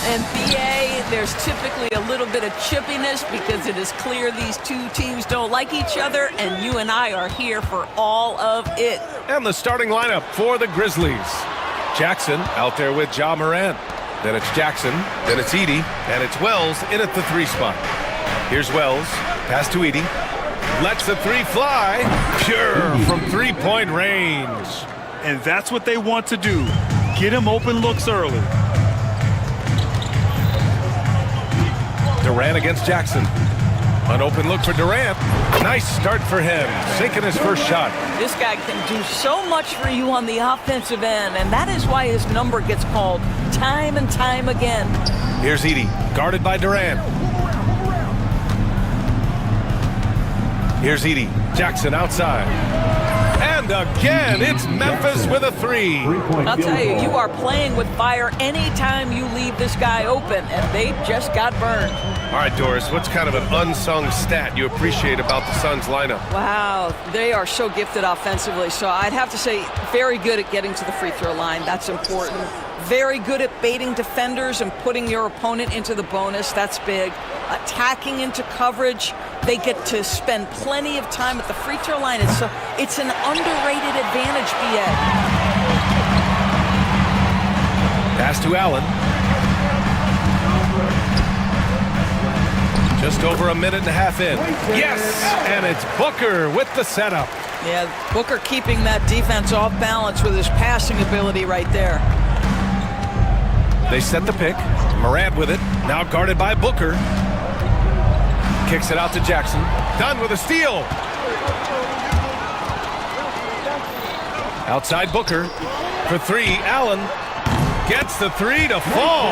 And BA, there's typically a little bit of chippiness because it is clear these two teams don't like each other, and you and I are here for all of it. And the starting lineup for the Grizzlies. Jackson out there with Ja Morant. Then it's Jackson, then it's Edey, and it's Wells in at the 3 spot. Here's Wells, pass to Edey. Lets the 3 fly, pure from 3-point range. And that's what they want to do. Get him open looks early. Durant against Jackson. An open look for Durant. Nice start for him, sinking his first shot. This guy can do so much for you on the offensive end, and that is why his number gets called time and time again. Here's Edey, guarded by Durant. Here's Edey, Jackson outside. And again, it's Memphis with a 3. I'll tell you, you are playing with fire anytime you leave this guy open, and they just got burned. All right, Doris, what's kind of an unsung stat you appreciate about the Suns lineup? Wow, they are so gifted offensively, so I'd have to say very good at getting to the free throw line. That's important. Very good at baiting defenders and putting your opponent into the bonus. That's big. Attacking into coverage. They get to spend plenty of time at the free throw line. It's an underrated advantage, BA. Pass to Allen. Just over a minute and a half in. Yes! And it's Booker with the setup. Yeah, Booker keeping that defense off balance with his passing ability right there. They set the pick. Morant with it. Now guarded by Booker. Kicks it out to Jackson. Done with a steal. Outside Booker. For 3, Allen. Gets the 3 to fall.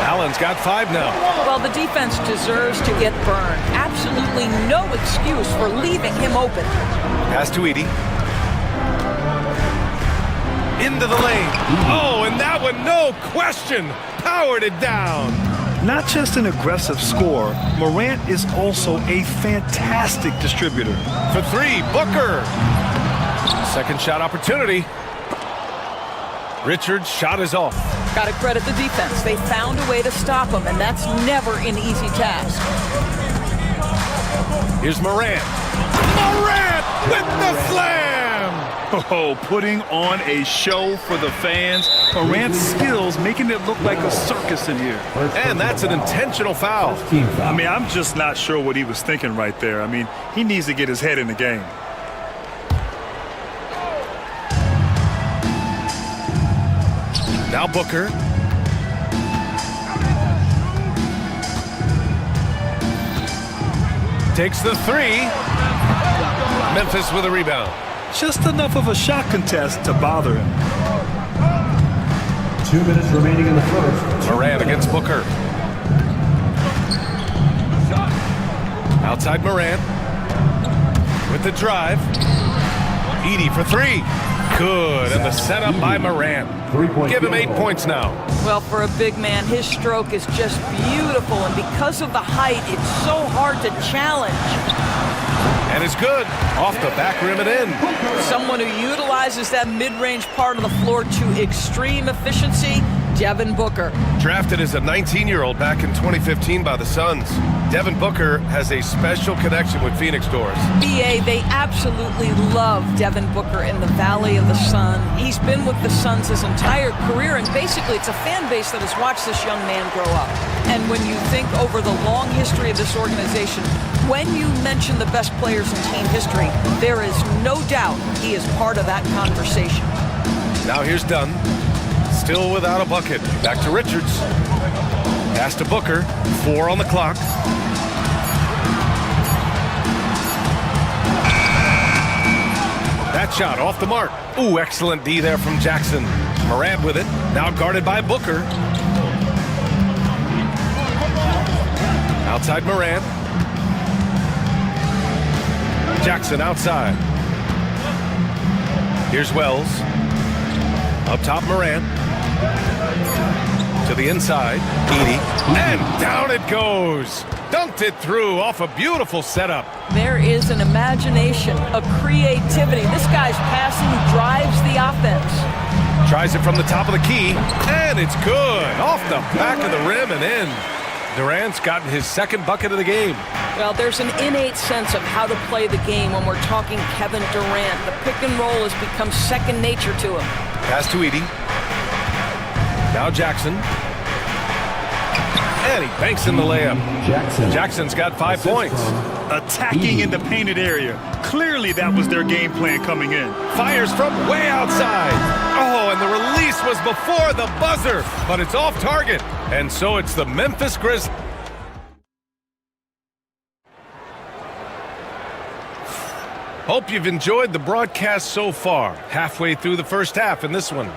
Allen's got 5 now. Well, the defense deserves to get burned. Absolutely no excuse for leaving him open. Pass to Edey. Into the lane. Oh, and that one, no question, powered it down. Not just an aggressive scorer, Morant is also a fantastic distributor. For 3, Booker. Second shot opportunity. Richards' shot is off. Got to credit the defense. They found a way to stop him, and that's never an easy task. Here's Morant. Morant with the slam! Oh, putting on a show for the fans. Morant's skills making it look like a circus in here. And that's an intentional foul. I mean, I'm just not sure what he was thinking right there. I mean, he needs to get his head in the game. Now Booker. Takes the 3. Memphis with a rebound. Just enough of a shot contest to bother him. 2 minutes remaining in the first. Morant against Booker. Outside Morant. With the drive. Edey for 3. Good, and the setup by Morant. Give him 8 points now. Well, for a big man, his stroke is just beautiful, and because of the height, it's so hard to challenge. And it's good. Off the back rim and in. Someone who utilizes that mid-range part of the floor to extreme efficiency, Devin Booker. Drafted as a 19-year-old back in 2015 by the Suns, Devin Booker has a special connection with Phoenix Doors. BA, they absolutely love Devin Booker in the Valley of the Sun. He's been with the Suns his entire career, and basically it's a fan base that has watched this young man grow up. And when you think over the long history of this organization, when you mention the best players in team history, there is no doubt he is part of that conversation. Now here's Dunn. Still without a bucket. Back to Richards. Pass to Booker. 4 on the clock. That shot off the mark. Ooh, excellent D there from Jackson. Morant with it. Now guarded by Booker. Outside Morant. Jackson outside. Here's Wells. Up top Morant. To the inside. Edey. And down it goes. Dunked it through off a beautiful setup. There is an imagination, a creativity. This guy's passing drives the offense. Tries it from the top of the key, and it's good. Off the back of the rim and in. Durant's gotten his second bucket of the game. Well, there's an innate sense of how to play the game when we're talking Kevin Durant. The pick and roll has become second nature to him. Pass to Edie. Now Jackson. And he banks in the layup. Jackson's got 5 points. Attacking in the painted area. Clearly that was their game plan coming in. Fires from way outside. Oh, and the release was before the buzzer, but it's off target. And so it's the Memphis Grizzlies. Hope you've enjoyed the broadcast so far. Halfway through the first half in this one.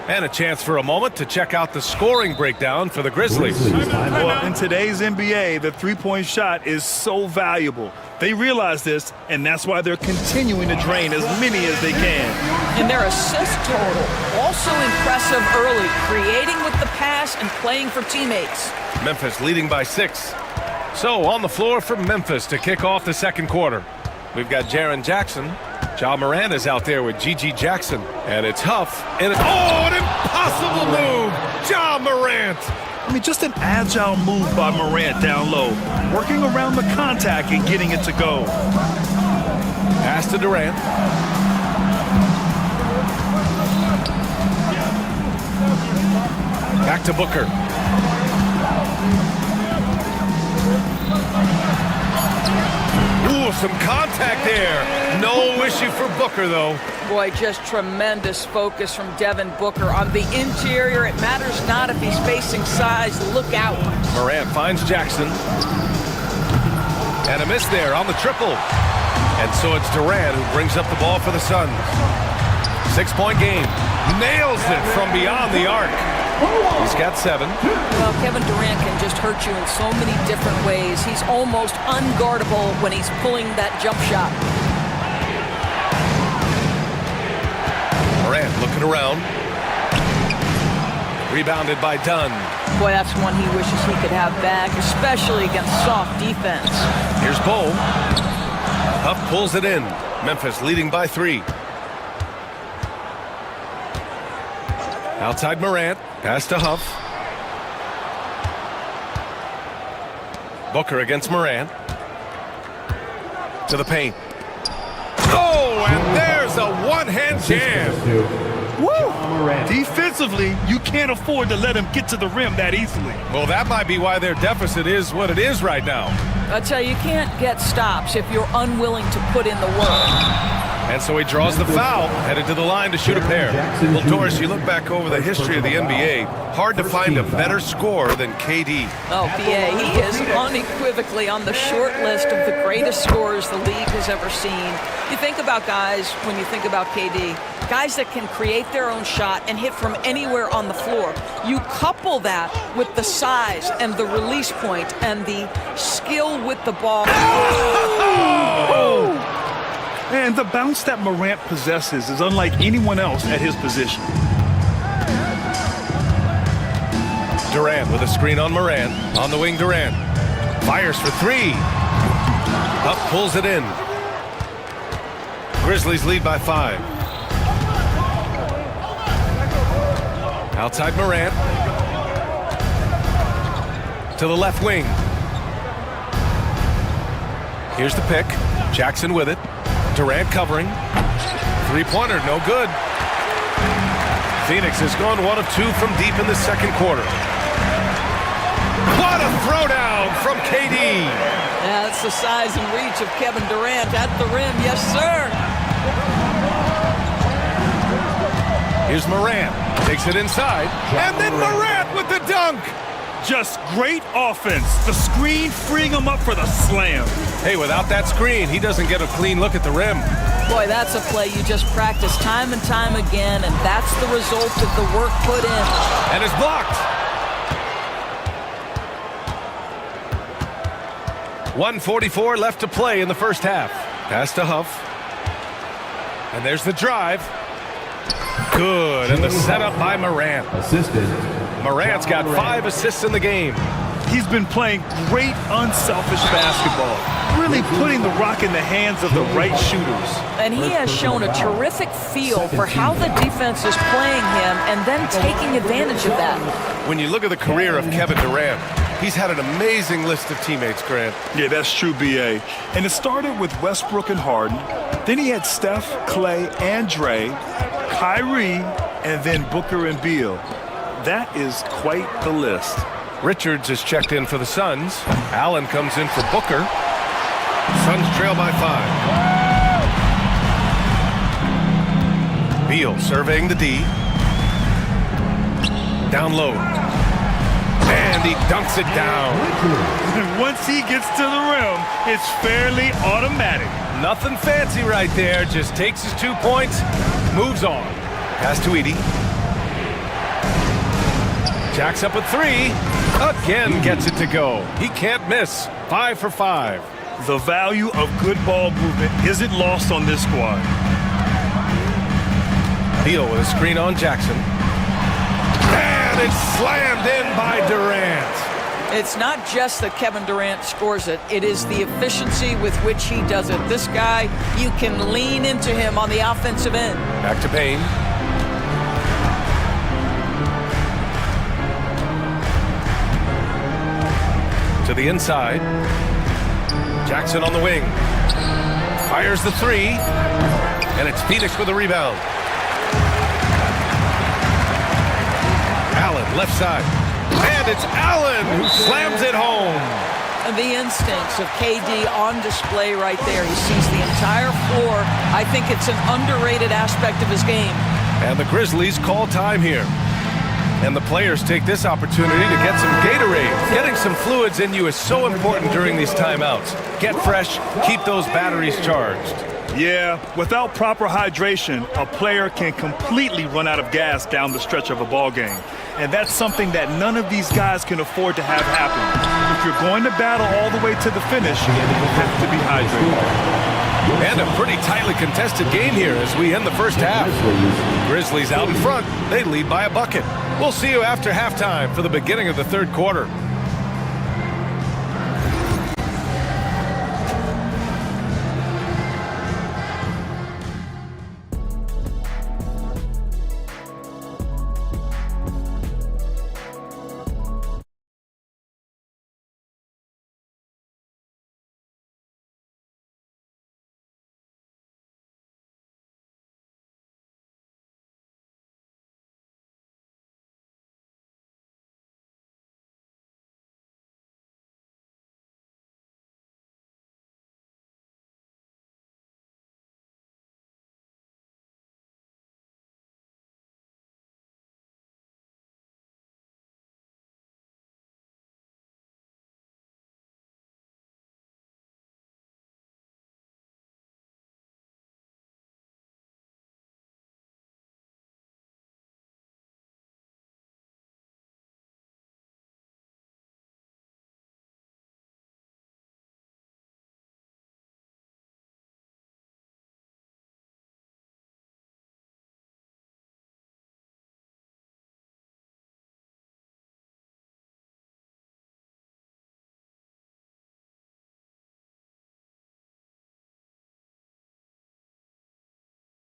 And a chance for a moment to check out the scoring breakdown for the Grizzlies. Well, in today's NBA, the three-point shot is so valuable. They realize this, and that's why they're continuing to drain as many as they can. And their assist total, also impressive early, creating with the pass and playing for teammates. Memphis leading by 6. So on the floor for Memphis to kick off the second quarter. We've got Jaren Jackson. Ja Morant is out there with Gigi Jackson. And it's Huff. And it's, oh, an impossible move! Ja Morant! I mean, just an agile move by Morant down low. Working around the contact and getting it to go. Pass to Durant. Back to Booker. Ooh, some contact there. No issue for Booker, though. Boy, just tremendous focus from Devin Booker on the interior. It matters not if he's facing size. Look out. Morant finds Jackson. And a miss there on the triple. And so it's Durant who brings up the ball for the Suns. 6-point game. Nails it from beyond the arc. He's got 7. Well, Kevin Durant can just hurt you in so many different ways. He's almost unguardable when he's pulling that jump shot. Morant looking around. Rebounded by Dunn. Boy, that's one he wishes he could have back, especially against soft defense. Here's Bo. Huff pulls it in. Memphis leading by 3. Outside Morant. Pass to Huff. Booker against Morant. To the paint. Oh, and there's a one-hand jam. Woo! Defensively, you can't afford to let him get to the rim that easily. Well, that might be why their deficit is what it is right now. I tell you, you can't get stops if you're unwilling to put in the work. And so he draws the foul, headed to the line to shoot a pair. Well, Doris, you look back over the history of the NBA, hard to find a better scorer than KD. Oh, PA, he is unequivocally on the short list of the greatest scorers the league has ever seen. You think about guys, when you think about KD, guys that can create their own shot and hit from anywhere on the floor. You couple that with the size and the release point and the skill with the ball. Oh! And the bounce that Morant possesses is unlike anyone else at his position. Durant with a screen on Morant. On the wing, Durant. Fires for 3. Up pulls it in. Grizzlies lead by 5. Outside Morant. To the left wing. Here's the pick. Jackson with it. Durant covering. 3-pointer, no good. Phoenix has gone 1 of 2 from deep in the second quarter. What a throwdown from KD. Yeah, that's the size and reach of Kevin Durant at the rim. Yes, sir. Here's Morant. Takes it inside. And then Morant with the dunk. Just great offense. The screen freeing him up for the slam. Hey, without that screen, he doesn't get a clean look at the rim. Boy, that's a play you just practice time and time again, and that's the result of the work put in. And it's blocked. 1:44 left to play in the first half. Pass to Huff. And there's the drive. Good, and the setup by Morant. Assisted. Morant's got 5 assists in the game. He's been playing great, unselfish basketball, really putting the rock in the hands of the right shooters. And he has shown a terrific feel for how the defense is playing him and then taking advantage of that. When you look at the career of Kevin Durant, he's had an amazing list of teammates, Grant. Yeah, that's true, B.A. And it started with Westbrook and Harden. Then he had Steph, Clay, and Dre, Kyrie, and then Booker and Beal. That is quite the list. Richards is checked in for the Suns. Allen comes in for Booker. Suns trail by 5. Beal surveying the D. Down low. And he dunks it down. Once he gets to the rim, it's fairly automatic. Nothing fancy right there. Just takes his 2 points, moves on. Pass to Edie. Jacks up a 3. Again gets it to go. He can't miss. 5 for 5. The value of good ball movement isn't lost on this squad. Beal with a screen on Jackson. And it's slammed in by Durant. It's not just that Kevin Durant scores it. It is the efficiency with which he does it. This guy, you can lean into him on the offensive end. Back to Payne. To the inside. Jackson on the wing. Fires the 3. And it's Phoenix with a rebound. Allen, left side. And it's Allen who slams it home. And the instincts of KD on display right there. He sees the entire floor. I think it's an underrated aspect of his game. And the Grizzlies call time here. And the players take this opportunity to get some Gatorade. Getting some fluids in you is so important during these timeouts. Get fresh, keep those batteries charged. Yeah, without proper hydration, a player can completely run out of gas down the stretch of a ball game. And that's something that none of these guys can afford to have happen. If you're going to battle all the way to the finish, you have to be hydrated. And a pretty tightly contested game here as we end the first half. Grizzlies out in front. They lead by a bucket. We'll see you after halftime for the beginning of the third quarter.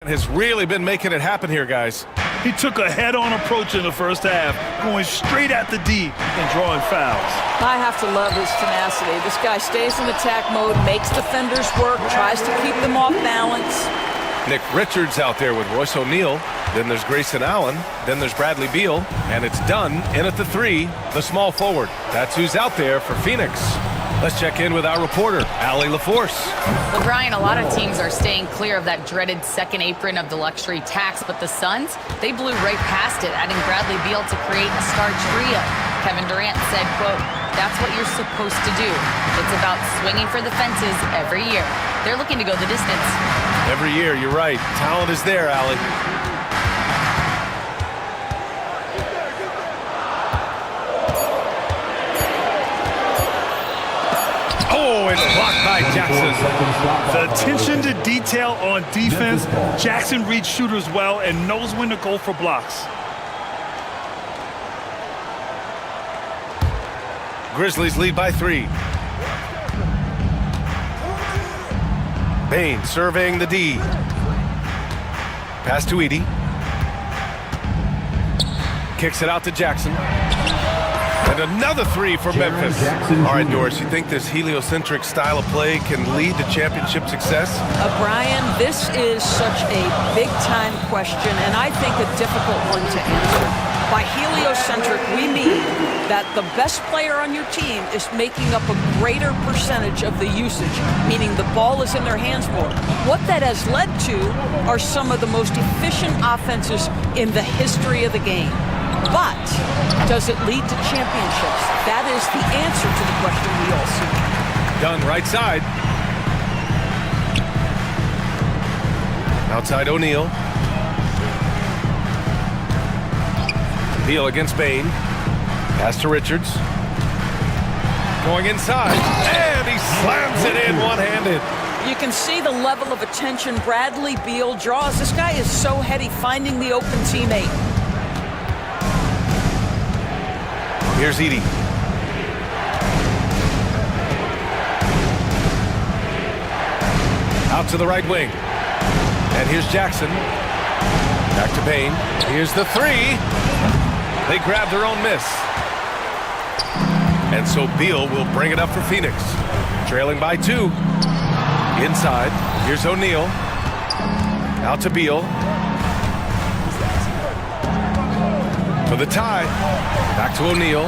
Has really been making it happen here, guys. He took a head-on approach in the first half, going straight at the D and drawing fouls. I have to love his tenacity. This guy stays in attack mode, makes defenders work, tries to keep them off balance. Nick Richards out there with Royce O'Neal. Then there's Grayson Allen. Then there's Bradley Beal. And it's Dunn in at the 3, the small forward. That's who's out there for Phoenix. Let's check in with our reporter, Allie LaForce. Well, Brian, a lot of teams are staying clear of that dreaded second apron of the luxury tax, but the Suns, they blew right past it, adding Bradley Beal to create a star trio. Kevin Durant said, quote, "That's what you're supposed to do. It's about swinging for the fences every year." They're looking to go the distance. Every year, you're right. Talent is there, Allie. Oh, it's blocked by Jackson. The attention to detail on defense, Jackson reads shooters well and knows when to go for blocks. Grizzlies lead by 3. Bain surveying the D. Pass to Edie. Kicks it out to Jackson. And another 3 for Memphis. All right, Doris, you think this heliocentric style of play can lead to championship success? Brian, this is such a big-time question, and I think a difficult one to answer. By heliocentric, we mean that the best player on your team is making up a greater percentage of the usage, meaning the ball is in their hands more. What that has led to are some of the most efficient offenses in the history of the game. But does it lead to championships? That is the answer to the question we all see. Dunn right side. Outside O'Neal. Beal against Bain. Pass to Richards. Going inside. And he slams it in one-handed. You can see the level of attention Bradley Beal draws. This guy is so heady finding the open teammate. Here's Edie. Out to the right wing. And here's Jackson. Back to Bain. Here's the 3. They grab their own miss. And so Beal will bring it up for Phoenix. Trailing by 2. Inside. Here's O'Neal. Out to Beal. For the tie. Back to O'Neal.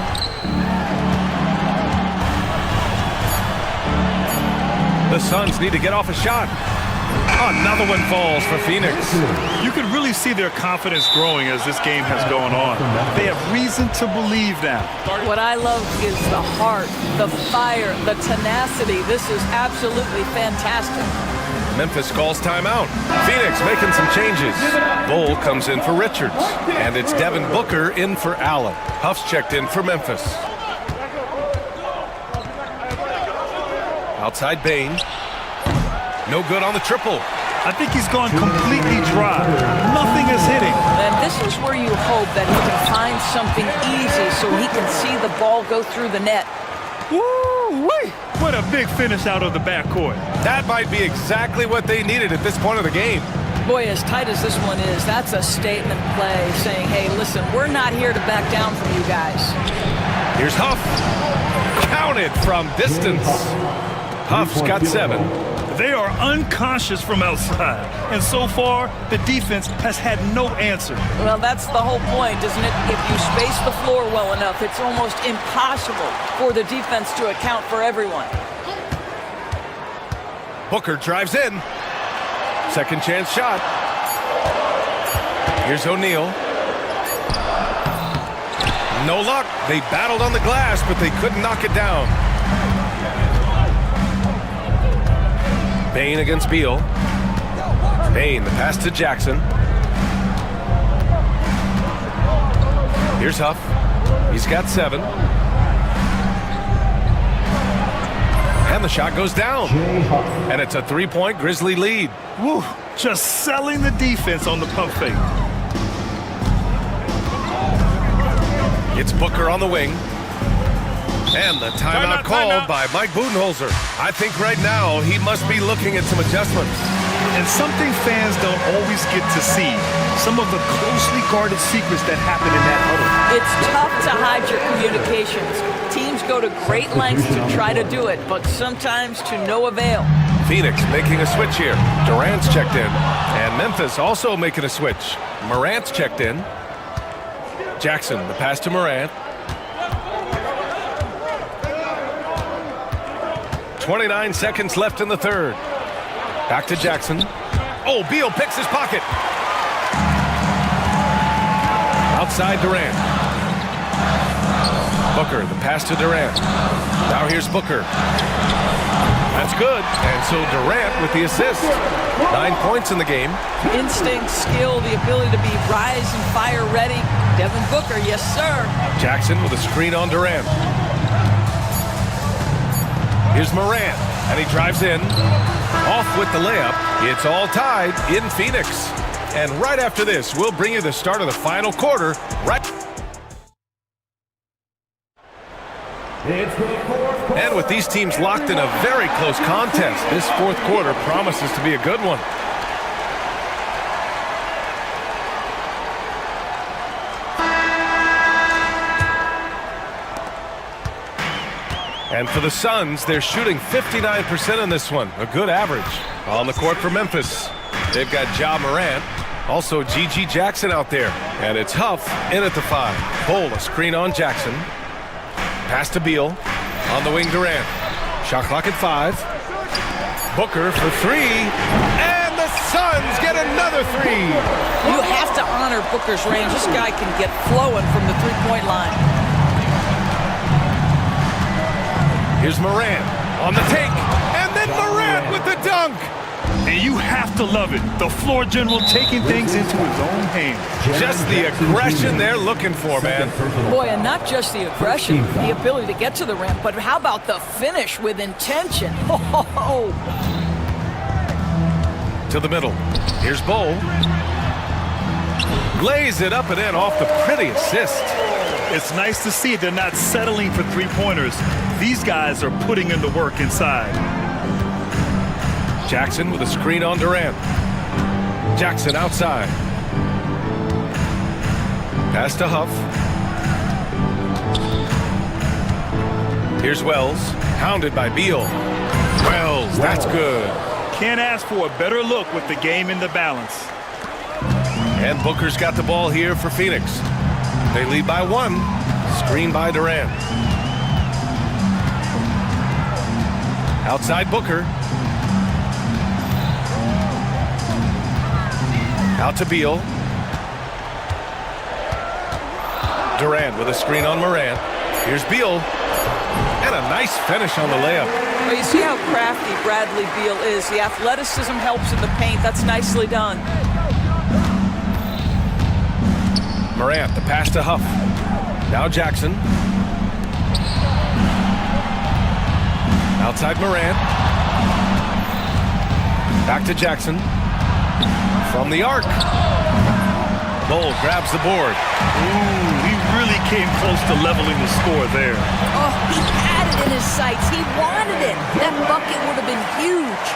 The Suns need to get off a shot. Another one falls for Phoenix. You can really see their confidence growing as this game has gone on. They have reason to believe now. What I love is the heart, the fire, the tenacity. This is absolutely fantastic. Memphis calls timeout. Phoenix making some changes. Bull comes in for Richards. And it's Devin Booker in for Allen. Huff's checked in for Memphis. Outside Bain. No good on the triple. I think he's gone completely dry. Nothing is hitting. And this is where you hope that he can find something easy so he can see the ball go through the net. Woo-wee! What a big finish out of the backcourt. That might be exactly what they needed at this point of the game. Boy, as tight as this one is, that's a statement play saying, hey, listen, we're not here to back down from you guys. Here's Huff. Counted from distance. Huff's got 7. They are unconscious from outside. And so far, the defense has had no answer. Well, that's the whole point, isn't it? If you space the floor well enough, it's almost impossible for the defense to account for everyone. Booker drives in. Second chance shot. Here's O'Neal. No luck. They battled on the glass, but they couldn't knock it down. Bain against Beal. Bain, the pass to Jackson. Here's Huff. He's got 7. And the shot goes down. And it's a 3-point Grizzly lead. Woo! Just selling the defense on the pump fake. It's Booker on the wing. And the timeout called by Mike Budenholzer. I think right now he must be looking at some adjustments. And something fans don't always get to see. Some of the closely guarded secrets that happen in that huddle. It's tough to hide your communications. Teams go to great lengths to try to do it, but sometimes to no avail. Phoenix making a switch here. Durant's checked in. And Memphis also making a switch. Morant's checked in. Jackson, the pass to Morant. 29 seconds left in the third. Back to Jackson. Oh, Beal picks his pocket. Outside Durant. Booker, the pass to Durant. Now here's Booker. That's good. And so Durant with the assist. 9 points in the game. Instinct, skill, the ability to be rise and fire ready. Devin Booker, yes, sir. Jackson with a screen on Durant. Here's Morant, and he drives in. Off with the layup. It's all tied in Phoenix. And right after this, we'll bring you the start of the final quarter. It's the fourth quarter. And with these teams locked in a very close contest, this fourth quarter promises to be a good one. And for the Suns, they're shooting 59% in this one, a good average. On the court for Memphis, they've got Ja Morant, also G.G. Jackson out there. And it's Huff in at the 5. Bull, a screen on Jackson. Pass to Beal, on the wing Durant. Shot clock at 5. Booker for 3, and the Suns get another 3. You have to honor Booker's range. This guy can get flowing from the three-point line. Here's Morant on the take, and then Morant with the dunk. And you have to love it. The floor general taking things into his own hands. Just the aggression they're looking for, man. Boy, and not just the aggression, the ability to get to the rim, but how about the finish with intention? Oh. To the middle. Here's Bull. Lays it up and in off the pretty assist. It's nice to see they're not settling for three-pointers. These guys are putting in the work inside. Jackson with a screen on Durant. Jackson outside. Pass to Huff. Here's Wells, hounded by Beal. Wells, that's good. Can't ask for a better look with the game in the balance. And Booker's got the ball here for Phoenix. They lead by 1. Screen by Durant. Outside Booker. Out to Beal. Durant with a screen on Morant. Here's Beal. And a nice finish on the layup. Well, you see how crafty Bradley Beal is. The athleticism helps in the paint. That's nicely done. Morant, the pass to Huff. Now Jackson. Outside Morant. Back to Jackson. From the arc. Bull grabs the board. Ooh, he really came close to leveling the score there. Oh, he had it in his sights. He wanted it. That bucket would have been huge.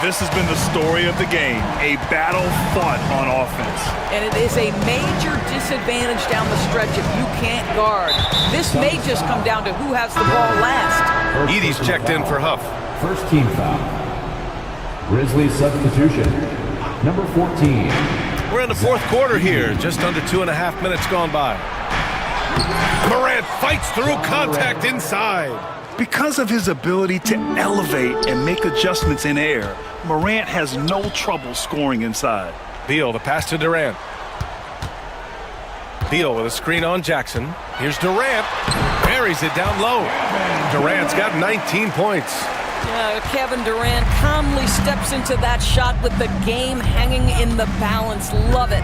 This has been the story of the game, a battle fought on offense. And it is a major disadvantage down the stretch if you can't guard. This may just come down to who has the ball last. Edie's checked in for Huff. First team foul. Grizzlies substitution. Number 14. We're in the fourth quarter here, just under 2.5 minutes gone by. Morant fights through contact inside. Because of his ability to elevate and make adjustments in air, Morant has no trouble scoring inside. Beal, the pass to Durant. Beal with a screen on Jackson. Here's Durant. Buries it down low. Durant's got 19 points. Kevin Durant calmly steps into that shot with the game hanging in the balance. Love it.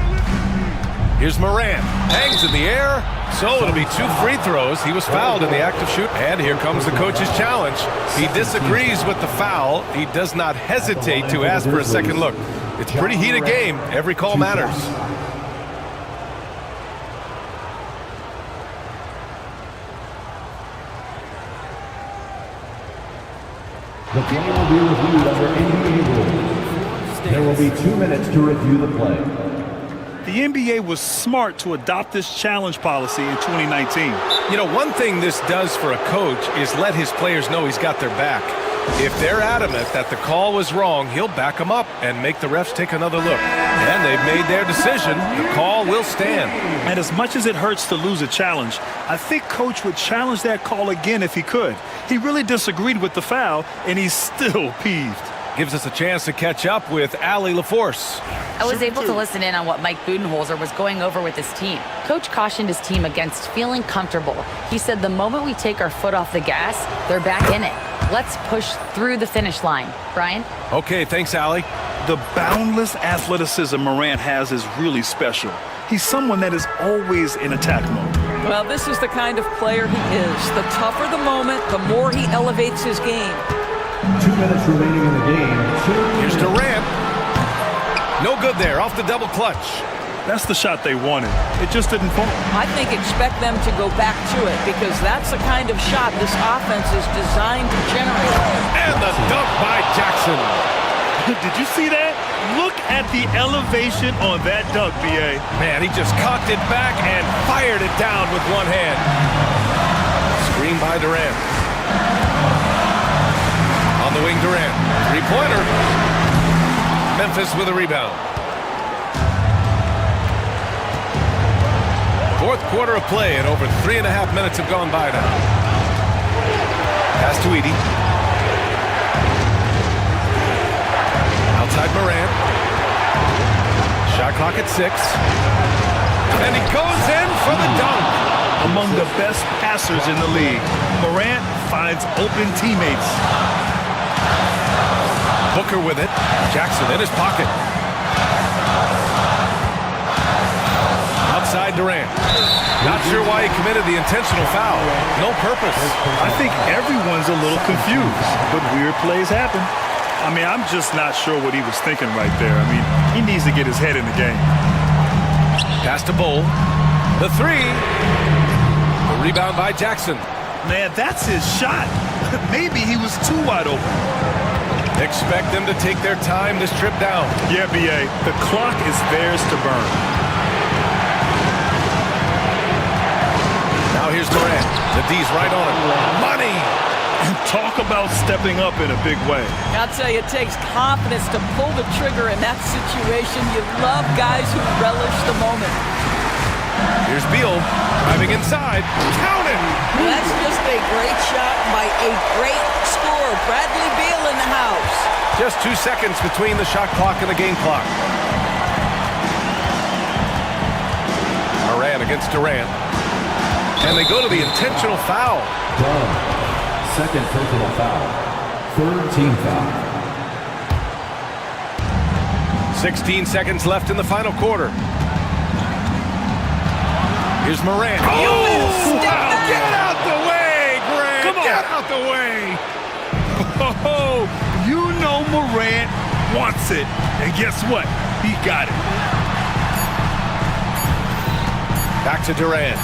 Here's Morant. Hangs in the air. So it'll be 2 free throws. He was fouled in the act of shoot. And here comes the coach's challenge. He disagrees with the foul. He does not hesitate to ask for a second look. It's a pretty heated game. Every call matters. The play will be reviewed under NBA rules. There will be 2 minutes to review the play. The NBA was smart to adopt this challenge policy in 2019. You know, one thing this does for a coach is let his players know he's got their back. If they're adamant that the call was wrong, he'll back them up and make the refs take another look. And they've made their decision. The call will stand. And as much as it hurts to lose a challenge, I think Coach would challenge that call again if he could. He really disagreed with the foul, and he's still peeved. Gives us a chance to catch up with Allie LaForce. I was able to listen in on what Mike Budenholzer was going over with his team. Coach cautioned his team against feeling comfortable. He said the moment we take our foot off the gas, they're back in it. Let's push through the finish line. Brian? Okay, thanks, Allie. The boundless athleticism Morant has is really special. He's someone that is always in attack mode. Well, this is the kind of player he is. The tougher the moment, the more he elevates his game. 2 minutes remaining in the game. Here's Durant. No good there, off the double clutch. That's the shot they wanted. It just didn't fall. I think expect them to go back to it because that's the kind of shot this offense is designed to generate. And the dunk by Jackson. Did you see that? Look at the elevation on that dunk, B.A. Man, he just cocked it back and fired it down with one hand. Screen by Durant. On the wing, Durant. Three-pointer. Memphis with a rebound. Fourth quarter of play, and over 3.5 minutes have gone by now. Pass to Edie. Outside Morant. Shot clock at 6. And he goes in for the dunk. Among the best passers in the league, Morant finds open teammates. Booker with it. Jackson in his pocket. Outside Durant. Not sure why he committed the intentional foul. No purpose. I think everyone's a little confused, but weird plays happen. I mean, I'm just not sure what he was thinking right there. I mean, he needs to get his head in the game. Pass to Bull. The three. The rebound by Jackson. Man, that's his shot. Maybe he was too wide open. Expect them to take their time this trip down. Yeah, B.A., the clock is theirs to burn. Now here's Durant. The D's right on him. Money! Talk about stepping up in a big way. I'll tell you, it takes confidence to pull the trigger in that situation. You love guys who relish the moment. Here's Beal driving inside. Count it! That's just a great shot by a great scorer. Bradley Beal in the house. Just 2 seconds between the shot clock and the game clock. Moran against Durant. And they go to the intentional foul. Second personal foul. Third team foul. 16 seconds left in the final quarter. Here's Moran. Oh! Wow. Get out the way, Grant! Come on. Get out the way! Oh, you know Morant wants it. And guess what? He got it. Back to Durant.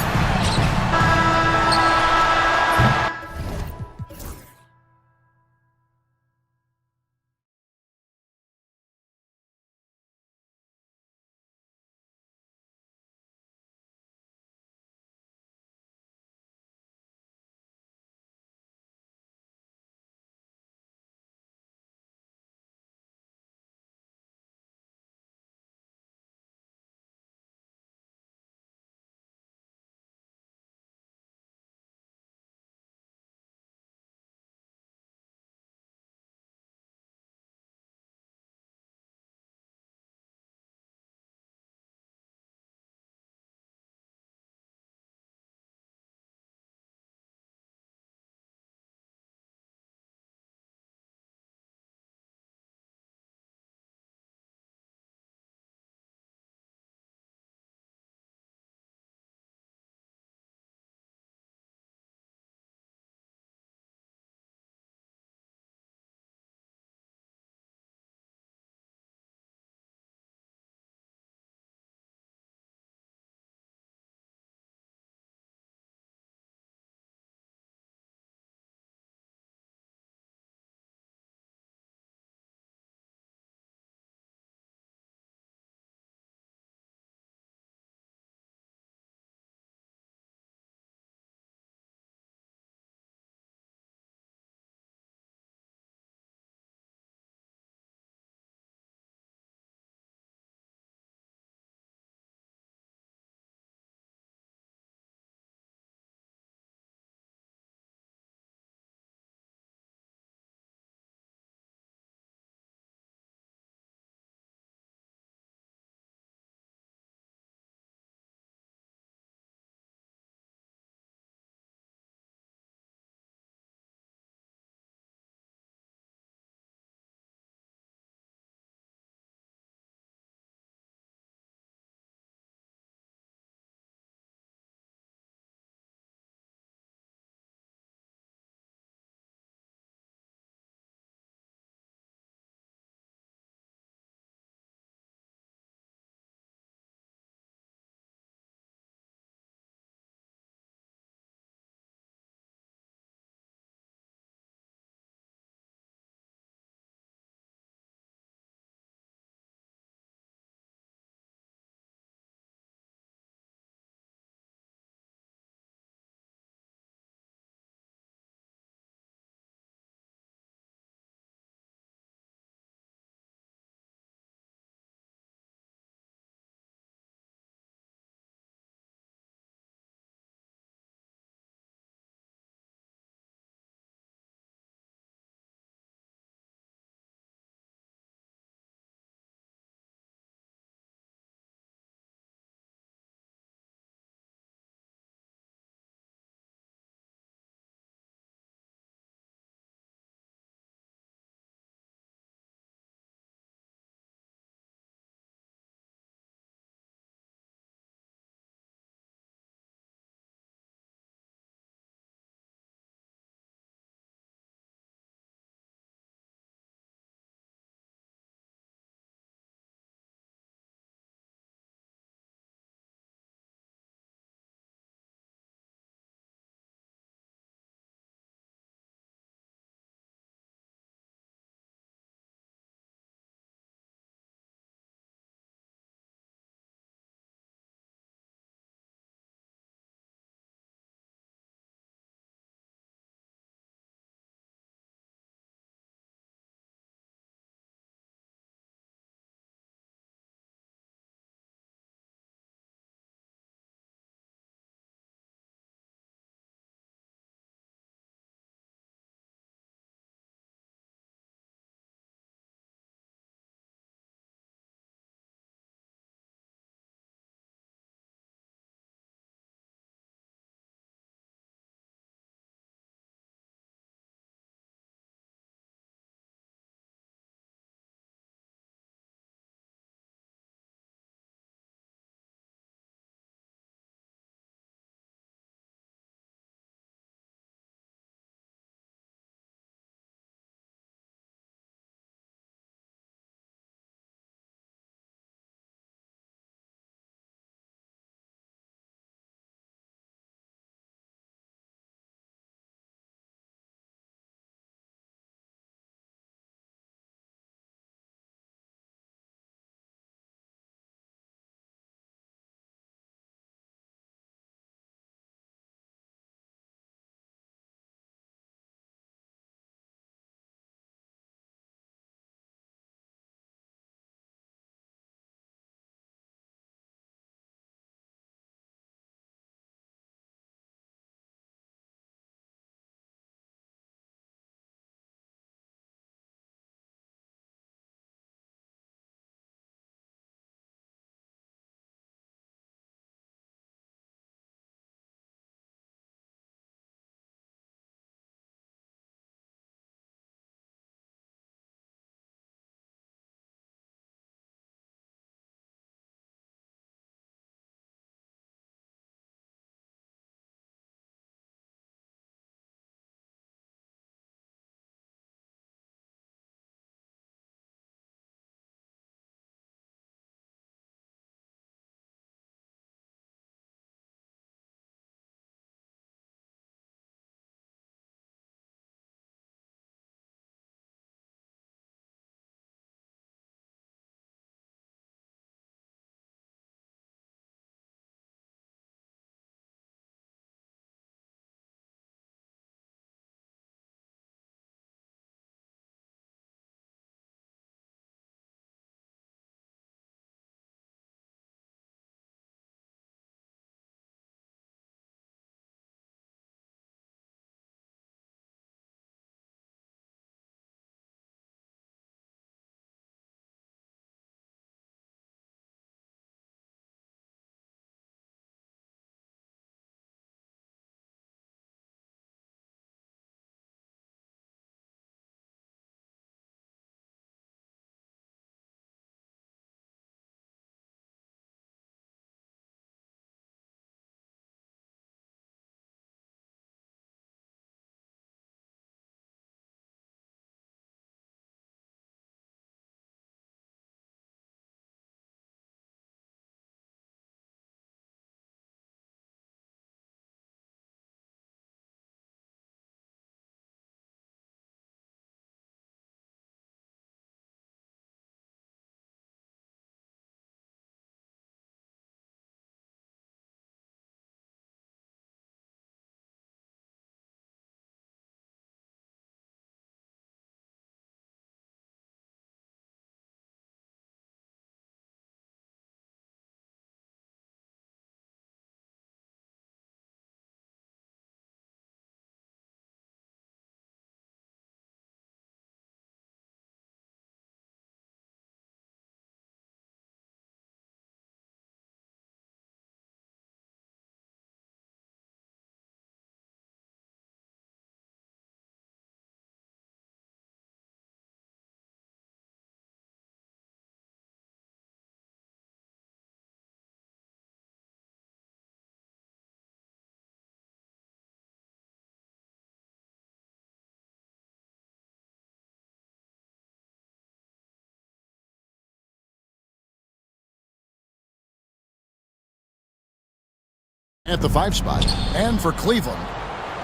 at the 5 spot. And for Cleveland,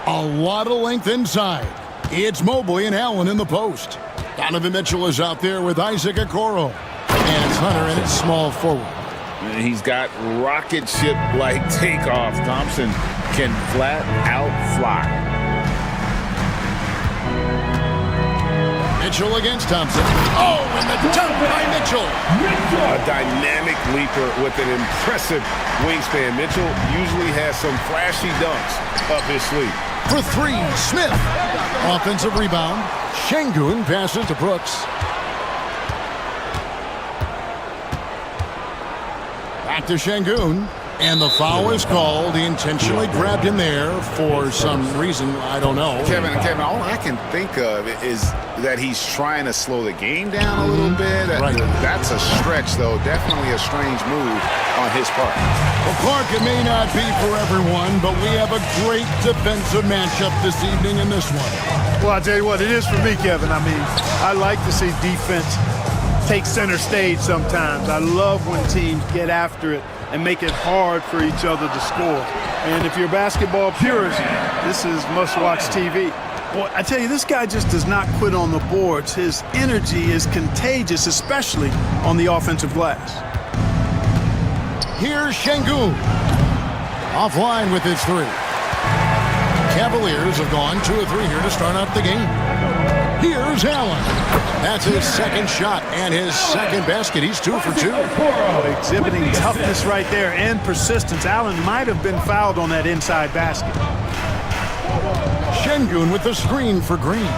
a lot of length inside. It's Mobley and Allen in the post. Donovan Mitchell is out there with Isaac Okoro. And it's Hunter and it's small forward. He's got rocket ship-like takeoff. Thompson can flat out fly. Mitchell against Thompson. Oh, and the dunk by Mitchell. A dynamic leaper with an impressive wingspan. Mitchell usually has some flashy dunks up his sleeve. For 3, Smith. Offensive rebound. Şengün passes to Brooks. Back to Şengün. And the foul is called. He intentionally grabbed him there for some reason. I don't know. Kevin, all I can think of is that he's trying to slow the game down a little bit. Right. That's a stretch, though. Definitely a strange move on his part. Well, Clark, it may not be for everyone, but we have a great defensive matchup this evening in this one. Well, I'll tell you what, it is for me, Kevin. I mean, I like to see defense take center stage sometimes. I love when teams get after it and make it hard for each other to score. And if you're a basketball purist, this is must-watch TV. Boy, I tell you, this guy just does not quit on the boards. His energy is contagious, especially on the offensive glass. Here's Şengün. Offline with his 3. Cavaliers have gone 2 of 3 here to start out the game. Here's Allen. That's his second shot and his second basket. He's 2 for 2. Oh, exhibiting toughness right there and persistence. Allen might have been fouled on that inside basket. Şengün with the screen for Green.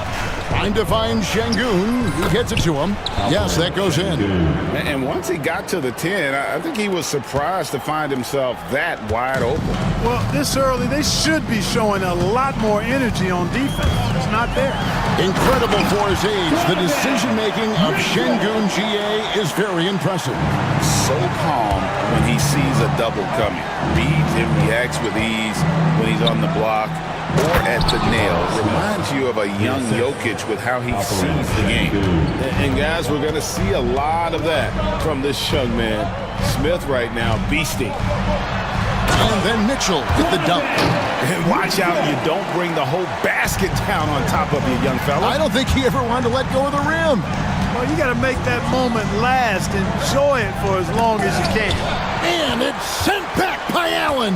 Trying to find Şengün. He gets it to him. Yes, that goes in. And once he got to the 10, I think he was surprised to find himself that wide open. Well, this early, they should be showing a lot more energy on defense. It's not there. Incredible for his age. The decision-making of Şengün GA is very impressive. So calm when he sees a double coming. Reads and reacts with ease when he's on the block or at the nail. Reminds you of a young Jokic with how he sees the game. And guys, we're going to see a lot of that from this young man. Smith right now, beasting. And then Mitchell with the dunk. And watch out, you don't bring the whole basket down on top of you, young fella. I don't think he ever wanted to let go of the rim. Well, you got to make that moment last. Enjoy it for as long as you can. And it's sent back by Allen.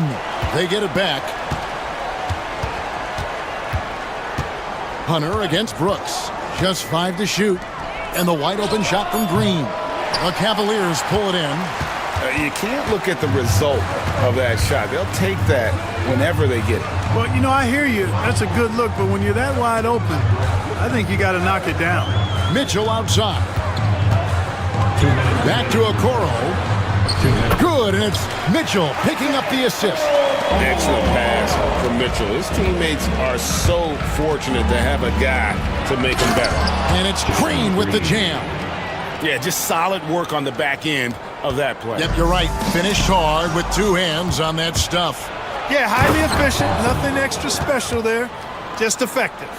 They get it back. Hunter against Brooks. Just 5 to shoot. And the wide open shot from Green. The Cavaliers pull it in. You can't look at the result of that shot. They'll take that whenever they get it. Well, you know, I hear you. That's a good look. But when you're that wide open, I think you got to knock it down. Mitchell outside. Back to Okoro. Good, and it's Mitchell picking up the assist. Excellent pass from Mitchell. His teammates are so fortunate to have a guy to make them better. And it's Green with the jam. Yeah, just solid work on the back end of that play. Yep, you're right. Finished hard with 2 hands on that stuff. Yeah, highly efficient. Nothing extra special there. Just effective.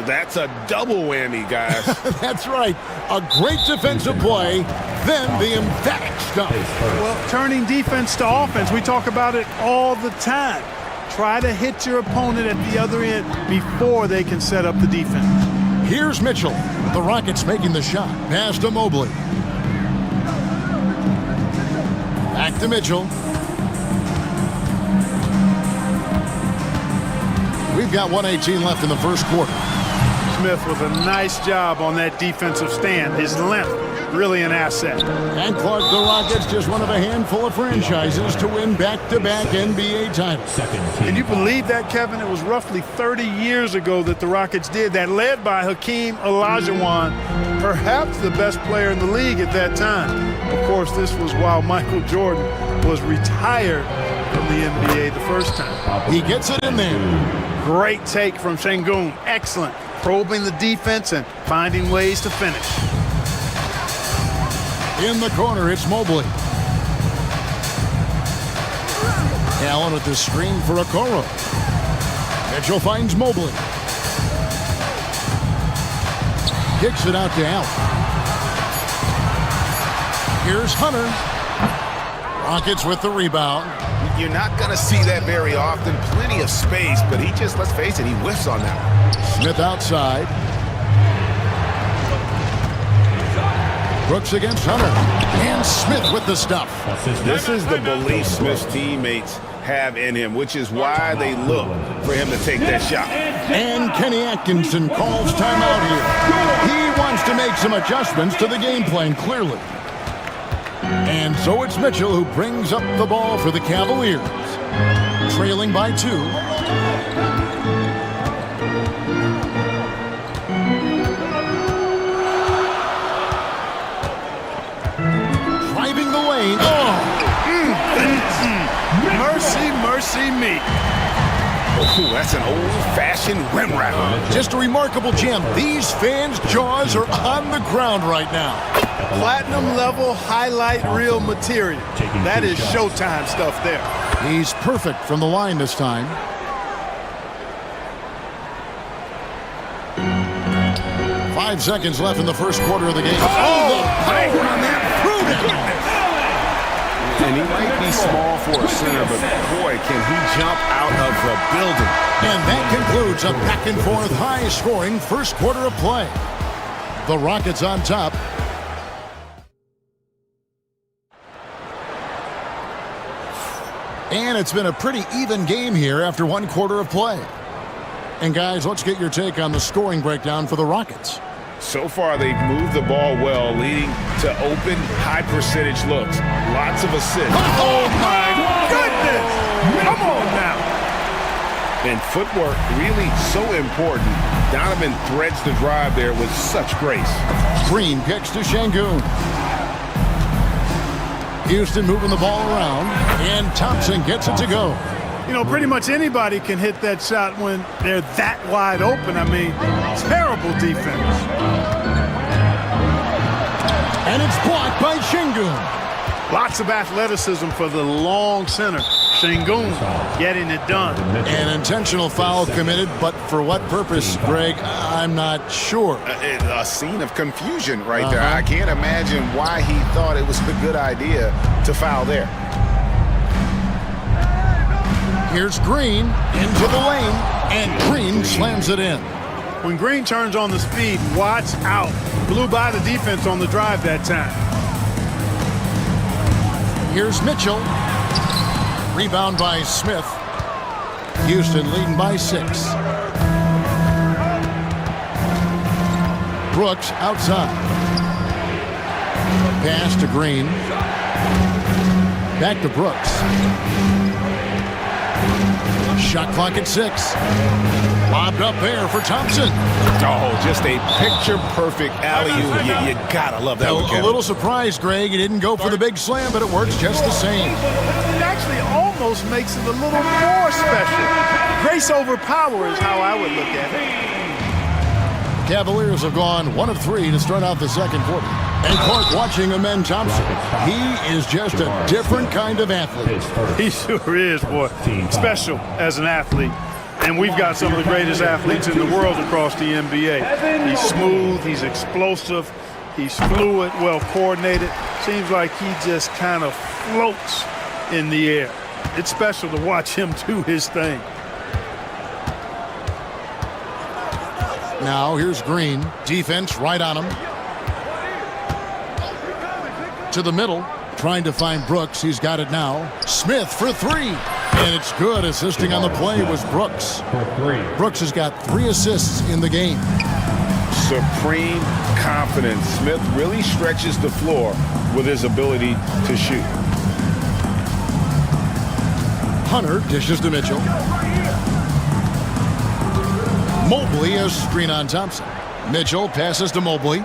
That's a double whammy, guys. That's right. A great defensive play, then the emphatic stuff. Well, turning defense to offense, we talk about it all the time. Try to hit your opponent at the other end before they can set up the defense. Here's Mitchell. The Rockets making the shot. Pass to Mobley. Back to Mitchell. We've got 1:18 left in the first quarter. Smith with a nice job on that defensive stand. His length, really an asset. And Clark, the Rockets, just one of a handful of franchises to win back-to-back NBA titles. Can you believe that, Kevin? It was roughly 30 years ago that the Rockets did that, led by Hakeem Olajuwon, perhaps the best player in the league at that time. Of course, this was while Michael Jordan was retired from the NBA the first time. He gets it in there. Great take from Şengün. Excellent. Probing the defense and finding ways to finish. In the corner, it's Mobley. Allen with the screen for Okoro. Mitchell finds Mobley. Kicks it out to Allen. Here's Hunter. Rockets with the rebound. You're not going to see that very often. Plenty of space, but he just, let's face it, he whiffs on that one. Smith outside. Brooks against Hunter. And Smith with the stuff. This is the belief Smith's teammates have in him, which is why they look for him to take that shot. And Kenny Atkinson calls timeout here. He wants to make some adjustments to the game plan, clearly. And so it's Mitchell who brings up the ball for the Cavaliers. Trailing by 2. Driving the lane. Mercy, mercy me. Ooh, that's an old-fashioned rim wrap. Just a remarkable gem. These fans' jaws are on the ground right now. Platinum level highlight reel material. That is Showtime stuff there. He's perfect from the line this time. Five seconds left in the first quarter of the game. Oh, power on that. And he might be small for a center, but boy, can he jump out of the building. And that concludes a back-and-forth, high-scoring first quarter of play. The Rockets on top. And it's been a pretty even game here after one quarter of play. And guys, let's get your take on the scoring breakdown for the Rockets. So far, they've moved the ball well, leading to open, high-percentage looks. Lots of assists. Oh, my goodness! Come on now. And footwork really so important. Donovan threads the drive there with such grace. Green kicks to Şengün. Houston moving the ball around, and Thompson gets it to go. You know, pretty much anybody can hit that shot when they're that wide open. I mean, terrible defense. And it's blocked by Şengün. Lots of athleticism for the long center. Şengün getting it done. An intentional foul committed, but for what purpose, Greg? I'm not sure. A scene of confusion right there. I can't imagine why he thought it was a good idea to foul there. Here's Green into the lane, and Green slams it in. When Green turns on the speed, watch out. Blew by the defense on the drive that time. Here's Mitchell. Rebound by Smith. Houston leading by 6. Brooks outside. Pass to Green. Back to Brooks. Shot clock at 6. Lobbed up there for Thompson. Oh, just a picture-perfect alley-oop. You gotta love that one, Kevin. A little surprised, Greg. He didn't go for the big slam, but it works just the same. It actually almost makes it a little more special. Grace over power is how I would look at it. Cavaliers have gone 1 of 3 to start out the second quarter. And Clark watching Amen Thompson. He is just a different kind of athlete. He sure is, boy. Special as an athlete. And we've got some of the greatest athletes in the world across the NBA. He's smooth, he's explosive, he's fluid, well coordinated. Seems like he just kind of floats in the air. It's special to watch him do his thing. Now here's Green. Defense right on him. To the middle. Trying to find Brooks. He's got it now. Smith for 3. And it's good. Assisting on the play was Brooks. Brooks has got 3 assists in the game. Supreme confidence. Smith really stretches the floor with his ability to shoot. Hunter dishes to Mitchell. Mobley has screen on Thompson. Mitchell passes to Mobley.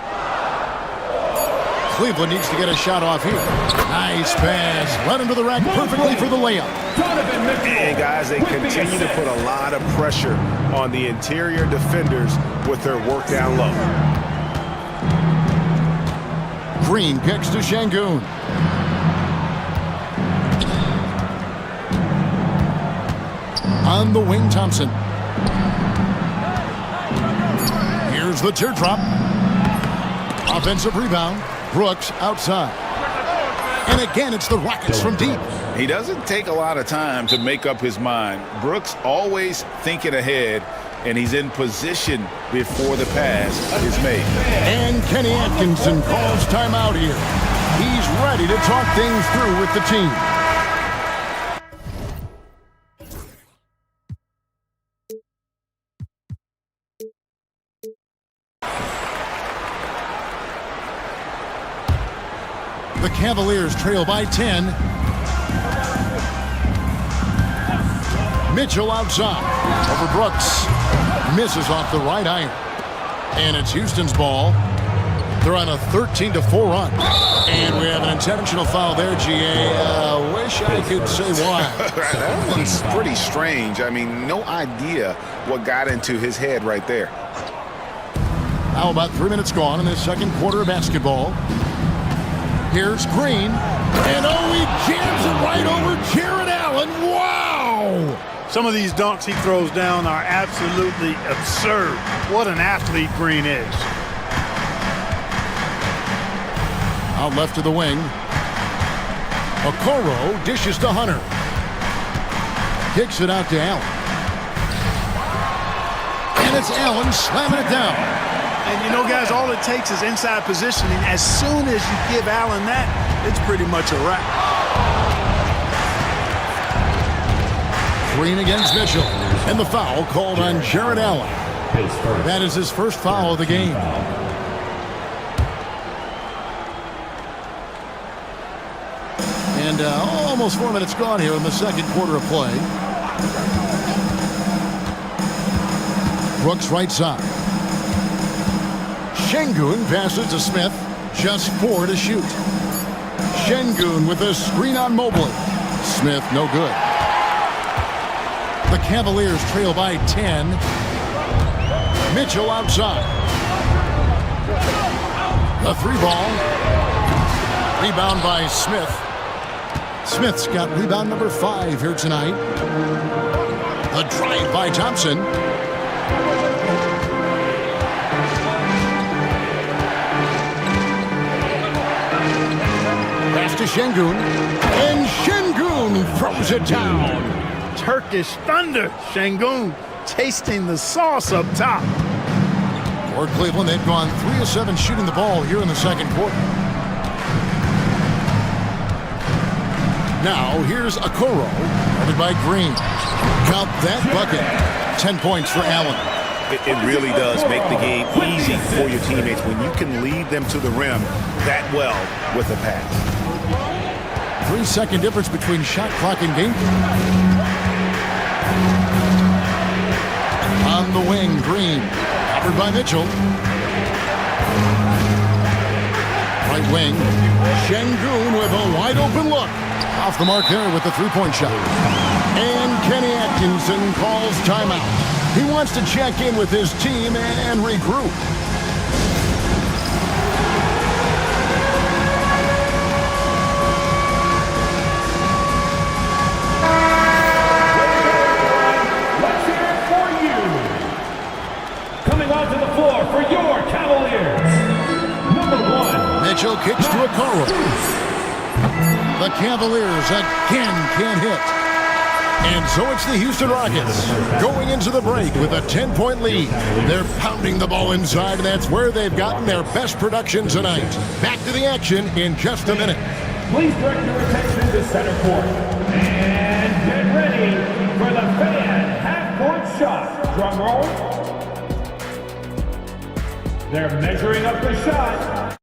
Cleveland needs to get a shot off here. Nice pass. Led into the rack perfectly for the layup. And guys, they continue to put a lot of pressure on the interior defenders with their work down low. Green kicks to Şengün. On the wing, Thompson. Here's the teardrop. Offensive rebound. Brooks outside. And again, it's the Rockets from deep. He doesn't take a lot of time to make up his mind. Brooks always thinking ahead, and he's in position before the pass is made. And Kenny Atkinson calls timeout here. He's ready to talk things through with the team. The Cavaliers trail by 10. Mitchell outside. Over Brooks. Misses off the right iron. And it's Houston's ball. They're on a 13-4 run. And we have an intentional foul there, GA. Wish I could say why. That one's pretty strange. I mean, no idea what got into his head right there. Now about 3 minutes gone in this second quarter of basketball. Here's Green. And he jams it right over Jared Allen. Wow! Some of these dunks he throws down are absolutely absurd. What an athlete Green is. Out left to the wing. Okoro dishes to Hunter. Kicks it out to Allen. And it's Allen slamming it down. And you know, guys, all it takes is inside positioning. As soon as you give Allen that, it's pretty much a wrap. Green against Mitchell. And the foul called on Jared Allen. That is his first foul of the game. And almost 4 minutes gone here in the second quarter of play. Brooks right side. Şengün passes to Smith. Just 4 to shoot. Şengün with a screen on Mobley. Smith no good. The Cavaliers trail by 10. Mitchell outside. The 3-ball. Rebound by Smith. Smith's got rebound number 5 here tonight. The drive by Thompson. Pass to Şengün. And Şengün throws it down. Turkish thunder. Şengün tasting the sauce up top. For Cleveland, they've gone 3 of 7 shooting the ball here in the second quarter. Now, here's Okoro, guarded by Green. Count that bucket. 10 points for Allen. It really does make the game easy for your teammates when you can lead them to the rim that well with a pass. 3-second difference between shot clock and game. On the wing, Green. Covered by Mitchell. Right wing. Şengün with a wide open look. Off the mark there with the three-point shot. And Kenny Atkinson calls timeout. He wants to check in with his team and regroup. Let's hear it for you. Coming onto the floor for your Cavaliers. Number 1. Mitchell kicks to Okoro. The Cavaliers again can't hit. And so it's the Houston Rockets going into the break with a 10-point lead. They're pounding the ball inside, and that's where they've gotten their best production tonight. Back to the action in just a minute. Please direct your attention to center court. And get ready for the fan half-court shot. Drum roll. They're measuring up the shot.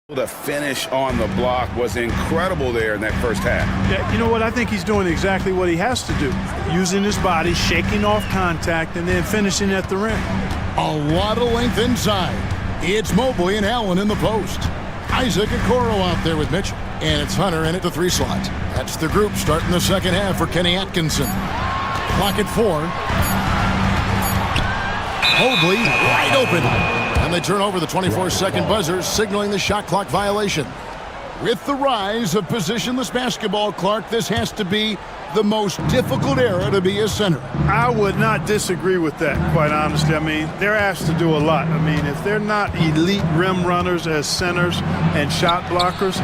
The finish on the block was incredible there in that first half. Yeah, you know what? I think he's doing exactly what he has to do. Using his body, shaking off contact, and then finishing at the rim. A lot of length inside. It's Mobley and Allen in the post. Isaac Okoro out there with Mitchell. And it's Hunter in at the 3 slot. That's the group starting the second half for Kenny Atkinson. Clock at 4. Mobley wide open. And they turn over the 24-second buzzer, signaling the shot clock violation. With the rise of positionless basketball, Clark, this has to be the most difficult era to be a center. I would not disagree with that, quite honestly. I mean, they're asked to do a lot. I mean, if they're not elite rim runners as centers and shot blockers,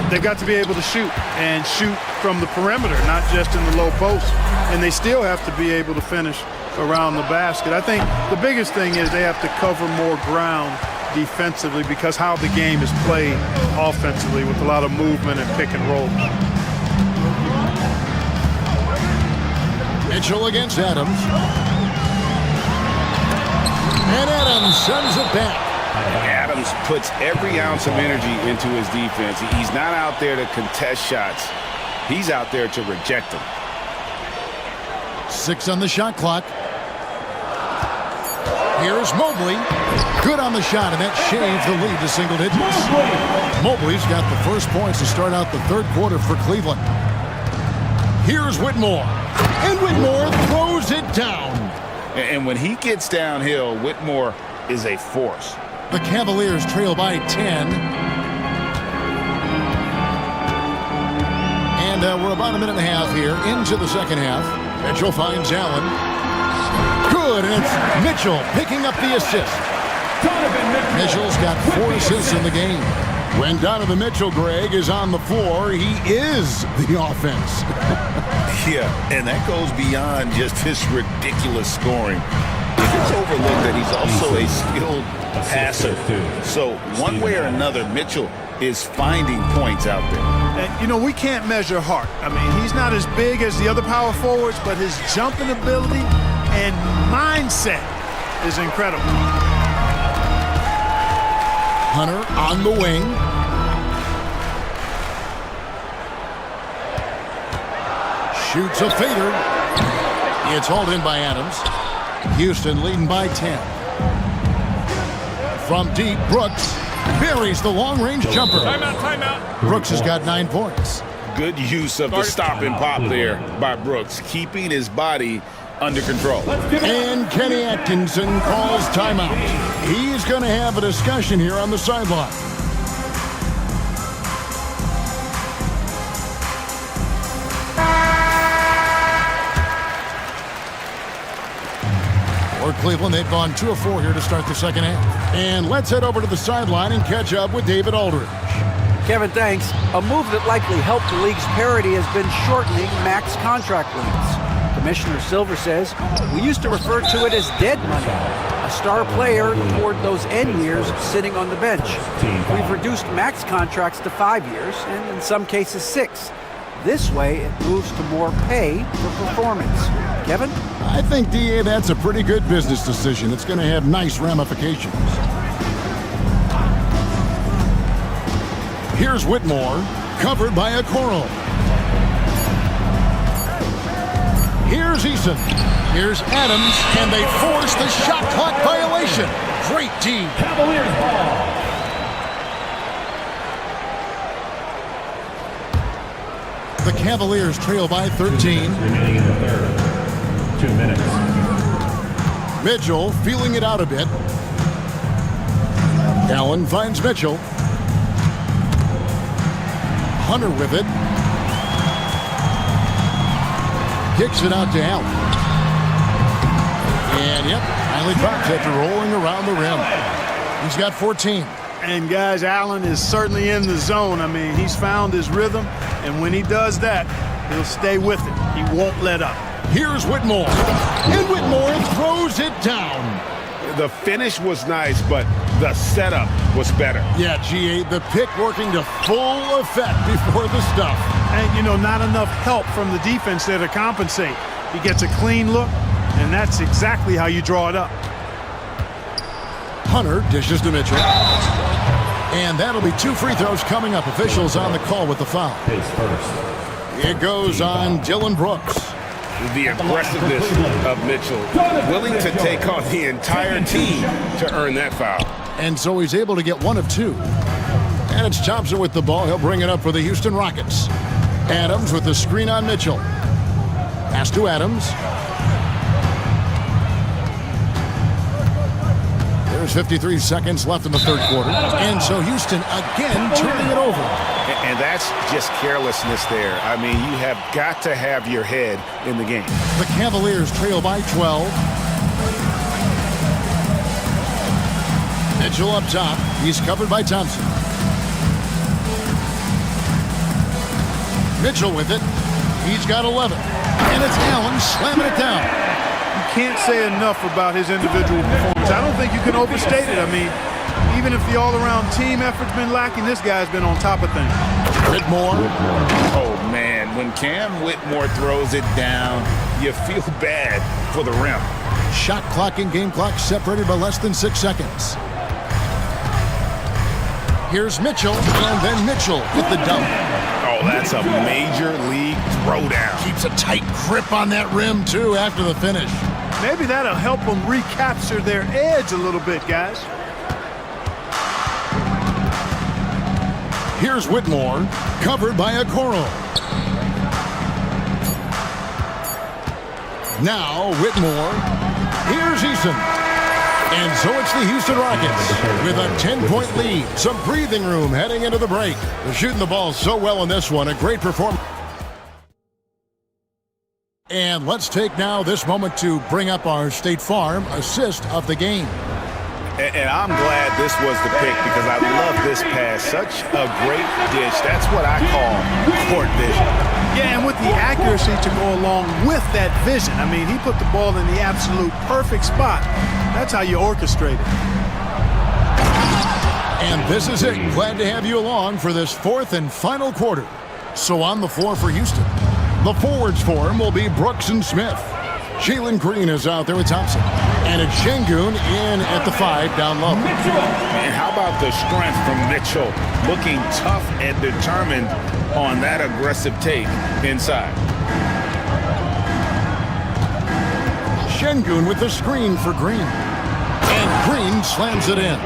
they've got to be able to shoot and shoot from the perimeter, not just in the low post. And they still have to be able to finish around the basket. I think the biggest thing is they have to cover more ground defensively because how the game is played offensively with a lot of movement and pick and roll. Mitchell against Adams. And Adams sends it back. Adams puts every ounce of energy into his defense. He's not out there to contest shots. He's out there to reject them. 6 on the shot clock. Here's Mobley. Good on the shot, and that shaves the lead to single digits. Mobley's got the first points to start out the third quarter for Cleveland. Here's Whitmore. And Whitmore throws it down. And when he gets downhill, Whitmore is a force. The Cavaliers trail by 10. And we're about a minute and a half here into the second half. Mitchell finds Allen. Good, and it's Mitchell picking up the assist. Mitchell's got 4 assists in the game. When Donovan Mitchell, Greg, is on the floor, he is the offense. Yeah, and that goes beyond just his ridiculous scoring. It gets overlooked that he's also a skilled passer. So one way or another, Mitchell is finding points out there. And, you know, we can't measure heart. I mean, he's not as big as the other power forwards, but his jumping ability and mindset is incredible. Hunter on the wing. Shoots a fader. It's hauled in by Adams. Houston leading by 10. From deep, Brooks buries the long-range jumper. Timeout. Brooks has got 9 points. Good use of the stop and pop there by Brooks, keeping his body under control. And Kenny Atkinson calls timeout. He's going to have a discussion here on the sideline. For Cleveland, they've gone 2 of 4 here to start the second half. And let's head over to the sideline and catch up with David Aldridge. Kevin, thanks. A move that likely helped the league's parity has been shortening max contract lengths. Commissioner Silver says, we used to refer to it as dead money, a star player toward those end years sitting on the bench. We've reduced max contracts to 5 years, and in some cases 6. This way, it moves to more pay for performance. Kevin? I think, DA, that's a pretty good business decision. It's going to have nice ramifications. Here's Whitmore, covered by Okoro. Here's Eason. Here's Adams, and they force the shot clock violation. Great team. Cavaliers ball. The Cavaliers trail by 13. Remaining in the third. 2 minutes. Mitchell feeling it out a bit. Allen finds Mitchell. Hunter with it. Kicks it out to Allen. And, yep, finally drops after rolling around the rim. He's got 14. And, guys, Allen is certainly in the zone. I mean, he's found his rhythm, and when he does that, he'll stay with it. He won't let up. Here's Whitmore. And Whitmore throws it down. The finish was nice, but the setup was better. Yeah, GA, the pick working to full effect before the stuff. And, you know, not enough help from the defense there to compensate. He gets a clean look, and that's exactly how you draw it up. Hunter dishes to Mitchell. And that'll be 2 free throws coming up. Officials on the call with the foul. It goes on Dylan Brooks. The aggressiveness of Mitchell, willing to take on the entire team to earn that foul. And so he's able to get 1 of 2. And it's Thompson with the ball. He'll bring it up for the Houston Rockets. Adams with the screen on Mitchell. Pass to Adams. There's 53 seconds left in the third quarter. And so Houston again turning it over. And that's just carelessness there. I mean, you have got to have your head in the game. The Cavaliers trail by 12. Mitchell up top. He's covered by Thompson. Mitchell with it. He's got 11. And it's Allen slamming it down. You can't say enough about his individual performance. I don't think you can overstate it. I mean, even if the all-around team effort's been lacking, this guy's been on top of things. Whitmore. Oh, man, when Cam Whitmore throws it down, you feel bad for the rim. Shot clock and game clock separated by less than 6 seconds. Here's Mitchell, and then Mitchell with the dunk. Oh, that's a major league throwdown. Keeps a tight grip on that rim, too, after the finish. Maybe that'll help them recapture their edge a little bit, guys. Here's Whitmore, covered by Okoro. Now Whitmore. Here's Eason. And so it's the Houston Rockets with a 10-point lead. Some breathing room heading into the break. They're shooting the ball so well in this one. A great performance. And let's take now this moment to bring up our State Farm assist of the game. And I'm glad this was the pick because I love this pass. Such a great dish. That's what I call court vision. Yeah, and with the accuracy to go along with that vision. I mean, he put the ball in the absolute perfect spot. That's how you orchestrate it. And this is it. Glad to have you along for this 4th and final quarter. So on the floor for Houston, the forwards for him will be Brooks and Smith. Jalen Green is out there with Thompson. And it's Şengün in at the 5 down low. And how about the strength from Mitchell? Looking tough and determined on that aggressive take inside. Şengün with the screen for Green. And Green slams it in.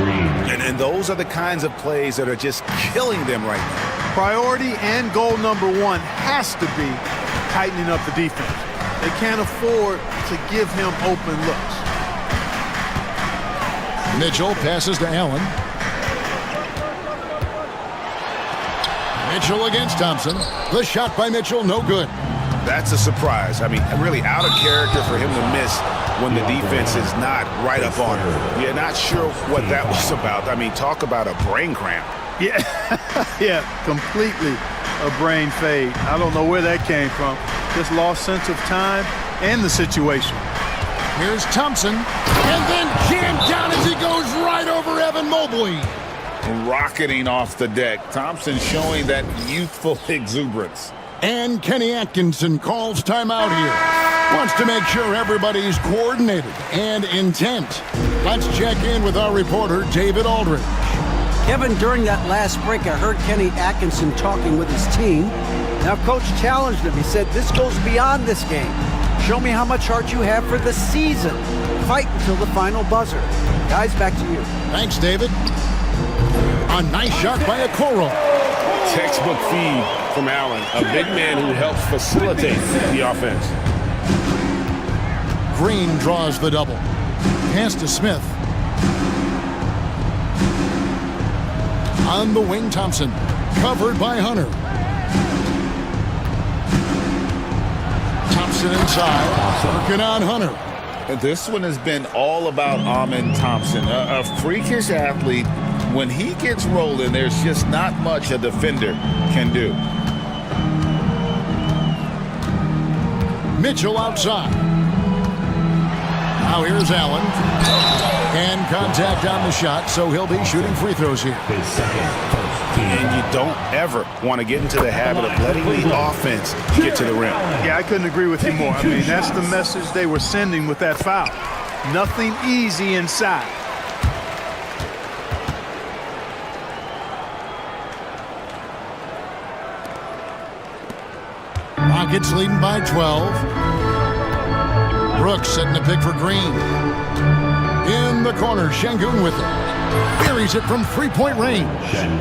And those are the kinds of plays that are just killing them right now. Priority and goal number 1 has to be tightening up the defense. They can't afford to give him open looks. Mitchell passes to Allen. Mitchell against Thompson. The shot by Mitchell, no good. That's a surprise. I mean, really out of character for him to miss when the defense is not right up on her. You're not sure what that was about. I mean, talk about a brain cramp. Yeah, yeah, completely a brain fade. I don't know where that came from. Just lost sense of time and the situation. Here's Thompson, and then jammed down as he goes right over Evan Mobley. Rocketing off the deck. Thompson showing that youthful exuberance. And Kenny Atkinson calls timeout here. Wants to make sure everybody's coordinated and intent. Let's check in with our reporter, David Aldridge. Kevin, during that last break, I heard Kenny Atkinson talking with his team. Now, Coach challenged him. He said, this goes beyond this game. Show me how much heart you have for the season. Fight until the final buzzer. Guys, back to you. Thanks, David. A nice shot by Okoro. Textbook feed from Allen, a big man who helps facilitate the offense. Green draws the double. Pass to Smith. On the wing, Thompson. Covered by Hunter. Thompson inside. Working on Hunter. This one has been all about Amen Thompson, a freakish athlete. When he gets rolling, there's just not much a defender can do. Mitchell outside. Now here's Allen. And contact on the shot, so he'll be shooting free throws here. And you don't ever want to get into the habit of letting the offense get to the rim. Yeah, I couldn't agree with you more. I mean, that's the message they were sending with that foul. Nothing easy inside. Rockets leading by 12. Brooks setting the pick for Green. In the corner, Şengün with it. Buries it from three-point range.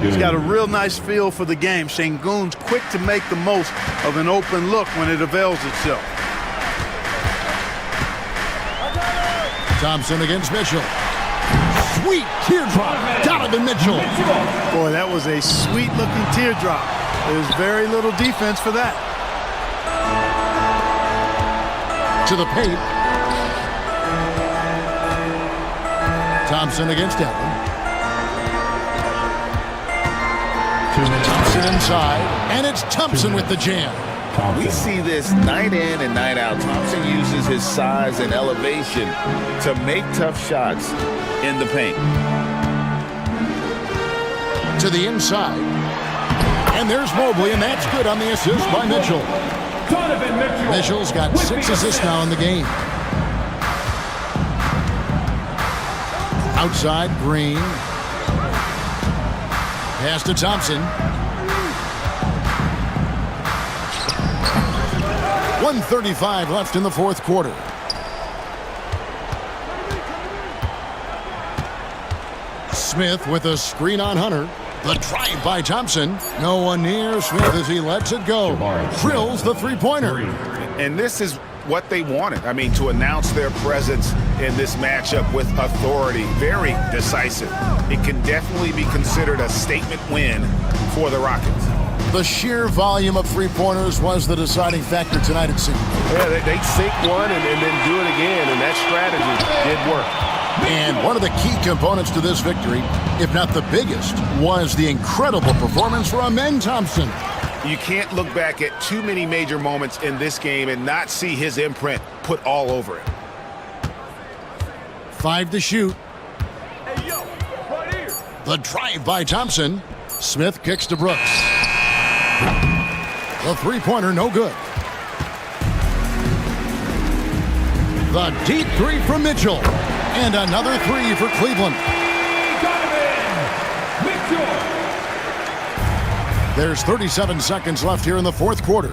He's got a real nice feel for the game. Şengün's quick to make the most of an open look when it avails itself. Thompson against Mitchell. Sweet teardrop. Donovan Mitchell. Boy, that was a sweet-looking teardrop. There's very little defense for that. To the paint. Thompson against Allen. Thompson inside, and it's Thompson with the jam. We see this night in and night out. Thompson uses his size and elevation to make tough shots in the paint. To the inside. And there's Mobley, and that's good on the assist by Mitchell. Donovan Mitchell. Mitchell's got 6 assists now in the game. Outside, Green. Pass to Thompson. 1:35 left in the fourth quarter. Smith with a screen on Hunter. The drive by Thompson. No one near Smith as he lets it go. Drills the three-pointer. And this is what they wanted. I mean, to announce their presence in this matchup with authority. Very decisive. It can definitely be considered a statement win for the Rockets. The sheer volume of three-pointers was the deciding factor tonight at Sydney. Yeah, they sink one and then do it again, and that strategy did work. And one of the key components to this victory, if not the biggest, was the incredible performance from Amen Thompson. You can't look back at too many major moments in this game and not see his imprint put all over it. 5 to shoot. The drive by Thompson. Smith kicks to Brooks. The three-pointer, no good. The deep three from Mitchell. And another three for Cleveland. There's 37 seconds left here in the fourth quarter.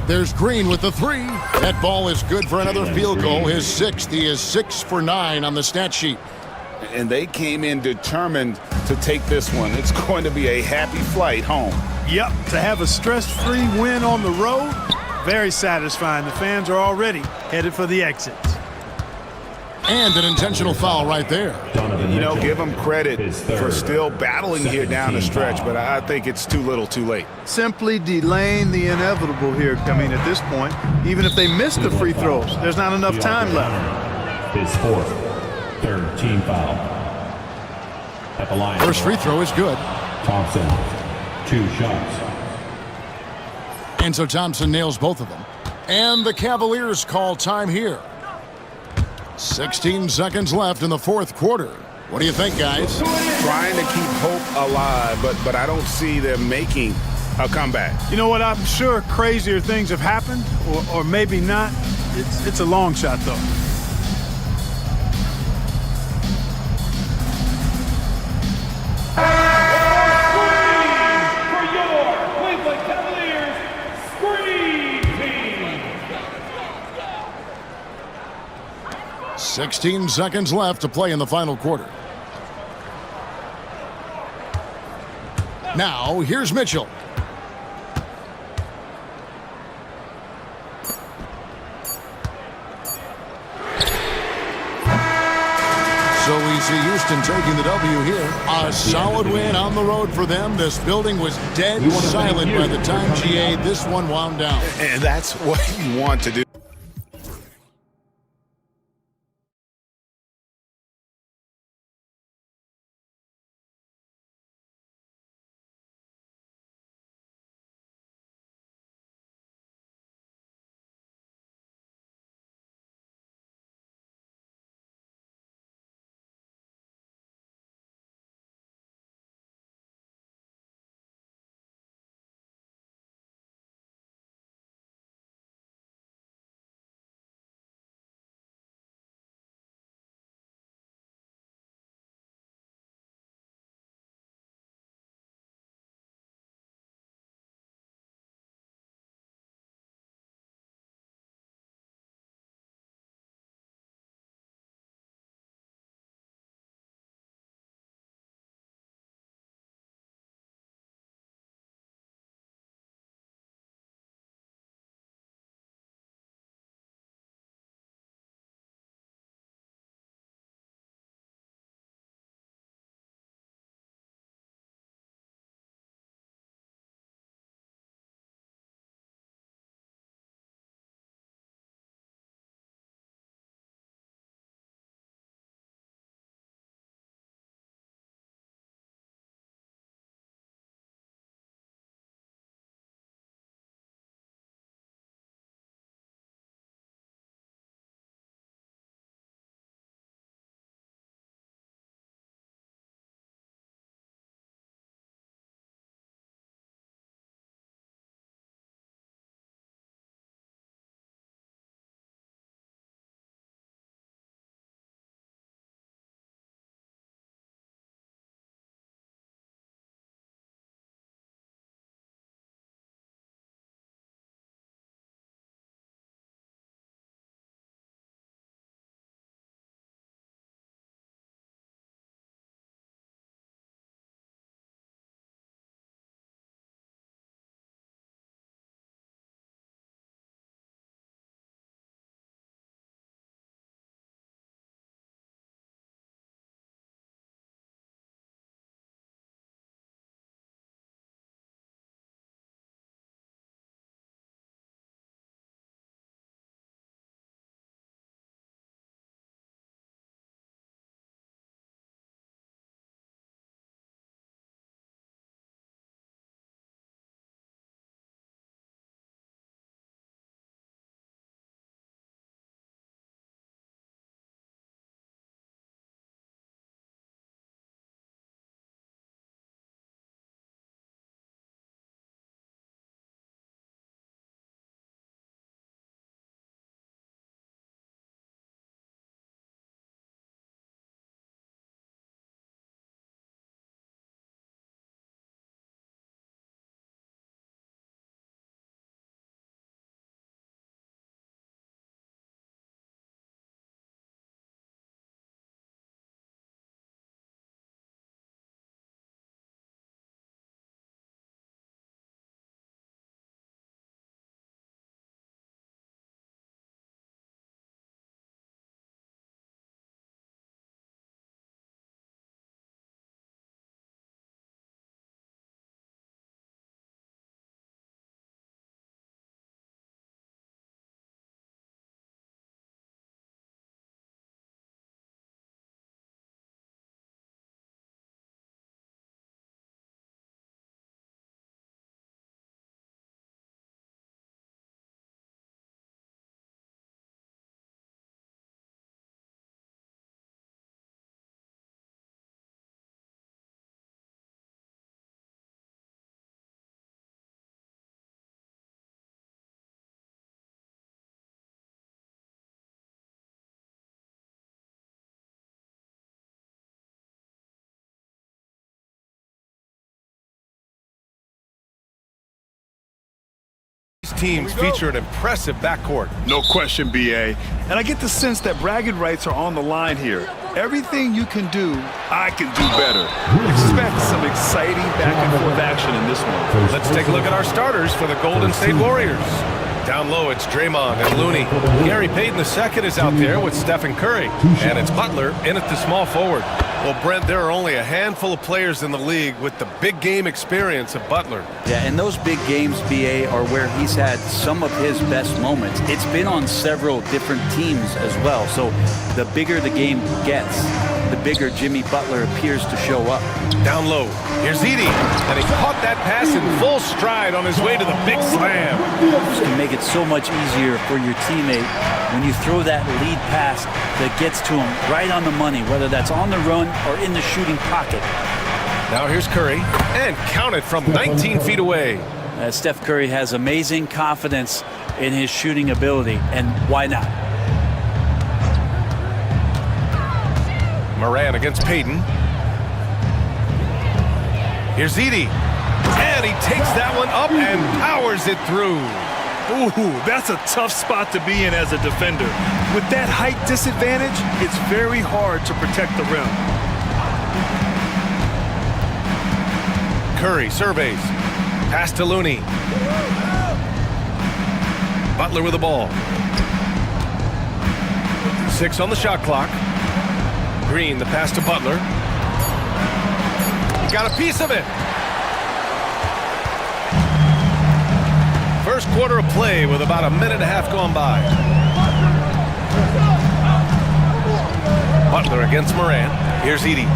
There's Green with the three. That ball is good for another field goal. His sixth. He is 6 for 9 on the stat sheet. And they came in determined to take this one. It's going to be a happy flight home. Yep, to have a stress-free win on the road, very satisfying. The fans are already headed for the exits. And an intentional foul right there. You know, give them credit for still battling here down the stretch, but I think it's too little too late. Simply delaying the inevitable here. I mean, at this point, even if they miss the free throws, there's not enough time left. His fourth, third team foul. At the line. First free throw is good. Thompson, 2 shots. And so Thompson nails both of them. And the Cavaliers call time here. 16 seconds left in the fourth quarter. What do you think, guys? Trying to keep hope alive, but I don't see them making a comeback. You know what? I'm sure crazier things have happened, or maybe not. It's a long shot, though. For your Cleveland Cavaliers Screen Team. 16 seconds left to play in the final quarter. Now, here's Mitchell. So we see Houston taking the W here. A solid win on the road for them. This building was dead silent by the time GA this one wound down. And that's what you want to do. teams feature an impressive backcourt. No question, BA. And I get the sense that bragging rights are on the line here. Everything you can do, I can do better. Expect some exciting back-and-forth action in this one. Let's take a look at our starters for the Golden State Warriors. Down low, it's Draymond and Looney. Gary Payton II is out there with Stephen Curry. And it's Butler in at the small forward. Well, Brent, there are only a handful of players in the league with the big game experience of Butler. Yeah, and those big games, BA, are where he's had some of his best moments. It's been on several different teams as well. So the bigger the game gets, the bigger Jimmy Butler appears to show up. Down low, here's Edey, and he caught that pass in full stride on his way to the big slam. This can make it so much easier for your teammate when you throw that lead pass that gets to him right on the money, whether that's on the run or in the shooting pocket. Now here's Curry, and counted from 19 feet away. Steph Curry has amazing confidence in his shooting ability, and why not? Moran against Payton. Here's Edey, and he takes that one up and powers it through. Ooh, that's a tough spot to be in as a defender. With that height disadvantage, it's very hard to protect the rim. Curry surveys. Pass to Looney. Butler with the ball. 6 on the shot clock. Green, the pass to Butler. Got a piece of it. First quarter of play with about a minute and a half gone by. Butler against Moran. Here's Edey.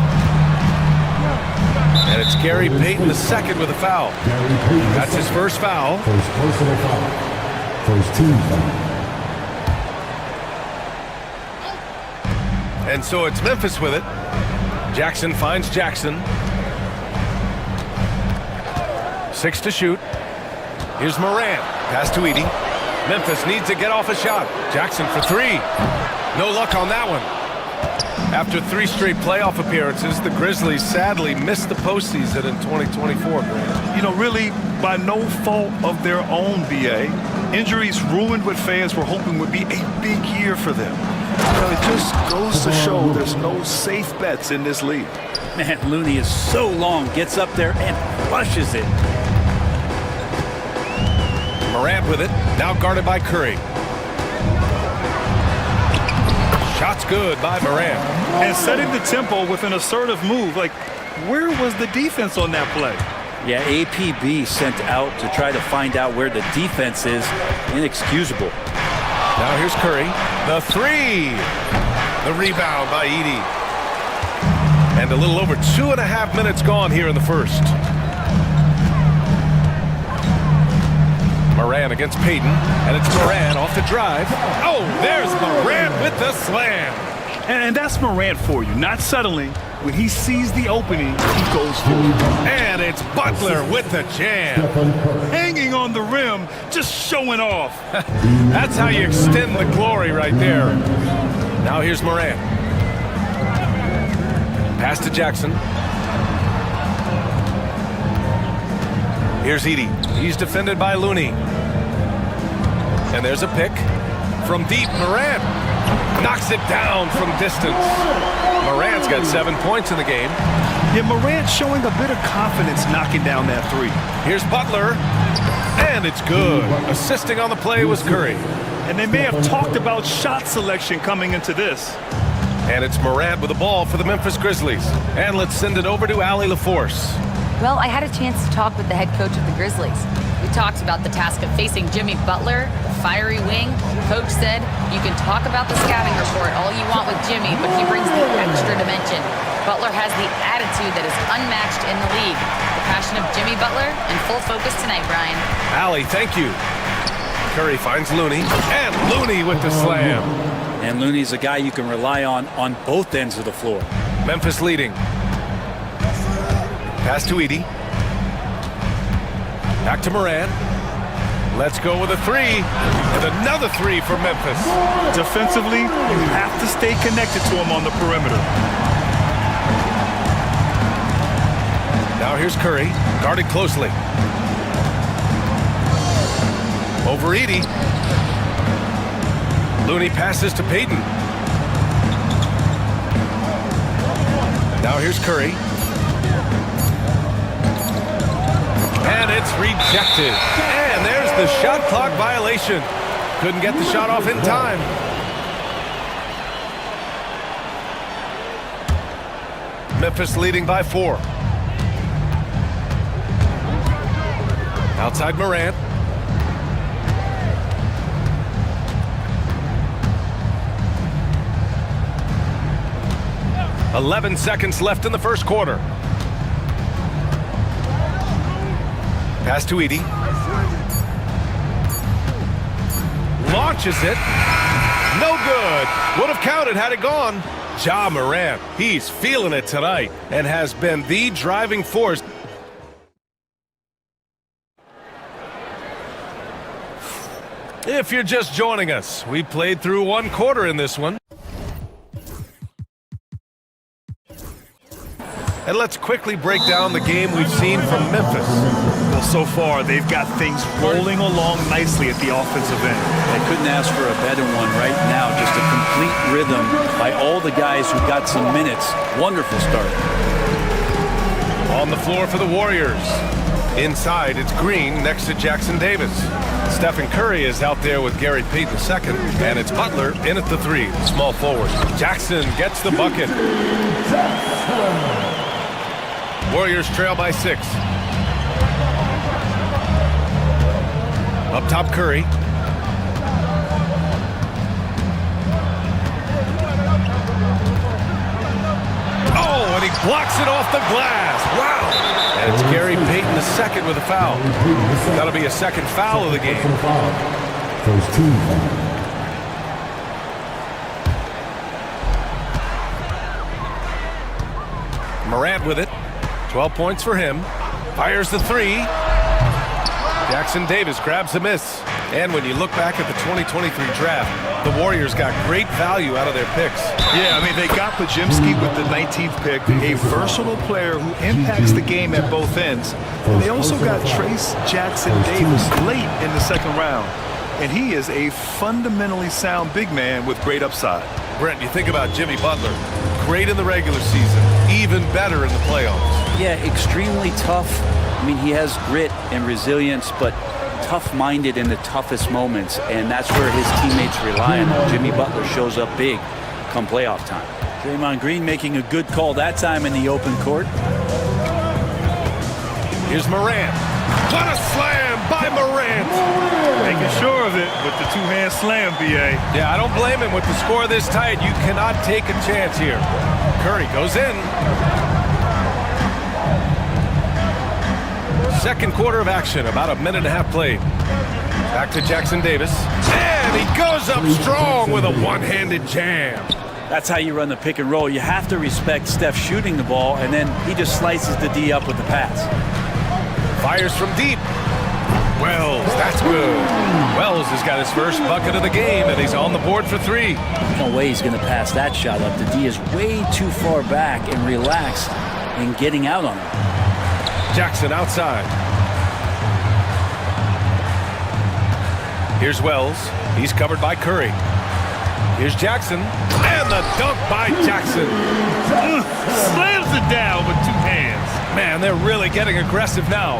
And it's Gary Payton II with a foul. That's his first foul. First personal foul. First team foul. And so it's Memphis with it. Jackson finds Jackson. 6 to shoot. Here's Moran. Pass to Edey. Memphis needs to get off a shot. Jackson for 3. No luck on that one. After 3 straight playoff appearances, the Grizzlies sadly missed the postseason in 2024. You know, really, by no fault of their own, BA. Injuries ruined what fans were hoping would be a big year for them. You know, it just goes to show there's no safe bets in this league. Man, Looney is so long, gets up there and flushes it. Morant with it, now guarded by Curry. Shot's good by Morant. And setting the tempo with an assertive move. Like, where was the defense on that play? Yeah, APB sent out to try to find out where the defense is. Inexcusable. Now here's Curry. The 3. The rebound by Edey. And a little over 2.5 minutes gone here in the first. Moran against Payton, and it's Moran off the drive. Oh, there's Moran with the slam. And that's Morant for you, not settling. When he sees the opening, he goes for it. And it's Butler with the jam. Hanging on the rim, just showing off. That's how you extend the glory right there. Now here's Moran. Pass to Jackson. Here's Edey. He's defended by Looney. And there's a pick. From deep, Moran knocks it down from distance. Moran's got 7 points in the game. Yeah, Morant showing a bit of confidence knocking down that 3. Here's Butler. And it's good. Assisting on the play was Curry. And they may have talked about shot selection coming into this. And it's Morant with the ball for the Memphis Grizzlies. And let's send it over to Allie LaForce. Well, I had a chance to talk with the head coach of the Grizzlies. We talked about the task of facing Jimmy Butler, the fiery wing. Coach said, you can talk about the scouting report all you want with Jimmy, but he brings the extra dimension. Butler has the attitude that is unmatched in the league. The passion of Jimmy Butler in full focus tonight, Brian. Allie, thank you. Curry finds Looney, and Looney with the slam. And Looney's a guy you can rely on both ends of the floor. Memphis leading. Pass to Edey. Back to Moran. Let's go with a 3. And another 3 for Memphis. Defensively, you have to stay connected to him on the perimeter. Now here's Curry, guarded closely. Over Edie. Looney passes to Payton. Now here's Curry. And it's rejected. And there's the shot clock violation. Couldn't get the shot off in time. Memphis leading by 4. Outside Morant. "11 seconds left in the first quarter. Pass to Edie. Launches it. No good. Would have counted had it gone. Ja Morant, he's feeling it tonight and has been the driving force. If you're just joining us, we played through one quarter in this one. And let's quickly break down the game we've seen from Memphis. Well, so far, they've got things rolling along nicely at the offensive end. They couldn't ask for a better one right now. Just a complete rhythm by all the guys who got some minutes. Wonderful start. On the floor for the Warriors. Inside, it's Green next to Jackson Davis. Stephen Curry is out there with Gary Payton II, and it's Butler in at the 3, small forward. Jackson gets the bucket. Warriors trail by 6. Up top, Curry. Oh, and he blocks it off the glass. Wow. And it's Gary Payton II with a foul. That'll be a second foul of the game. First team foul. Morant with it. 12 points for him. Fires the 3. Jackson Davis grabs the miss. And when you look back at the 2023 draft, the Warriors got great value out of their picks. Yeah, I mean, they got Podziemski with the 19th pick, a versatile player who impacts the game at both ends. And they also got Trace Jackson Davis late in the second round. And he is a fundamentally sound big man with great upside. Brent, you think about Jimmy Butler. Great in the regular season, even better in the playoffs. Yeah, extremely tough. I mean, he has grit and resilience, but tough-minded in the toughest moments, and that's where his teammates rely on him. Jimmy Butler shows up big come playoff time. Draymond Green making a good call that time in the open court. Here's Morant. What a slam by Morant! Making sure of it with the two-hand slam, B.A. Yeah, I don't blame him with the score this tight. You cannot take a chance here. Curry goes in. Second quarter of action, about a minute and a half played. Back to Jackson Davis. And he goes up strong with a one-handed jam. That's how you run the pick and roll. You have to respect Steph shooting the ball, and then he just slices the D up with the pass. Fires from deep. Wells, that's good. Wells has got his first bucket of the game, and he's on the board for 3. No way he's going to pass that shot up. The D is way too far back and relaxed in getting out on him. Jackson outside. Here's Wells. He's covered by Curry. Here's Jackson. And the dunk by Jackson. Slams it down with two hands. Man, they're really getting aggressive now.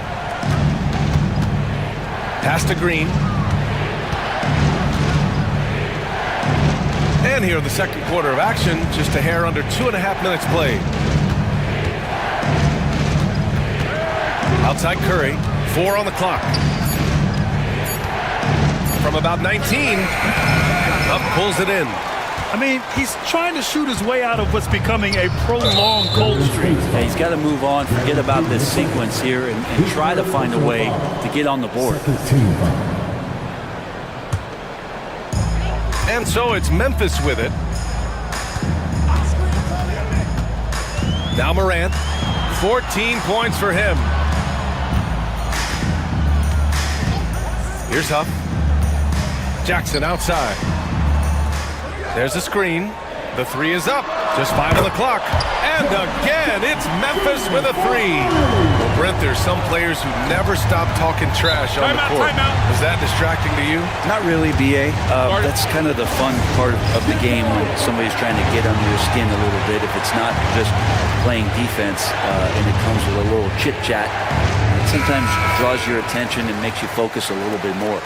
Pass to Green. And here in the second quarter of action, just a hair under 2.5 minutes played. Outside Curry, 4 on the clock. From about 19, up pulls it in. I mean, he's trying to shoot his way out of what's becoming a prolonged cold streak. Yeah, he's got to move on, forget about this sequence here, and try to find a way to get on the board. And so it's Memphis with it. Now Morant, 14 points for him. Here's Huff. Jackson outside. There's a screen. The three is up. Just 5 on the clock. And again, it's Memphis with a three. Well, Brent, there's some players who never stop talking trash on the court. Is that distracting to you? Not really, BA. That's kind of the fun part of the game when somebody's trying to get under your skin a little bit. If it's not just playing defense and it comes with a little chit-chat, it sometimes draws your attention and makes you focus a little bit more.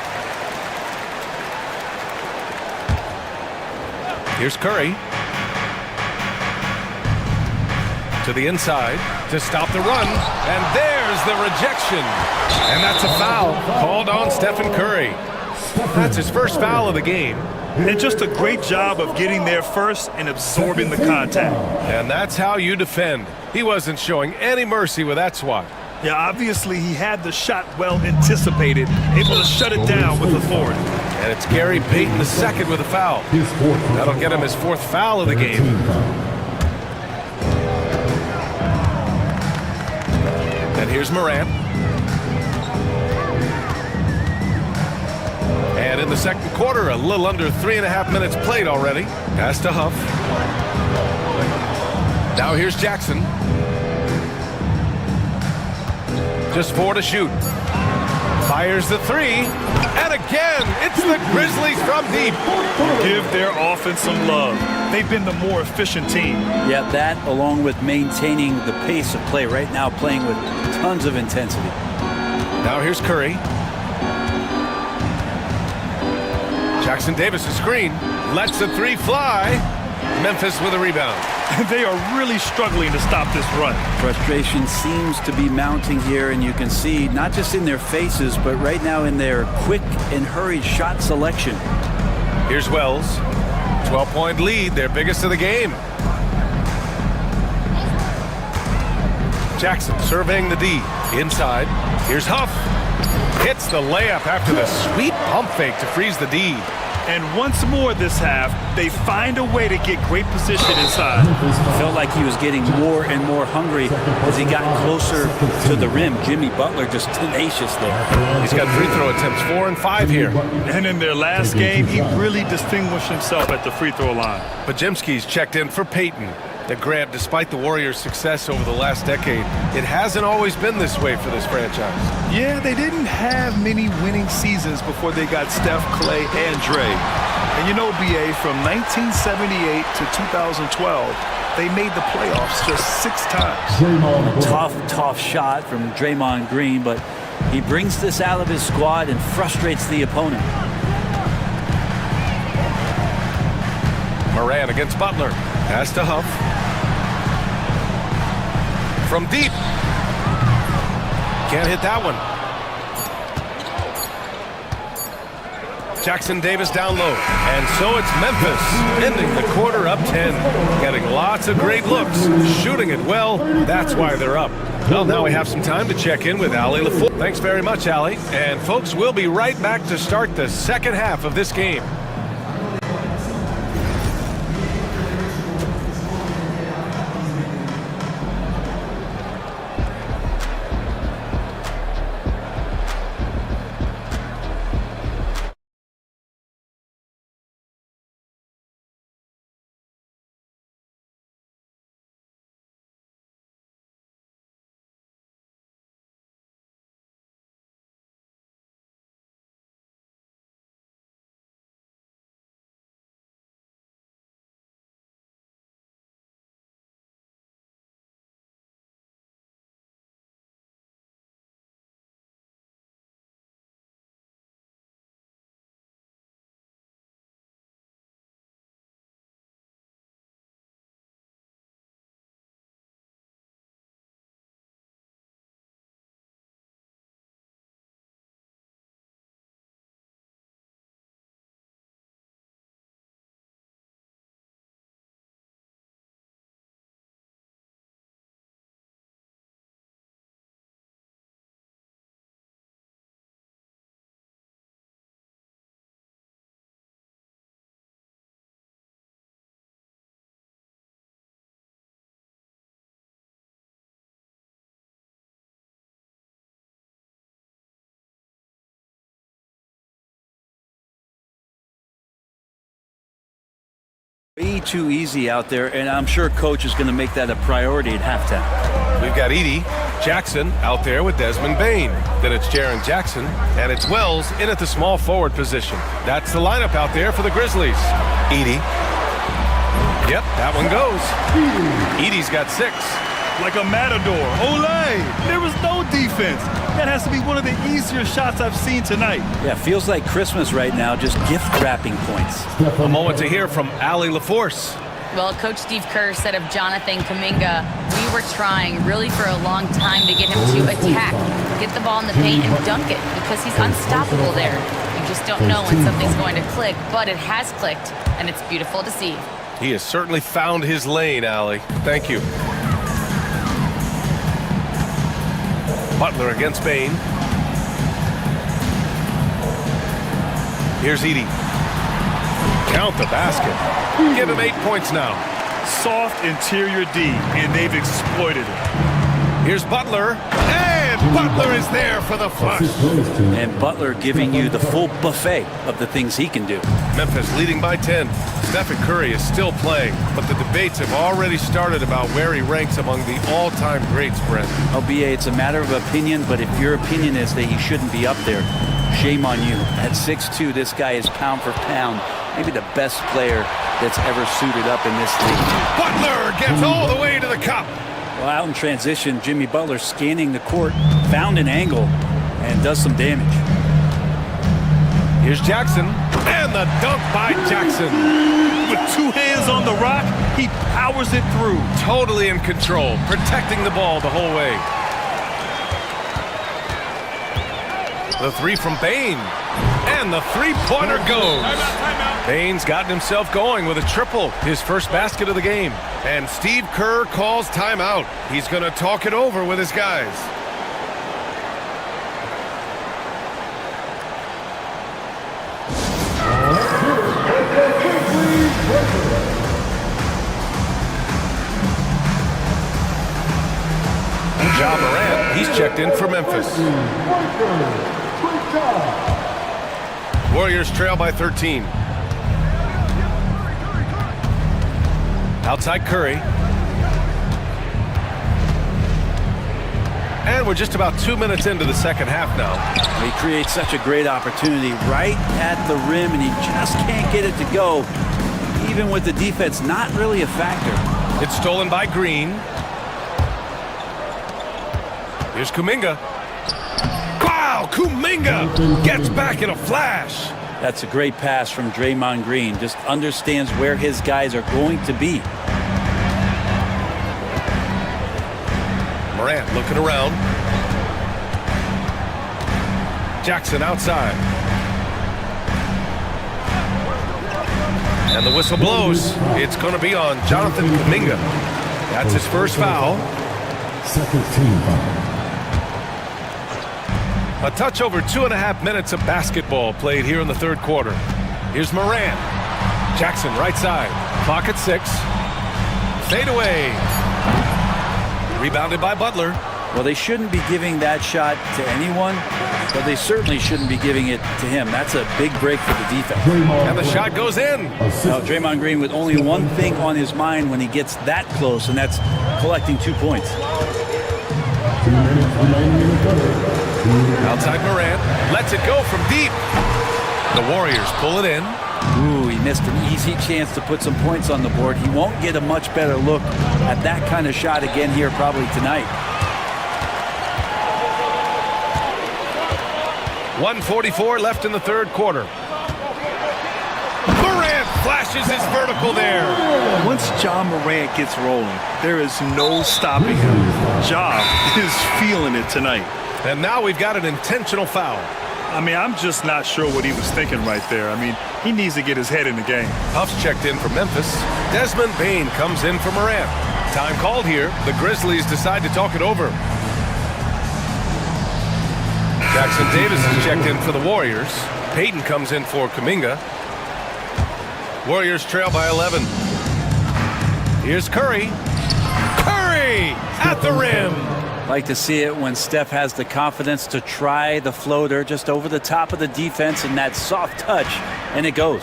Here's Curry. To the inside to stop the run. And there's the rejection. And that's a foul called on Stephen Curry. That's his first foul of the game. And just a great job of getting there first and absorbing the contact. And that's how you defend. He wasn't showing any mercy with that swat. Yeah, obviously he had the shot well anticipated, able to shut it down with authority. And it's Gary Payton the second with a foul. That'll get him his fourth foul of the game. And here's Morant. And in the second quarter, a little under 3.5 minutes played already. Pass to Huff. Now here's Jackson. Just 4 to shoot. Fires the three. And again, it's the Grizzlies from deep. Give their offense some love. They've been the more efficient team. Yeah, that along with maintaining the pace of play right now, playing with tons of intensity. Now here's Curry. Jackson Davis a screen. Lets the three fly. Memphis with a rebound. They are really struggling to stop this run. Frustration seems to be mounting here, and you can see not just in their faces, but right now in their quick and hurried shot selection. Here's Wells. 12-point lead, their biggest of the game. Jackson surveying the D. Inside. Here's Huff. Hits the layup after the sweet pump fake to freeze the D. And once more this half, they find a way to get great position inside. Felt like he was getting more and more hungry as he got closer to the rim. Jimmy Butler just tenacious there. He's got free throw attempts 4 and 5 here. And in their last game, he really distinguished himself at the free throw line. Pajemski's checked in for Payton. That Grant, despite the Warriors' success over the last decade, it hasn't always been this way for this franchise. Yeah, they didn't have many winning seasons before they got Steph, Clay, and Dre. And you know, BA, from 1978 to 2012, they made the playoffs just 6 times. Tough shot from Draymond Green, but he brings this out of his squad and frustrates the opponent. Moran against Butler. Pass to Huff. From deep. Can't hit that one. Jackson Davis down low. And so it's Memphis ending the quarter up 10. Getting lots of great looks. Shooting it well. That's why they're up. Well, now we have some time to check in with Allie LaFour. Thanks very much, Allie. And folks, we'll be right back to start the second half of this game. Way too easy out there, and I'm sure coach is going to make that a priority at halftime. We've got Edie Jackson out there with Desmond Bain. Then it's Jaren Jackson, and it's Wells in at the small forward position. That's the lineup out there for the Grizzlies. Edie. Yep, that one goes. Edie's got 6. Like a matador. Olay! There was no defense. That has to be one of the easier shots I've seen tonight. Yeah, feels like Christmas right now, just gift wrapping points. A moment to hear from Allie LaForce. Well, Coach Steve Kerr said of Jonathan Kuminga, we were trying really for a long time to get him to attack, get the ball in the paint and dunk it because he's unstoppable there. You just don't know when something's going to click, but it has clicked, and it's beautiful to see. He has certainly found his lane, Allie. Thank you. Butler against Bain. Here's Edie. Count the basket. Give him 8 points now. Soft interior D, and they've exploited it. Here's Butler. And Butler is there for the flush. And Butler giving you the full buffet of the things he can do. Memphis leading by 10. Stephen Curry is still playing, but the debates have already started about where he ranks among the all-time greats, Brent. LBA, it's a matter of opinion, but if your opinion is that he shouldn't be up there, shame on you. At 6'2", this guy is pound for pound, maybe the best player that's ever suited up in this league. Butler gets all the way to the cup. Well, out in transition, Jimmy Butler scanning the court, found an angle, and does some damage. Here's Jackson, and the dunk by Jackson. With 2 hands on the rock, he powers it through. Totally in control, protecting the ball the whole way. The 3 from Bain, and the three-pointer goes. Bain's gotten himself going with a triple, his first basket of the game. And Steve Kerr calls timeout. He's going to talk it over with his guys. Ja Morant, he's checked in for Memphis. Warriors trail by 13. Outside Curry. And we're just about 2 minutes into the second half now. He creates such a great opportunity right at the rim, and he just can't get it to go, even with the defense not really a factor. It's stolen by Green. Here's Kuminga. Wow, Kuminga gets back in a flash. That's a great pass from Draymond Green. Just understands where his guys are going to be. Morant looking around. Jackson outside. And the whistle blows. It's going to be on Jonathan Kuminga. That's his first foul. Second team foul. A touch over 2.5 minutes of basketball played here in the third quarter. Here's Morant. Jackson right side. Clock at 6. Fade away. Rebounded by Butler. Well, they shouldn't be giving that shot to anyone, but they certainly shouldn't be giving it to him. That's a big break for the defense. And the shot goes in. Now, Draymond Green with only one thing on his mind when he gets that close, and that's collecting 2 points. 2 minutes remaining in the third. Outside Morant. Lets it go from deep. The Warriors pull it in. Ooh, he missed an easy chance to put some points on the board. He won't get a much better look at that kind of shot again here probably tonight. 1:44 left in the third quarter. Morant flashes his vertical there. Once Ja Morant gets rolling, there is no stopping him. Ja is feeling it tonight. And now we've got an intentional foul. I mean, I'm just not sure what he was thinking right there. I mean, he needs to get his head in the game. Huff's checked in for Memphis. Desmond Bain comes in for Morant. Time called here. The Grizzlies decide to talk it over. Jackson Davis is checked in for the Warriors. Payton comes in for Kuminga. Warriors trail by 11. Here's Curry. Curry at the rim. Like to see it when Steph has the confidence to try the floater just over the top of the defense and that soft touch, and it goes.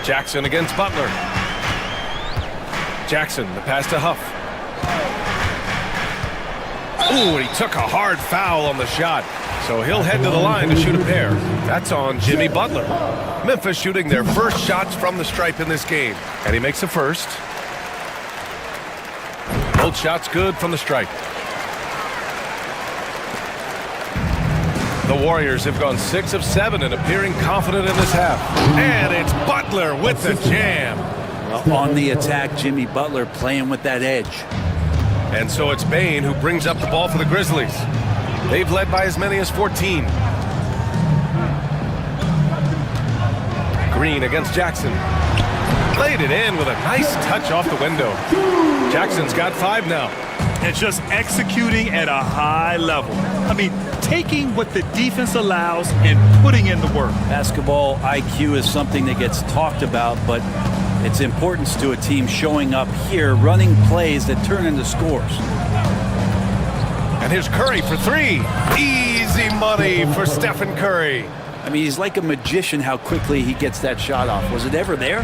Jackson against Butler. Jackson, the pass to Huff. Ooh, and he took a hard foul on the shot. So he'll head to the line to shoot a pair. That's on Jimmy Butler. Memphis shooting their first shots from the stripe in this game. And he makes the first. Both shots good from the stripe. The Warriors have gone 6 of 7 and appearing confident in this half. And it's Butler with the jam. Well, on the attack, Jimmy Butler playing with that edge. And so it's Bain who brings up the ball for the Grizzlies. They've led by as many as 14. Green against Jackson. Played it in with a nice touch off the window. Jackson's got 5 now. And just executing at a high level. I mean, taking what the defense allows and putting in the work. Basketball IQ is something that gets talked about, but its importance to a team showing up here, running plays that turn into scores. And here's Curry for 3. Easy money for Stephen Curry. I mean, he's like a magician how quickly he gets that shot off. Was it ever there?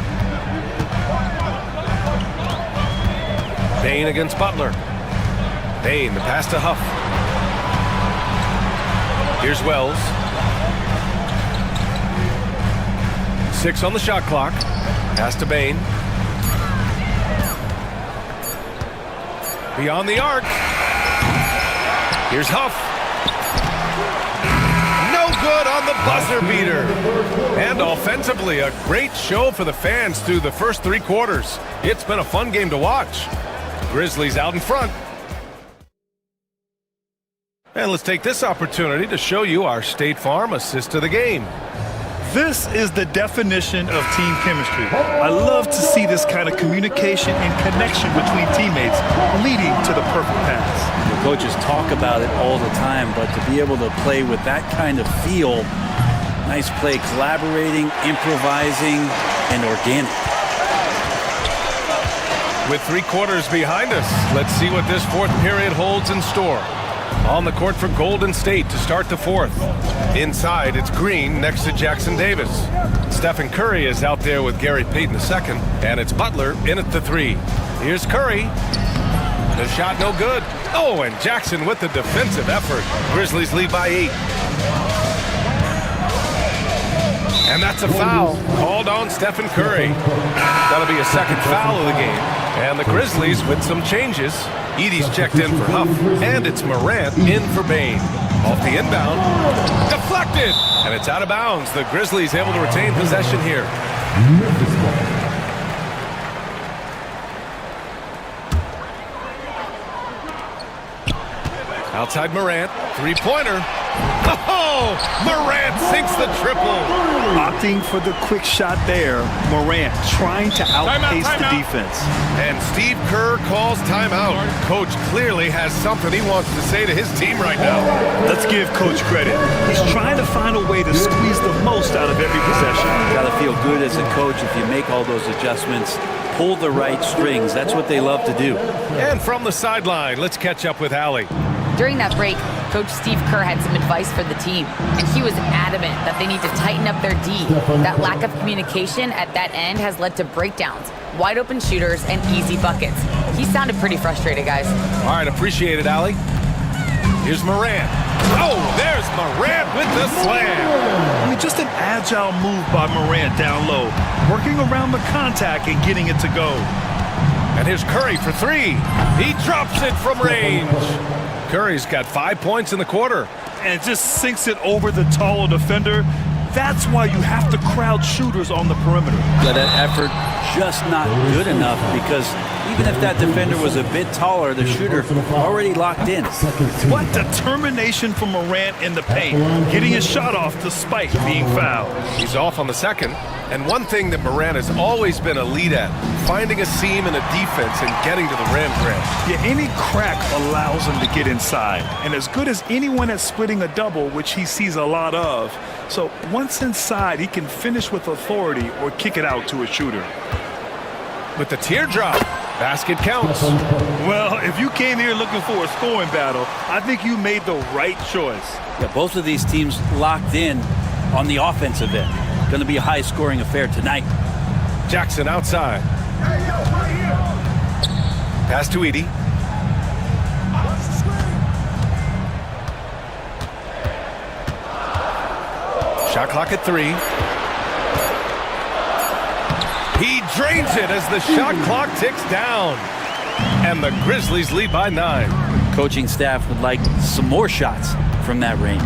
Bain against Butler. Bain, the pass to Huff. Here's Wells. 6 on the shot clock. Pass to Bain. Beyond the arc. Here's Huff. No good on the buzzer beater. And offensively, a great show for the fans through the first 3 quarters. It's been a fun game to watch. Grizzlies out in front. And let's take this opportunity to show you our State Farm assist to the game. This is the definition of team chemistry. I love to see this kind of communication and connection between teammates leading to the perfect pass. The coaches talk about it all the time, but to be able to play with that kind of feel, nice play, collaborating, improvising, and organic. With 3 quarters behind us, let's see what this 4th period holds in store. On the court for Golden State to start the 4th. Inside, it's Green next to Jackson Davis. Stephen Curry is out there with Gary Payton II, and it's Butler in at the 3. Here's Curry. The shot no good. Oh, and Jackson with the defensive effort. Grizzlies lead by 8. And that's a foul called on Stephen Curry. That'll be a 2nd foul of the game. And the Grizzlies with some changes. Edey's checked in for Huff, and it's Morant in for Bain. Off the inbound, deflected, and it's out of bounds. The Grizzlies able to retain possession here. Outside Morant, 3-pointer. Oh, Morant sinks the triple. Opting for the quick shot there. Morant trying to outpace the defense. And Steve Kerr calls timeout. Coach clearly has something he wants to say to his team right now. Let's give Coach credit. He's trying to find a way to squeeze the most out of every possession. Got to feel good as a coach if you make all those adjustments. Pull the right strings. That's what they love to do. And from the sideline, let's catch up with Allie. During that break, Coach Steve Kerr had some advice for the team, and he was adamant that they need to tighten up their D. That lack of communication at that end has led to breakdowns, wide open shooters, and easy buckets. He sounded pretty frustrated, guys. All right, appreciate it, Allie. Here's Morant. Oh, there's Morant with the slam. I mean, just an agile move by Morant down low, working around the contact and getting it to go. And here's Curry for 3. He drops it from range. Curry's got 5 points in the quarter. And just sinks it over the taller defender. That's why you have to crowd shooters on the perimeter. But that effort just not good enough, because even if that defender was a bit taller, the shooter already locked in. What determination from Morant in the paint, getting his shot off despite being fouled. He's off on the 2nd. And one thing that Morant has always been elite at, finding a seam in a defense and getting to the rim. Yeah, any crack allows him to get inside. And as good as anyone at splitting a double, which he sees a lot of. So once inside, he can finish with authority or kick it out to a shooter. With the teardrop, basket counts. Well, if you came here looking for a scoring battle, I think you made the right choice. Yeah, both of these teams locked in on the offensive end. Going to be a high-scoring affair tonight. Jackson outside. Pass to Edie. Shot clock at 3. He drains it as the shot clock ticks down. And the Grizzlies lead by 9. Coaching staff would like some more shots from that range.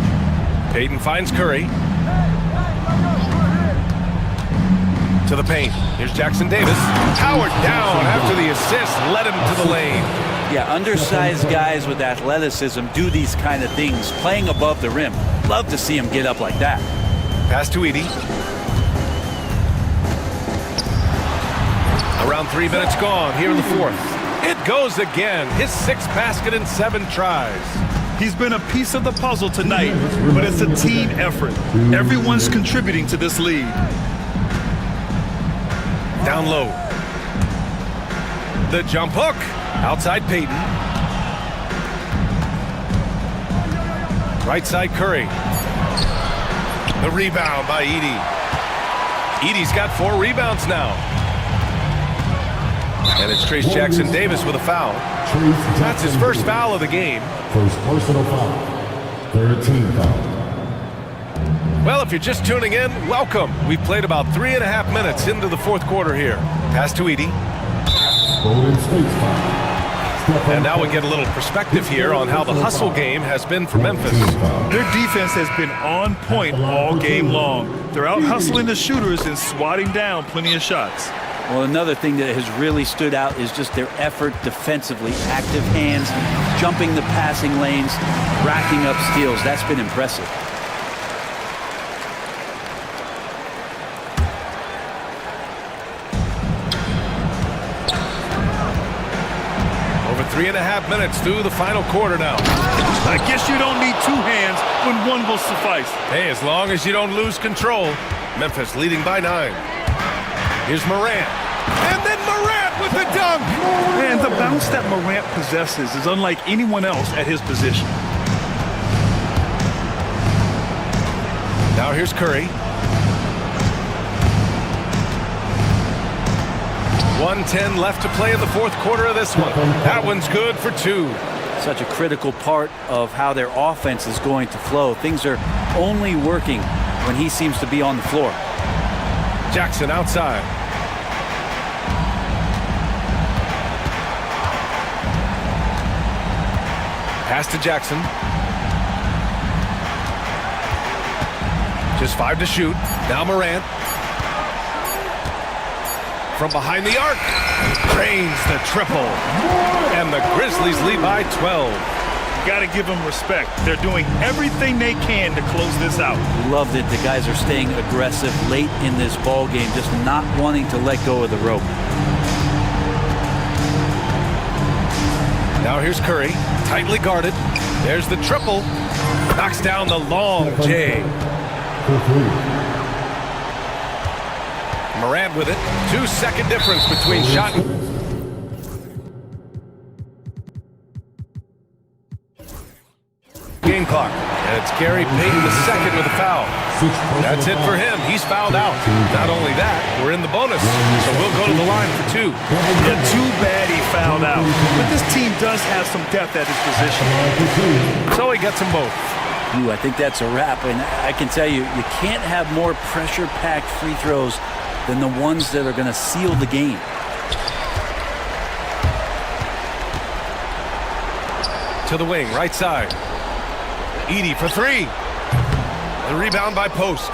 Payton finds Curry. To the paint. Here's Jackson Davis. Powered down after the assist led him to the lane. Yeah, undersized guys with athleticism do these kind of things, playing above the rim. Love to see him get up like that. Pass to Edie. Around 3 minutes gone here in the fourth. It goes again. His 6th basket in 7 tries. He's been a piece of the puzzle tonight, but it's a team effort. Everyone's contributing to this lead. Down low. The jump hook. Outside Payton. Right side Curry. The rebound by Edie. Edie's got 4 rebounds now. And it's Trace Jackson Davis with a foul. That's his first foul of the game. First personal foul. 13 foul. Well, if you're just tuning in, welcome. We've played about 3.5 minutes into the fourth quarter here. Pass to Edie. Golden State foul. And now we get a little perspective here on how the hustle game has been for Memphis. Their defense has been on point all game long. They're out hustling the shooters and swatting down plenty of shots. Well, another thing that has really stood out is just their effort defensively. Active hands, jumping the passing lanes, racking up steals. That's been impressive. Over 3.5 minutes through the final quarter now. I guess you don't need 2 hands when 1 will suffice. Hey, as long as you don't lose control. Memphis leading by 9. Here's Morant. And then Morant with the dunk. And the bounce that Morant possesses is unlike anyone else at his position. Now here's Curry. 1:10 left to play in the fourth quarter of this one. That one's good for 2. Such a critical part of how their offense is going to flow. Things are only working when he seems to be on the floor. Jackson outside. Pass to Jackson. Just 5 to shoot. Now Morant. From behind the arc. Drains the triple. And the Grizzlies lead by 12. Got to give them respect. They're doing everything they can to close this out. Love that the guys are staying aggressive late in this ball game, just not wanting to let go of the rope. Now here's Curry, tightly guarded. There's the triple. Knocks down the long J. Morant with it. 2-second difference between shot and... game clock. And it's Gary Payton II with a foul. That's it for him. He's fouled out. Not only that, we're in the bonus. So we'll go to the line for 2. Yeah, too bad he fouled out. But this team does have some depth at his position. So he gets them both. Ooh, I think that's a wrap. And I can tell you, you can't have more pressure-packed free throws than the ones that are going to seal the game. To the wing, right side. Edie for 3. The rebound by Post.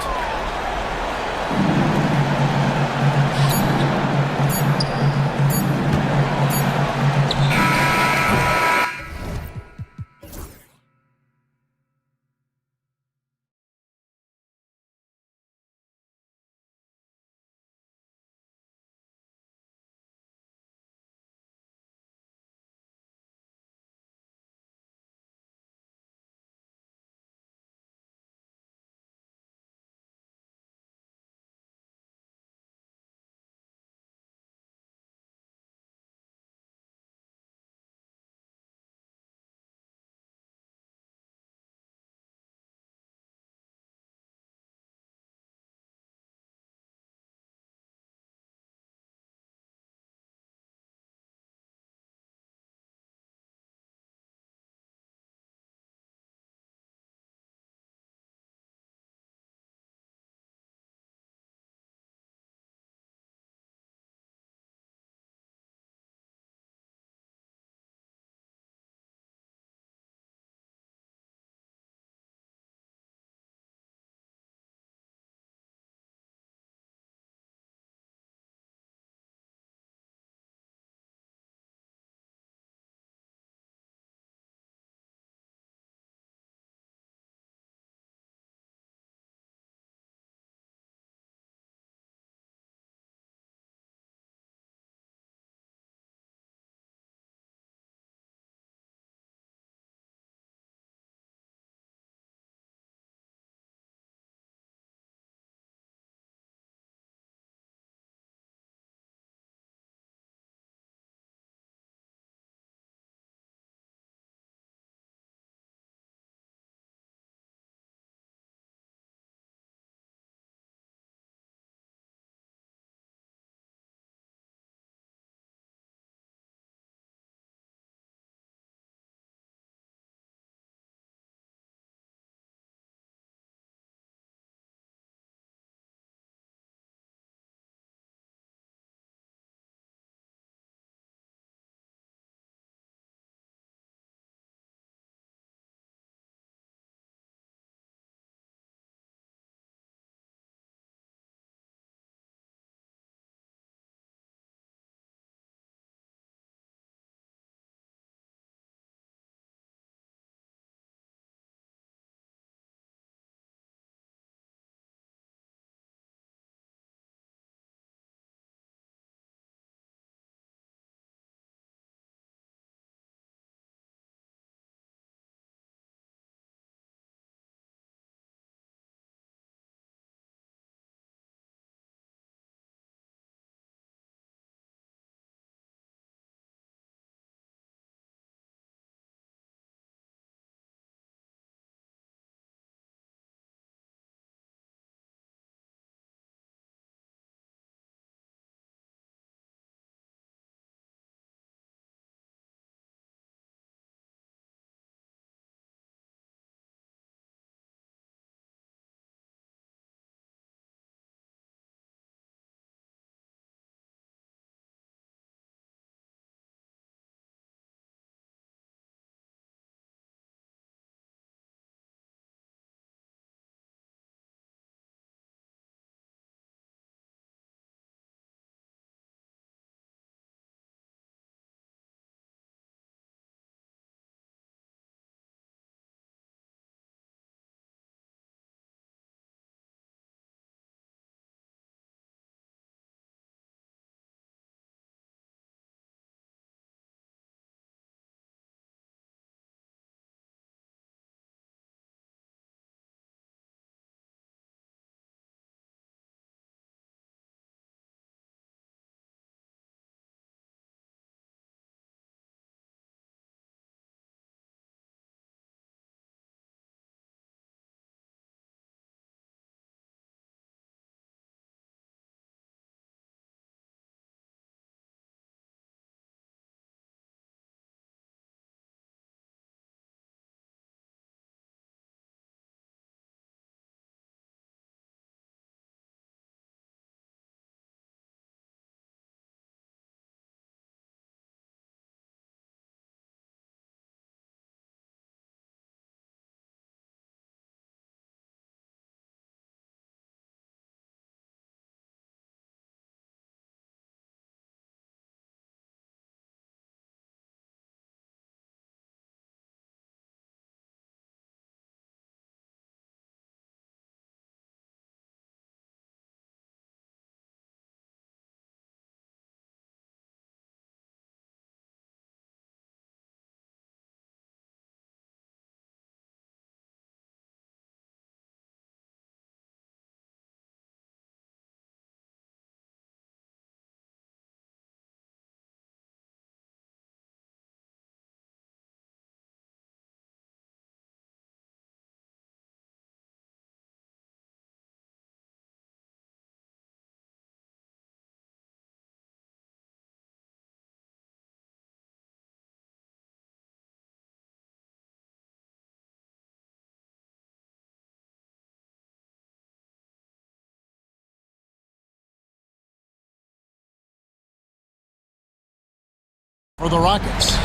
For the Rockets,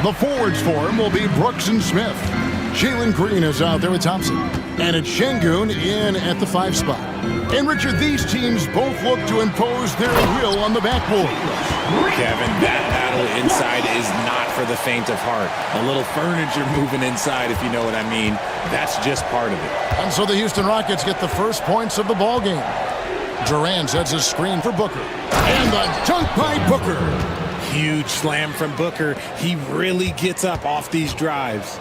the forwards for him will be Brooks and Smith. Jalen Green is out there with Thompson. And it's Şengün in at the 5 spot. And Richard, these teams both look to impose their will on the backboard. Kevin, that battle inside is not for the faint of heart. A little furniture moving inside, if you know what I mean. That's just part of it. And so the Houston Rockets get the first points of the ball game. Durant sets a screen for Booker. And the dunk by Booker. Huge slam from Booker. He really gets up off these drives.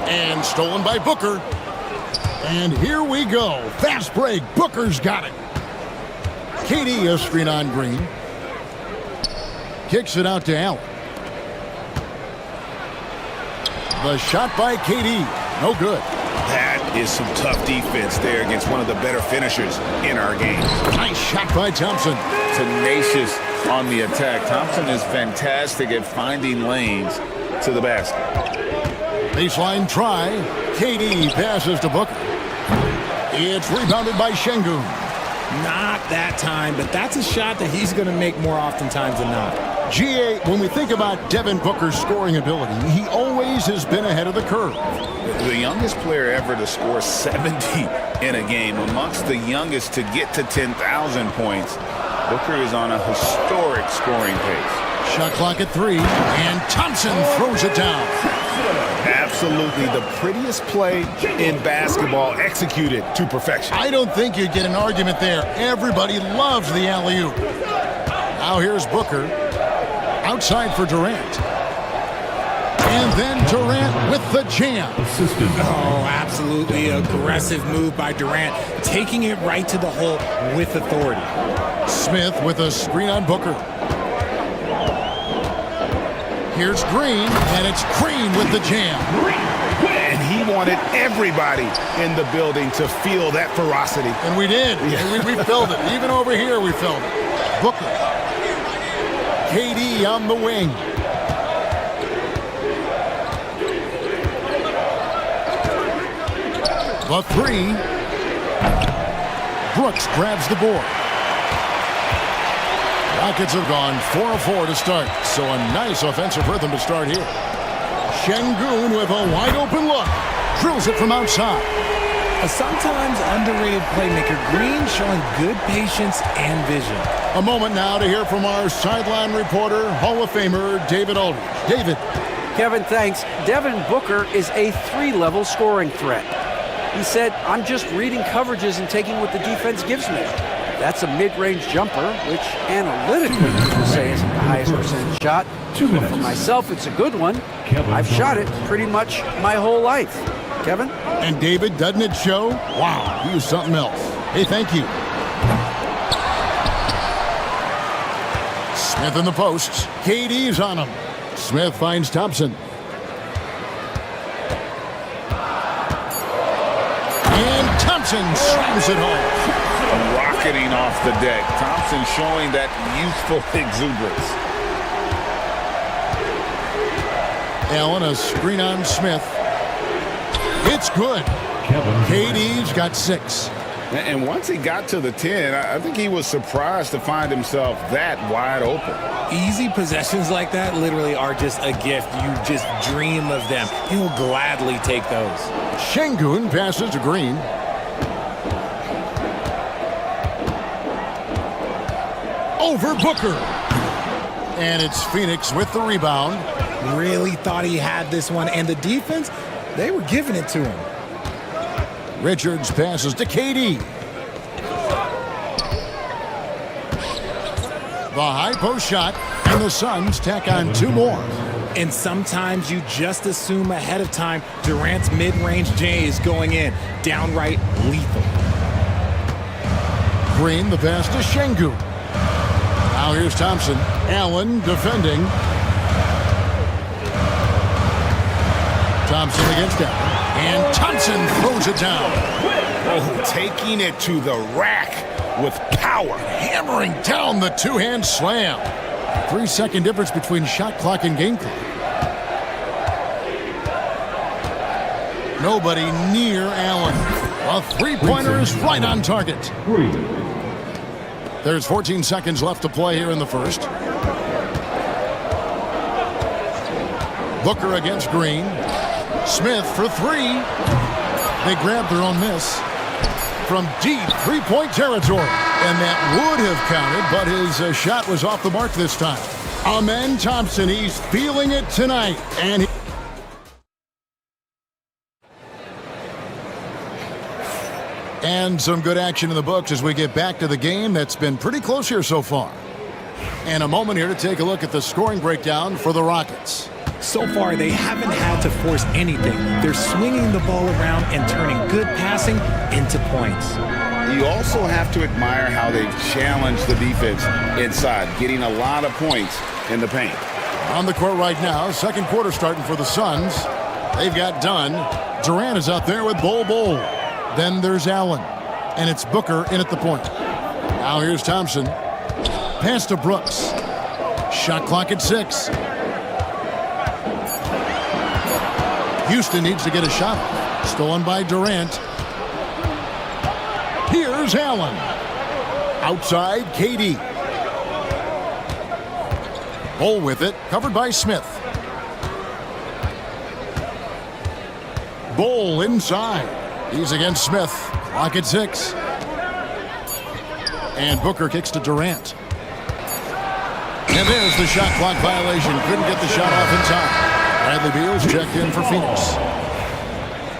And stolen by Booker. And here we go. Fast break. Booker's got it. KD a screen on Green. Kicks it out to Allen. The shot by KD. No good. That is some tough defense there against one of the better finishers in our game. Nice shot by Thompson. Tenacious on the attack. Thompson is fantastic at finding lanes to the basket. Baseline try. KD passes to Booker. It's rebounded by Şengün. Not that time, but that's a shot that he's going to make more oftentimes than not. GA, when we think about Devin Booker's scoring ability, he always has been ahead of the curve. The youngest player ever to score 70 in a game, amongst the youngest to get to 10,000 points. Booker is on a historic scoring pace. Shot clock at 3, and Thompson throws it down. Absolutely the prettiest play in basketball, executed to perfection. I don't think you'd get an argument there. Everybody loves the alley-oop. Now here's Booker. Outside for Durant. And then Durant with the jam. Oh, absolutely aggressive move by Durant, taking it right to the hole with authority. Smith with a screen on Booker. Here's Green, and it's Green with the jam. And he wanted everybody in the building to feel that ferocity. And we did. Yeah. We felt it. Even over here, we felt it. Booker. KD on the wing. The 3. Brooks grabs the board. Rockets have gone 4 of 4 to start, so a nice offensive rhythm to start here. Şengün with a wide open look. Drills it from outside. A sometimes underrated playmaker, Green showing good patience and vision. A moment now to hear from our sideline reporter, Hall of Famer David Aldridge. David. Kevin, thanks. Devin Booker is a 3-level scoring threat. He said, I'm just reading coverages and taking what the defense gives me. That's a mid-range jumper, which analytically people say isn't the highest percentage shot. But for myself, it's a good one. I've shot it pretty much my whole life. Kevin? And David, doesn't it show? Wow, he was something else. Hey, thank you. Smith in the posts. KD's on him. Smith finds Thompson. And Thompson slams it home. Rocketing off the deck. Thompson showing that youthful exuberance. Allen, a screen on Smith. It's good. KD's got 6. And once he got to the 10, I think he was surprised to find himself that wide open. Easy possessions like that literally are just a gift. You just dream of them. He'll gladly take those. Şengün passes to Green. Over Booker. And it's Phoenix with the rebound. Really thought he had this one. And the defense, they were giving it to him. Richards passes to KD. The high post shot, and the Suns tack on 2 more. And sometimes you just assume ahead of time Durant's mid-range J is going in. Downright lethal. Green, the pass to Şengün. Now here's Thompson. Allen defending. Thompson against Allen. And Thompson throws it down. Oh, taking it to the rack with power. Hammering down the 2-hand slam. 3-second difference between shot clock and game clock. Nobody near Allen. A 3-pointer is right on target. There's 14 seconds left to play here in the first. Booker against Green. Smith for three. They grabbed their own miss from deep three-point territory. And that would have counted, but his shot was off the mark this time. Amen Thompson, he's feeling it tonight. And some good action in the books as we get back to the game that's been pretty close here so far. And a moment here to take a look at the scoring breakdown for the Rockets. So far, they haven't had to force anything. They're swinging the ball around and turning good passing into points. You also have to admire how they've challenged the defense inside, getting a lot of points in the paint. On the court right now, second quarter starting for the Suns. They've got Dunn. Durant is out there with Bol. Then there's Allen. And it's Booker in at the point. Now here's Thompson. Pass to Brooks. Shot clock at 6. Houston needs to get a shot off. Stolen by Durant. Here's Allen. Outside, KD. Bol with it, covered by Smith. Bol inside. He's against Smith. Clock at 6. And Booker kicks to Durant. And there's the shot clock violation. Couldn't get the shot off in time. Bradley Beal's checked in for Phoenix.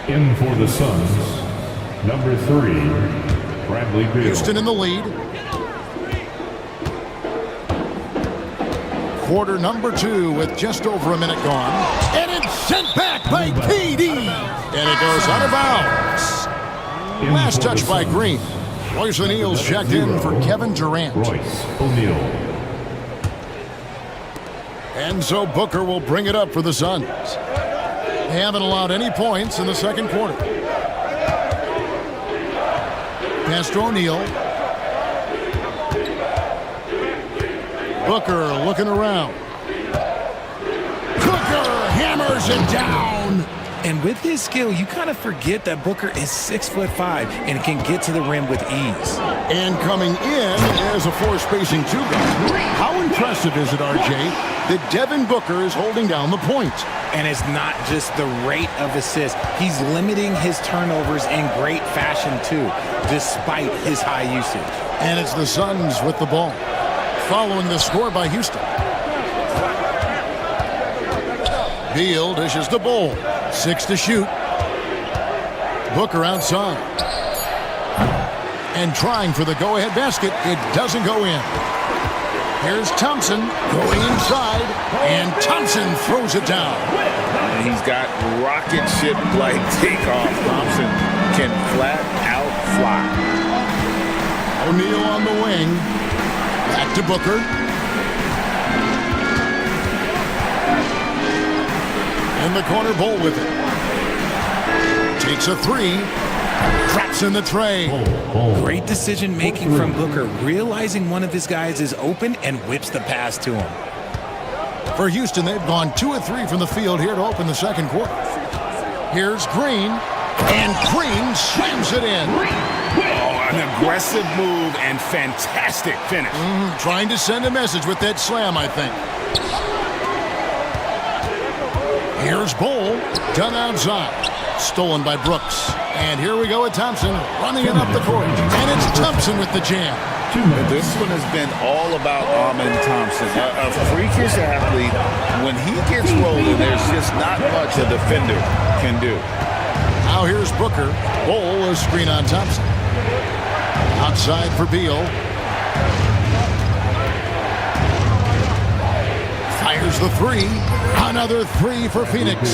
In for the Suns, number 3, Bradley Beal. Houston in the lead. Quarter number 2 with just over a minute gone. And it's sent back by KD. And it goes out of bounds. Last touch by Green. Royce O'Neal's checked in for Kevin Durant. Royce O'Neal. And so Booker will bring it up for the Suns. They haven't allowed any points in the second quarter. Pass to O'Neal. Booker looking around. Booker hammers it down. And with his skill, you kind of forget that Booker is 6'5" and can get to the rim with ease. And coming in as a four-spacing two guy. How impressive is it, RJ, that Devin Booker is holding down the point? And it's not just the rate of assists. He's limiting his turnovers in great fashion, too, despite his high usage. And it's the Suns with the ball, following the score by Houston. Beal dishes the Bol. 6 to shoot. Booker outside. And trying for the go-ahead basket. It doesn't go in. Here's Thompson going inside. And Thompson throws it down. And he's got rocket ship-like takeoff. Thompson can flat out fly. O'Neal on the wing. Back to Booker. In the corner, Bol with it. Takes a three. Traps in the tray. Great decision making from Booker, realizing one of his guys is open and whips the pass to him. For Houston, they've gone 2 of 3 from the field here to open the second quarter. Here's Green. And Green slams it in. Oh, an aggressive move and fantastic finish. Trying to send a message with that slam, I think. Here's Bol, done outside. Stolen by Brooks. And here we go with Thompson running it up the court. And it's Thompson with the jam. This one has been all about Amen Thompson. A freakish athlete. When he gets rolling, there's just not much a defender can do. Now here's Booker. Bol, a screen on Thompson. Outside for Beal. Fires the three. Another three for Phoenix.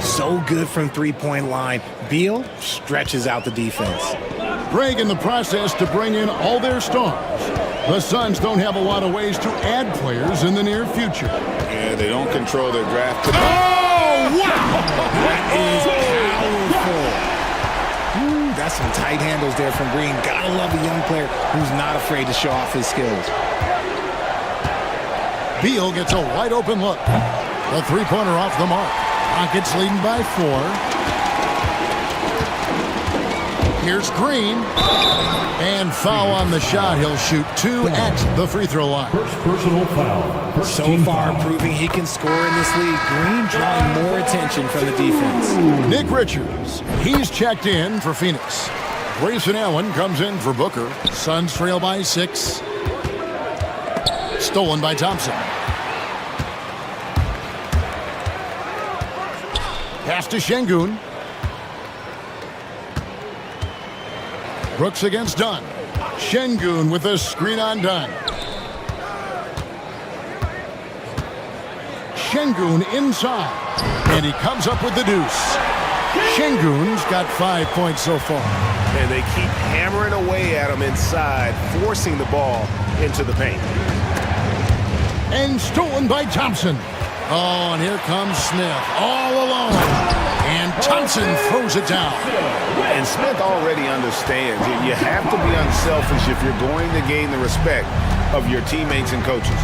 So good from three-point line. Beal stretches out the defense. Greg in the process to bring in all their stars. The Suns don't have a lot of ways to add players in the near future. Yeah, they don't control their draft. Oh, wow! That is powerful. That's some tight handles there from Green. Gotta love a young player who's not afraid to show off his skills. Beal gets a wide open look. The three-pointer off the mark. Rockets leading by 4. Here's Green. And foul on the shot. He'll shoot 2 at the free throw line. First personal foul. First So team far, foul. proving he can score in this league. Green drawing more attention from the defense. Nick Richards, he's checked in for Phoenix. Grayson Allen comes in for Booker. Suns trail by 6. Stolen by Thompson. Pass to Şengün. Brooks against Dunn. Şengün with a screen on Dunn. Şengün inside. And he comes up with the deuce. Şengün's got 5 points so far. And they keep hammering away at him inside, forcing the ball into the paint. And stolen by Thompson. Oh, and here comes Smith all alone. And Thompson throws it down. And Smith already understands that you have to be unselfish if you're going to gain the respect of your teammates and coaches.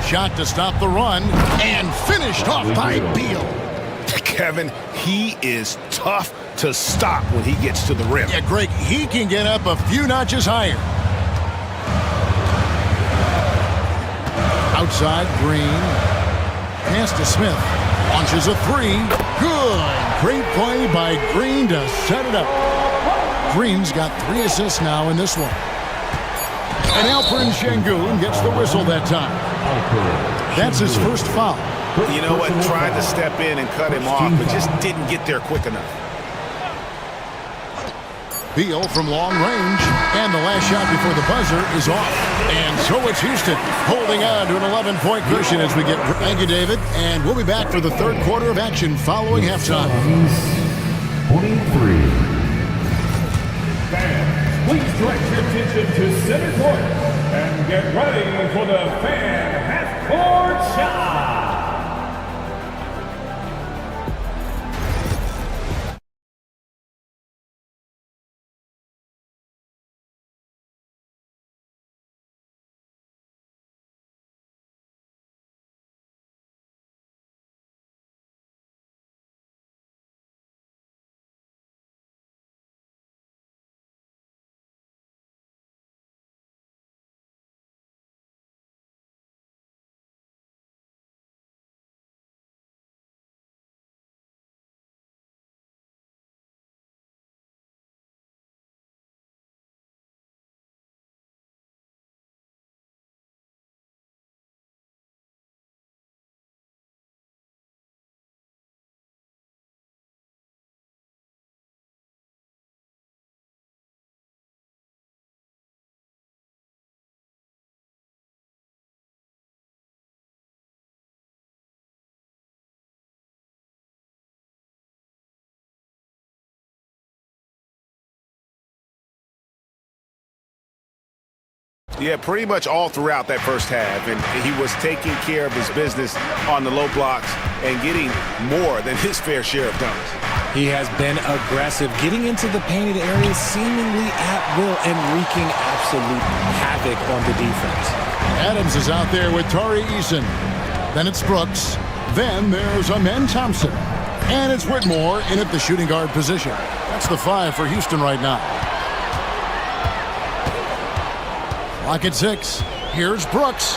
Shot to stop the run. And finished off by Beal. Kevin, he is tough to stop when he gets to the rim. Yeah, Greg, he can get up a few notches higher. Outside, Green. Pass to Smith. Launches a 3. Good. Great play by Green to set it up. Green's got 3 assists now in this one. And Alperen Şengün gets the whistle that time. That's his first foul. You know what? Tried to step in and cut him off, but just didn't get there quick enough. Beal from long range, and the last shot before the buzzer is off. And so it's Houston holding on to an 11-point cushion as we get. Thank you, David. And we'll be back for the third quarter of action following halftime. 23. Fans, please direct your attention to center court and get ready for the fan half-court shot. Yeah, pretty much all throughout that first half. And he was taking care of his business on the low blocks and getting more than his fair share of dunks. He has been aggressive, getting into the painted areas seemingly at will and wreaking absolute havoc on the defense. Adams is out there with Tari Eason. Then it's Brooks. Then there's Amen Thompson. And it's Whitmore in at the shooting guard position. That's the 5 for Houston right now. Clock at 6. Here's Brooks.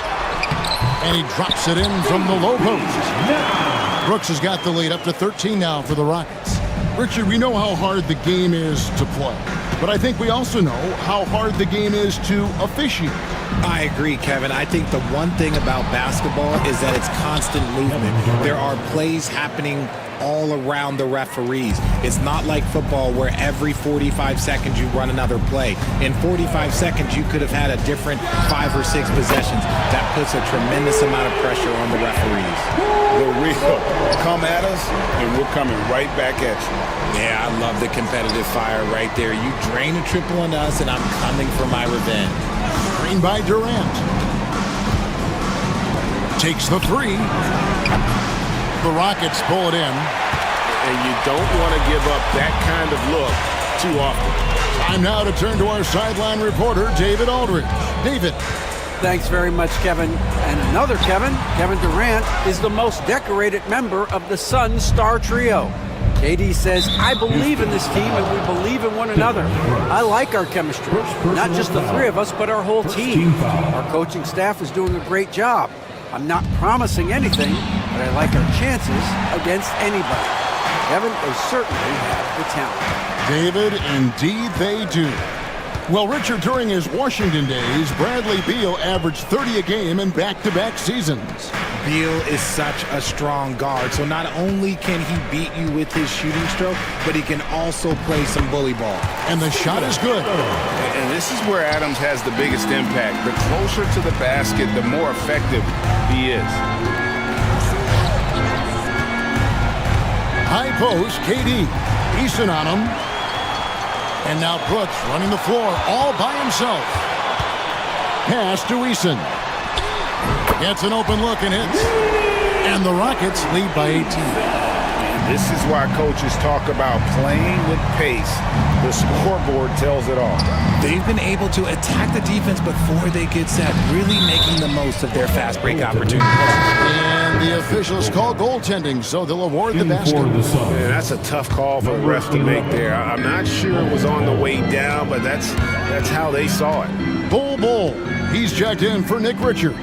And he drops it in from the low post. Brooks has got the lead up to 13 now for the Rockets. Richard, we know how hard the game is to play, but I think we also know how hard the game is to officiate. I agree, Kevin. I think the one thing about basketball is that it's constant movement. There are plays happening all around the referees. It's not like football where every 45 seconds you run another play. In 45 seconds, you could have had a different 5 or 6 possessions. That puts a tremendous amount of pressure on the referees. The real come at us, and we're coming right back at you. Yeah, I love the competitive fire right there. You drain a triple on us, and I'm coming for my revenge. Screen by Durant. Takes the 3. The Rockets pull it in. And you don't want to give up that kind of look too often. Time now to turn to our sideline reporter, David Aldridge. David. Thanks very much, Kevin. And another Kevin, Kevin Durant, is the most decorated member of the Suns star trio. KD says, I believe in this team and we believe in one another. I like our chemistry. Not just the three of us, but our whole team. Our coaching staff is doing a great job. I'm not promising anything, but I like our chances against anybody. Kevin, they certainly have the talent. David, indeed they do. Well, Richard, during his Washington days, Bradley Beal averaged 30 a game in back-to-back seasons. Beal is such a strong guard, so not only can he beat you with his shooting stroke, but he can also play some bully ball. And the shot is good. And this is where Adams has the biggest impact. The closer to the basket, the more effective he is. High post, KD. Eason on him. And now Brooks running the floor all by himself. Pass to Eason. Gets an open look and hits. And the Rockets lead by 18. This is why coaches talk about playing with pace. The scoreboard tells it all. They've been able to attack the defense before they get set, really making the most of their fast break opportunities. And the officials call goaltending, so they'll award the basket. Yeah, that's a tough call for the ref to make there. I'm not sure it was on the way down, but that's how they saw it. Bull. He's checked in for Nick Richards.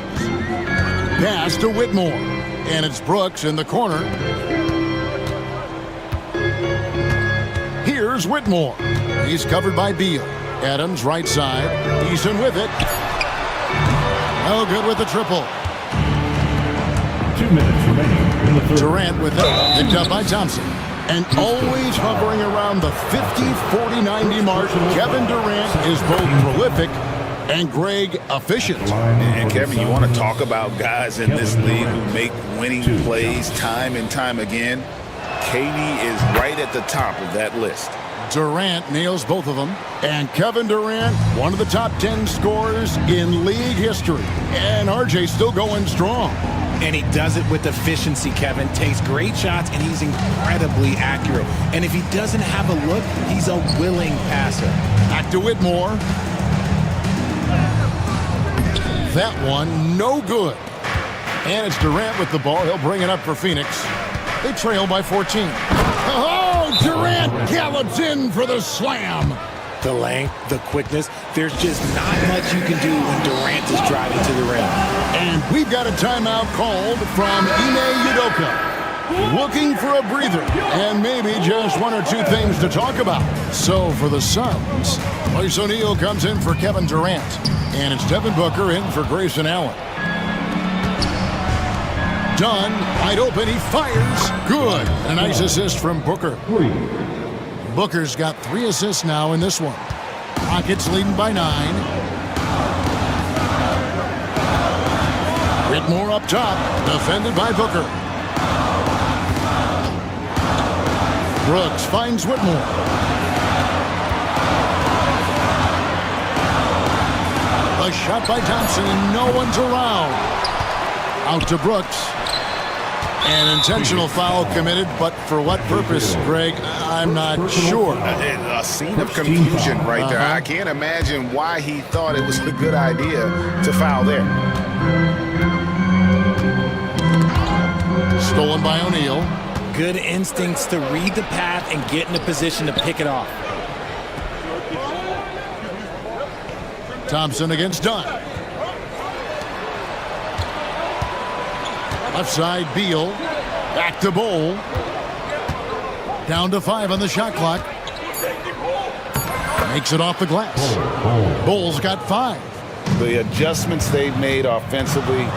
Pass to Whitmore. And it's Brooks in the corner. Here's Whitmore. He's covered by Beal. Adams right side. Eason with it. Oh, good with the triple. 2 minutes remaining in the third. Durant with it. Picked up by Thompson. And always hovering around the 50, 40, 90 mark. Kevin Durant is both prolific and Greg efficient. And Kevin, you want to talk about guys in this league who make winning plays time and time again? KD is right at the top of that list. Durant nails both of them. And Kevin Durant, one of the top 10 scorers in league history. And RJ still going strong. And he does it with efficiency, Kevin. Takes great shots, and he's incredibly accurate. And if he doesn't have a look, he's a willing passer. Back to Whitmore. That one, no good. And it's Durant with the ball. He'll bring it up for Phoenix. They trail by 14. Oh, Durant gallops in for the slam. The length, the quickness, there's just not much you can do when Durant is driving to the rim. And we've got a timeout called from Ime Udoka. Looking for a breather and maybe just one or two things to talk about. So for the Suns, Royce O'Neal comes in for Kevin Durant. And it's Devin Booker in for Grayson Allen. Dunn, wide open, he fires. Good. A nice assist from Booker. Booker's got 3 assists now in this one. Rockets leading by 9. Whitmore up top, defended by Booker. Brooks finds Whitmore. A shot by Thompson, and no one's around. Out to Brooks. An intentional foul committed, but for what purpose, Greg? I'm not sure. A scene of confusion right there. I can't imagine why he thought it was a good idea to foul there. Stolen by O'Neal. Good instincts to read the path and get in a position to pick it off. Thompson against Dunn. Left side, Beal. Back to Bowl. Down to 5 on the shot clock. Makes it off the glass. Bowl's got 5. The adjustments they've made offensively,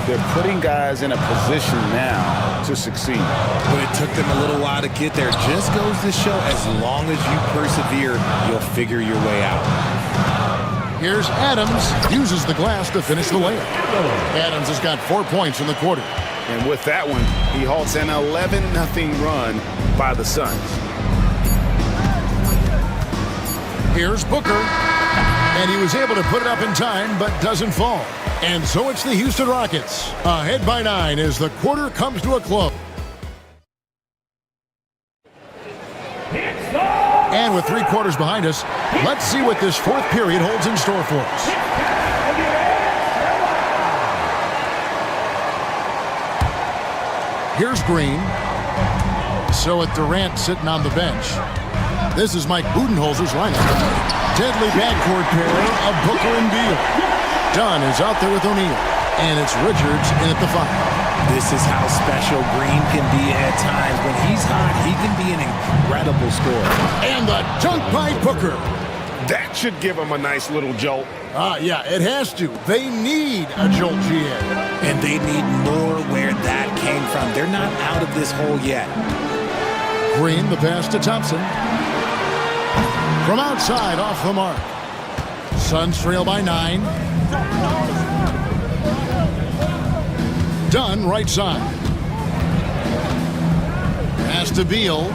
they're putting guys in a position now to succeed. But it took them a little while to get there. Just goes to show, as long as you persevere, you'll figure your way out. Here's Adams. Uses the glass to finish the layup. Adams has got 4 points in the quarter. And with that one, he halts an 11-0 run by the Suns. Here's Booker. And he was able to put it up in time, but doesn't fall. And so it's the Houston Rockets. Ahead by 9 as the quarter comes to a close. And with 3 quarters behind us, let's see what this 4th period holds in store for us. Here's Green. So with Durant sitting on the bench, this is Mike Budenholzer's lineup. Deadly backcourt pair of Booker and Beal. Dunn is out there with O'Neal, and it's Richards in at the 5. This is how special Green can be at times. When he's hot, he can be an incredible scorer. And the dunk by Booker. That should give him a nice little jolt. Yeah, it has to. They need a jolt, GA. And they need more where that came from. They're not out of this hole yet. Green, the pass to Thompson. From outside, off the mark. Suns trail by 9. Dunn, right side. Pass to Beal.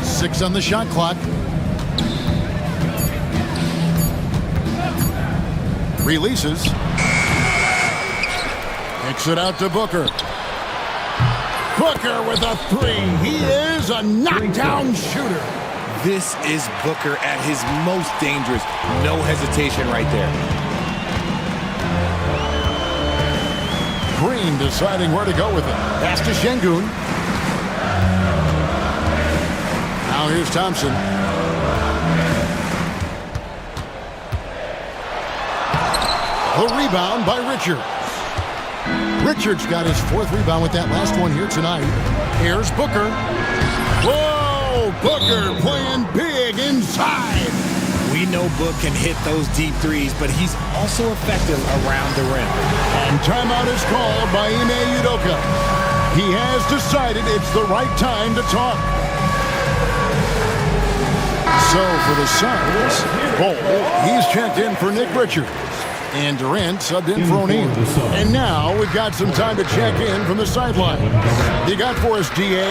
Six on the shot clock. Releases. Kicks it out to Booker. Booker with a 3. He is a knockdown shooter. This is Booker at his most dangerous. No hesitation right there. Green deciding where to go with it. Pass to Şengün. Now here's Thompson. The rebound by Richards. Richards got his 4th rebound with that last one here tonight. Here's Booker. Whoa! Booker playing big inside. We know Book can hit those deep threes, but he's also effective around the rim. And timeout is called by Ime Udoka. He has decided it's the right time to talk. So for the Suns, Bol, he's checked in for Nick Richards. And Durant subbed in for O'Neal. And now we've got some time to check in from the sideline. You got for us, DA?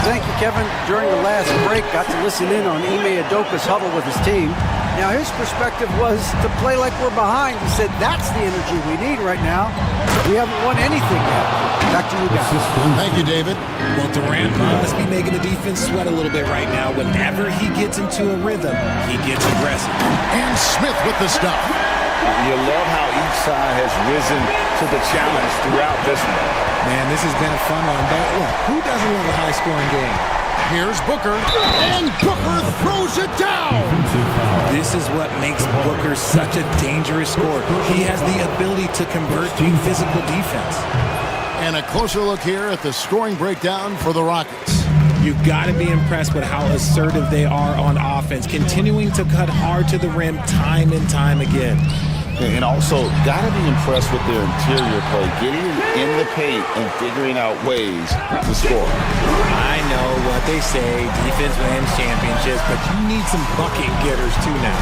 Thank you, Kevin. During the last break, got to listen in on Ime Udoka's huddle with his team. Now, his perspective was to play like we're behind. He said that's the energy we need right now. We haven't won anything yet. Back to you guys. Thank you, David. Well, Durant must be making the defense sweat a little bit right now. Whenever he gets into a rhythm, he gets aggressive. And Smith with the stuff. You love how each side has risen to the challenge throughout this one. Man, this has been a fun one. But look, who doesn't love a high-scoring game? Here's Booker, and Booker throws it down. This is what makes Booker such a dangerous scorer. He has the ability to convert to physical defense. And a closer look here at the scoring breakdown for the Rockets. You've got to be impressed with how assertive they are on offense, continuing to cut hard to the rim time and time again. And also, got to be impressed with their interior play, getting in the paint and figuring out ways to score. I know what they say, defense wins championships, but you need some bucket getters too now.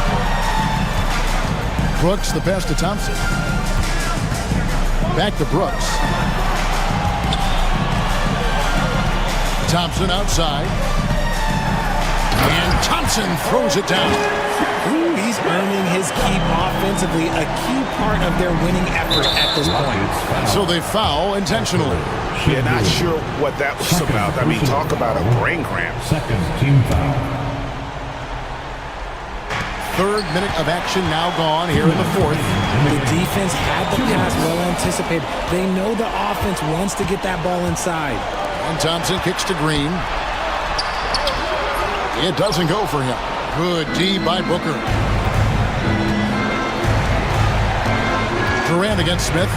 Brooks, the pass to Thompson. Back to Brooks. Thompson outside. And Thompson throws it down. Ooh, he's earning his keep offensively, a key part of their winning effort at this point. So they foul intentionally. Yeah, not sure what that was about. I mean, talk about a brain cramp. Second team foul. 3rd minute of action now gone here in the 4th. The defense had the pass well anticipated. They know the offense wants to get that ball inside. And Thompson kicks to Green. It doesn't go for him. Good D by Booker. Durant against Smith.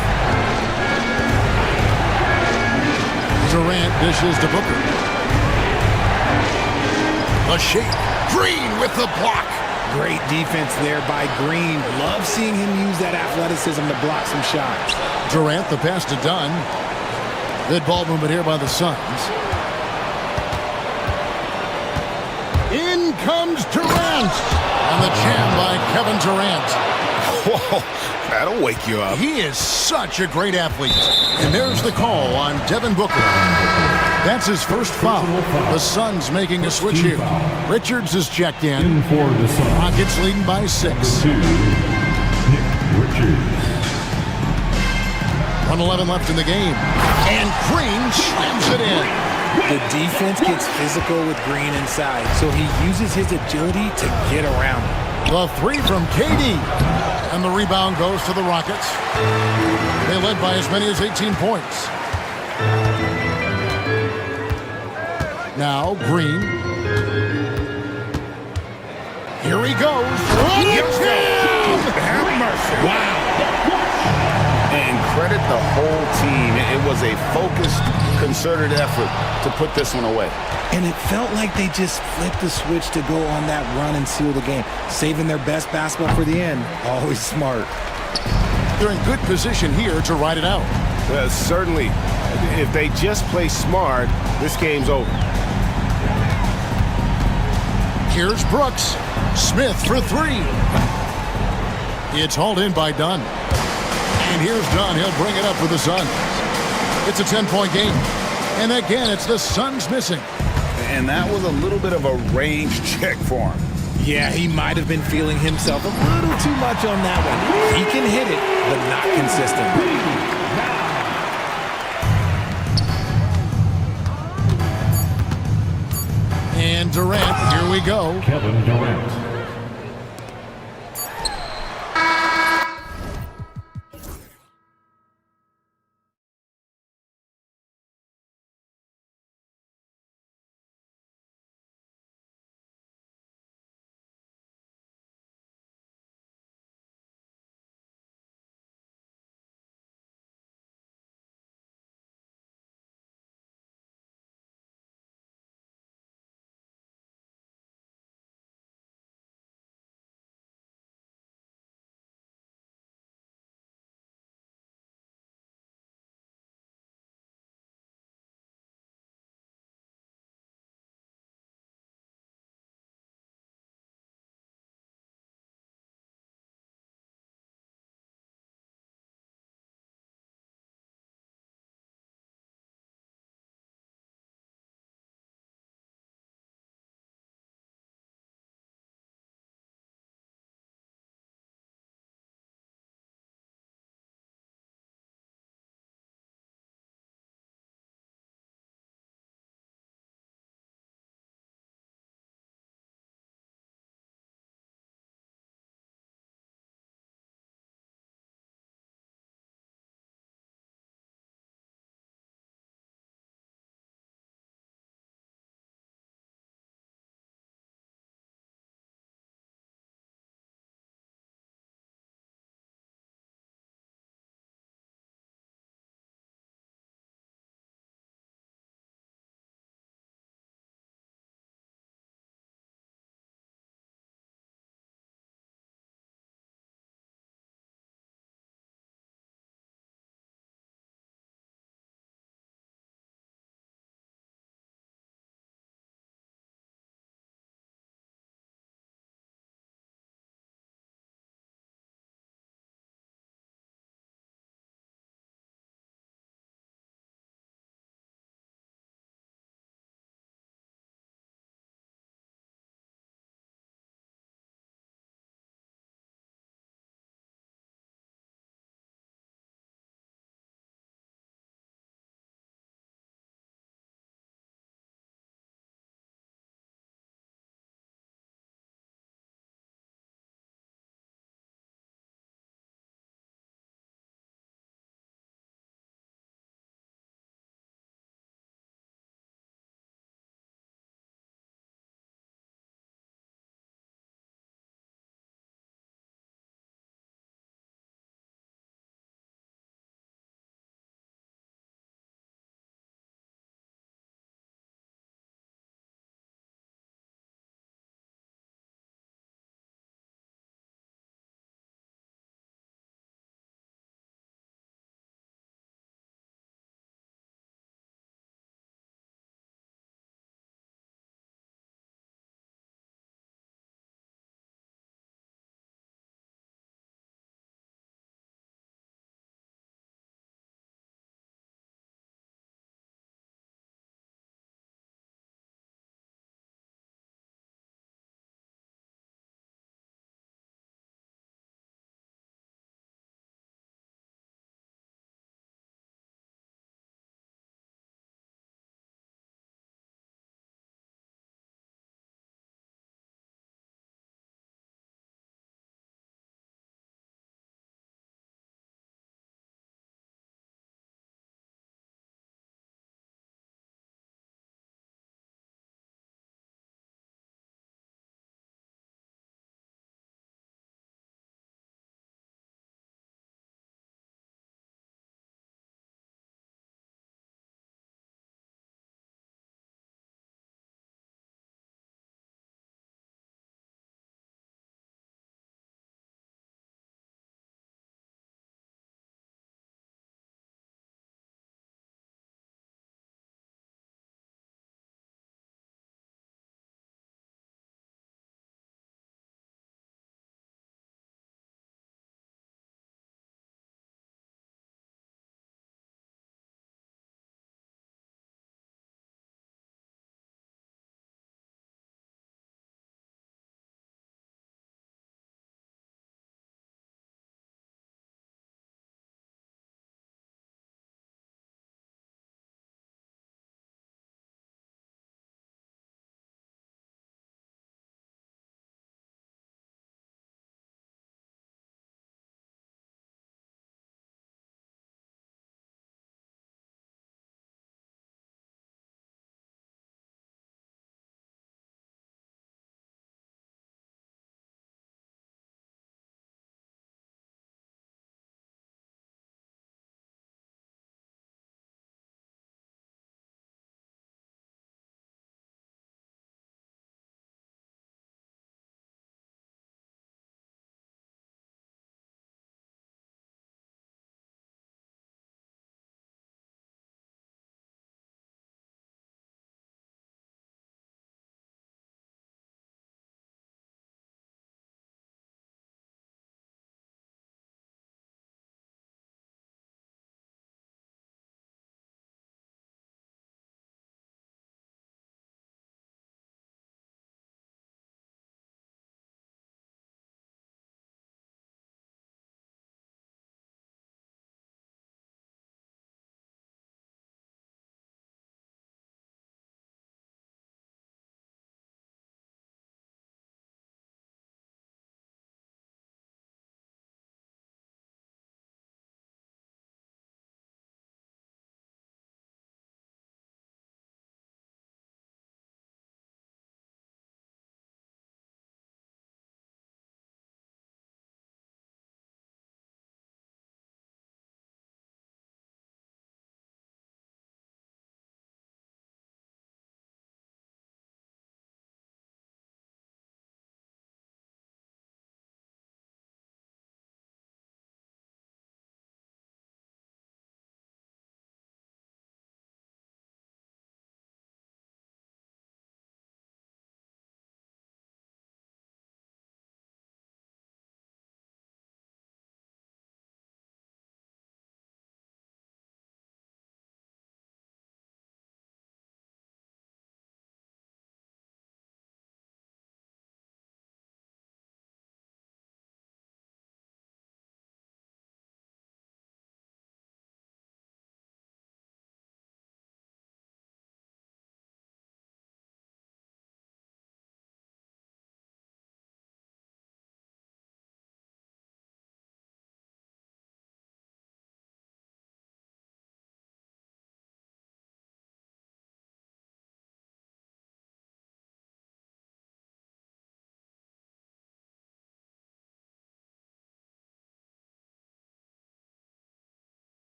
Durant dishes to Booker. A shake. Green with the block. Great defense there by Green. Love seeing him use that athleticism to block some shots. Durant, the pass to Dunn. Good ball movement here by the Suns. In comes Durant. And the jam by Kevin Durant. Whoa, that'll wake you up. He is such a great athlete. And there's the call on Devin Booker. That's his first foul. The Suns making a switch here. Richards is checked in. Rockets leading by 6. Nick Richards. 1:11 left in the game. And Green slams it in. The defense gets physical with Green inside, so he uses his agility to get around it. The 3 from KD. And the rebound goes to the Rockets. They led by as many as 18 points. Now, Green. Here he goes. Have mercy. Wow. And credit the whole team. It was a focused, concerted effort to put this one away. And it felt like they just flipped the switch to go on that run and seal the game, saving their best basketball for the end. Always smart. They're in good position here to ride it out. Certainly. If they just play smart, this game's over. Here's Brooks. Smith for three. It's hauled in by Dunn. And here's Dunn. He'll bring it up for the Suns. It's a 10-point game. And again, it's the Suns missing. And that was a little bit of a range check for him. Yeah, he might have been feeling himself a little too much on that one. He can hit it, but not consistently. And Durant, here we go. Kevin Durant.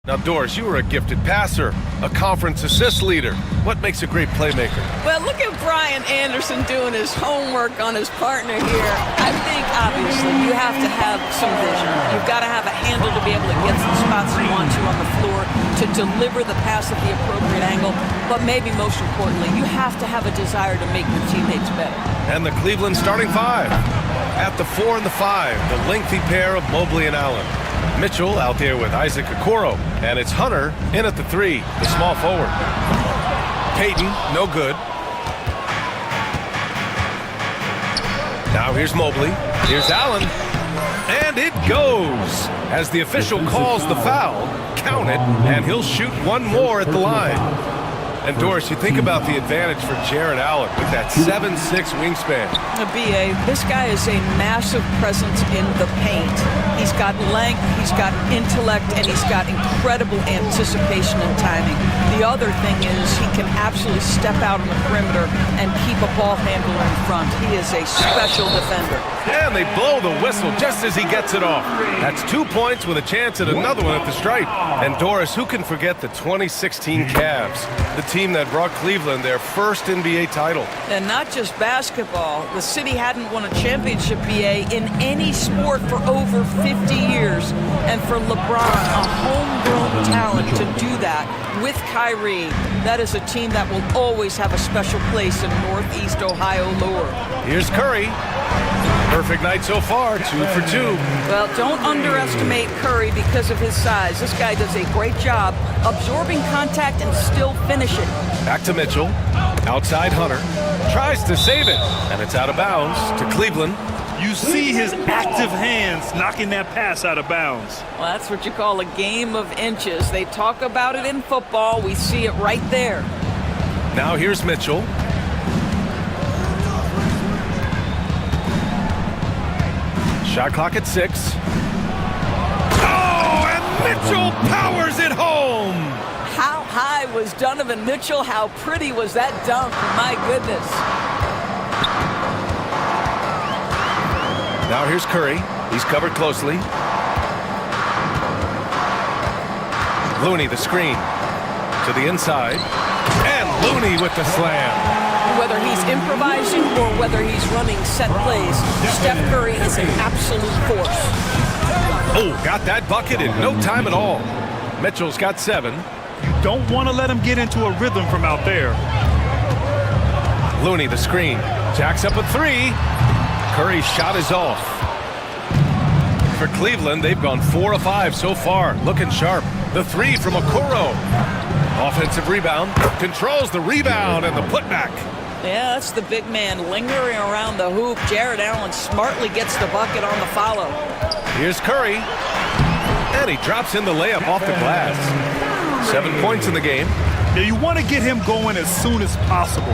Now, Doris, you were a gifted passer, a conference assist leader. What makes a great playmaker? Well, look at Brian Anderson doing his homework on his partner here. I think, obviously, you have to have some vision. You've got to have a handle to be able to get some spots you want to on the floor, to deliver the pass at the appropriate angle. But maybe most importantly, you have to have a desire to make your teammates better. And the Cleveland starting five. At the 4 and the 5, the lengthy pair of Mobley and Allen. Mitchell out there with Isaac Okoro. And it's Hunter in at the 3, the small forward. Payton, no good. Now here's Mobley. Here's Allen. And it goes. As the official calls the foul, count it, and he'll shoot one more at the line. And Doris, you think about the advantage for Jared Allen with that 7'6" wingspan. B.A., this guy is a massive presence in the paint. He's got length, he's got intellect, and he's got incredible anticipation and timing. The other thing is he can absolutely step out on the perimeter and keep a ball handler in front. He is a special defender. And they blow the whistle just as he gets it off. That's 2 points with a chance at another one at the stripe. And Doris, who can forget the 2016 Cavs, the team that brought Cleveland their first NBA title? And not just basketball. The city hadn't won a championship, BA, in any sport for over 50 years. And for LeBron, a homegrown talent, to do that with Kyrie, that is a team that will always have a special place in Northeast Ohio lore. Here's Curry. Perfect night so far, 2 for 2. Well, don't underestimate Curry because of his size. This guy does a great job absorbing contact and still finishing. Back to Mitchell. Outside Hunter. Tries to save it. And it's out of bounds to Cleveland. You see his active hands knocking that pass out of bounds. Well, that's what you call a game of inches. They talk about it in football. We see it right there. Now here's Mitchell. Shot clock at 6. Oh, and Mitchell powers it home! How high was Donovan Mitchell? How pretty was that dunk? My goodness. Now here's Curry. He's covered closely. Looney, the screen. To the inside. And Looney with the slam. Whether he's improvising or whether he's running set plays, Steph Curry is an absolute force. Oh, got that bucket in no time at all. Mitchell's got 7. You don't want to let him get into a rhythm from out there. Looney, the screen. Jacks up a 3. Curry's shot is off. For Cleveland, they've gone 4 of 5 so far. Looking sharp. The 3 from Okoro. Offensive rebound. Controls the rebound and the putback. Yeah, that's the big man lingering around the hoop. Jared Allen smartly gets the bucket on the follow. Here's Curry. And he drops in the layup off the glass. 7 points in the game. Now you want to get him going as soon as possible.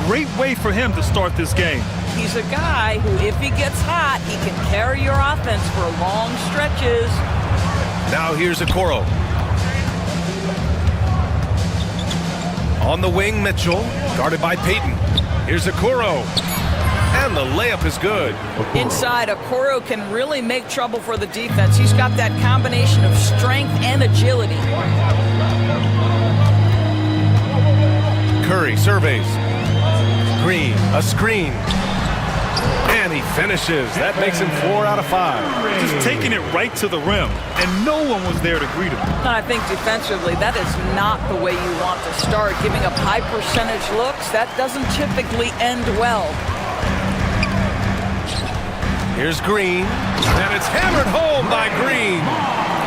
Great way for him to start this game. He's a guy who, if he gets hot, he can carry your offense for long stretches. Now here's Okoro. On the wing, Mitchell, guarded by Payton. Here's Okoro. And the layup is good. Inside, Okoro can really make trouble for the defense. He's got that combination of strength and agility. Curry surveys. Green, a screen. And he finishes. That makes him 4 out of 5. Just taking it right to the rim, and no one was there to greet him. I think defensively, that is not the way you want to start. Giving up high percentage looks, that doesn't typically end well. Here's Green, and it's hammered home by Green.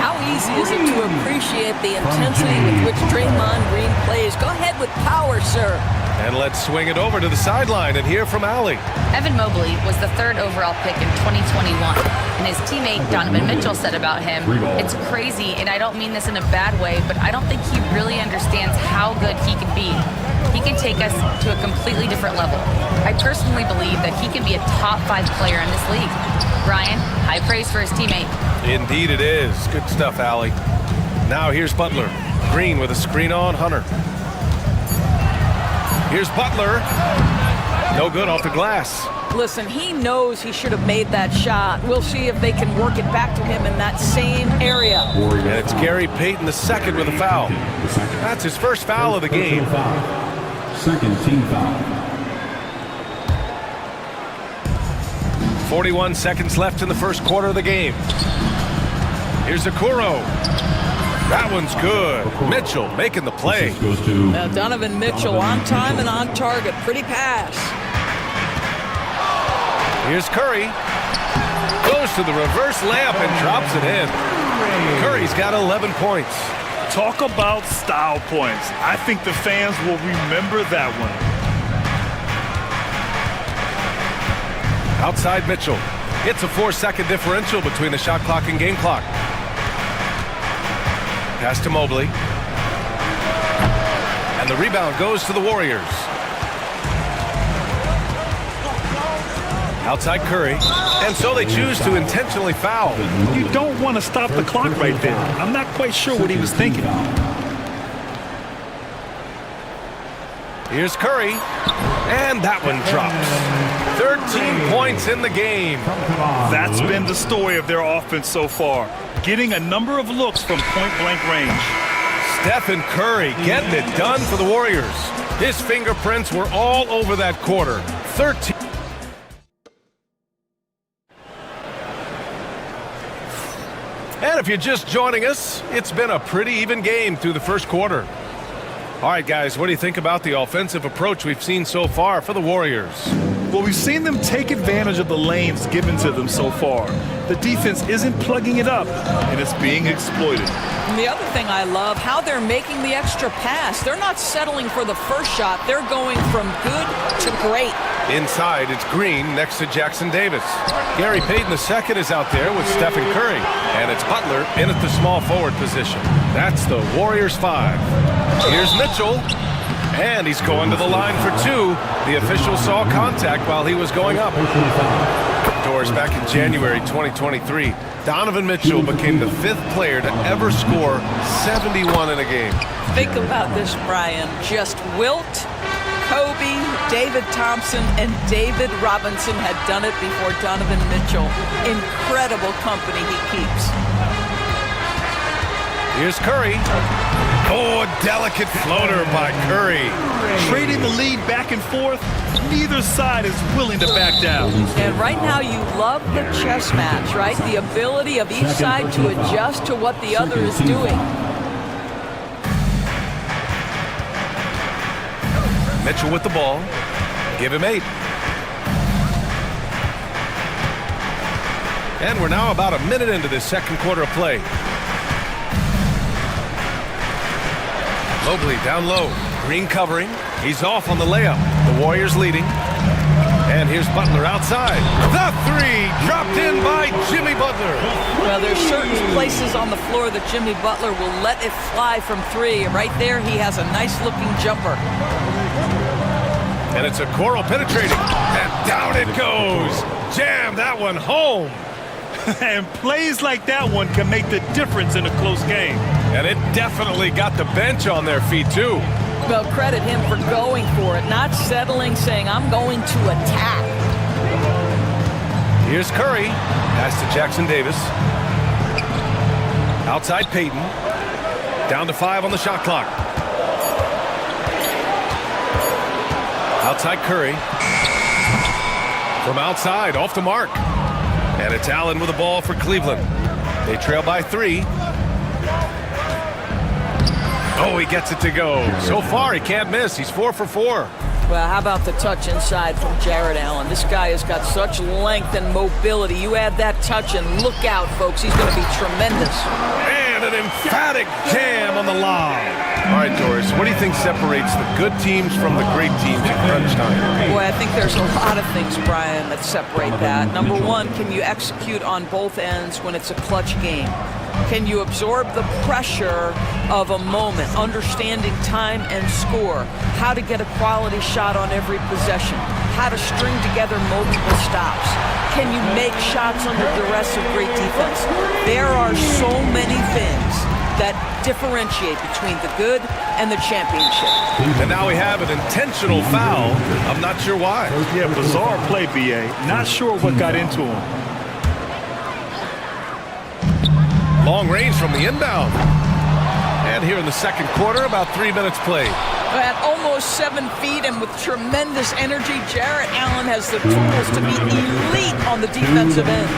How easy is it to appreciate the intensity with which Draymond Green plays? Go ahead with power, sir. And let's swing it over to the sideline and hear from Allie. Evan Mobley was the 3rd overall pick in 2021, and his teammate Donovan Mitchell said about him, "It's crazy, and I don't mean this in a bad way, but I don't think he really understands how good he can be. He can take us to a completely different level. I personally believe that he can be a top 5 player in this league." Brian, high praise for his teammate. Indeed it is. Good stuff, Allie. Now here's Butler. Green with a screen on Hunter. Here's Butler. No good off the glass. Listen, he knows he should have made that shot. We'll see if they can work it back to him in that same area. And it's Gary Payton the second with a foul. That's his first foul of the game. Second team foul. 41 seconds left in the first quarter of the game. Here's Okoro. That one's good. Mitchell making the play. Now Donovan Mitchell on time and on target. Pretty pass. Here's Curry. Goes to the reverse layup and drops it in. Curry's got 11 points. Talk about style points. I think the fans will remember that one. Outside Mitchell. It's a 4-second differential between the shot clock and game clock. Pass to Mobley. And the rebound goes to the Warriors. Outside Curry. And so they choose to intentionally foul. You don't want to stop the clock right there. I'm not quite sure what he was thinking. Here's Curry. And that one drops. 13 points in the game. That's been the story of their offense so far. Getting a number of looks from point-blank range. Stephen Curry getting it done for the Warriors. His fingerprints were all over that quarter. 13. And if you're just joining us, it's been a pretty even game through the first quarter. All right, guys, what do you think about the offensive approach we've seen so far for the Warriors? Well, we've seen them take advantage of the lanes given to them so far. The defense isn't plugging it up, and it's being exploited. And the other thing I love, how they're making the extra pass. They're not settling for the first shot. They're going from good to great. Inside, it's Green next to Jackson Davis. Gary Payton II is out there with Stephen Curry. And it's Butler in at the small forward position. That's the Warriors 5. Here's Mitchell. And he's going to the line for two. The official saw contact while he was going up. Doors back in January 2023. Donovan Mitchell became the 5th player to ever score 71 in a game. Think about this, Brian. Just Wilt, Kobe, David Thompson, and David Robinson had done it before Donovan Mitchell. Incredible company he keeps. Here's Curry. Oh, a delicate floater by Curry. Trading the lead back and forth, neither side is willing to back down. And right now you love the chess match, right? The ability of each side to adjust to what the other is doing. Mitchell with the ball. Give him 8. And we're now about a minute into this second quarter of play. Mobley down low. Green covering. He's off on the layup. The Warriors leading. And here's Butler outside. The 3 dropped in by Jimmy Butler. Well, there's certain places on the floor that Jimmy Butler will let it fly from 3. Right there, he has a nice-looking jumper. And it's Okoro penetrating. And down it goes. Jam that one home. And plays like that one can make the difference in a close game. And it definitely got the bench on their feet, too. Well, credit him for going for it, not settling, saying, I'm going to attack. Here's Curry. Pass to Jackson Davis. Outside Payton. Down to 5 on the shot clock. Outside Curry. From outside, off the mark. And it's Allen with the ball for Cleveland. They trail by 3. Oh, he gets it to go. So far, he can't miss. He's 4 for 4. Well, how about the touch inside from Jared Allen? This guy has got such length and mobility. You add that touch and look out, folks. He's going to be tremendous. And an emphatic jam on the lob. All right, Doris, what do you think separates the good teams from the great teams in crunch time? Boy, I think there's a lot of things, Brian, that separate that. Number one, can you execute on both ends when it's a clutch game? Can you absorb the pressure of a moment, understanding time and score, how to get a quality shot on every possession, how to string together multiple stops? Can you make shots under duress of great defense? There are so many things that differentiate between the good and the championship. And now we have an intentional foul. I'm not sure why. Yeah, bizarre play, BA. Not sure what got into him. Long range from the inbound. And here in the second quarter, about 3 minutes played. At almost 7 feet and with tremendous energy, Jarrett Allen has the tools to be elite on the defensive end.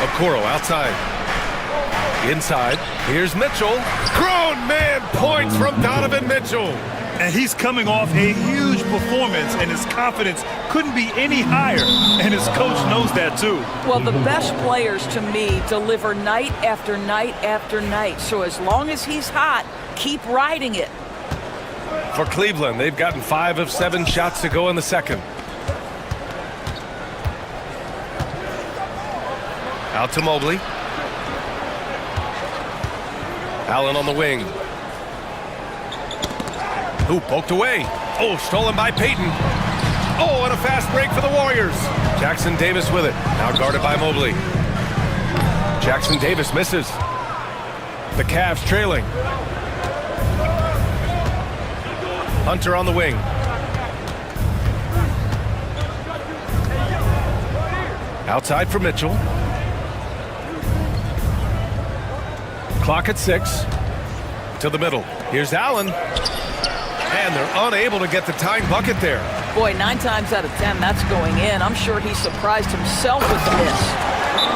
Okoro outside. Inside. Here's Mitchell. Grown man points from Donovan Mitchell. And he's coming off a huge performance, and his confidence couldn't be any higher. And his coach knows that, too. Well, the best players, to me, deliver night after night after night. So as long as he's hot, keep riding it. For Cleveland, they've gotten 5 of 7 shots to go in the second. Out to Mobley. Allen on the wing. Ooh, poked away. Oh, stolen by Payton. Oh, and a fast break for the Warriors. Jackson Davis with it. Now guarded by Mobley. Jackson Davis misses. The Cavs trailing. Hunter on the wing. Outside for Mitchell. Clock at 6. To the middle. Here's Allen. And they're unable to get the tying bucket there. Boy, 9 times out of 10, that's going in. I'm sure he surprised himself with the miss.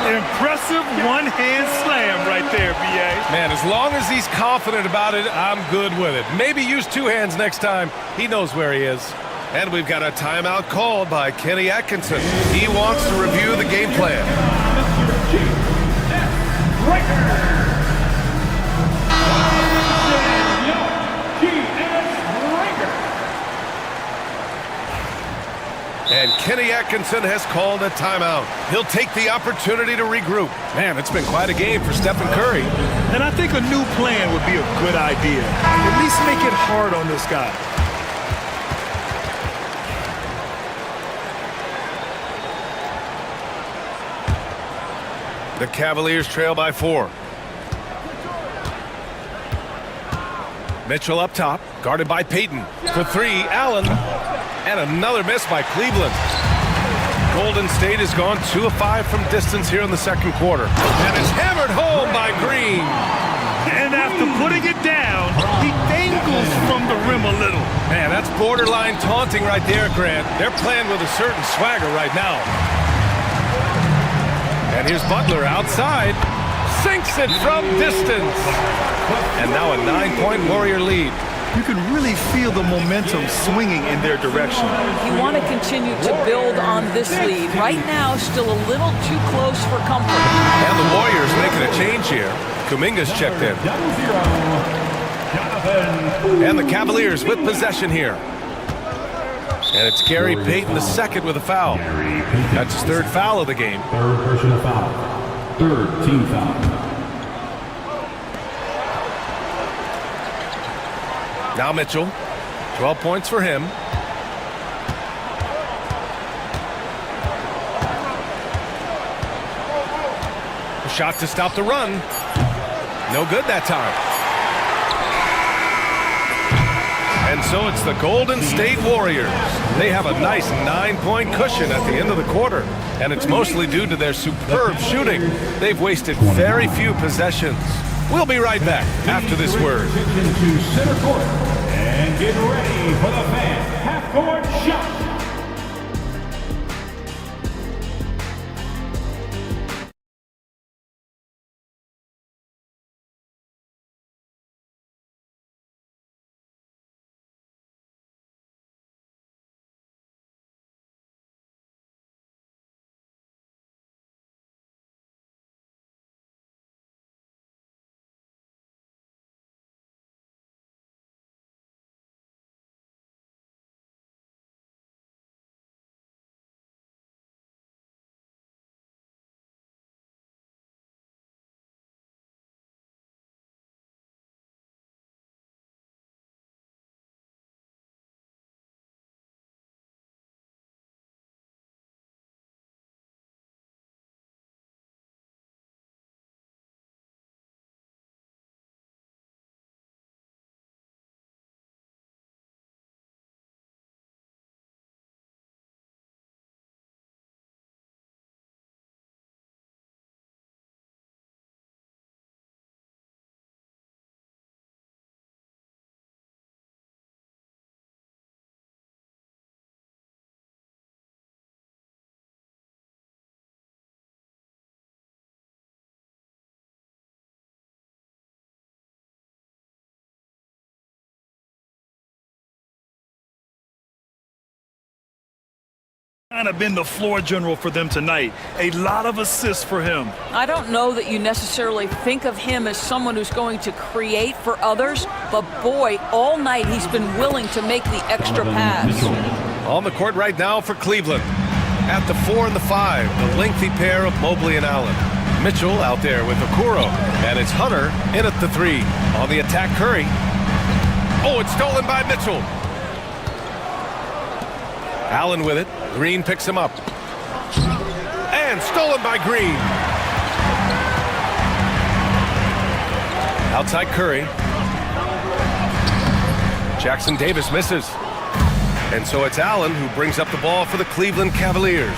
Impressive one-hand slam right there, B.A. Man, as long as he's confident about it, I'm good with it. Maybe use 2 hands next time. He knows where he is. And we've got a timeout called by Kenny Atkinson. He wants to review the game plan. And Kenny Atkinson has called a timeout. He'll take the opportunity to regroup. Man, it's been quite a game for Stephen Curry. And I think a new plan would be a good idea. At least make it hard on this guy. The Cavaliers trail by 4. Mitchell up top, guarded by Payton. For 3, Allen. And another miss by Cleveland. Golden State has gone 2 of 5 from distance here in the second quarter. And it's hammered home by Green. And after putting it down, he dangles from the rim a little. Man, that's borderline taunting right there, Grant. They're playing with a certain swagger right now. And here's Butler outside. Sinks it from distance. And now a 9-point Warrior lead. You can really feel the momentum swinging in their direction. You want to continue to build on this lead. Right now, still a little too close for comfort. And the Warriors making a change here. Kuminga's checked in. And the Cavaliers with possession here. And it's Gary Payton II with a foul. That's his 3rd foul of the game. 3rd personal foul. 3rd team foul. Now Mitchell, 12 points for him. A shot to stop the run. No good that time. And so it's the Golden State Warriors. They have a nice 9-point cushion at the end of the quarter. And it's mostly due to their superb shooting. They've wasted very few possessions. We'll be right back after this word. Into center court and get ready for the fan half-court shot. Kind of been the floor general for them tonight. A lot of assists for him. I don't know that you necessarily think of him as someone who's going to create for others, but boy, all night he's been willing to make the extra pass. On the court right now for Cleveland. At the 4 and the 5, the lengthy pair of Mobley and Allen. Mitchell out there with Okoro, and it's Hunter in at the 3. On the attack, Curry. Oh, it's stolen by Mitchell. Allen with it. Green picks him up. And stolen by Green. Outside Curry. Jackson Davis misses. And so it's Allen who brings up the ball for the Cleveland Cavaliers.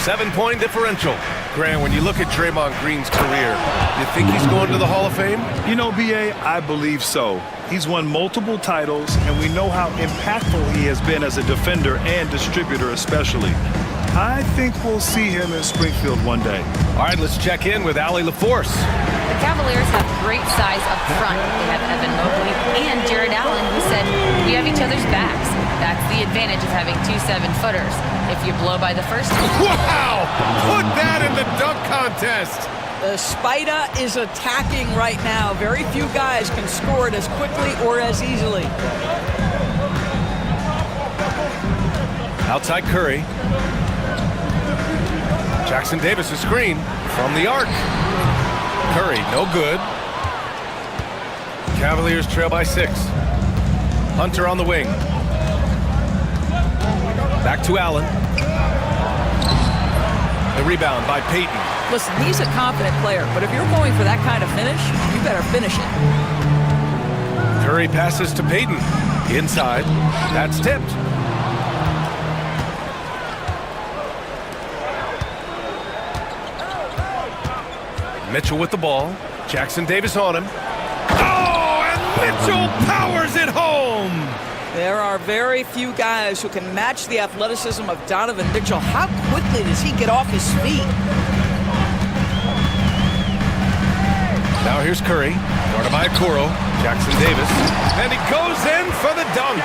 7-point differential. Grant, when you look at Draymond Green's career, you think he's going to the Hall of Fame? You know, B.A., I believe so. He's won multiple titles, and we know how impactful he has been as a defender and distributor especially. I think we'll see him in Springfield one day. All right, let's check in with Allie LaForce. The Cavaliers have great size up front. They have Evan Mobley and Jared Allen, who said, we have each other's backs. That's the advantage of having 2 7-footers. If you blow by the first one. Wow! Put that in the dunk contest! The Spider is attacking right now. Very few guys can score it as quickly or as easily. Outside Curry. Jackson Davis a screen from the arc. Curry, no good. Cavaliers trail by 6. Hunter on the wing. Back to Allen. The rebound by Payton. Listen, he's a confident player, but if you're going for that kind of finish, you better finish it. Curry passes to Payton. Inside. That's tipped. Mitchell with the ball. Jackson Davis on him. Oh, and Mitchell powers it home! There are very few guys who can match the athleticism of Donovan Mitchell. How quickly does he get off his feet? Now here's Curry. Guarded by Okoro. Jackson Davis. And he goes in for the dunk.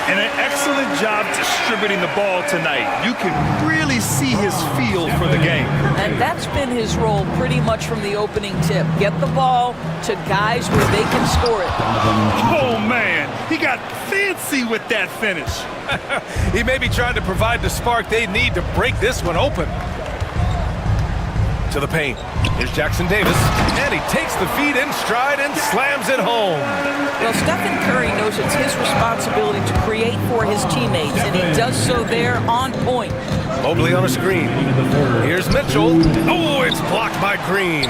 And an excellent job distributing the ball tonight. You can really see his feel for the game. And that's been his role pretty much from the opening tip. Get the ball to guys where they can score it. Oh, man. He got fancy with that finish. He may be trying to provide the spark they need to break this one open. To the paint. Here's Jackson Davis. And he takes the feed in stride and slams it home. Well, Stephen Curry knows it's his responsibility to create for his teammates, and he does so there on point. Mobley on a screen. Here's Mitchell. Oh, it's blocked by Green.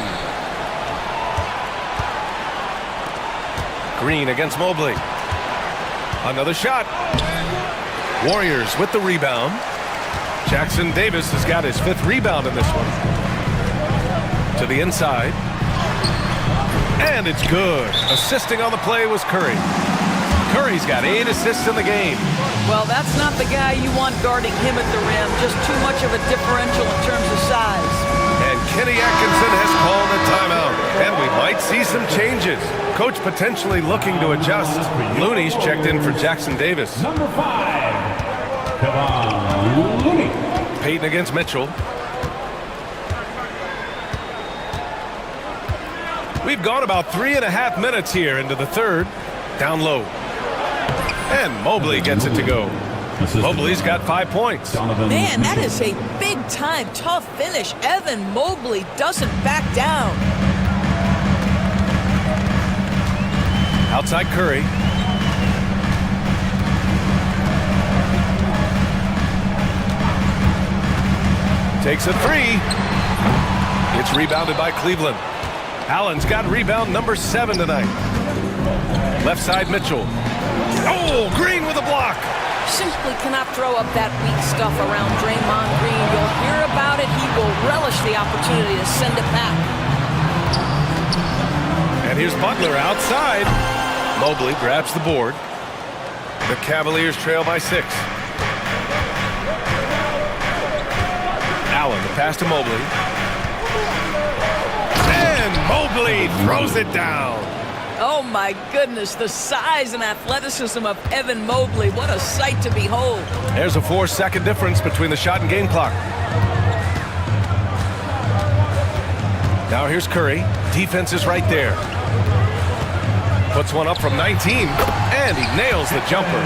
Green against Mobley. Another shot. Warriors with the rebound. Jackson Davis has got his 5th rebound in this one. To the inside. And it's good. Assisting on the play was Curry. Curry's got 8 assists in the game. Well, that's not the guy you want guarding him at the rim. Just too much of a differential in terms of size. And Kenny Atkinson has called a timeout. And we might see some changes. Coach potentially looking to adjust. Looney's checked in for Jackson Davis. Number 5, come on, Looney. Payton against Mitchell. We've gone about 3.5 minutes here into the 3rd. Down low. And Mobley gets it to go. Mobley's got 5 points. Man, that is a big-time tough finish. Evan Mobley doesn't back down. Outside Curry. Takes a 3. It's rebounded by Cleveland. Allen's got rebound number 7 tonight. Left side Mitchell. Oh, Green with a block. Simply cannot throw up that weak stuff around Draymond Green. You'll hear about it. He will relish the opportunity to send it back. And here's Butler outside. Mobley grabs the board. The Cavaliers trail by 6. Allen, the pass to Mobley. And Mobley throws it down. Oh my goodness, the size and athleticism of Evan Mobley. What a sight to behold. There's a 4-second difference between the shot and game clock. Now here's Curry. Defense is right there. Puts one up from 19, and he nails the jumper.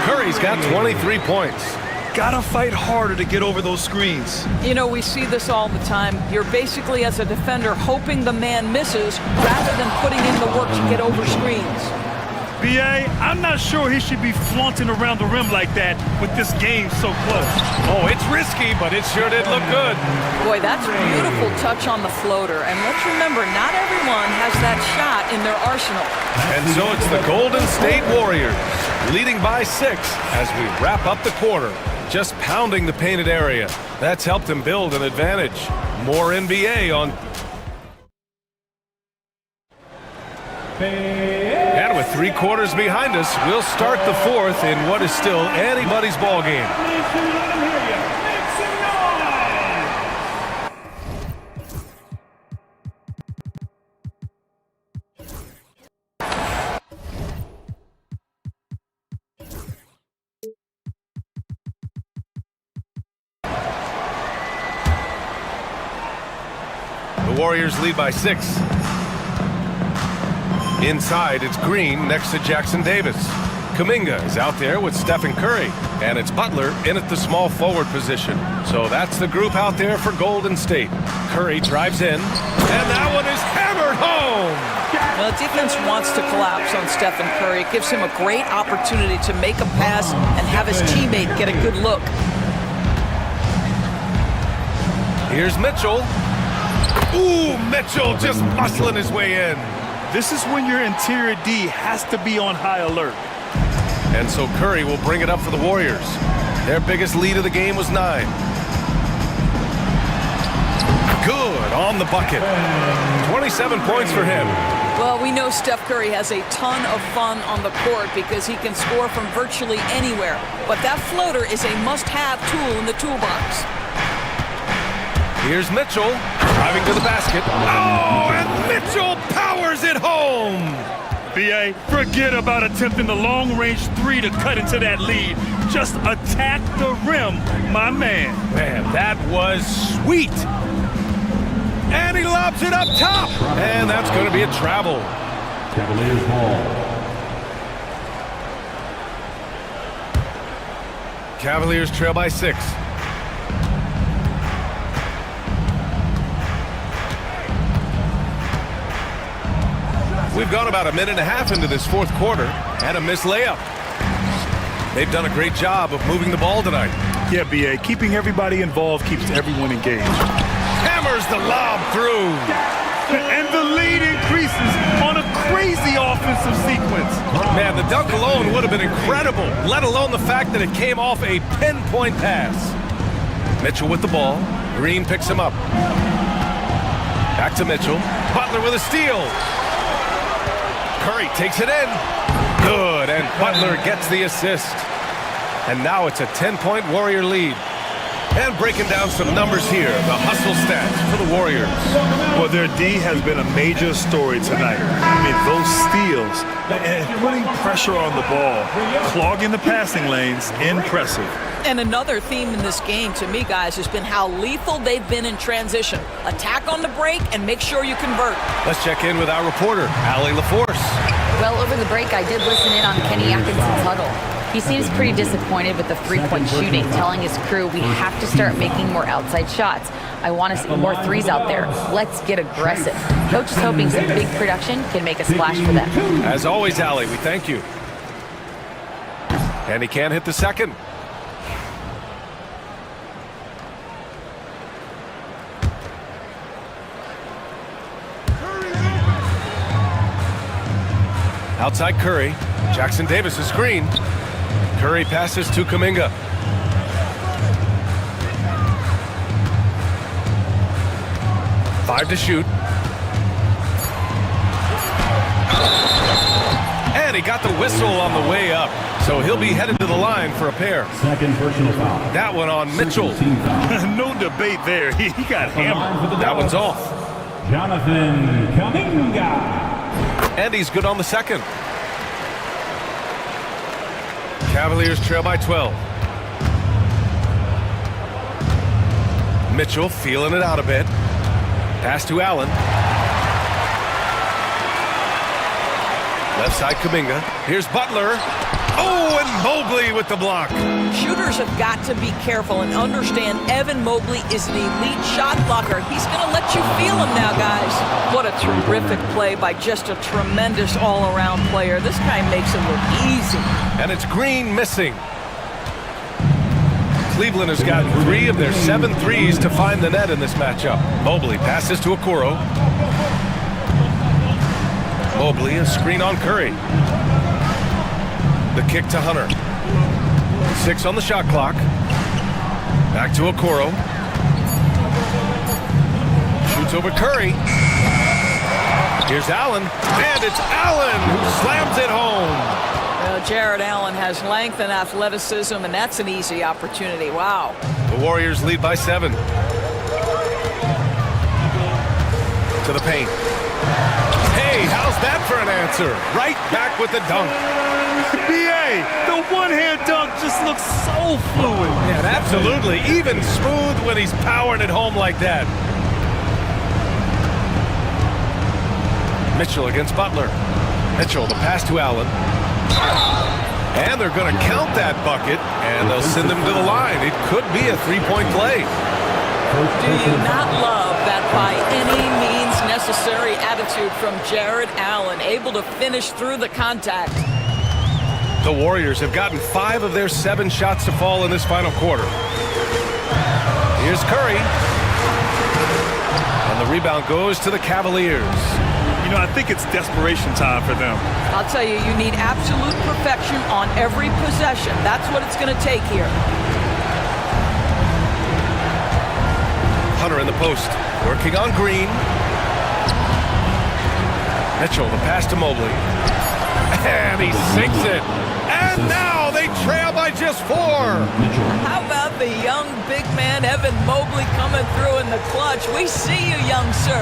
Curry's got 23 points. Gotta fight harder to get over those screens. You know, we see this all the time. You're basically, as a defender, hoping the man misses rather than putting in the work to get over screens. B.A., I'm not sure he should be flaunting around the rim like that with this game so close. Oh, it's risky, but it sure did look good. Boy, that's a beautiful touch on the floater. And let's remember, not everyone has that shot in their arsenal. And so it's the Golden State Warriors leading by 6 as we wrap up the quarter. Just pounding the painted area. That's helped him build an advantage. More NBA on. And with 3 quarters behind us, we'll start the 4th in what is still anybody's ball game. The Warriors lead by 6. Inside, it's Green next to Jackson Davis. Kuminga is out there with Stephen Curry, and it's Butler in at the small forward position. So that's the group out there for Golden State. Curry drives in, and that one is hammered home! Well, the defense wants to collapse on Stephen Curry. It gives him a great opportunity to make a pass and have his teammate get a good look. Here's Mitchell. Ooh, Mitchell just muscling his way in. This is when your interior D has to be on high alert. And so Curry will bring it up for the Warriors. Their biggest lead of the game was 9. Good on the bucket. 27 points for him. Well, we know Steph Curry has a ton of fun on the court because he can score from virtually anywhere. But that floater is a must-have tool in the toolbox. Here's Mitchell driving to the basket. Oh, and Mitchell powers it home. B.A., forget about attempting the long-range 3 to cut into that lead. Just attack the rim, my man. Man, that was sweet. And he lobs it up top. And that's going to be a travel. Cavaliers ball. Cavaliers trail by 6. We've gone about a minute and a half into this 4th quarter and a missed layup. They've done a great job of moving the ball tonight. Yeah, B.A., keeping everybody involved keeps everyone engaged. Hammers the lob through. And the lead increases on a crazy offensive sequence. Man, the dunk alone would have been incredible, let alone the fact that it came off a pinpoint pass. Mitchell with the ball. Green picks him up. Back to Mitchell. Butler with a steal. Curry takes it in. Good, and Butler gets the assist. And now it's a 10-point Warrior lead. And breaking down some numbers here, the hustle stats for the Warriors. Well, their D has been a major story tonight. I mean, those steals and putting pressure on the ball, clogging the passing lanes, impressive. And another theme in this game, to me, guys, has been how lethal they've been in transition. Attack on the break and make sure you convert. Let's check in with our reporter, Allie LaForce. Well, over the break, I did listen in on Kenny Atkinson's huddle. He seems pretty disappointed with the 3-point shooting, telling his crew we have to start making more outside shots. I want to see more threes out there. Let's get aggressive. Coach is hoping some big production can make a splash for them. As always, Allie, we thank you. And he can't hit the second. Outside Curry. Jackson Davis is screen. Curry passes to Kuminga. Five to shoot. And he got the whistle on the way up. So he'll be headed to the line for a pair. Second personal foul. That one on Mitchell. No debate there. He got hammered. That one's off. Jonathan Kuminga. And he's good on the second. Cavaliers trail by 12. Mitchell feeling it out a bit. Pass to Allen. Left side Kuminga. Here's Butler. Oh, and Mobley with the block. Shooters have got to be careful and understand Evan Mobley is an elite shot blocker. He's going to let you feel him now, guys. What a terrific play by just a tremendous all-around player. This guy makes it look easy. And it's Green missing. Cleveland has got 3 of their 7 threes to find the net in this matchup. Mobley passes to Okoro. Mobley, a screen on Curry. The kick to Hunter. 6 on the shot clock. Back to Okoro. Shoots over Curry. Here's Allen. And it's Allen who slams it home. Jared Allen has length and athleticism, and that's an easy opportunity. Wow. The Warriors lead by 7. To the paint. Hey, how's that for an answer? Right back with the dunk. BA, the one-hand dunk just looks so fluid. Yeah, absolutely. Even smooth when he's powering it home like that. Mitchell against Butler. Mitchell, the pass to Allen. And they're going to count that bucket, and they'll send him to the line. It could be a three-point play. Do you not love that by any means necessary attitude from Jared Allen, able to finish through the contact? The Warriors have gotten 5 of their 7 shots to fall in this final quarter. Here's Curry. And the rebound goes to the Cavaliers. You know, I think it's desperation time for them. I'll tell you, you need absolute perfection on every possession. That's what it's going to take here. Hunter in the post, working on Green. Mitchell, the pass to Mobley. And he sinks it. And now they trail by just 4. How about the young big man, Evan Mobley, coming through in the clutch? We see you, young sir.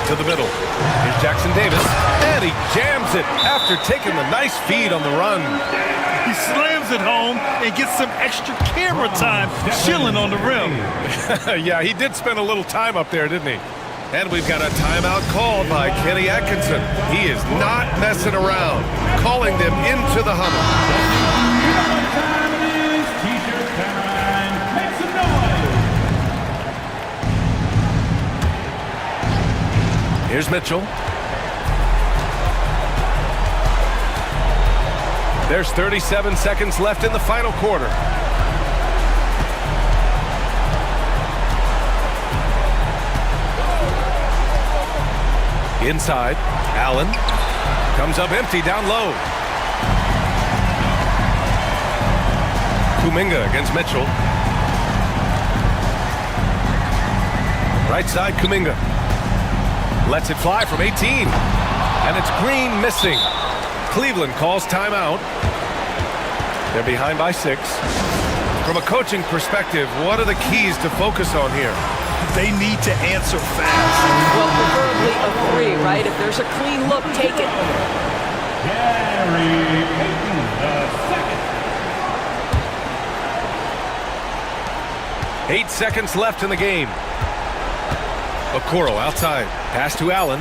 To the middle. Here's Jackson Davis. And he jams it after taking the nice feed on the run. He slams it home and gets some extra camera time chilling on the rim. Yeah, he did spend a little time up there, didn't he? And we've got a timeout called by Kenny Atkinson. He is not messing around, calling them into the huddle. T-shirt time. Make some noise. Here's Mitchell. There's 37 seconds left in the final quarter. Inside, Allen comes up empty down low. Kuminga against Mitchell. Right side, Kuminga. Lets it fly from 18. And it's Green missing. Cleveland calls timeout. They're behind by 6. From a coaching perspective, what are the keys to focus on here? They need to answer fast. Well, preferably a 3, right? If there's a clean look, take it. Gary Payton, the second. 8 seconds left in the game. Okoro outside. Pass to Allen.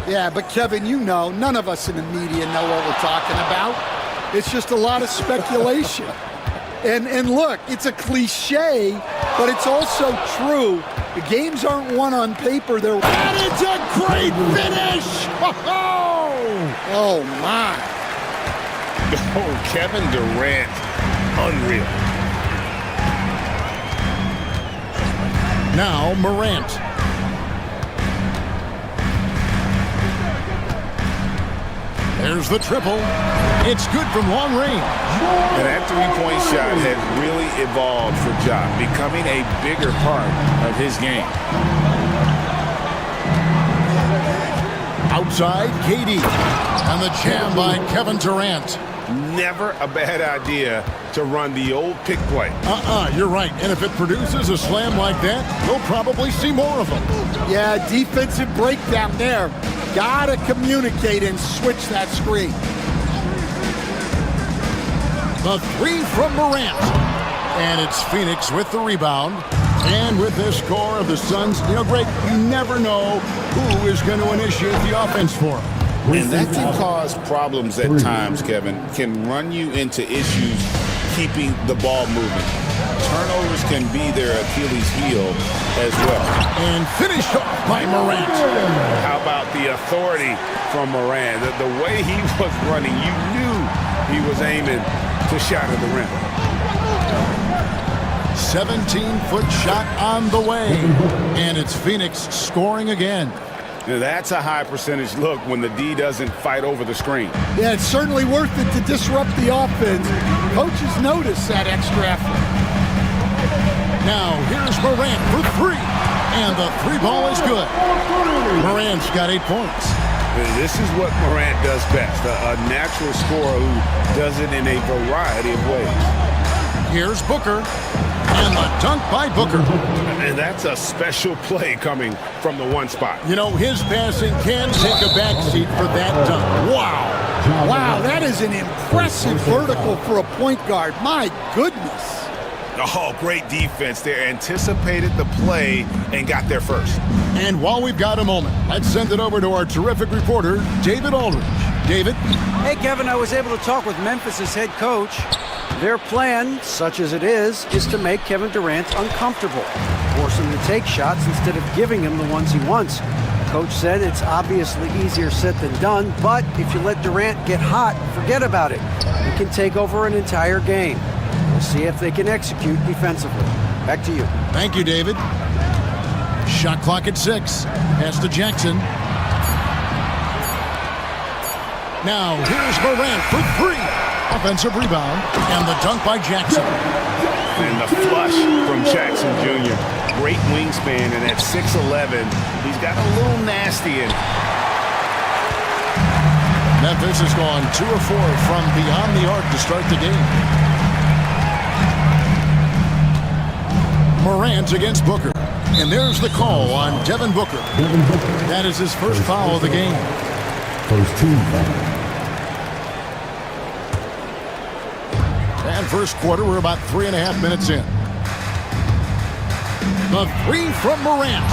Yeah, but Kevin, you know, none of us in the media know what we're talking about. It's just a lot of speculation. And look, it's a cliche, but it's also true. The games aren't won on paper. They're... And it's a great finish! Oh, my. Oh, Kevin Durant, unreal. Now Morant. There's the triple. It's good from long range. And that three-point shot has really evolved for Ja, becoming a bigger part of his game. Outside, KD. And the jam by Kevin Durant. Never a bad idea to run the old pick play. You're right. And if it produces a slam like that, we'll probably see more of them. Yeah, defensive breakdown there. Gotta communicate and switch that screen. The three from Morant. And it's Phoenix with the rebound. And with this score of the Suns, you know, Greg, you never know who is going to initiate the offense for them. And that can cause problems at times, Kevin. Can run you into issues keeping the ball moving. Turnovers can be their Achilles heel as well. And finished off by Morant. How about the authority from Morant? The way he was running, you knew he was aiming to shatter the rim. 17-foot shot on the way. And it's Phoenix scoring again. Now that's a high percentage look when the D doesn't fight over the screen. Yeah, it's certainly worth it to disrupt the offense. Coaches notice that extra effort. Now here's Morant for three. And the three ball is good. Morant's got 8 points. This is what Morant does best. A natural scorer who does it in a variety of ways. Here's Booker. And the dunk by Booker. And that's a special play coming from the one spot. You know, his passing can take a backseat for that dunk. Wow. Wow, that is an impressive vertical for a point guard. My goodness. Oh, great defense there. Anticipated the play and got there first. And while we've got a moment, let's send it over to our terrific reporter, David Aldridge. David? Hey, Kevin, I was able to talk with Memphis's head coach. Their plan, such as it is to make Kevin Durant uncomfortable, force him to take shots instead of giving him the ones he wants. Coach said it's obviously easier said than done, but if you let Durant get hot, forget about it. He can take over an entire game. We'll see if they can execute defensively. Back to you. Thank you, David. Shot clock at 6. Pass to Jackson. Now here's Morant for three. Offensive rebound, and the dunk by Jackson. And the flush from Jackson Jr. Great wingspan, and at 6'11", he's got a little nasty in. Memphis has gone 2 of 4 from beyond the arc to start the game. Morant against Booker. And there's the call on Devin Booker. That is his first foul of the game. First team foul. And first quarter, we're about 3.5 minutes in. The three from Morant.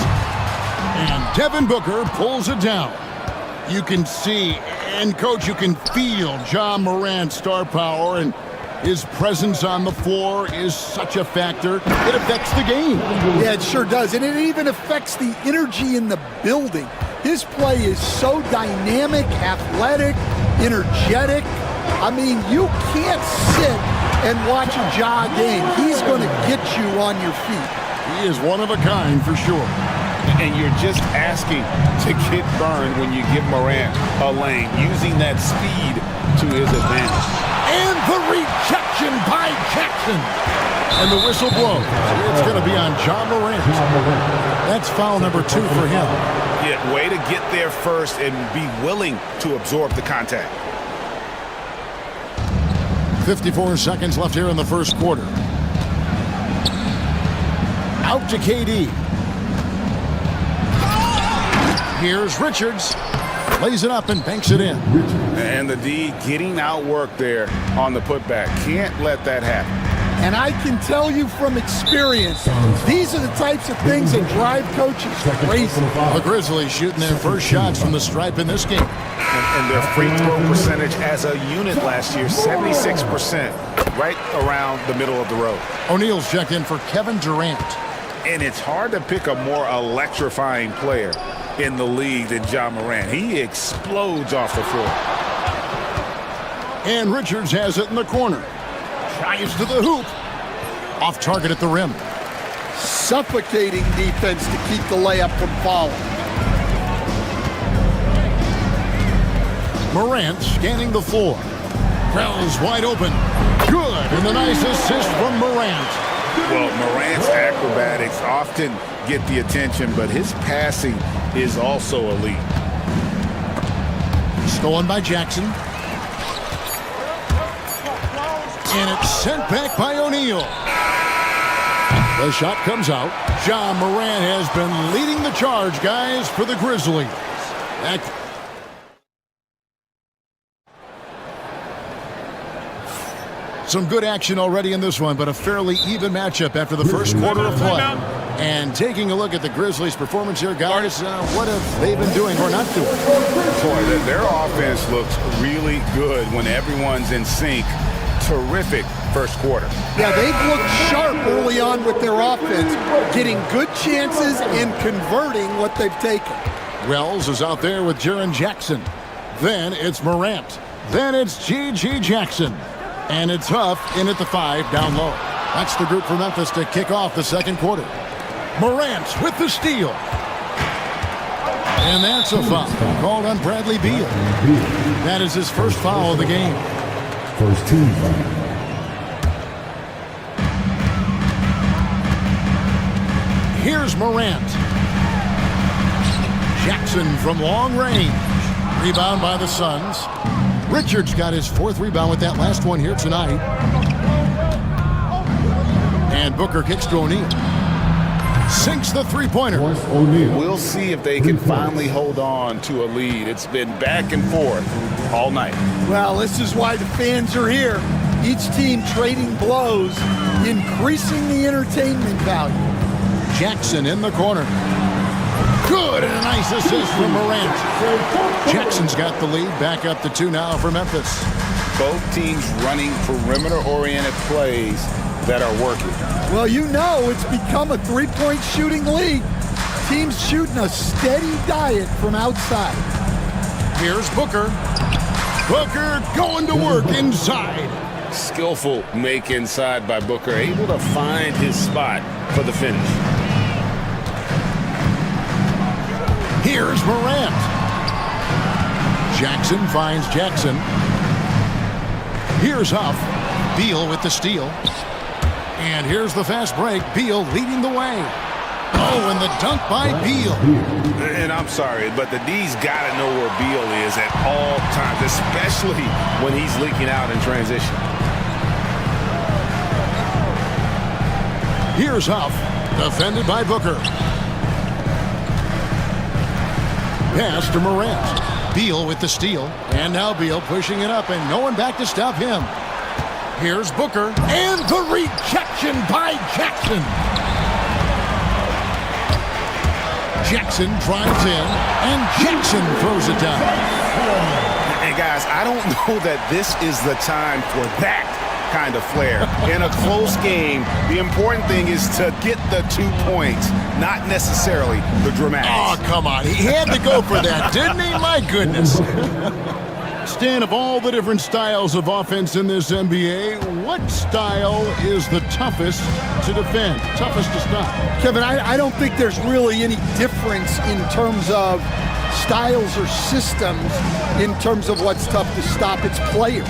And Devin Booker pulls it down. You can see, and Coach, you can feel Ja Morant's star power, and his presence on the floor is such a factor. It affects the game. Yeah, it sure does. And it even affects the energy in the building. His play is so dynamic, athletic, energetic. I mean, you can't sit and watch a Ja game. He's going to get you on your feet. He is one of a kind for sure. And you're just asking to get burned when you give Morant a lane, using that speed to his advantage. And the rejection by Jackson. And the whistle blows. It's going to be on Ja Morant. That's foul number 2 for him. Yeah, way to get there first and be willing to absorb the contact. 54 seconds left here in the first quarter. Out to KD. Here's Richards. Lays it up and banks it in. And the D getting outworked there on the putback. Can't let that happen. And I can tell you from experience, these are the types of things that drive coaches crazy. The Grizzlies shooting their first shots from the stripe in this game. And their free throw percentage as a unit last year, 76%, right around the middle of the road. O'Neal's checked in for Kevin Durant. And it's hard to pick a more electrifying player in the league than Ja Morant. He explodes off the floor. And Richards has it in the corner. Drives to the hoop. Off target at the rim. Suffocating defense to keep the layup from falling. Morant scanning the floor. Crowd's wide open. Good. And a nice assist from Morant. Well, Morant's acrobatics often get the attention, but his passing is also elite. Stolen by Jackson. And it's sent back by O'Neal. The shot comes out. Ja Morant has been leading the charge, guys, for the Grizzlies. Some good action already in this one, but a fairly even matchup after the first quarter of play. And taking a look at the Grizzlies' performance here, guys, what have they been doing or not doing? Boy, their offense looks really good when everyone's in sync. Terrific first quarter. Yeah, they've looked sharp early on with their offense, getting good chances and converting what they've taken. Wells is out there with Jaren Jackson. Then it's Morant. Then it's G.G. Jackson. And it's Huff in at the 5 down low. That's the group for Memphis to kick off the second quarter. Morant with the steal. And that's a foul called on Bradley Beal. That is his first foul of the game. First team foul. Here's Morant. Jackson from long range. Rebound by the Suns. Richards got his 4th rebound with that last one here tonight. And Booker kicks to O'Neal. Sinks the three-pointer. We'll see if they can finally hold on to a lead. It's been back and forth all night. Well, this is why the fans are here. Each team trading blows, increasing the entertainment value. Jackson in the corner. Good, and a nice assist from Morant. Jackson's got the lead, back up to 2 now for Memphis. Both teams running perimeter-oriented plays that are working. Well, you know it's become a three-point shooting league. Teams shooting a steady diet from outside. Here's Booker. Booker going to work inside. Skillful make inside by Booker, able to find his spot for the finish. Here's Morant. Jackson finds Jackson. Here's Huff. Beal with the steal. And here's the fast break. Beal leading the way. Oh, and the dunk by Beal. And I'm sorry, but the D's got to know where Beal is at all times, especially when he's leaking out in transition. Here's Huff. Defended by Booker. Pass to Morant. Beal with the steal. And now Beal pushing it up, and no one back to stop him. Here's Booker. And the rejection by Jackson. Jackson drives in, and Jackson throws it down. And guys, I don't know that this is the time for that kind of flair. In a close game, the important thing is to get the 2 points, not necessarily the dramatics. Oh, come on. He had to go for that, didn't he? My goodness. Stan, of all the different styles of offense in this NBA, what style is the toughest to defend, toughest to stop? Kevin, I don't think there's really any difference in terms of styles or systems in terms of what's tough to stop. It's players.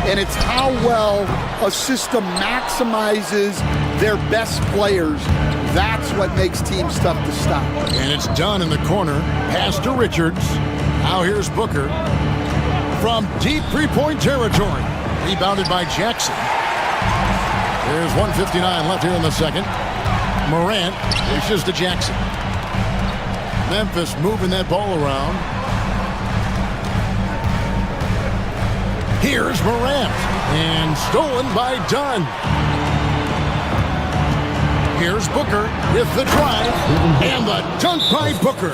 And it's how well a system maximizes their best players. That's what makes teams tough to stop. And it's done in the corner. Pass to Richards. Now here's Booker. From deep three-point territory. Rebounded by Jackson. There's 1:59 left here in the second. Morant dishes to Jackson. Memphis moving that ball around. Here's Morant. And stolen by Dunn. Here's Booker with the drive and the dunk by Booker.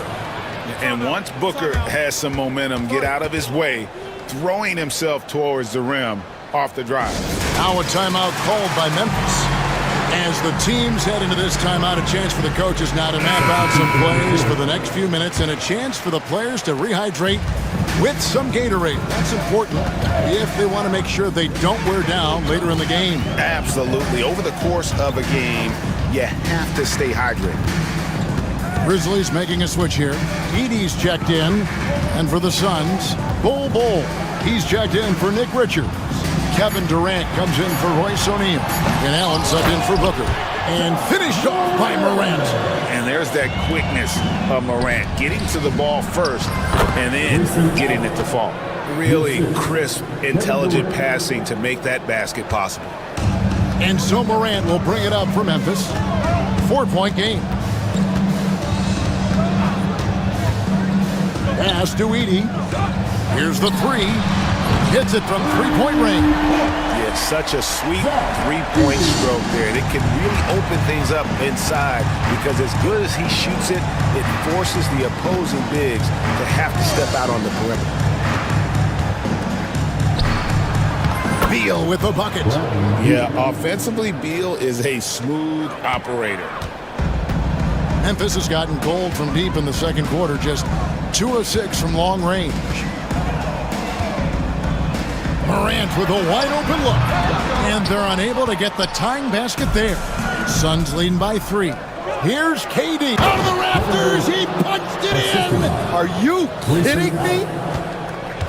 And once Booker has some momentum, get out of his way, throwing himself towards the rim off the drive. Now a timeout called by Memphis. As the teams head into this timeout, a chance for the coaches now to map out some plays for the next few minutes and a chance for the players to rehydrate with some Gatorade. That's important if they want to make sure they don't wear down later in the game. Absolutely. Over the course of a game, you have to stay hydrated. Grizzlies making a switch here. Edey's checked in. And for the Suns, Bol, he's checked in for Nick Richards. Kevin Durant comes in for Royce O'Neal. And Allen subbed in for Booker. And finished off by Morant. And there's that quickness of Morant, getting to the ball first and then getting it to fall. Really crisp, intelligent passing to make that basket possible. And so Morant will bring it up for Memphis. 4-point game. Pass to Edey. Here's the three. Hits it from three-point range. Yeah, such a sweet three-point stroke there. It can really open things up inside because as good as he shoots it, it forces the opposing bigs to have to step out on the perimeter. Beal with the bucket. Yeah, offensively, Beal is a smooth operator. Memphis has gotten cold from deep in the second quarter, just 2 of 6 from long range. Morant with a wide-open look. And they're unable to get the tying basket there. Suns leading by 3. Here's KD. Out of the rafters, he punched it in. Are you kidding me?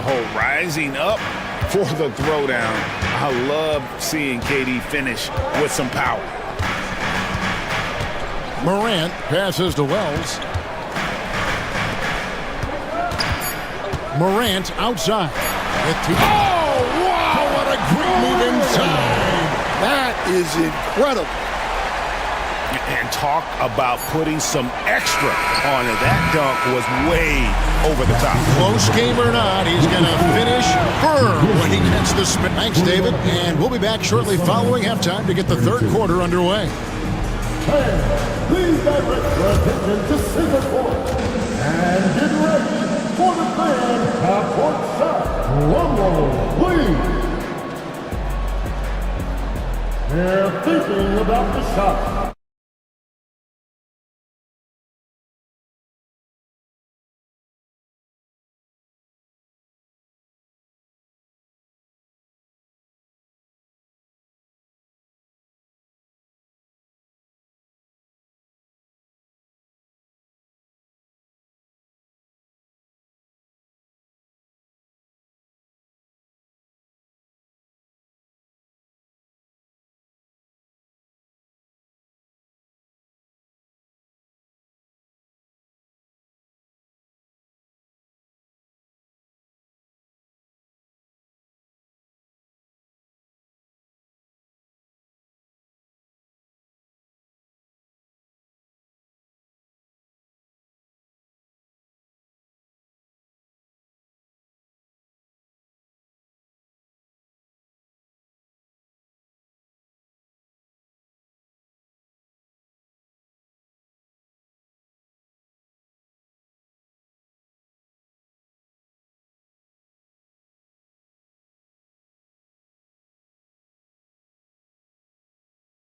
Oh, rising up for the throwdown. I love seeing KD finish with some power. Morant passes to Wells. Morant outside. Oh, wow, what a great move inside. That is incredible. And talk about putting some extra on it. That dunk was way over the top. Close game or not, he's going to finish firm when he gets the spin. Thanks, David. And we'll be back shortly following halftime to get the third quarter underway. Please direct your attention to center court and get ready for the fan half-court shot. Rumble, please. They're thinking about the shot.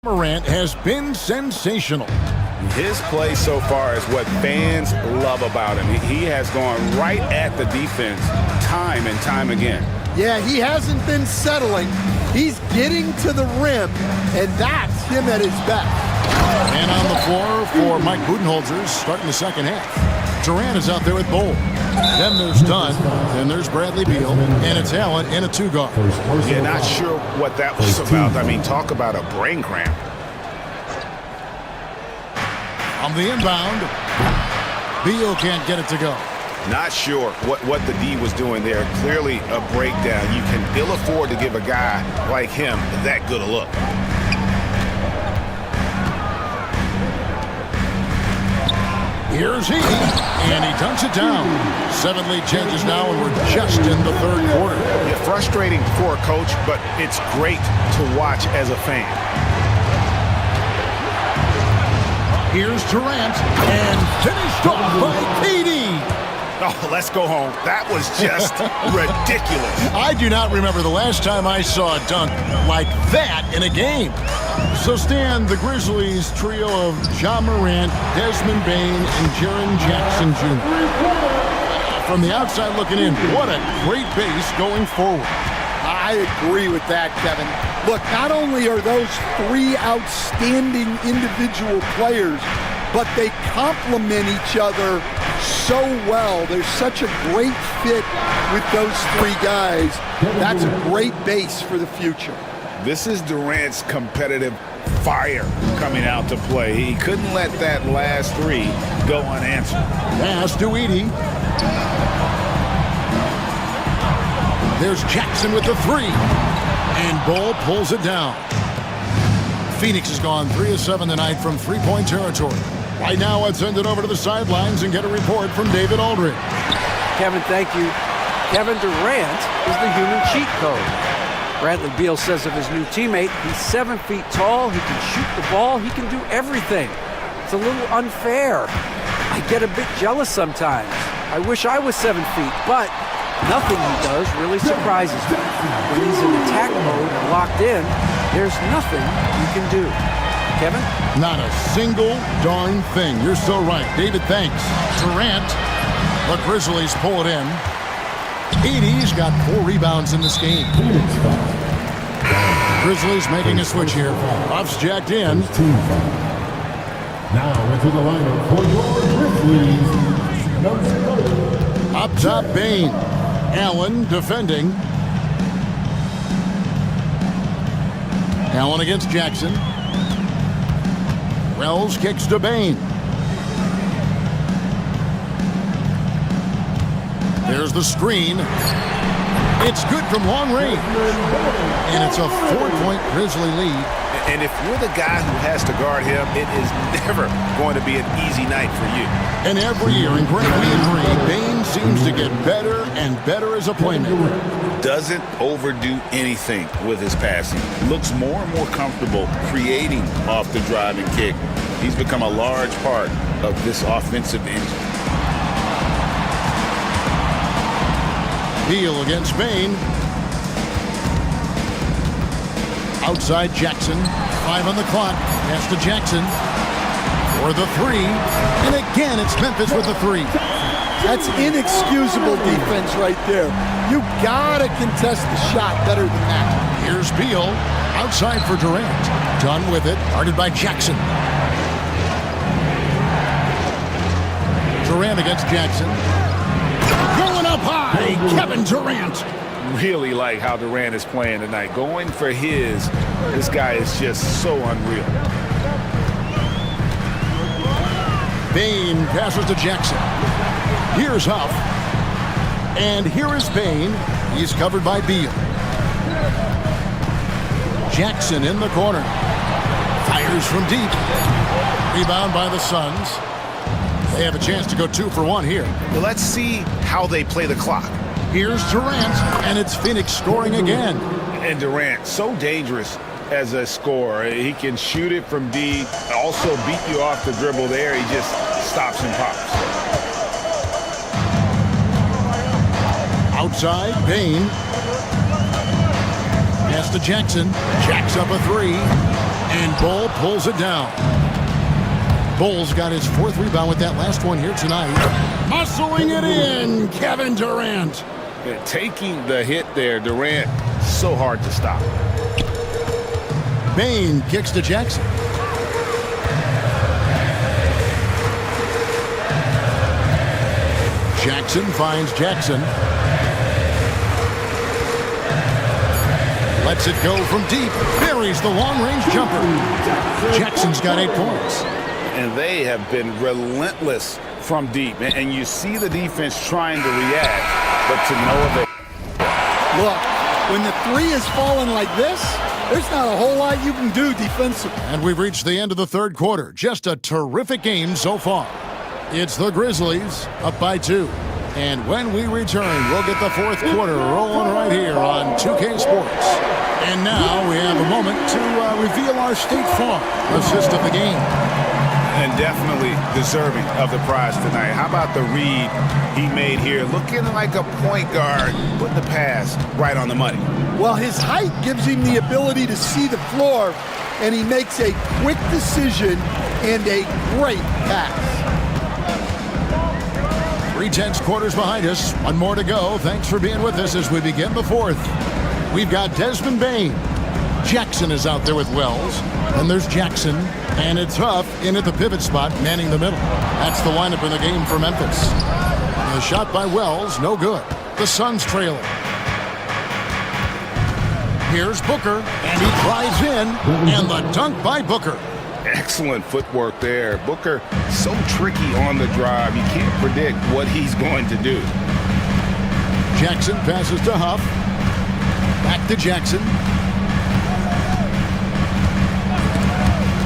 Morant has been sensational. His play so far is what fans love about him. He has gone right at the defense time and time again. Yeah, he hasn't been settling. He's getting to the rim, and that's him at his best. And on the floor for Mike Budenholzer starting the second half. Durant is out there with Bol. Then there's Dunn. Then there's Bradley Beal. And it's Allen in a 2-guard. Yeah, not sure what that was about. I mean, talk about a brain cramp. On the inbound, Beal can't get it to go. Not sure what the D was doing there. Clearly a breakdown. You can ill afford to give a guy like him that good a look. Here's he, and he dunks it down. 7 lead changes now, and we're just in the third quarter. Yeah, frustrating for a coach, but it's great to watch as a fan. Here's Durant, and finished off by KD. Oh, let's go home. That was just ridiculous. I do not remember the last time I saw a dunk like that in a game. So, Stan, the Grizzlies trio of Ja Morant, Desmond Bane, and Jaren Jackson Jr. From the outside looking in, what a great base going forward. I agree with that, Kevin. Look, not only are those three outstanding individual players, but they complement each other so well. There's such a great fit with those three guys. That's a great base for the future. This is Durant's competitive fire coming out to play. He couldn't let that last three go unanswered. Pass to Edey. There's Jackson with the three. And Bull pulls it down. Phoenix has gone 3 of 7 tonight from three-point territory. Right now, let's send it over to the sidelines and get a report from David Aldridge. Kevin, thank you. Kevin Durant is the human cheat code. Bradley Beal says of his new teammate, he's 7 feet tall, he can shoot the ball, he can do everything. It's a little unfair. I get a bit jealous sometimes. I wish I was 7 feet, but nothing he does really surprises me. When he's in attack mode and locked in, there's nothing you can do. Kevin? Not a single darn thing. You're so right. David, thanks. Durant, the Grizzlies pull it in. Edey's got 4 rebounds in this game. Grizzlies making a switch here. Buffs jacked in. Now into the lineup for your Grizzlies. Up top, Bane. Allen defending. Allen against Jackson. Wells kicks to Bane. There's the screen. It's good from long range. And it's a 4-point Grizzly lead. And if you're the guy who has to guard him, it is never going to be an easy night for you. And every year, and Greg, we agree, Bane seems to get better and better as a playmaker. Doesn't overdo anything with his passing. Looks more and more comfortable creating off the drive and kick. He's become a large part of this offensive engine. Beal against Bane. Outside Jackson. 5 on the clock. Pass to Jackson. For the 3. And again, it's Memphis with the 3. That's inexcusable defense right there. You gotta contest the shot better than that. Here's Beal. Outside for Durant. Done with it. Guarded by Jackson. Durant against Jackson. Going up high. Kevin Durant. Really like how Durant is playing tonight. Going for his. This guy is just so unreal. Bane passes to Jackson. Here's Huff. And here is Bane. He's covered by Beal. Jackson in the corner. Fires from deep. Rebound by the Suns. They have a chance to go 2 for 1 here. Well, let's see how they play the clock. Here's Durant, and it's Phoenix scoring again. And Durant, so dangerous as a scorer. He can shoot it from deep, also beat you off the dribble there. He just stops and pops. Outside, Bane. Pass to Jackson. Jacks up a 3. And Bull pulls it down. Bull's got his 4th rebound with that last one here tonight. Muscling it in, Kevin Durant. Taking the hit there, Durant, so hard to stop. Bane kicks to Jackson. Jackson finds Jackson. Lets it go from deep. Buries the long-range jumper. Jackson's got 8 points. And they have been relentless from deep. And you see the defense trying to react, but to no avail. Look, when the 3 is falling like this, there's not a whole lot you can do defensively. And we've reached the end of the 3rd quarter. Just a terrific game so far. It's the Grizzlies up by 2. And when we return, we'll get the 4th quarter rolling right here on 2K Sports. And now we have a moment to reveal our State Farm assist of the game. And definitely deserving of the prize tonight. How about the read he made here? Looking like a point guard, put the pass right on the money. Well, his height gives him the ability to see the floor, and he makes a quick decision and a great pass. 3/10 quarters behind us. One more to go. Thanks for being with us as we begin the fourth. We've got Desmond Bain. Jackson is out there with Wells. And there's Jackson. And it's Huff in at the pivot spot, manning the middle. That's the lineup in the game for Memphis. The shot by Wells, no good. The Suns trailing. Here's Booker, and he drives in, and the dunk by Booker. Excellent footwork there. Booker, so tricky on the drive. You can't predict what he's going to do. Jackson passes to Huff. Back to Jackson.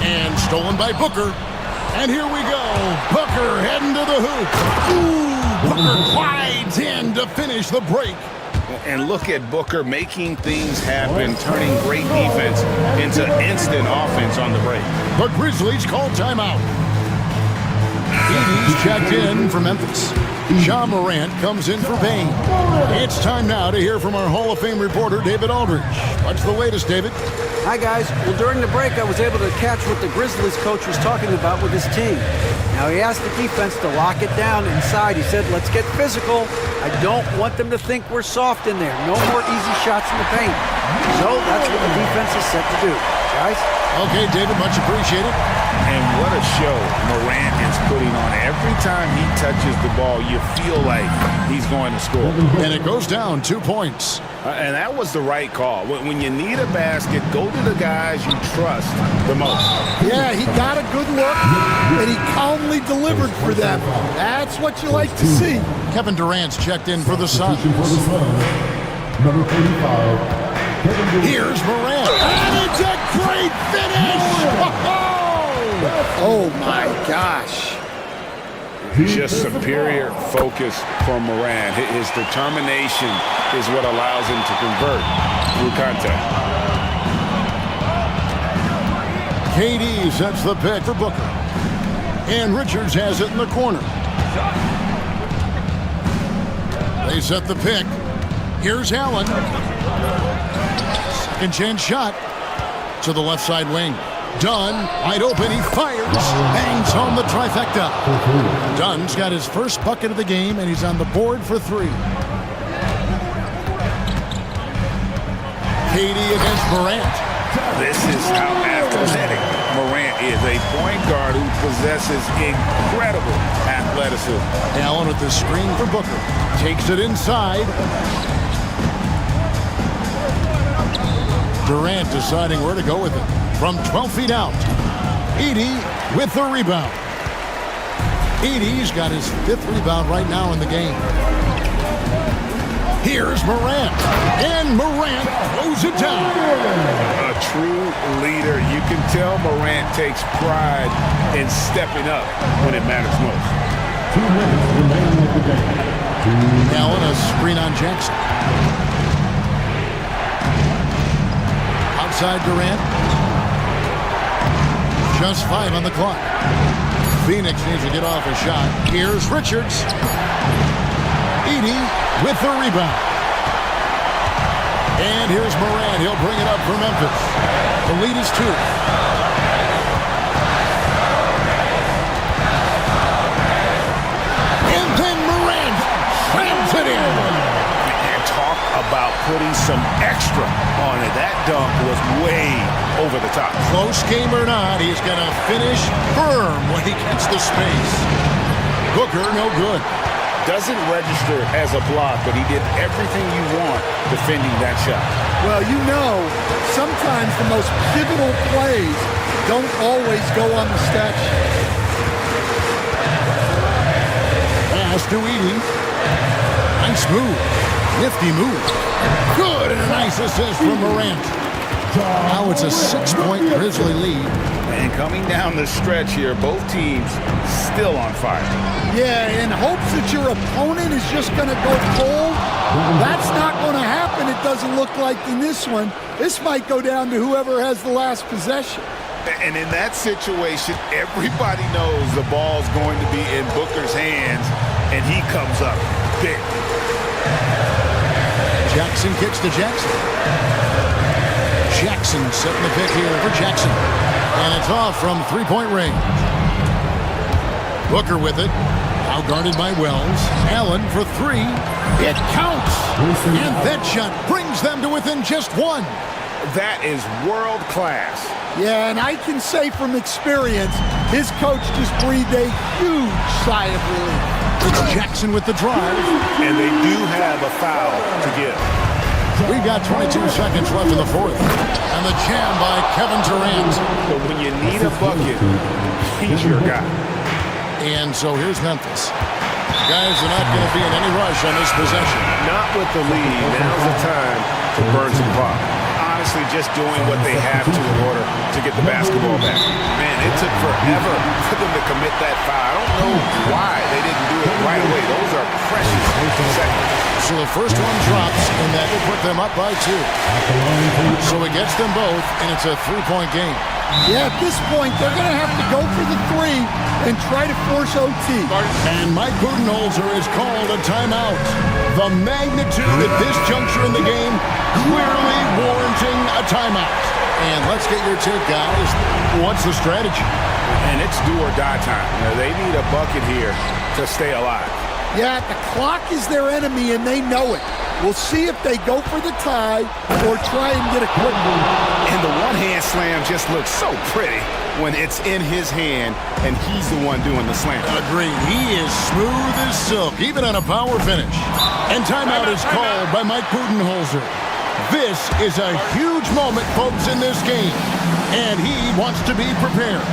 And stolen by Booker. And here we go. Booker heading to the hoop. Ooh, Booker glides in to finish the break. And look at Booker making things happen, turning great defense into instant offense on the break. The Grizzlies call timeout. Edie's checked in for Memphis. Ja Morant comes in for Bain. It's time now to hear from our Hall of Fame reporter, David Aldridge. What's the latest, David? Hi, guys. Well, during the break, I was able to catch what the Grizzlies coach was talking about with his team. Now, he asked the defense to lock it down inside. He said, let's get physical. I don't want them to think we're soft in there. No more easy shots in the paint. So that's what the defense is set to do. Guys? Okay, David, much appreciated. And what a show Morant is putting on. Every time he touches the ball, you feel like he's going to score. And it goes down 2 points. And that was the right call. When you need a basket, go to the guys you trust the most. Yeah, he got a good look, and he calmly delivered for them. That's what you like to see. Kevin Durant's checked in for the Suns. Number 45. Here's Morant. And it's a great finish! Oh, my gosh. Just superior focus from Morant. His determination is what allows him to convert through contact. KD sets the pick for Booker. And Richards has it in the corner. They set the pick. Here's Allen. Second chance shot to the left side wing. Dunn, wide open, he fires, bangs home the trifecta. Dunn's got his first bucket of the game, and he's on the board for 3. KD against Morant. This is how athletic Morant is. A point guard who possesses incredible athleticism. Allen with the screen for Booker. Takes it inside. Durant deciding where to go with it. From 12 feet out. Edie with the rebound. Edie's got his 5th rebound right now in the game. Here's Morant. And Morant throws it down. A true leader. You can tell Morant takes pride in stepping up when it matters most. 2 minutes remaining in the game. Allen, a screen on Jackson. Outside Durant. Just 5 on the clock. Phoenix needs to get off a shot. Here's Richards. Edie with the rebound. And here's Morant. He'll bring it up for Memphis. The lead is 2. And then Morant slams it in. And talk about putting some extra on it. That dunk was way over the top. Close game or not, he's going to finish firm when he gets the space. Booker, no good. Doesn't register as a block, but he did everything you want defending that shot. Well, you know, sometimes the most pivotal plays don't always go on the stat sheet. Pass to Edie. Nice move. Nifty move. Good, and a nice assist from Morant. Now it's a 6-point Grizzly lead. And coming down the stretch here, both teams still on fire. Yeah, in hopes that your opponent is just going to go cold. That's not going to happen, it doesn't look like in this one. This might go down to whoever has the last possession. And in that situation, everybody knows the ball's going to be in Booker's hands, and he comes up big. Jackson kicks to Jackson. Jackson setting the pick here for Jackson. And it's off from three-point range. Booker with it. Now guarded by Wells. Allen for three. It counts. And that shot brings them to within just one. That is world class. Yeah, and I can say from experience, his coach just breathed a huge sigh of relief. Jackson with the drive. And they do have a foul to give. We've got 22 seconds left in the fourth. And the jam by Kevin Durant. But when you need a bucket, he's your guy. And so here's Memphis. Guys are not going to be in any rush on this possession. Not with the lead. Now's the time to burn some clock. Honestly, just doing what they have to in order to get the basketball back. Man, it took forever for them to commit that foul. I don't know why they didn't do it right away. Those are precious seconds. So the first one drops, and that will put them up by two. So it gets them both, and it's a three-point game. Yeah, at this point, they're going to have to go for the three and try to force OT. And Mike Budenholzer is called a timeout. The magnitude at this juncture in the game clearly warranting a timeout. And let's get your take, guys. What's the strategy? And it's do or die time. They need a bucket here to stay alive. Yeah, the clock is their enemy, and they know it. We'll see if they go for the tie or try and get a quick one. And the one-hand slam just looks so pretty when it's in his hand and he's the one doing the slam. Agreed. He is smooth as silk, even on a power finish. And timeout is called by Mike Budenholzer. This is a huge moment, folks, in this game. And he wants to be prepared.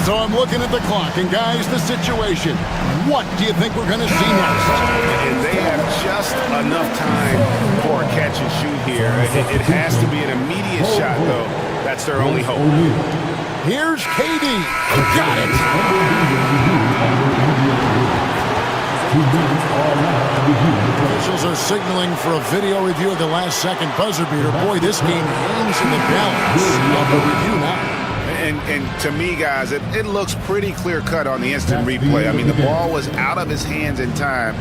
So I'm looking at the clock, and guys, the situation. What do you think we're going to see next? And they have just enough time for a catch and shoot here. It has to be an immediate shot, though. That's their only hope. Here's KD. Got it. Officials are signaling for a video review of the last second buzzer beater. Boy, this game hangs in the balance of the review now. And to me, guys, it looks pretty clear-cut on the instant replay. I mean, the ball was out of his hands in time.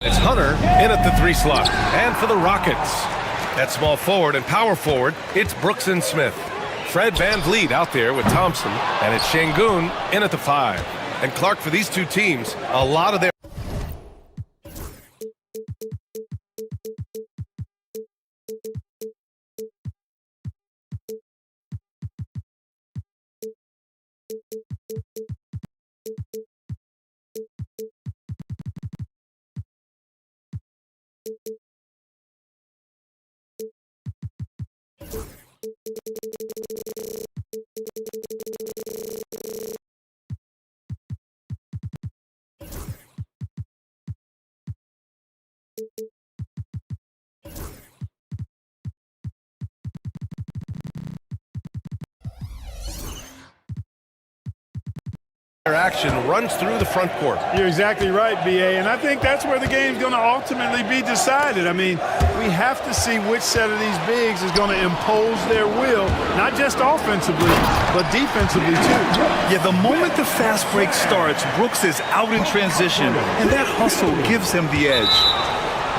It's Hunter in at the 3 slot. And for the Rockets, at small forward and power forward, it's Brooks and Smith. Fred Van Vliet out there with Thompson, and it's Şengün in at the 5. And Clark, for these two teams, a lot of their action runs through the front court. You're exactly right, B.A., and I think that's where the game's going to ultimately be decided. I mean, we have to see which set of these bigs is going to impose their will, not just offensively, but defensively, too. Yeah, the moment the fast break starts, Brooks is out in transition, and that hustle gives him the edge.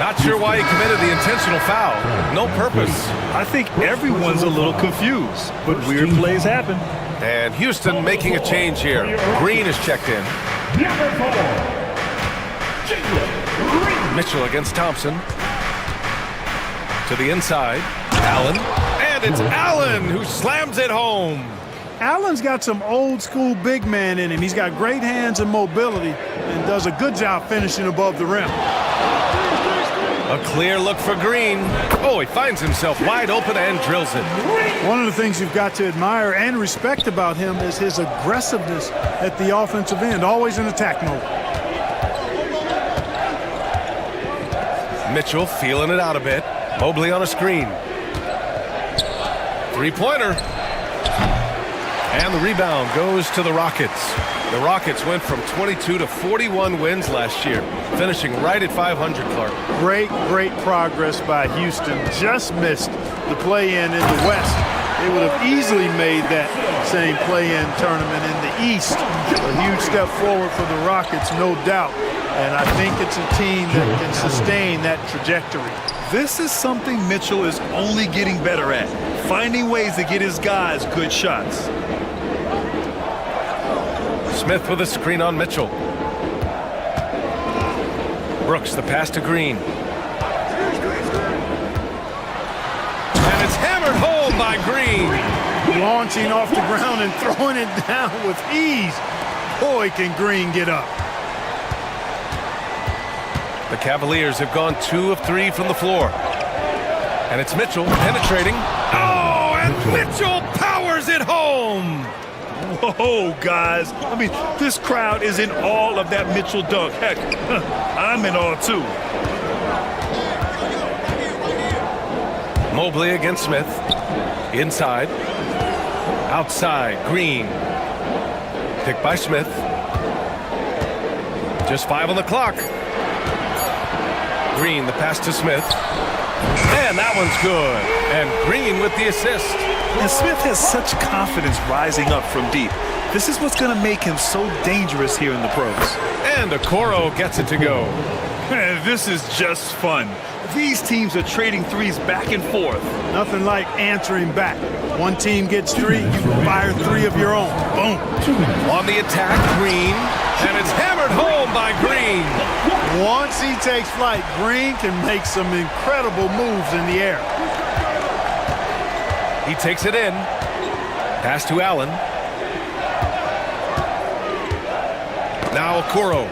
Not sure why he committed the intentional foul. No purpose. I think everyone's a little confused, but weird plays happen. And Houston making a change here. Green is checked in. Mitchell against Thompson. To the inside. Allen. And it's Allen who slams it home. Allen's got some old school big man in him. He's got great hands and mobility and does a good job finishing above the rim. A clear look for Green. Oh, he finds himself wide open and drills it. One of the things you've got to admire and respect about him is his aggressiveness at the offensive end, always in attack mode. Mitchell feeling it out a bit. Mobley on a screen. Three-pointer. And the rebound goes to the Rockets. The Rockets went from 22 to 41 wins last year, finishing right at 500, Clark. Great progress by Houston. Just missed the play-in in the West. They would have easily made that same play-in tournament in the East. A huge step forward for the Rockets, no doubt. And I think it's a team that can sustain that trajectory. This is something Mitchell is only getting better at, finding ways to get his guys good shots. Smith with a screen on Mitchell. Brooks, the pass to Green. And it's hammered home by Green. Launching off the ground and throwing it down with ease. Boy, can Green get up. The Cavaliers have gone 2 of 3 from the floor. And it's Mitchell penetrating. Oh, and Mitchell powers it home. Whoa, guys. I mean, this crowd is in awe of that Mitchell dunk. Heck, I'm in awe, too. Mobley against Smith. Inside. Outside. Green. Picked by Smith. Just 5 on the clock. Green, the pass to Smith. And that one's good. And Green with the assist. And Smith has such confidence rising up from deep. This is what's going to make him so dangerous here in the pros. And Okoro gets it to go. This is just fun. These teams are trading threes back and forth. Nothing like answering back. One team gets 3, you fire 3 of your own. Boom. On the attack, Green. And it's hammered home by Green. Once he takes flight, Green can make some incredible moves in the air. He takes it in. Pass to Allen. Now Okoro.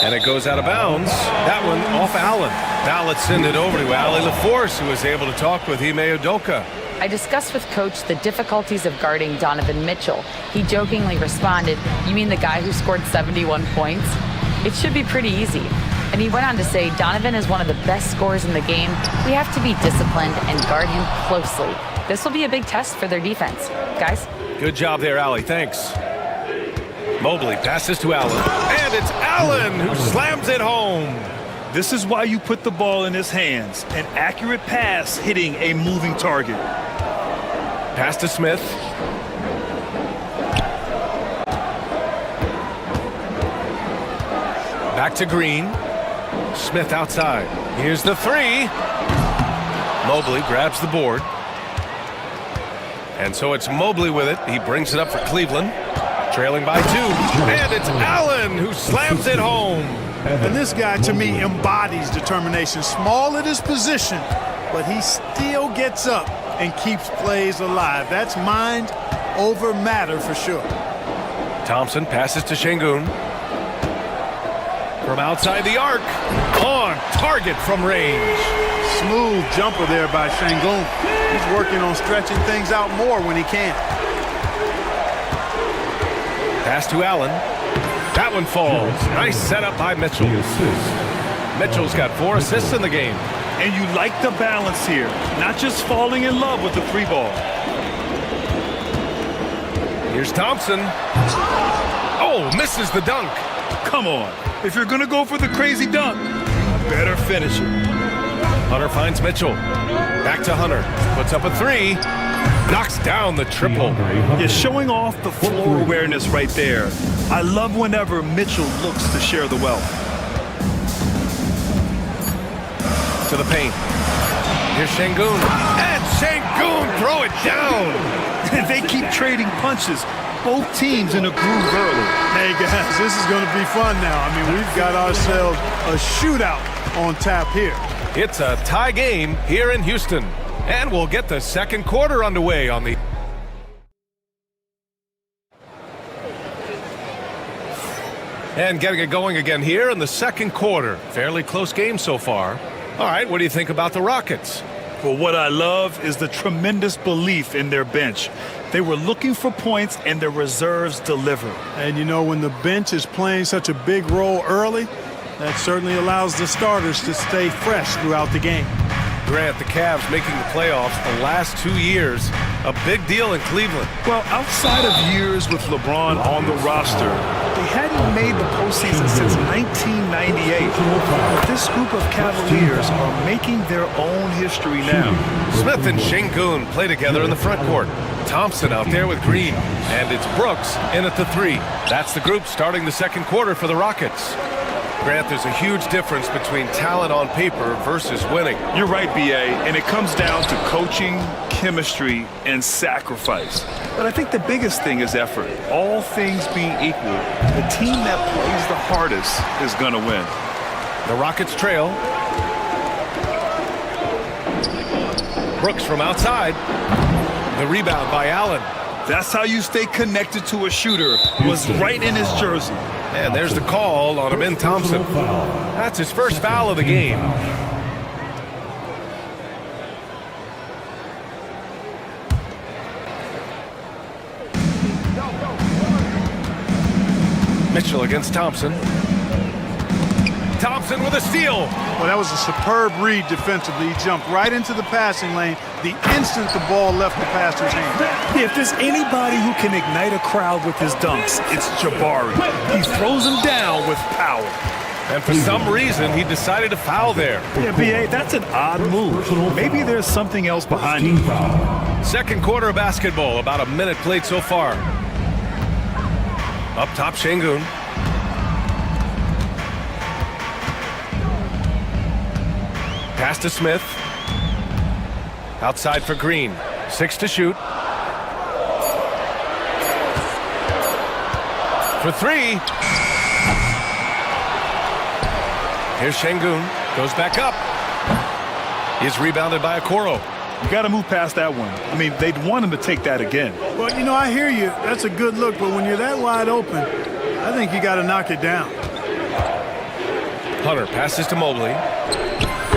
And it goes out of bounds. That one off Allen. Now let's send it over to Ali LaForce, who was able to talk with Ime Udoka. I discussed with Coach the difficulties of guarding Donovan Mitchell. He jokingly responded, "You mean the guy who scored 71 points? It should be pretty easy." And he went on to say, "Donovan is one of the best scorers in the game. We have to be disciplined and guard him closely. This will be a big test for their defense." Guys? Good job there, Ali. Thanks. Mobley passes to Allen. And it's Allen who slams it home. This is why you put the ball in his hands. An accurate pass hitting a moving target. Pass to Smith. Back to Green. Smith outside. Here's the three. Mobley grabs the board. And so it's Mobley with it. He brings it up for Cleveland. Trailing by 2. And it's Allen who slams it home. And this guy, to me, embodies determination. Small at his position, but he still gets up and keeps plays alive. That's mind over matter for sure. Thompson passes to Şengün. From outside the arc. On target from range. Smooth jumper there by Şengün. He's working on stretching things out more when he can. Pass to Allen. That one falls. Nice setup by Mitchell. Mitchell's got 4 assists in the game. And you like the balance here, not just falling in love with the 3 ball. Here's Thompson. Oh, misses the dunk. Come on. If you're going to go for the crazy dunk, better finish it. Hunter finds Mitchell. Back to Hunter. Puts up a 3. Knocks down the triple. You're showing off the floor awareness right there. I love whenever Mitchell looks to share the wealth. To the paint. Here's Şengün. And Şengün throw it down. They keep trading punches. Both teams in a groove early. Hey guys, this is going to be fun now. I mean, we've got ourselves a shootout on tap here. It's a tie game here in Houston. And we'll get the second quarter underway on the... And getting it going again here in the second quarter. Fairly close game so far. All right, what do you think about the Rockets? Well, what I love is the tremendous belief in their bench. They were looking for points, and their reserves deliver. And you know, when the bench is playing such a big role early, that certainly allows the starters to stay fresh throughout the game. Grant, the Cavs making the playoffs the last 2 years. A big deal in Cleveland. Well, outside of years with LeBron on the roster, they hadn't made the postseason since 1998. But this group of Cavaliers are making their own history now. Smith and Şengün play together in the front court. Thompson out there with Green. And it's Brooks in at the 3. That's the group starting the second quarter for the Rockets. Grant, there's a huge difference between talent on paper versus winning. You're right, B.A., and it comes down to coaching, chemistry, and sacrifice. But I think the biggest thing is effort. All things being equal, the team that plays the hardest is going to win. The Rockets trail. Brooks from outside. The rebound by Allen. That's how you stay connected to a shooter. Was right in his jersey. And there's the call on Amin Thompson. That's his first foul of the game. Mitchell against Thompson. Thompson with a steal. Well, that was a superb read defensively. He jumped right into the passing lane the instant the ball left the passer's hand. If there's anybody who can ignite a crowd with his dunks, it's Jabari. He throws them down with power. And for some reason, he decided to foul there. Yeah, B.A., that's an odd move. Maybe there's something else behind it. Second quarter of basketball, about a minute played so far. Up top, Şengün. Pass to Smith. Outside for Green. 6 to shoot. For 3. Here's Şengün. Goes back up. He's rebounded by Okoro. You got to move past that one. I mean, they'd want him to take that again. Well, you know, I hear you. That's a good look, but when you're that wide open, I think you got to knock it down. Hunter passes to Mobley.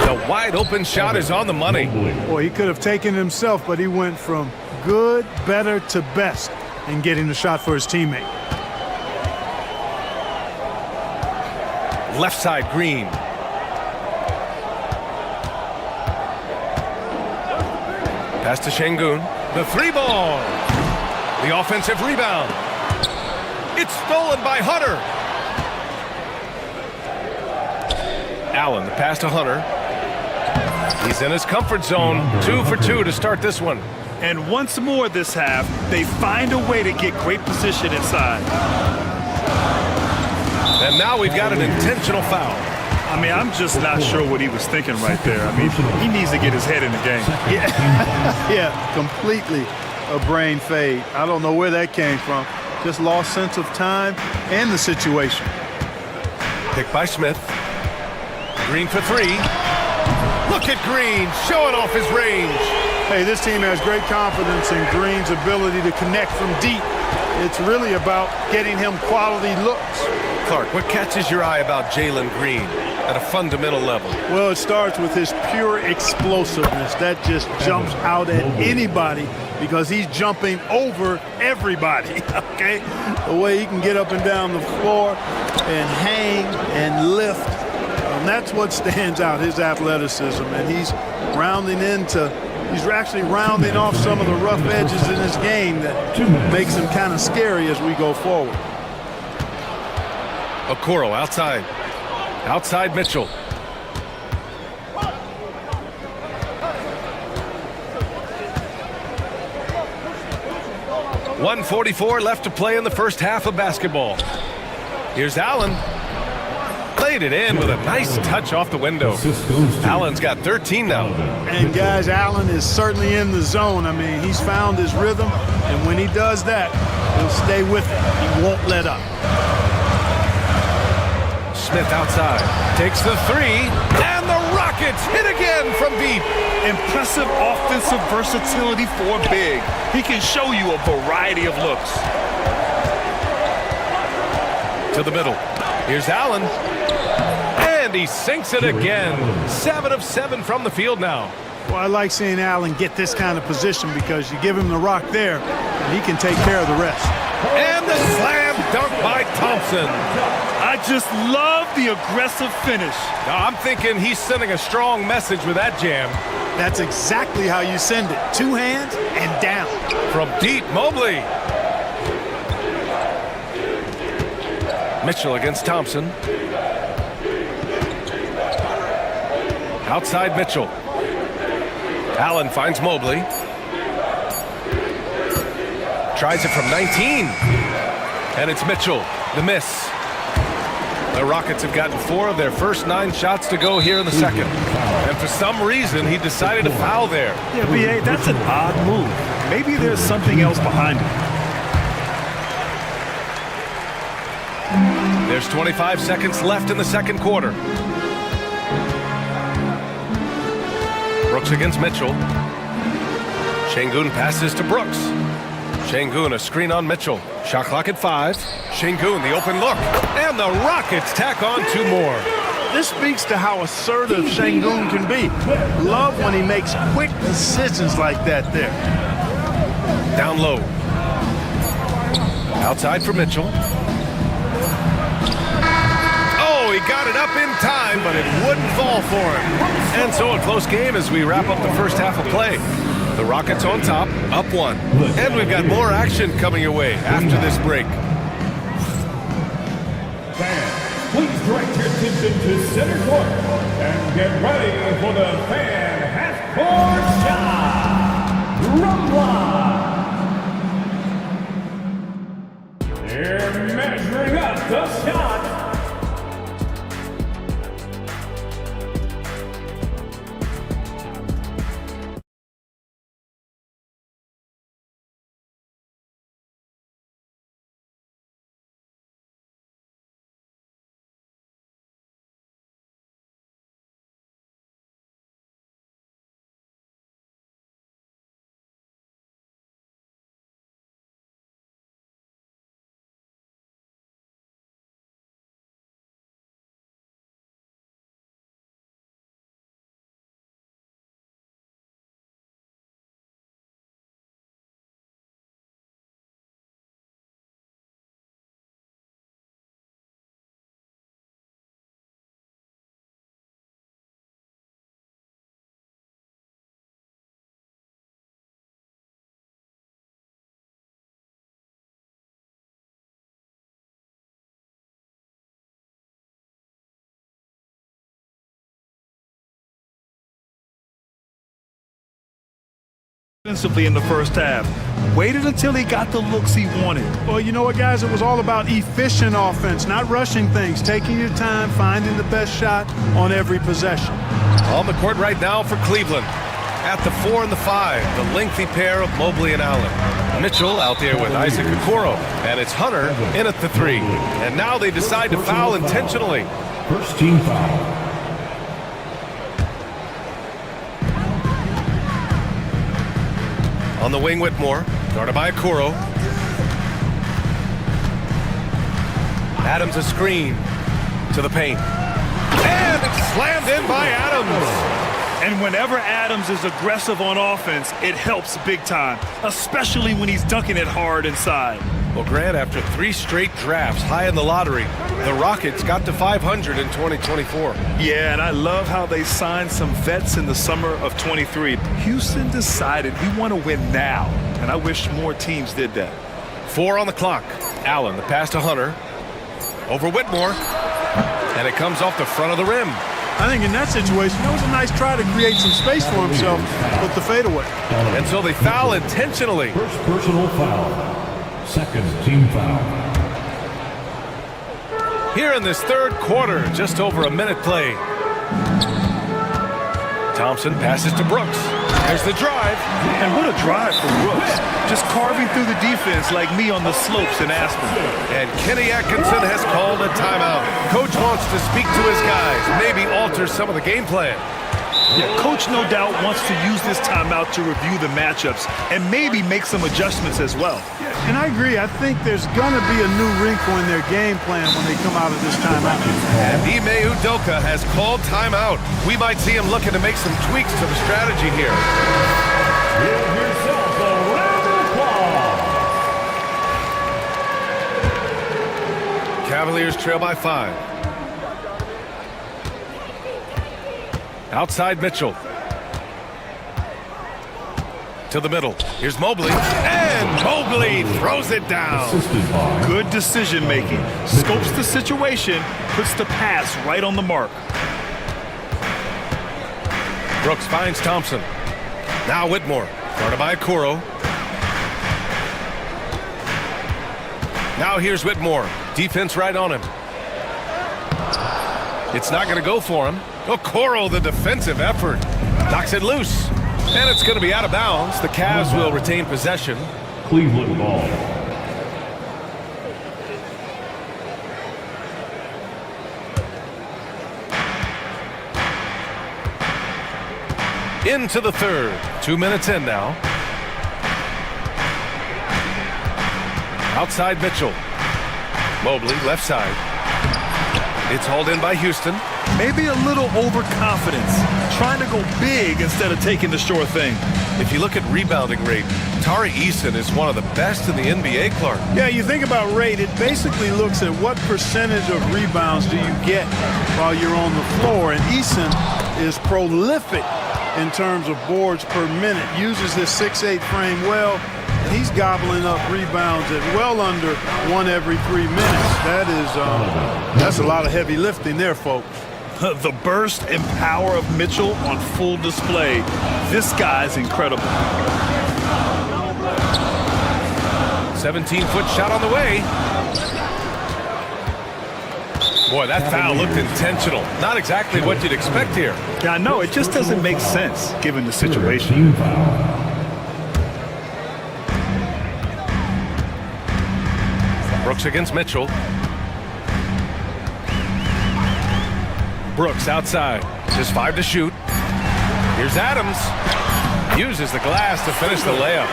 The wide open shot is on the money. Boy, he could have taken it himself, but he went from good, better to best in getting the shot for his teammate. Left side, Green. Pass to Şengün. The 3 ball. The offensive rebound. It's stolen by Hunter. Allen, the pass to Hunter. He's in his comfort zone. 2 for 2 to start this one. And once more this half, they find a way to get great position inside. And now we've got an intentional foul. I mean, I'm just not sure what he was thinking right there. I mean, he needs to get his head in the game. Yeah, completely a brain fade. I don't know where that came from. Just lost sense of time and the situation. Picked by Smith. Green for three. Look at Green showing off his range. Hey, this team has great confidence in Green's ability to connect from deep. It's really about getting him quality looks. Clark, what catches your eye about Jalen Green at a fundamental level? Well, it starts with his pure explosiveness. That just jumps out at anybody because he's jumping over everybody, okay? The way he can get up and down the floor and hang and lift. And that's what stands out, his athleticism. And he's actually rounding off some of the rough edges in his game that makes him kind of scary as we go forward. Okoro outside. Outside Mitchell. .144 left to play in the first half of basketball. Here's Allen. Played it in with a nice touch off the window. Allen's got 13 now. And guys, Allen is certainly in the zone. I mean, he's found his rhythm, and when he does that, he'll stay with it. He won't let up. Smith outside. Takes the three, and the Rockets hit again from deep. Impressive offensive versatility for big. He can show you a variety of looks. To the middle. Here's Allen. And he sinks it again. 7 of 7 from the field now. Well, I like seeing Allen get this kind of position because you give him the rock there, and he can take care of the rest. And the slam dunk by Thompson. I just love the aggressive finish. Now, I'm thinking he's sending a strong message with that jam. That's exactly how you send it. Two hands and down. From deep, Mobley. Mitchell against Thompson. Outside Mitchell. Allen finds Mobley. Tries it from 19. And it's Mitchell. The miss. The Rockets have gotten 4 of their first 9 shots to go here in the second. And for some reason, he decided to foul there. Yeah, B.A., that's an odd move. Maybe there's something else behind it. There's 25 seconds left in the second quarter. Brooks against Mitchell. Şengün passes to Brooks. Şengün, a screen on Mitchell. Shot clock at 5. Şengün, the open look. And the Rockets tack on 2 more. This speaks to how assertive Şengün can be. Love when he makes quick decisions like that there. Down low. Outside for Mitchell. Oh, he got it up in time, but it wouldn't fall for him. And so a close game as we wrap up the first half of play. The Rockets on top, up 1. And we've got more action coming your way after this break. Fans, please direct your attention to center court and get ready for the fan half-court shot. Rumble. They're measuring up the shot. Offensively in the first half. Waited until he got the looks he wanted. Well, you know what, guys? It was all about efficient offense, not rushing things, taking your time, finding the best shot on every possession. On the court right now for Cleveland. At the 4 and the 5, the lengthy pair of Mobley and Allen. Mitchell out there with Isaac Okoro. And it's Hunter in at the 3. And now they decide to foul intentionally. First team foul. On the wing, Whitmore, guarded by Okoro. Adams a screen to the paint. And it's slammed in by Adams. And whenever Adams is aggressive on offense, it helps big time, especially when he's dunking it hard inside. Well, Grant, after 3 straight drafts high in the lottery, the Rockets got to 500 in 2024. Yeah, and I love how they signed some vets in the summer of 23. Houston decided we want to win now, and I wish more teams did that. 4 on the clock. Allen, the pass to Hunter. Over Whitmore. And it comes off the front of the rim. I think in that situation, it was a nice try to create some space for himself with the fadeaway. And so they foul intentionally. First personal foul. Second team foul. Here in this third quarter, just over a minute played. Thompson passes to Brooks. There's the drive. And what a drive for Brooks. Just carving through the defense like me on the slopes in Aspen. And Kenny Atkinson has called a timeout. Coach wants to speak to his guys, maybe alter some of the game plan. Yeah, Coach no doubt wants to use this timeout to review the matchups and maybe make some adjustments as well. Yeah, and I agree. I think there's going to be a new wrinkle in their game plan when they come out of this timeout. And Ime Udoka has called timeout. We might see him looking to make some tweaks to the strategy here. Give yourself a round of applause. Cavaliers trail by 5. Outside Mitchell. To the middle. Here's Mobley. And Mobley throws it down. Good decision making. Scopes the situation, puts the pass right on the mark. Brooks finds Thompson. Now Whitmore. Guarded by Okoro. Now here's Whitmore. Defense right on him. It's not going to go for him. Okoro, the defensive effort, knocks it loose. And it's going to be out of bounds. The Cavs will retain possession. Cleveland ball. Into the third. 2 minutes in now. Outside Mitchell. Mobley, left side. It's hauled in by Houston. Maybe a little overconfidence, trying to go big instead of taking the sure thing. If you look at rebounding rate, Tari Eason is one of the best in the NBA, Clark. Yeah, you think about rate, it basically looks at what percentage of rebounds do you get while you're on the floor. And Eason is prolific in terms of boards per minute, uses his 6'8" frame well, and he's gobbling up rebounds at well under 1 every 3 minutes. That's a lot of heavy lifting there, folks. The burst and power of Mitchell on full display. This guy's incredible. 17-foot shot on the way. Boy, that foul looked intentional. Not exactly what you'd expect here. Yeah, I know. It just doesn't make sense given the situation. Team foul. Brooks against Mitchell. Brooks outside. Just 5 to shoot. Here's Adams. Uses the glass to finish the layup.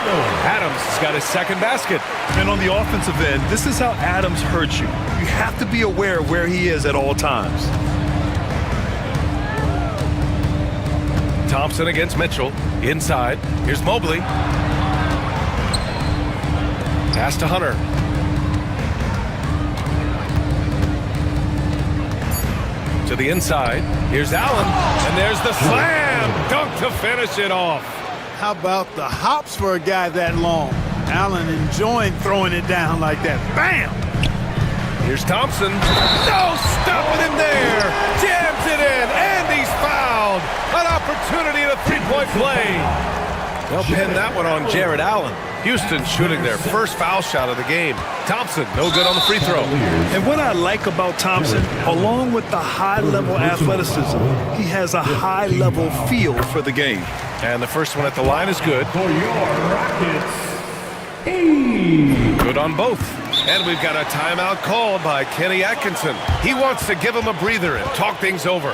Adams has got his second basket. And on the offensive end, this is how Adams hurts you. You have to be aware of where he is at all times. Thompson against Mitchell. Inside. Here's Mobley. Pass to Hunter. To the inside. Here's Allen. And there's the slam. Dunk to finish it off. How about the hops for a guy that long? Allen enjoying throwing it down like that. Bam! Here's Thompson. No stopping him there. Jams it in, and he's fouled. An opportunity at a three-point play. They'll pin that one on Jared Allen. Houston shooting their first foul shot of the game. Thompson, no good on the free throw. And what I like about Thompson, along with the high-level athleticism, he has a high-level feel for the game. And the first one at the line is good. For your Rockets, Good on both. And we've got a timeout called by Kenny Atkinson. He wants to give him a breather and talk things over.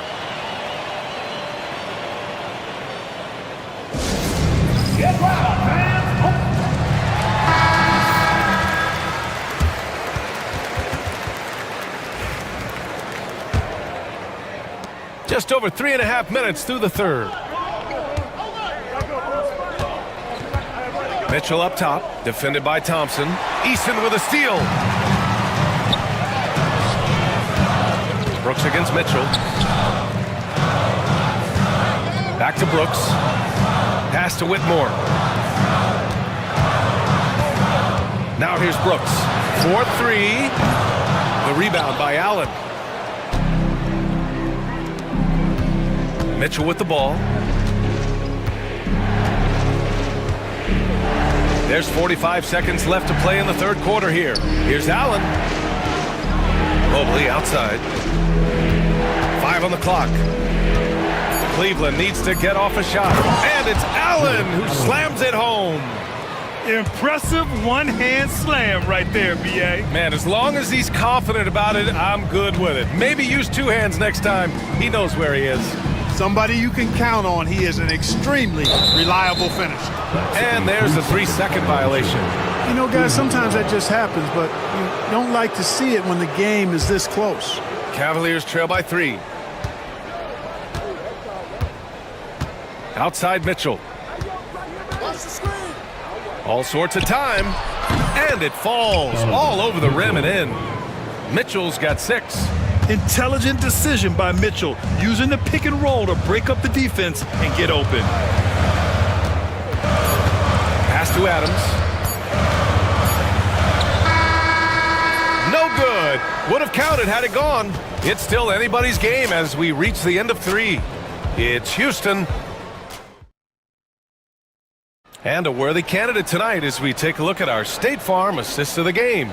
get loud, fans. Just over 3.5 minutes through the third. Mitchell up top, defended by Thompson. Easton with a steal. Brooks against Mitchell. Back to Brooks. Pass to Whitmore. Now here's Brooks. 4-3. The rebound by Allen. Mitchell with the ball. There's 45 seconds left to play in the third quarter here. Here's Allen. Mobley outside. 5 on the clock. Cleveland needs to get off a shot. And it's Allen who slams it home. Impressive one-hand slam right there, B.A. Man, as long as he's confident about it, I'm good with it. Maybe use two hands next time. He knows where he is. Somebody you can count on. He is an extremely reliable finisher. And there's a 3-second violation. You know, guys, sometimes that just happens, but you don't like to see it when the game is this close. Cavaliers trail by 3. Outside Mitchell. All sorts of time. And it falls all over the rim and in. Mitchell's got 6. Intelligent decision by Mitchell, using the pick and roll to break up the defense and get open. Pass to Adams. No good. Would have counted had it gone. It's still anybody's game as we reach the end of 3. It's Houston. And a worthy candidate tonight as we take a look at our State Farm assist of the game.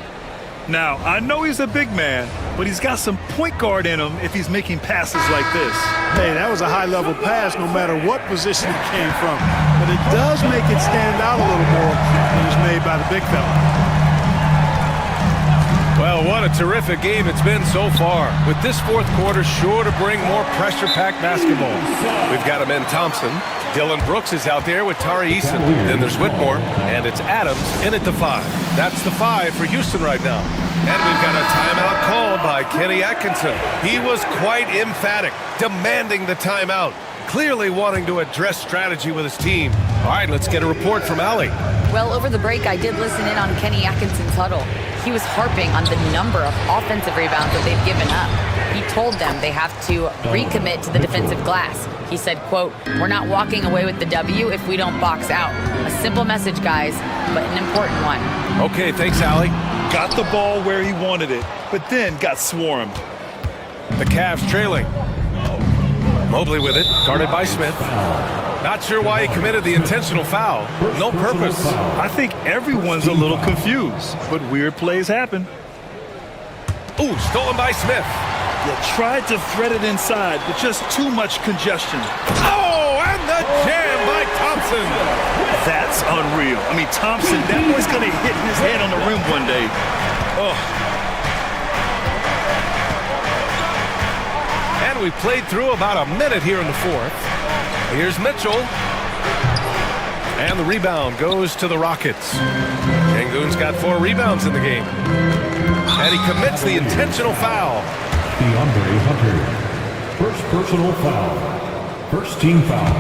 Now, I know he's a big man, but he's got some point guard in him if he's making passes like this. Hey, that was a high-level pass no matter what position it came from. But it does make it stand out a little more when it's made by the big fella. Well, what a terrific game it's been so far. With this fourth quarter sure to bring more pressure-packed basketball. We've got him in Thompson. Dylan Brooks is out there with Tari Eason. Then there's Whitmore, and it's Adams in at the 5. That's the 5 for Houston right now. And we've got a timeout called by Kenny Atkinson. He was quite emphatic, demanding the timeout, clearly wanting to address strategy with his team. All right, let's get a report from Allie. Well, over the break, I did listen in on Kenny Atkinson's huddle. He was harping on the number of offensive rebounds that they've given up. He told them they have to recommit to the defensive glass. He said, quote, "We're not walking away with the W if we don't box out." A simple message, guys, but an important one. Okay, thanks, Allie. Got the ball where he wanted it, but then got swarmed. The Cavs trailing. Mobley with it, guarded by Smith. Not sure why he committed the intentional foul. No purpose. I think everyone's a little confused, but weird plays happen. Ooh, stolen by Smith. You tried to thread it inside, but just too much congestion. Oh, and the jam by Thompson. That's unreal. I mean, Thompson, that boy's going to hit his head on the rim one day. Oh. And we played through about a minute here in the fourth. Here's Mitchell. And the rebound goes to the Rockets. Şengün's got 4 rebounds in the game. And he commits the intentional foul. DeAndre Hunter. First personal foul. First team foul.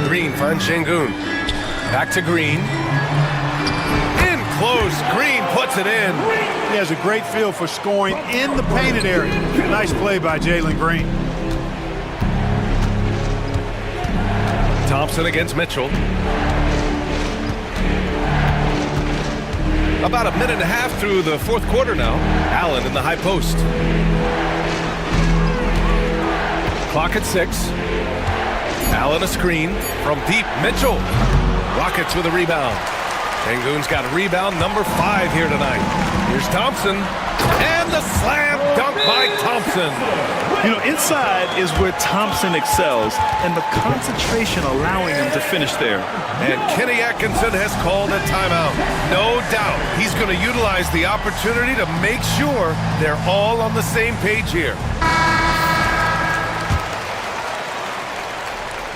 Green finds Şengün. Back to Green. In close. Green puts it in. He has a great feel for scoring in the painted area. Nice play by Jalen Green. Thompson against Mitchell. About a minute and a half through the fourth quarter now. Allen in the high post. Clock at 6. Allen a screen from deep. Mitchell. Rockets with a rebound. Şengün's got rebound number 5 here tonight. Here's Thompson. And the slam dunk by Thompson. You know, inside is where Thompson excels, and the concentration allowing him to finish there. And Kenny Atkinson has called a timeout. No doubt he's going to utilize the opportunity to make sure they're all on the same page here.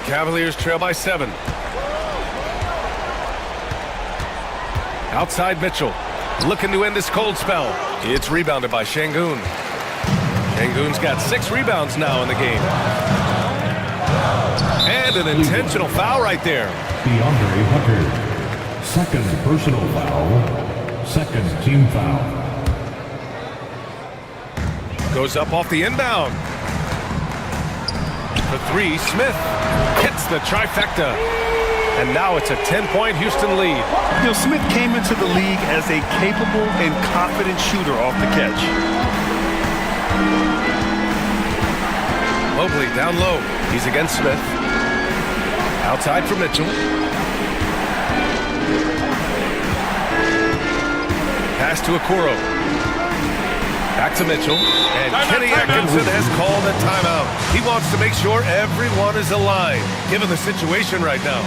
Cavaliers trail by 7. Outside Mitchell, looking to end this cold spell. It's rebounded by Şengün. Şengün's got 6 rebounds now in the game. And an intentional foul right there. DeAndre Hunter. Second personal foul. Second team foul. Goes up off the inbound. For 3, Smith hits the trifecta. And now it's a 10-point Houston lead. You know, Smith came into the league as a capable and confident shooter off the catch. Mobley down low. He's against Smith. Outside for Mitchell. Pass to Okoro. Back to Mitchell. And Kenny Atkinson has called a timeout. He wants to make sure everyone is aligned, given the situation right now.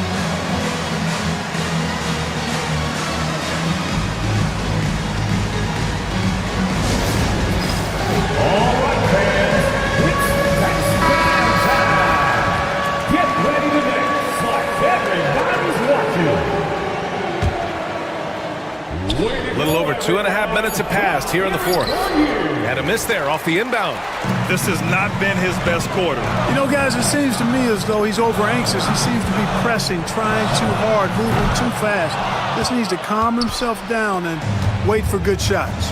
A little over 2.5 minutes have passed here in the 4th. Had a miss there off the inbound. This has not been his best quarter. You know, guys, it seems to me as though he's over anxious. He seems to be pressing, trying too hard, moving too fast. Just needs to calm himself down and wait for good shots.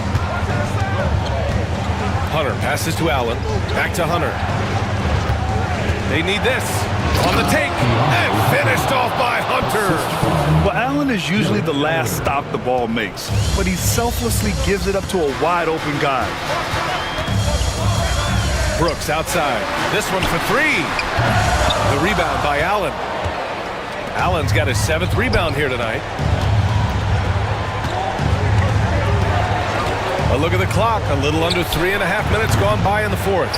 Hunter passes to Allen. Back to Hunter. They need this. On the take. And finished off by Hunter. Well, Allen is usually the last stop the ball makes, but he selflessly gives it up to a wide open guy. Brooks outside. This one for 3. The rebound by Allen. Allen's got his 7th rebound here tonight. A look at the clock. A little under 3.5 minutes gone by in the 4th.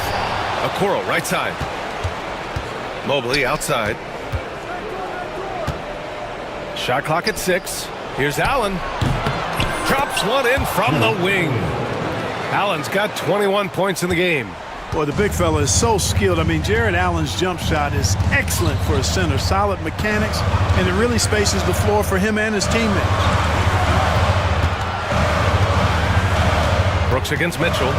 Okoro right side. Mobley outside. Shot clock at 6. Here's Allen. Drops one in from the wing. Allen's got 21 points in the game. Boy, the big fella is so skilled. I mean, Jared Allen's jump shot is excellent for a center. Solid mechanics, and it really spaces the floor for him and his teammates. Brooks against Mitchell.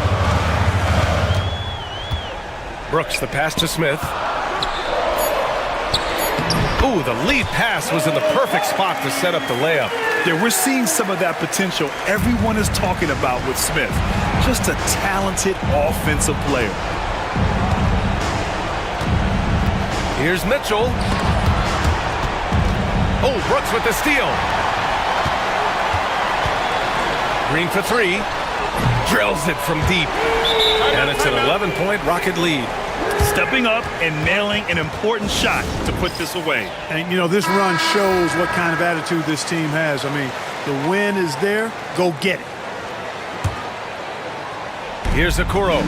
Brooks, the pass to Smith. Ooh, the lead pass was in the perfect spot to set up the layup. Yeah, we're seeing some of that potential everyone is talking about with Smith. Just a talented offensive player. Here's Mitchell. Oh, Brooks with the steal. Green for 3. Drills it from deep. And it's an 11-point Rocket lead. Stepping up and nailing an important shot to put this away. And, you know, this run shows what kind of attitude this team has. I mean, the win is there. Go get it. Here's Okoro.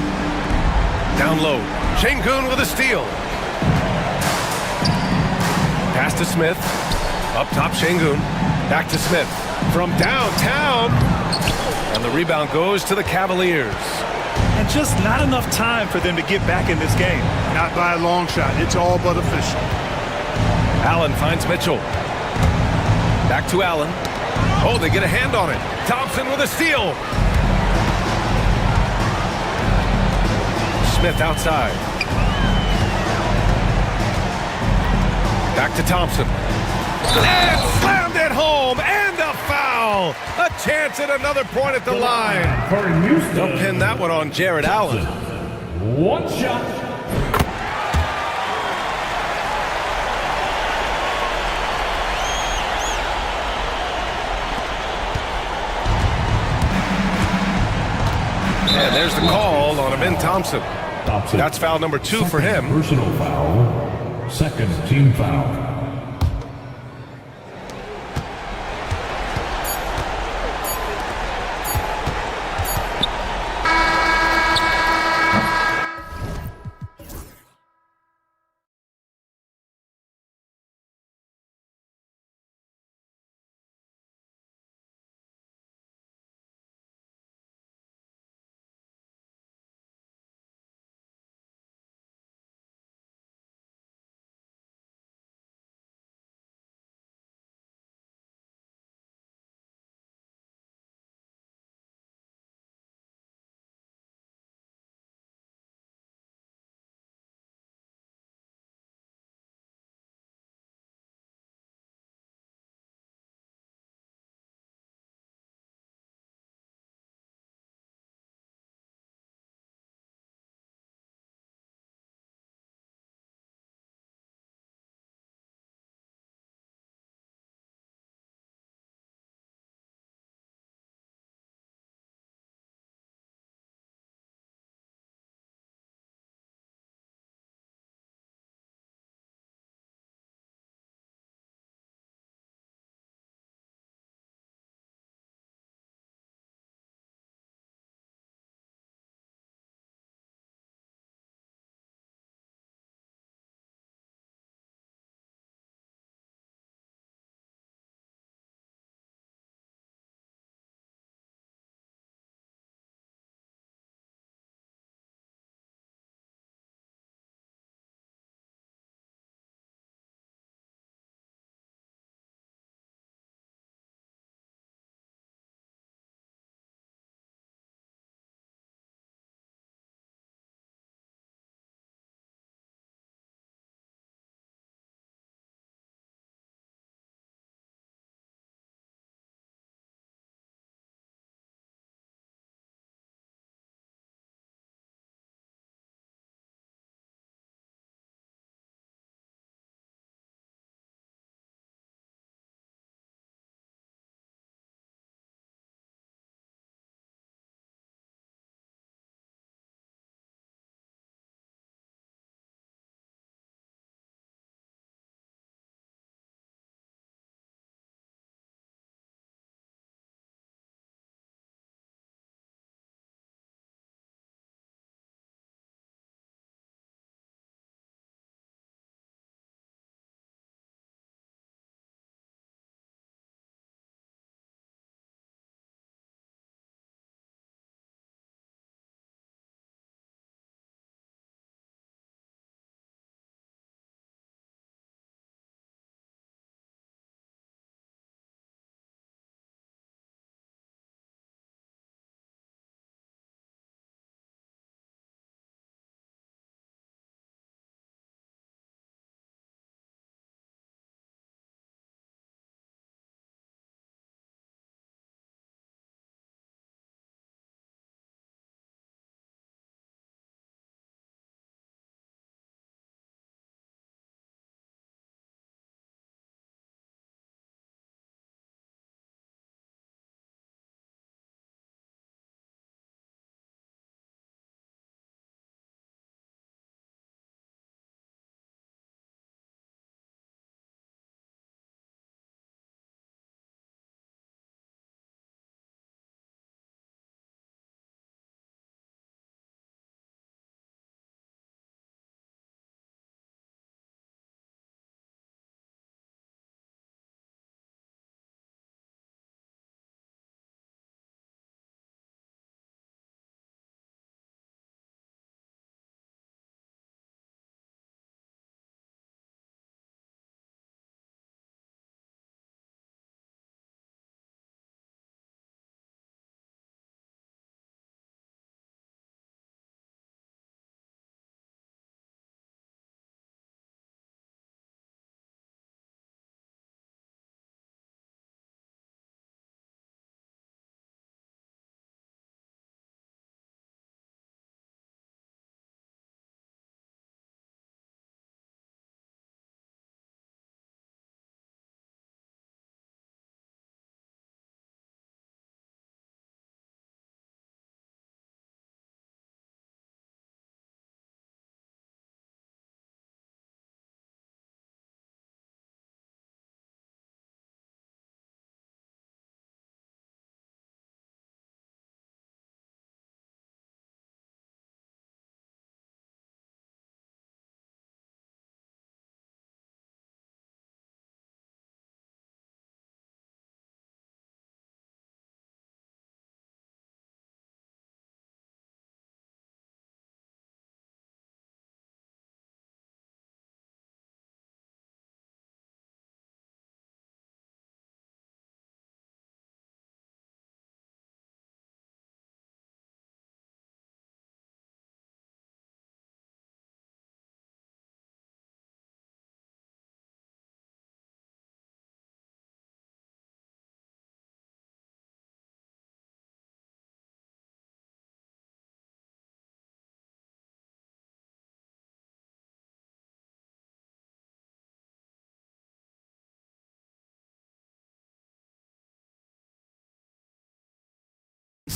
Down low. Şengün with a steal. Pass to Smith. Up top, Şengün. Back to Smith. From downtown. And the rebound goes to the Cavaliers. And just not enough time for them to get back in this game. Not by a long shot. It's all but official. Allen finds Mitchell. Back to Allen. Oh, they get a hand on it. Thompson with a steal. Smith outside. Back to Thompson. And slammed it home. And a foul. A chance at another point at the line. They'll pin that one on Jared Allen. One shot. And there's the call on Amin Thompson. That's foul number 2 for him. Personal foul. second team foul.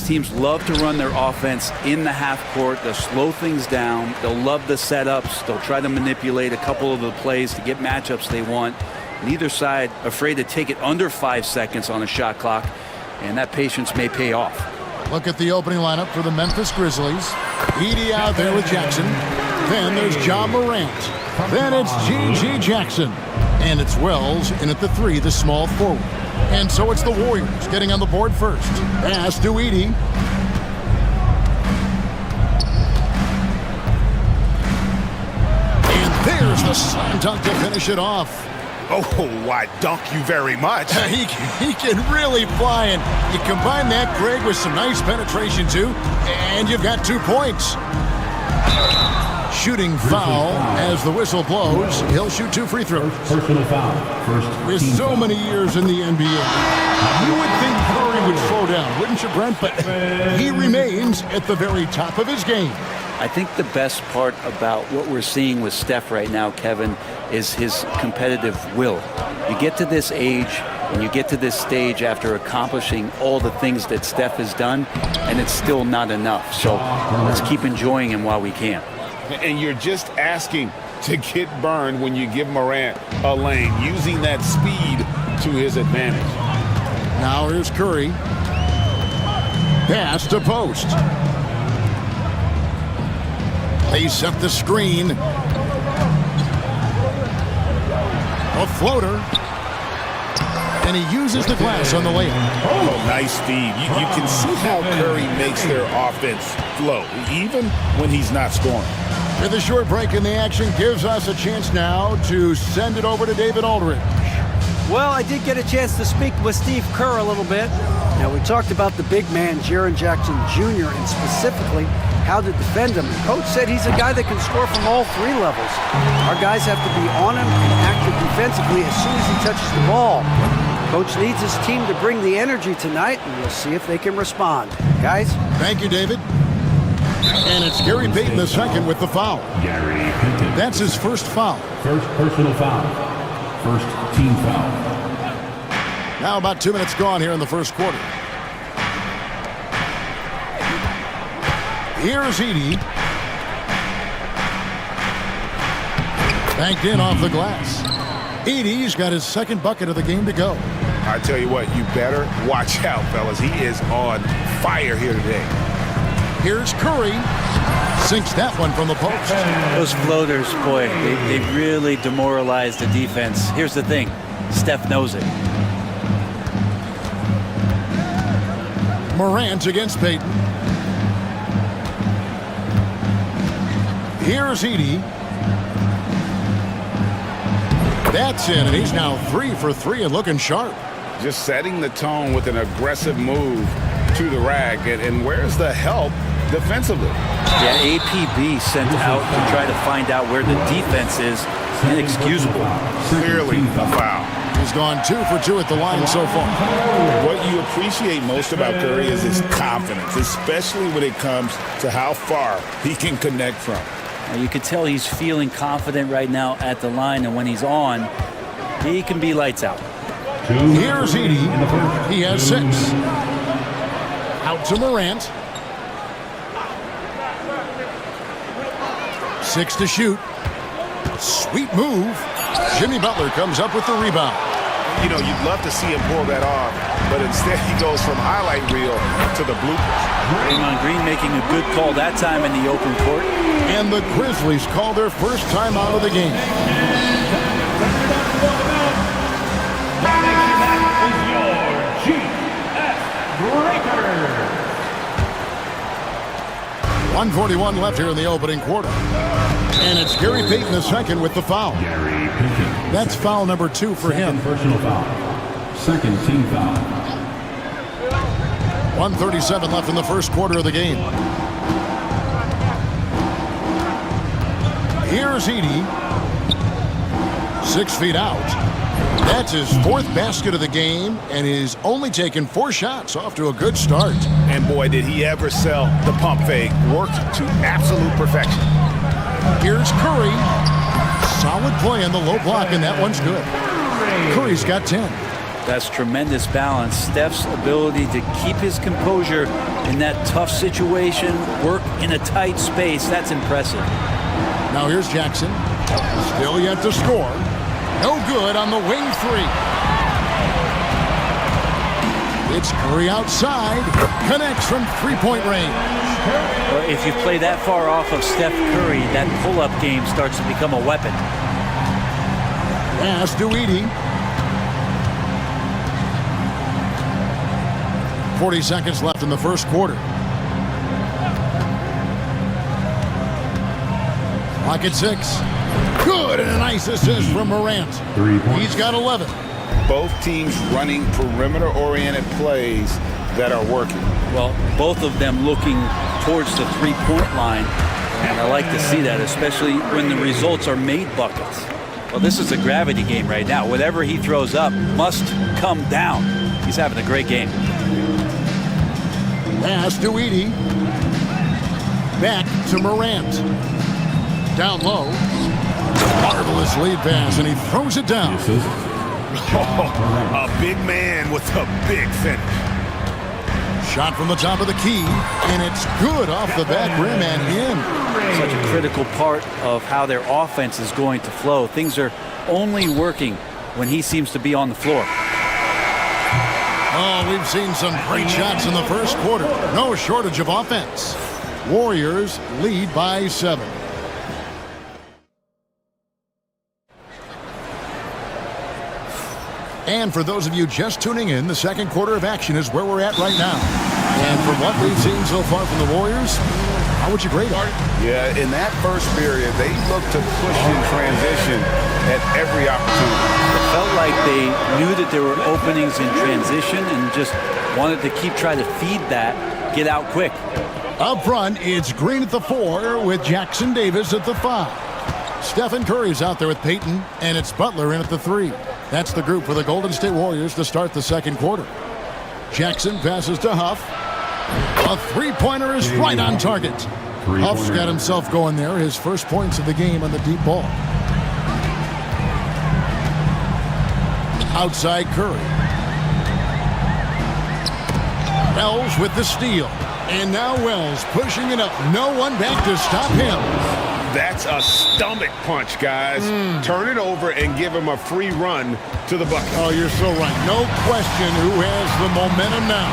teams love to run their offense in the half court. They'll slow things down. They'll love the setups. They'll try to manipulate a couple of the plays to get matchups they want. Neither side afraid to take it under 5 seconds on a shot clock, and that patience may pay off. Look at the opening lineup for the Memphis Grizzlies. Edie out there with Jackson. Then there's Ja Morant. Then it's G.G. Jackson. And it's Wells in at the 3, the small forward. And so it's the Warriors getting on the board first. Pass to Edie. And there's the slam dunk to finish it off. Oh, I dunk you very much. He can really fly, and you combine that, Greg, with some nice penetration, too, and you've got 2 points. Shooting foul as the whistle blows. He'll shoot 2 free throws. Personal foul. With so many years in the NBA, you would think Curry would slow down, wouldn't you, Brent? But he remains at the very top of his game. I think the best part about what we're seeing with Steph right now, Kevin, is his competitive will. You get to this age and you get to this stage after accomplishing all the things that Steph has done, and it's still not enough. So let's keep enjoying him while we can. And you're just asking to get burned when you give Morant a lane, using that speed to his advantage. Now here's Curry. Pass to post. They set the screen. A floater. And he uses the glass on the layup. Oh, nice speed. You can see how Curry makes their offense flow, even when he's not scoring. With a short break in the action, gives us a chance now to send it over to David Aldridge. Well, I did get a chance to speak with Steve Kerr a little bit. Now, we talked about the big man, Jaren Jackson Jr., and specifically how to defend him. And Coach said he's a guy that can score from all 3 levels. Our guys have to be on him and active defensively as soon as he touches the ball. Coach needs his team to bring the energy tonight, and we'll see if they can respond. Guys? Thank you, David. And it's Gary Payton II with the foul. Gary Payton. That's his first foul. First personal foul. First team foul. Now about 2 minutes gone here in the first quarter. Here's Edie. Banked in off the glass. Edie's got his second bucket of the game to go. I tell you what, you better watch out, fellas. He is on fire here today. Here's Curry. Sinks that one from the post. Those floaters, boy, they really demoralize the defense. Here's the thing, Steph knows it. Morant against Payton. Here's Edie. That's in, and he's now 3 for 3 and looking sharp. Just setting the tone with an aggressive move to the rack. And where's the help defensively? Yeah, APB sent out to try to find out where the defense is. Inexcusable. Clearly a foul. He's gone 2 for 2 at the line so far. What you appreciate most about Curry is his confidence, especially when it comes to how far he can connect from. Now, you could tell he's feeling confident right now at the line, and when he's on, he can be lights out. Here's Edie. He has 6. Out to Morant. 6 to shoot. Sweet move. Jimmy Butler comes up with the rebound. You know, you'd love to see him pull that off, but instead he goes from highlight reel to the bloopers. Draymond Green making a good call that time in the open court. And the Grizzlies call their first time out of the game. That is your GS Breaker. 1:41 left here in the opening quarter. And it's Gary Payton II with the foul. Gary Payton. That's foul number 2 for him. Personal foul. Second team foul. 1:37 left in the first quarter of the game. Here's Edie. 6 feet out. That's his 4th basket of the game, and he's only taken 4 shots. Off to a good start. And boy, did he ever sell the pump fake. Worked to absolute perfection. Here's Curry. Solid play on the low block, and that one's good. Curry's got 10. That's tremendous balance. Steph's ability to keep his composure in that tough situation, work in a tight space. That's impressive. Now here's Jackson. Still yet to score. No good on the wing three. It's Curry outside. Connects from three-point range. Well, if you play that far off of Steph Curry, that pull-up game starts to become a weapon. Pass to Edie. 40 seconds left in the first quarter. Clock at 6. Good, and a nice assist from Morant. He's got 11. Both teams running perimeter-oriented plays that are working. Well, both of them looking towards the three-point line, and I like to see that, especially when the results are made buckets. Well, this is a gravity game right now. Whatever he throws up must come down. He's having a great game. Pass to Edie. Back to Morant. Down low. Marvelous lead pass, and he throws it down. A big man with a big finish. Shot from the top of the key, and it's good off the back rim and in. Such a critical part of how their offense is going to flow. Things are only working when he seems to be on the floor. Oh, we've seen some great shots in the first quarter. No shortage of offense. Warriors lead by 7. And for those of you just tuning in, the second quarter of action is where we're at right now. And from what we've seen so far from the Warriors, how would you grade it? Yeah, in that first period, they looked to push in transition at every opportunity. It felt like they knew that there were openings in transition and just wanted to keep trying to feed that, get out quick. Up front, it's Green at the 4 with Jackson Davis at the 5. Stephen Curry's out there with Payton, and it's Butler in at the 3. That's the group for the Golden State Warriors to start the second quarter. Jackson passes to Huff. A three-pointer is right on target. Huff's got himself going there, his first points of the game on the deep ball. Outside Curry. Wells with the steal. And now Wells pushing it up. No one back to stop him. That's a stomach punch, guys. Turn it over and give him a free run to the bucket. Oh, you're so right. No question who has the momentum now.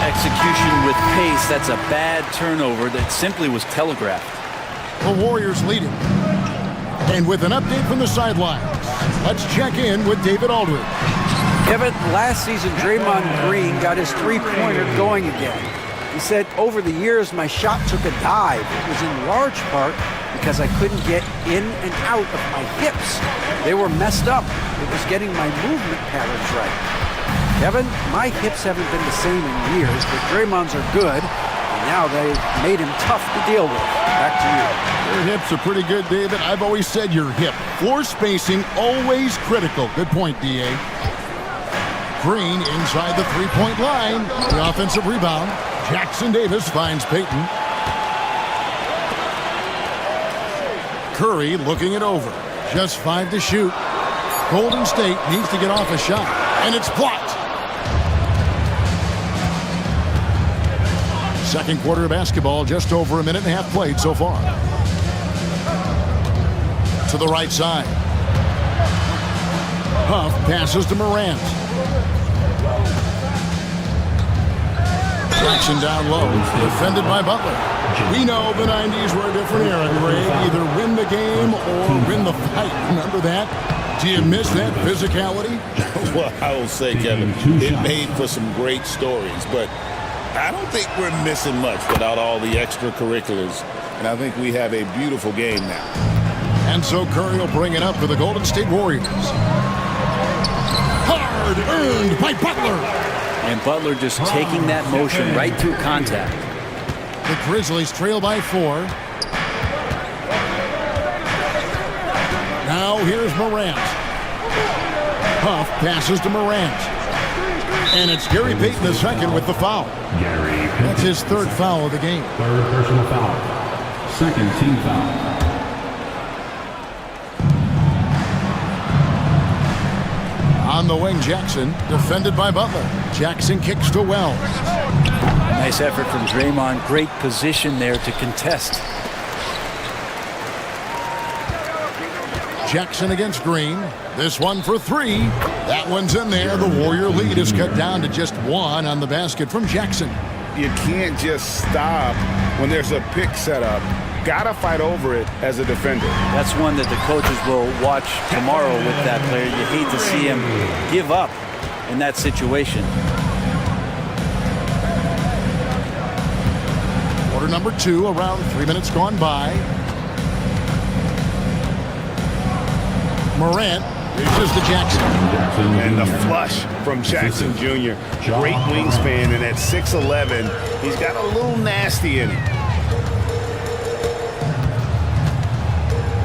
Execution with pace, that's a bad turnover that simply was telegraphed. The Warriors leading. And with an update from the sidelines, let's check in with David Aldridge. Kevin, last season Draymond Green got his three-pointer going again. He said, over the years, my shot took a dive. It was in large part because I couldn't get in and out of my hips. They were messed up. It was getting my movement patterns right. Kevin, my hips haven't been the same in years, but Draymond's are good, and now they've made him tough to deal with. Back to you. Your hips are pretty good, David. I've always said your hip. Floor spacing, always critical. Good point, D.A. Green inside the three-point line. The offensive rebound. Jackson Davis finds Payton. Curry looking it over. Just 5 to shoot. Golden State needs to get off a shot, and it's blocked. Second quarter of basketball, just over a minute and a half played so far. To the right side. Huff passes to Morant. Jackson down low, defended by Butler. We know the 90s were a different era, Greg. Either win the game or win the fight. Remember that? Do you miss that physicality? Well, I will say, Kevin, it made for some great stories, but I don't think we're missing much without all the extracurriculars, and I think we have a beautiful game now. And so Curry will bring it up for the Golden State Warriors. Hard earned by Butler. And Butler just taking that motion right through contact. The Grizzlies trail by 4. Now here's Morant. Huff passes to Morant. And it's Gary Payton II with the foul. That's his third foul of the game. Third personal foul. Second team foul. On the wing, Jackson, defended by Butler. Jackson kicks to Wells. Nice effort from Draymond. Great position there to contest. Jackson against Green. This one for three. That one's in there. The Warrior lead is cut down to just one on the basket from Jackson. You can't just stop when there's a pick set up. Gotta fight over it as a defender. That's one that the coaches will watch tomorrow with that player. You hate to see him give up in that situation. Quarter number 2, around 3 minutes gone by. Morant reaches to Jackson. And the flush from Jackson Jr. Great wingspan, and at 6'11", he's got a little nasty in him.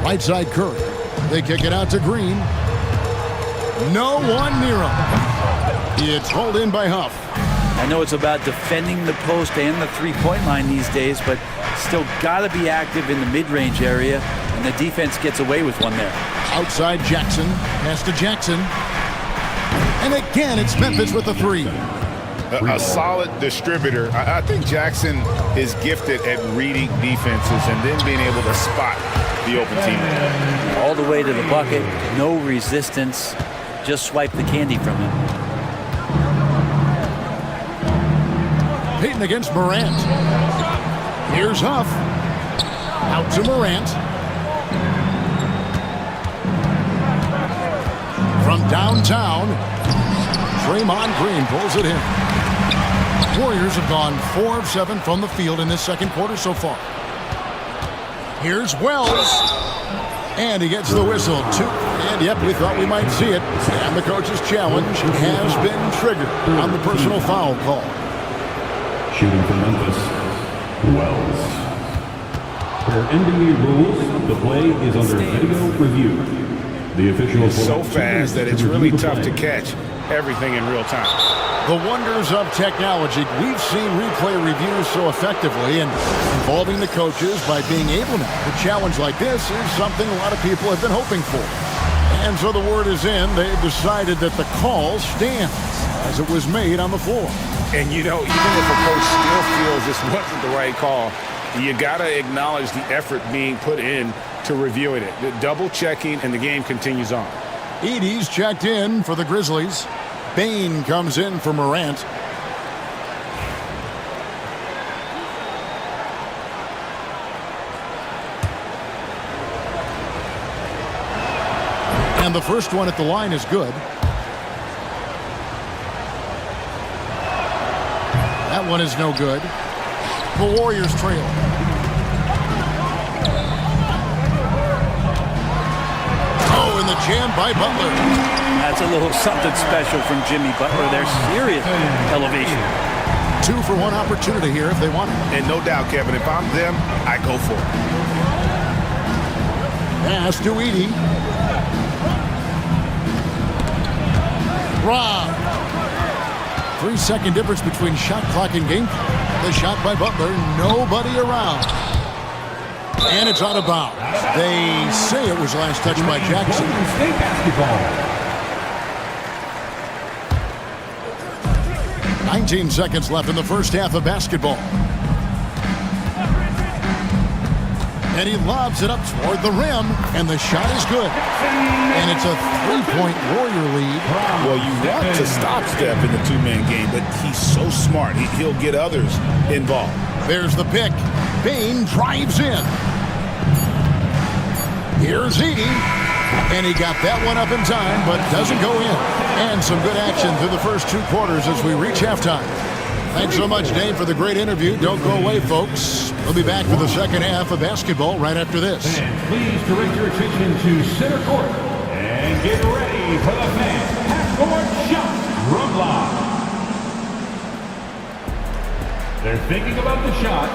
Right side Curry. They kick it out to Green. No one near him. It's hauled in by Huff. I know it's about defending the post and the three-point line these days, but still got to be active in the mid-range area, and the defense gets away with one there. Outside Jackson. Pass to Jackson. And again, it's Memphis with the three. A solid distributor. I think Jackson is gifted at reading defenses and then being able to spot the open teammate. All the way to the bucket, no resistance, just swipe the candy from him. Payton against Morant. Here's Huff. Out to Morant. From downtown, Draymond Green pulls it in. Warriors have gone 4 of 7 from the field in this second quarter so far. Here's Wells. And he gets the whistle. 2. And yep, we thought we might see it. And the coach's challenge has been triggered on the personal foul call. Shooting for Memphis, Wells. Per NBA rules, the play is under video review. The official is so fast that it's really tough to catch everything in real time. The wonders of technology. We've seen replay reviews so effectively, and involving the coaches by being able now to challenge like this is something a lot of people have been hoping for. And so the word is in. They've decided that the call stands as it was made on the floor. And you know, even if a coach still feels this wasn't the right call, you gotta acknowledge the effort being put in to reviewing it. The double checking, and the game continues on. Edey's checked in for the Grizzlies. Bain comes in for Morant. And the first one at the line is good. That one is no good. The Warriors trail. Oh, and the jam by Butler. That's a little something special from Jimmy Butler. There's serious elevation. 2 for 1 opportunity here if they want it. And no doubt, Kevin, if I'm them, I go for it. Pass to Edey. Rob. 3-second difference between shot clock and game clock. The shot by Butler, nobody around. And it's out of bounds. They say it was last touched by Jackson. State basketball. 19 seconds left in the first half of basketball. And he lobs it up toward the rim, and the shot is good. And it's a 3-point Warrior lead. Well, you want to stop Steph in the two-man game, but he's so smart. He'll get others involved. There's the pick. Bain drives in. Here's Edey. And he got that one up in time, but doesn't go in. And some good action through the first 2 quarters as we reach halftime. Thanks so much, Dave, for the great interview. Don't go away, folks. We'll be back for the second half of basketball right after this. And please direct your attention to center court and get ready for the half-court shot from live. They're thinking about the shot.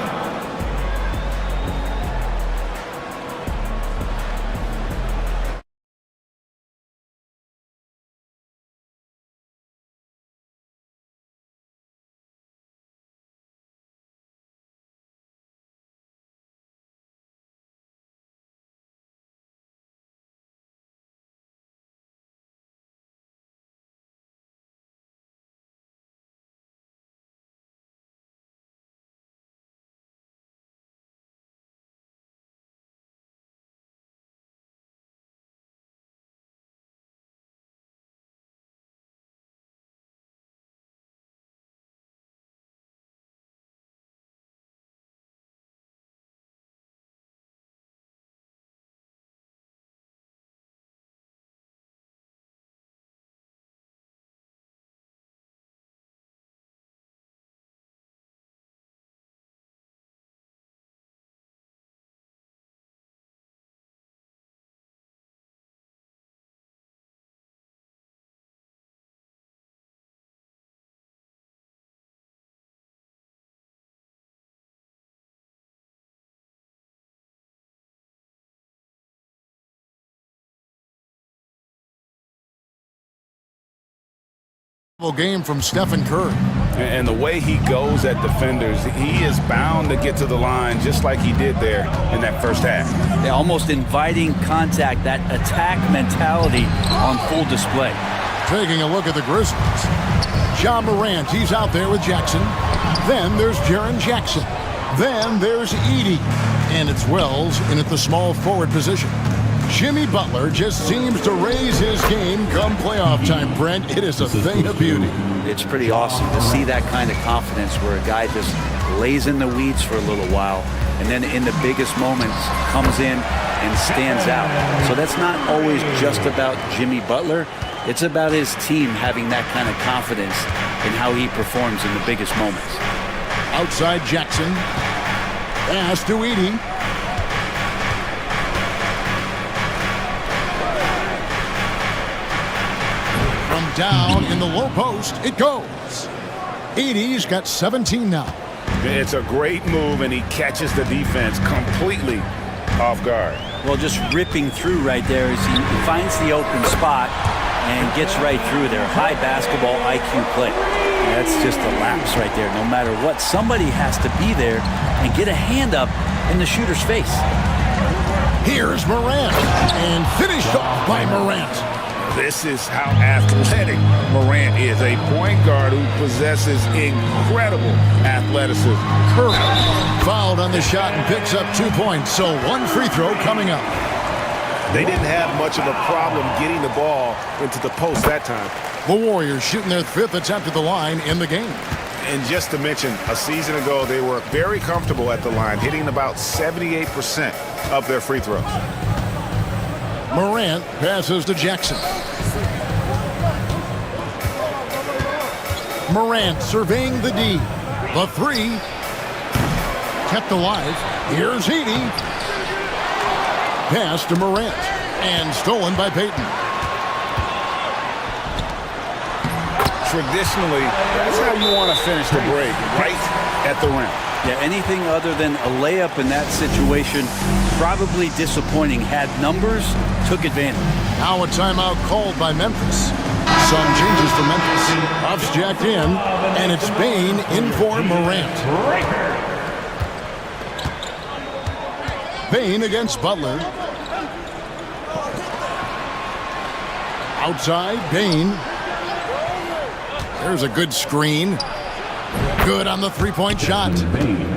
Game from Stephen Curry. And the way he goes at defenders, he is bound to get to the line just like he did there in that first half. Yeah, almost inviting contact, that attack mentality on full display. Taking a look at the Grizzlies. Ja Morant, he's out there with Jackson. Then there's Jaren Jackson. Then there's Edey. And it's Wells in at the small forward position. Jimmy Butler just seems to raise his game come playoff time, Brent. It is a thing of beauty. It's pretty awesome to see that kind of confidence where a guy just lays in the weeds for a little while and then in the biggest moments comes in and stands out. So that's not always just about Jimmy Butler. It's about his team having that kind of confidence in how he performs in the biggest moments. Outside Jackson. Pass to Edey. Down in the low post, it goes. Edey's got 17 now. It's a great move, and he catches the defense completely off guard. Well, just ripping through right there as he finds the open spot and gets right through there. High basketball IQ play. That's just a lapse right there. No matter what, somebody has to be there and get a hand up in the shooter's face. Here's Morant, and finished off by Morant. This is how athletic Morant is, a point guard who possesses incredible athleticism. Curry fouled on the shot and picks up 2 points, so one free throw coming up. They didn't have much of a problem getting the ball into the post that time. The Warriors shooting their 5th attempt at the line in the game. And just to mention, a season ago, they were very comfortable at the line, hitting about 78% of their free throws. Morant passes to Jackson. Morant surveying the D. The 3. Kept alive. Here's Edey. Pass to Morant. And stolen by Payton. Traditionally, that's how you want to finish the break, right at the rim. Yeah, anything other than a layup in that situation, probably disappointing. Had numbers, took advantage. Now a timeout called by Memphis. Some changes for Memphis. Huff's jacked in, and it's Bane in for Morant. Bane against Butler. Outside, Bane. There's a good screen. Good on the three-point shot.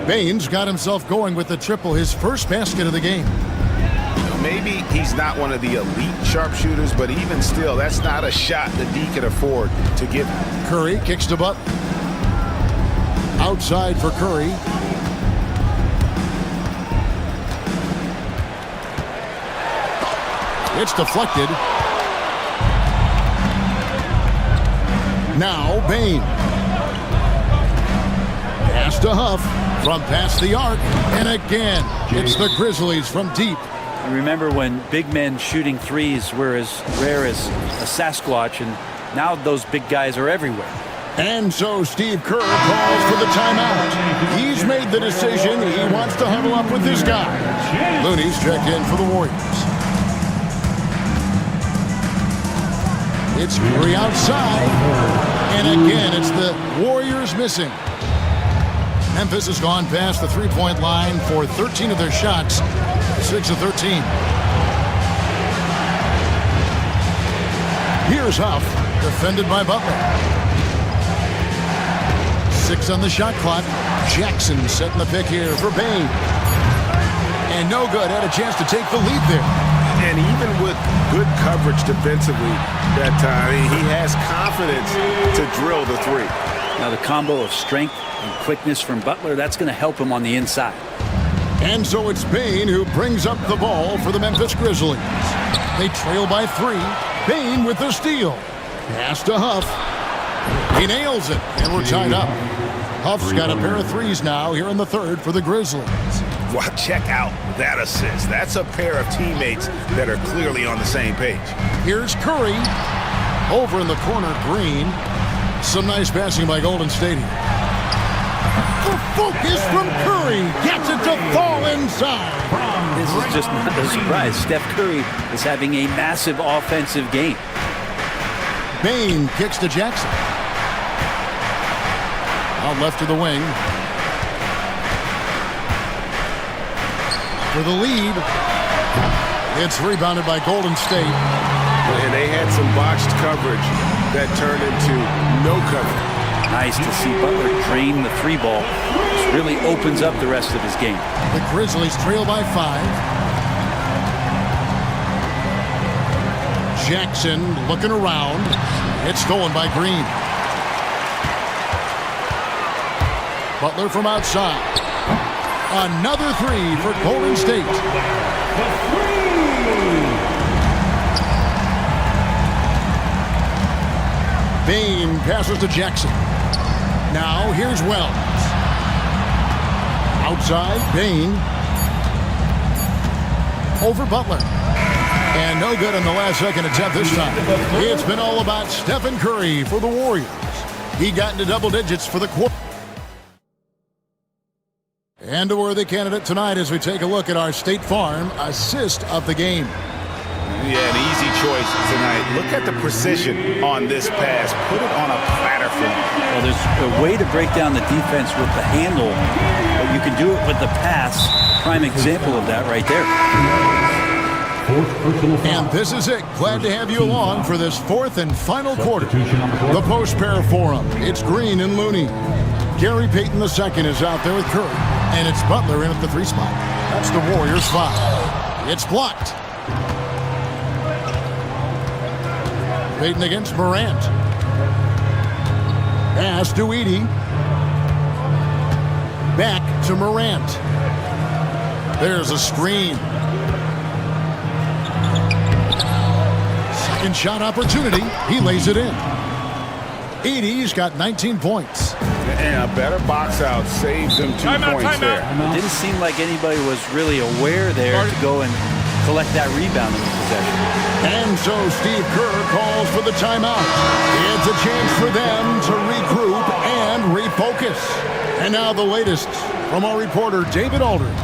Bane's got himself going with the triple, his first basket of the game. Maybe he's not one of the elite sharpshooters, but even still, that's not a shot that D can afford to give him. Curry kicks to Butler. Outside for Curry. It's deflected. Now Bane. Pass to Huff from past the arc. And again, it's the Grizzlies from deep. I remember when big men shooting threes were as rare as a Sasquatch, and now those big guys are everywhere. And so Steve Kerr calls for the timeout. He's made the decision. He wants to huddle up with this guy. Looney's checked in for the Warriors. It's Curry outside. And again, it's the Warriors missing. Memphis has gone past the three-point line for 13 of their shots. 6 of 13. Here's Huff, defended by Butler. 6 on the shot clock. Jackson setting the pick here for Bane. And no good, had a chance to take the lead there. And even with good coverage defensively that time, he has confidence to drill the three. Now the combo of strength and quickness from Butler, that's going to help him on the inside. And so it's Bane who brings up the ball for the Memphis Grizzlies. They trail by 3. Bane with the steal. Pass to Huff. He nails it, and we're tied up. Huff's got a pair of threes now here in the third for the Grizzlies. Well, check out that assist. That's a pair of teammates that are clearly on the same page. Here's Curry. Over in the corner, Green. Some nice passing by Golden State here. The focus from Curry gets it to fall inside. This is just not a surprise. Steph Curry is having a massive offensive game. Bane kicks to Jackson. Now left to the wing. For the lead. It's rebounded by Golden State. And they had some botched coverage that turned into no coverage. Nice to see Butler drain the three ball. This really opens up the rest of his game. The Grizzlies trail by 5. Jackson looking around. It's stolen by Green. Butler from outside. Another 3 for Golden State. Bain passes to Jackson. Now here's Wells. Outside, Bain. Over Butler. And no good in the last second attempt this time. It's been all about Stephen Curry for the Warriors. He got into double digits for the quarter. And a worthy candidate tonight as we take a look at our State Farm assist of the game. Yeah, an easy choice tonight. Look at the precision on this pass. Put it on a platter for him. Well, there's a way to break down the defense with the handle, but you can do it with the pass. Prime example of that right there. And this is it. Glad to have you along for this fourth and final quarter. The post-pair forum. It's Green and Looney. Gary Payton II is out there with Curry. And it's Butler in at the 3 spot. That's the Warriors' 5. It's blocked. Payton against Morant. Pass to Edey. Back to Morant. There's a screen. Second shot opportunity. He lays it in. Edey's got 19 points. And a better box out saves him 2 points there. It didn't seem like anybody was really aware there to go and collect that rebound in the possession. And so Steve Kerr calls for the timeout. It's a chance for them to regroup and refocus. And now the latest from our reporter, David Aldridge.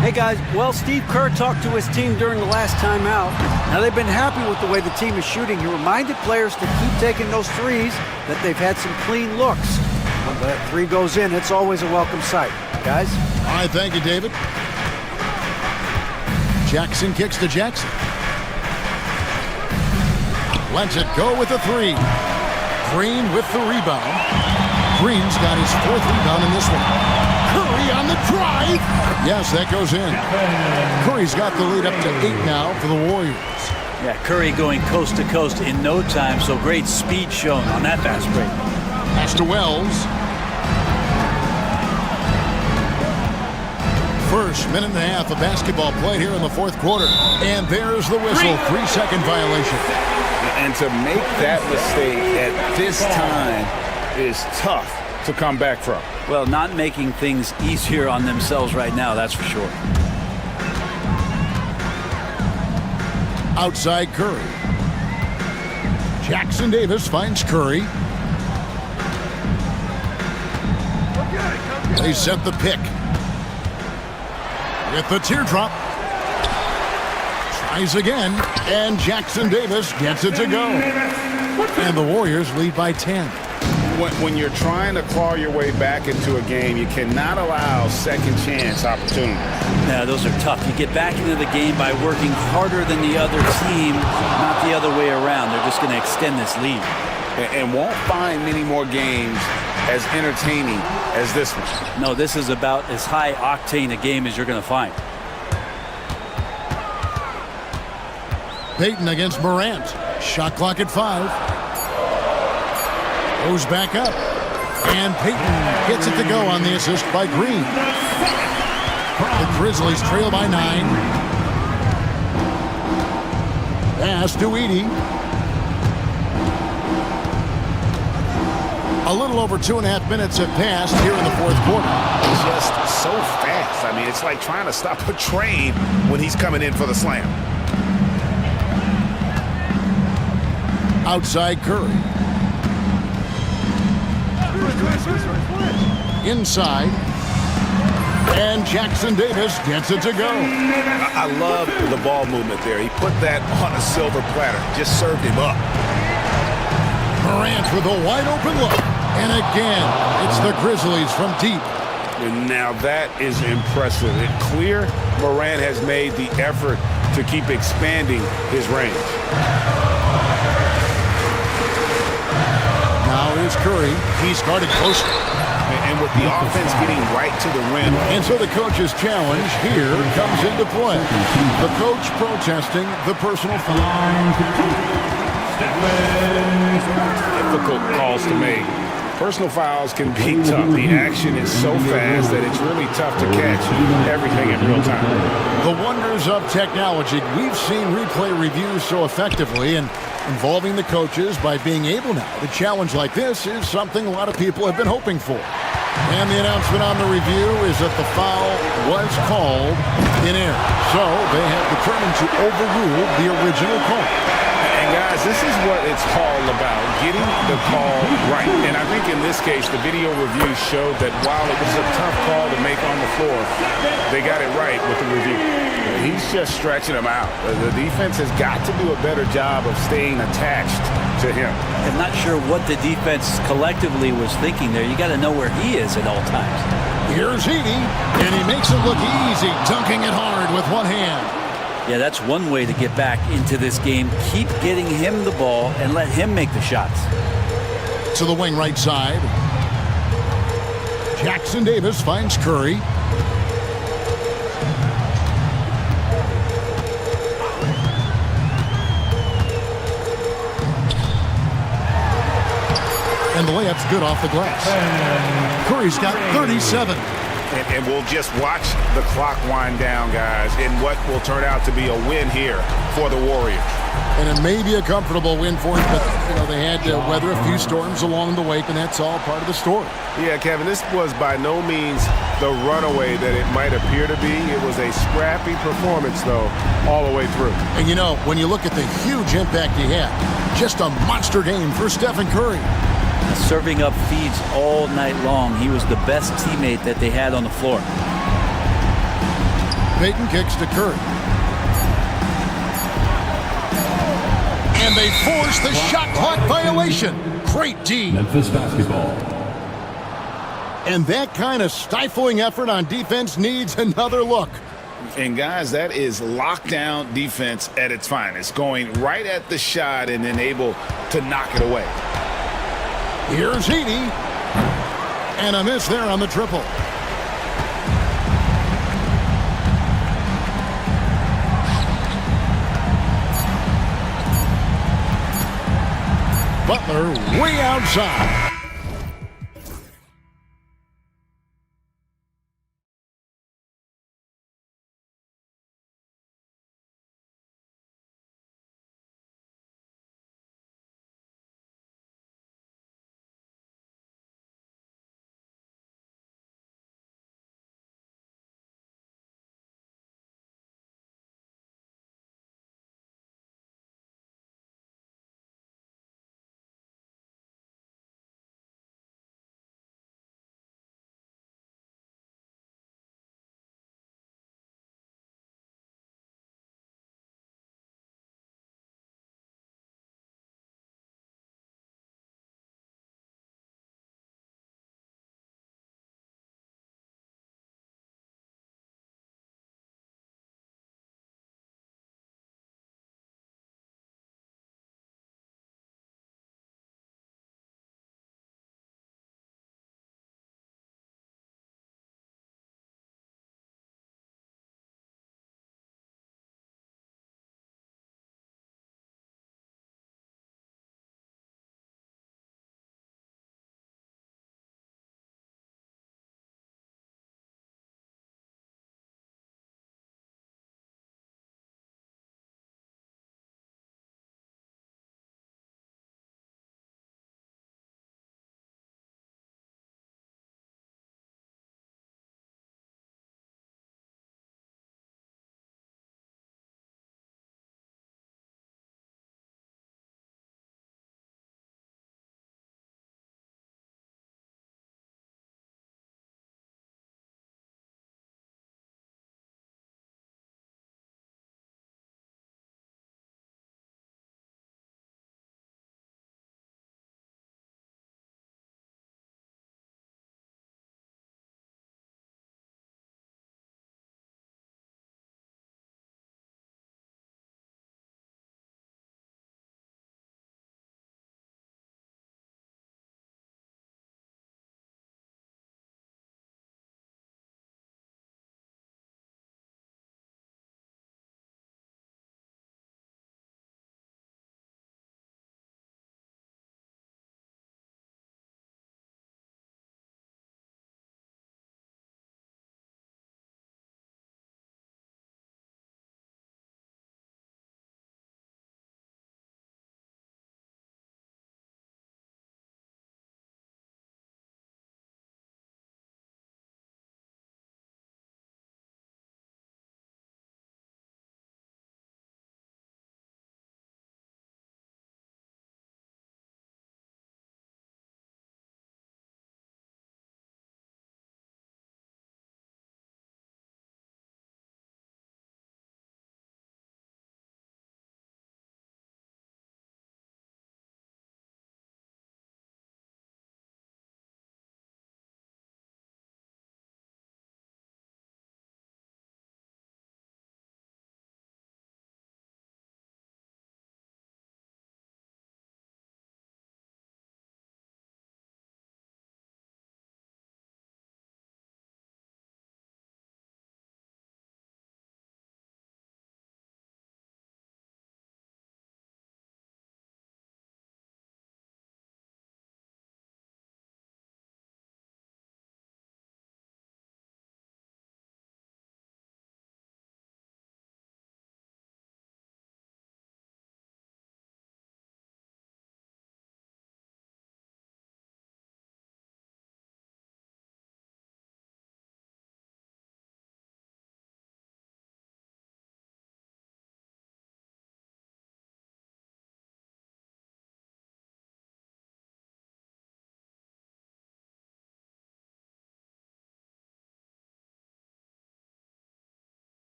Hey guys, well, Steve Kerr talked to his team during the last timeout. Now they've been happy with the way the team is shooting. He reminded players to keep taking those threes, that they've had some clean looks. When that 3 goes in, it's always a welcome sight. Guys? All right, thank you, David. Jackson kicks to Jackson. Lets it go with the 3. Green with the rebound. Green's got his 4th rebound in this one. Curry on the drive. Yes, that goes in. Curry's got the lead up to 8 now for the Warriors. Yeah, Curry going coast to coast in no time, so great speed shown on that fast break. Pass to Wells. First minute and a half of basketball played here in the 4th quarter. And there's the whistle. 3-second violation. And to make that mistake at this time is tough to come back from. Well, not making things easier on themselves right now, that's for sure. Outside Curry. Jackson Davis finds Curry. They set the pick. With the teardrop. Tries again. And Jackson Davis gets it to go. And the Warriors lead by 10. When you're trying to claw your way back into a game, you cannot allow second chance opportunities. Yeah, those are tough. You get back into the game by working harder than the other team, not the other way around. They're just going to extend this lead. And won't find many more games as entertaining as this one. No, this is about as high octane a game as you're going to find. Payton against Morant. Shot clock at 5. Goes back up. And Payton gets it to go on the assist by Green. The Grizzlies trail by 9. Pass to Edey. A little over 2.5 minutes have passed here in the 4th quarter. Just so fast. I mean, it's like trying to stop a train when he's coming in for the slam. Outside Curry. Inside. And Jackson Davis gets it to go. I love the ball movement there. He put that on a silver platter. Just served him up. Morant with a wide open look. And again, it's the Grizzlies from deep. And now that is impressive. It's clear Morant has made the effort to keep expanding his range. Now here's Curry. He's guarded closely. And with the offense getting right to the rim. And so the coach's challenge here comes into play. The coach protesting the personal foul. Difficult calls to make. Personal fouls can be tough. The action is so fast that it's really tough to catch everything in real time. The wonders of technology. We've seen replay reviews so effectively, and involving the coaches by being able now to challenge like this is something a lot of people have been hoping for. And the announcement on the review is that the foul was called in error. So they have determined to overrule the original call. And guys, this is what it's all about, getting the call right. And I think in this case, the video review showed that while it was a tough call to make on the floor, they got it right with the review. He's just stretching them out. The defense has got to do a better job of staying attached to him. I'm not sure what the defense collectively was thinking there. You got to know where he is at all times. Here's Edie, and he makes it look easy, dunking it hard with one hand. Yeah, that's one way to get back into this game. Keep getting him the ball and let him make the shots. To the wing right side. Jackson Davis finds Curry. And the layup's good off the glass. Curry's got 37. And we'll just watch the clock wind down, guys, in what will turn out to be a win here for the Warriors. And it may be a comfortable win for them, but they had to weather a few storms along the way, and that's all part of the story. Yeah, Kevin, this was by no means the runaway that it might appear to be. It was a scrappy performance, though, all the way through. And when you look at the huge impact he had, just a monster game for Stephen Curry. Serving up feeds all night long. He was the best teammate that they had on the floor. Payton kicks to Curry. And they force the shot clock violation. Great D. Memphis basketball. And that kind of stifling effort on defense needs another look. And guys, that is lockdown defense at its finest. Going right at the shot and then able to knock it away. Here's Edie. And a miss there on the triple. Butler way outside.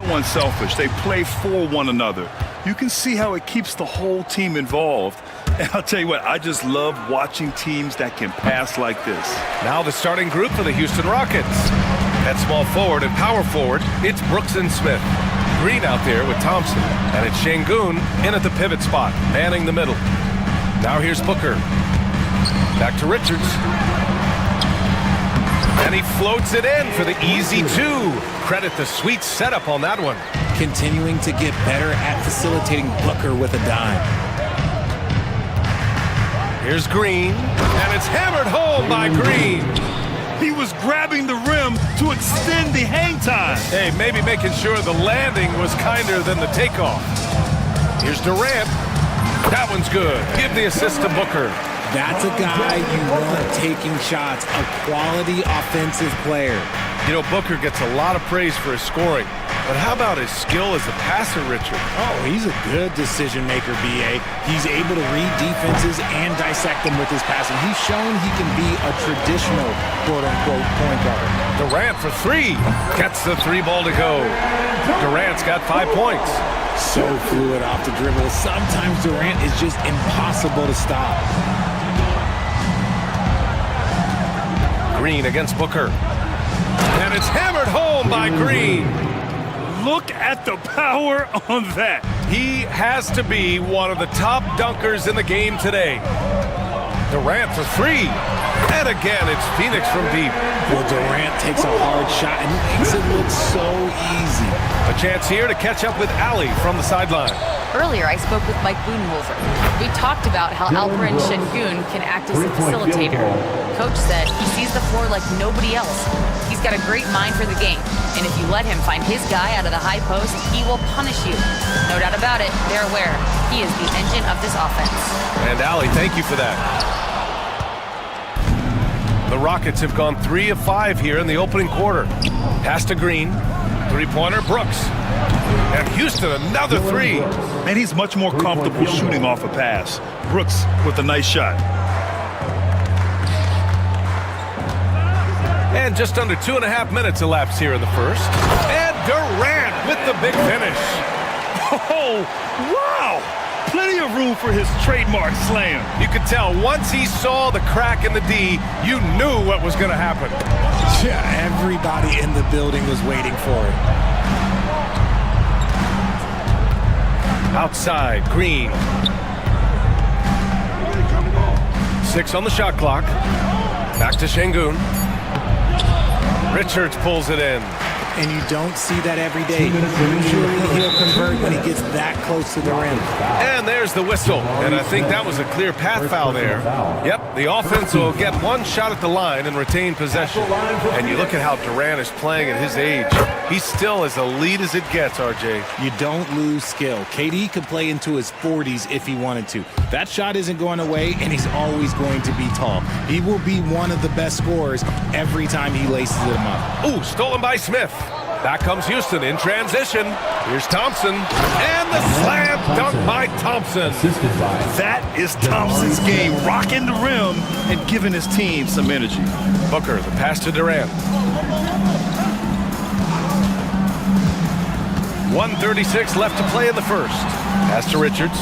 Unselfish. They play for one another. You can see how it keeps the whole team involved. And I'll tell you what, I just love watching teams that can pass like this. Now the starting group for the Houston Rockets. At small forward and power forward, it's Brooks and Smith. Green out there with Thompson. And it's Şengün in at the pivot spot, manning the middle. Now here's Booker. Back to Richards. And he floats it in for the easy two. Credit the sweet setup on that one. Continuing to get better at facilitating Booker with a dime. Here's Green, and it's hammered home by Green. He was grabbing the rim to extend the hang time. Hey, maybe making sure the landing was kinder than the takeoff. Here's Durant. That one's good. Give the assist to Booker. That's a guy you want taking shots, a quality offensive player. You know, Booker gets a lot of praise for his scoring, but how about his skill as a passer, Richard? Oh, he's a good decision maker, B.A. He's able to read defenses and dissect them with his passing. He's shown he can be a traditional quote-unquote point guard. Durant for three. Gets the three ball to go. Durant's got 5 points. So fluid off the dribble. Sometimes Durant is just impossible to stop. Green against Booker. And it's hammered home by Green. Look at the power on that. He has to be one of the top dunkers in the game today. Durant for three. And again, it's Phoenix from deep. Well, Durant takes a hard shot and makes it look so easy. A chance here to catch up with Ali from the sideline. Earlier, I spoke with Mike Budenholzer. We talked about how Alperen Şengün can act as a facilitator. Coach said he sees the floor like nobody else. He's got a great mind for the game, and if you let him find his guy out of the high post, he will punish you. No doubt about it, they're aware. He is the engine of this offense. And Ali, thank you for that. The Rockets have gone 3 of 5 here in the opening quarter. Pass to Green. Three-pointer, Brooks. And Houston, another three. And he's much more comfortable shooting off a pass. Brooks with a nice shot. And just under 2.5 minutes elapsed here in the first. And Durant with the big finish. Oh, wow! Plenty of room for his trademark slam. You could tell once he saw the crack in the D, you knew what was going to happen. Yeah, everybody in the building was waiting for it. Outside, Green. 6 on the shot clock. Back to Şengün. Richards pulls it in. And you don't see that every day. Usually he'll convert when he gets that close to the rim. And there's the whistle. And I think that was a clear path foul there. Yep, the offense will get one shot at the line and retain possession. And you look at how Durant is playing at his age. He's still as elite as it gets, RJ. You don't lose skill. KD could play into his 40s if he wanted to. That shot isn't going away, and he's always going to be tall. He will be one of the best scorers every time he laces them up. Ooh, stolen by Smith. Back comes Houston in transition. Here's Thompson. And the slam dunk by Thompson. That is Thompson's game, rocking the rim and giving his team some energy. Booker, the pass to Durant. 1:36 left to play in the first. Pass to Richards.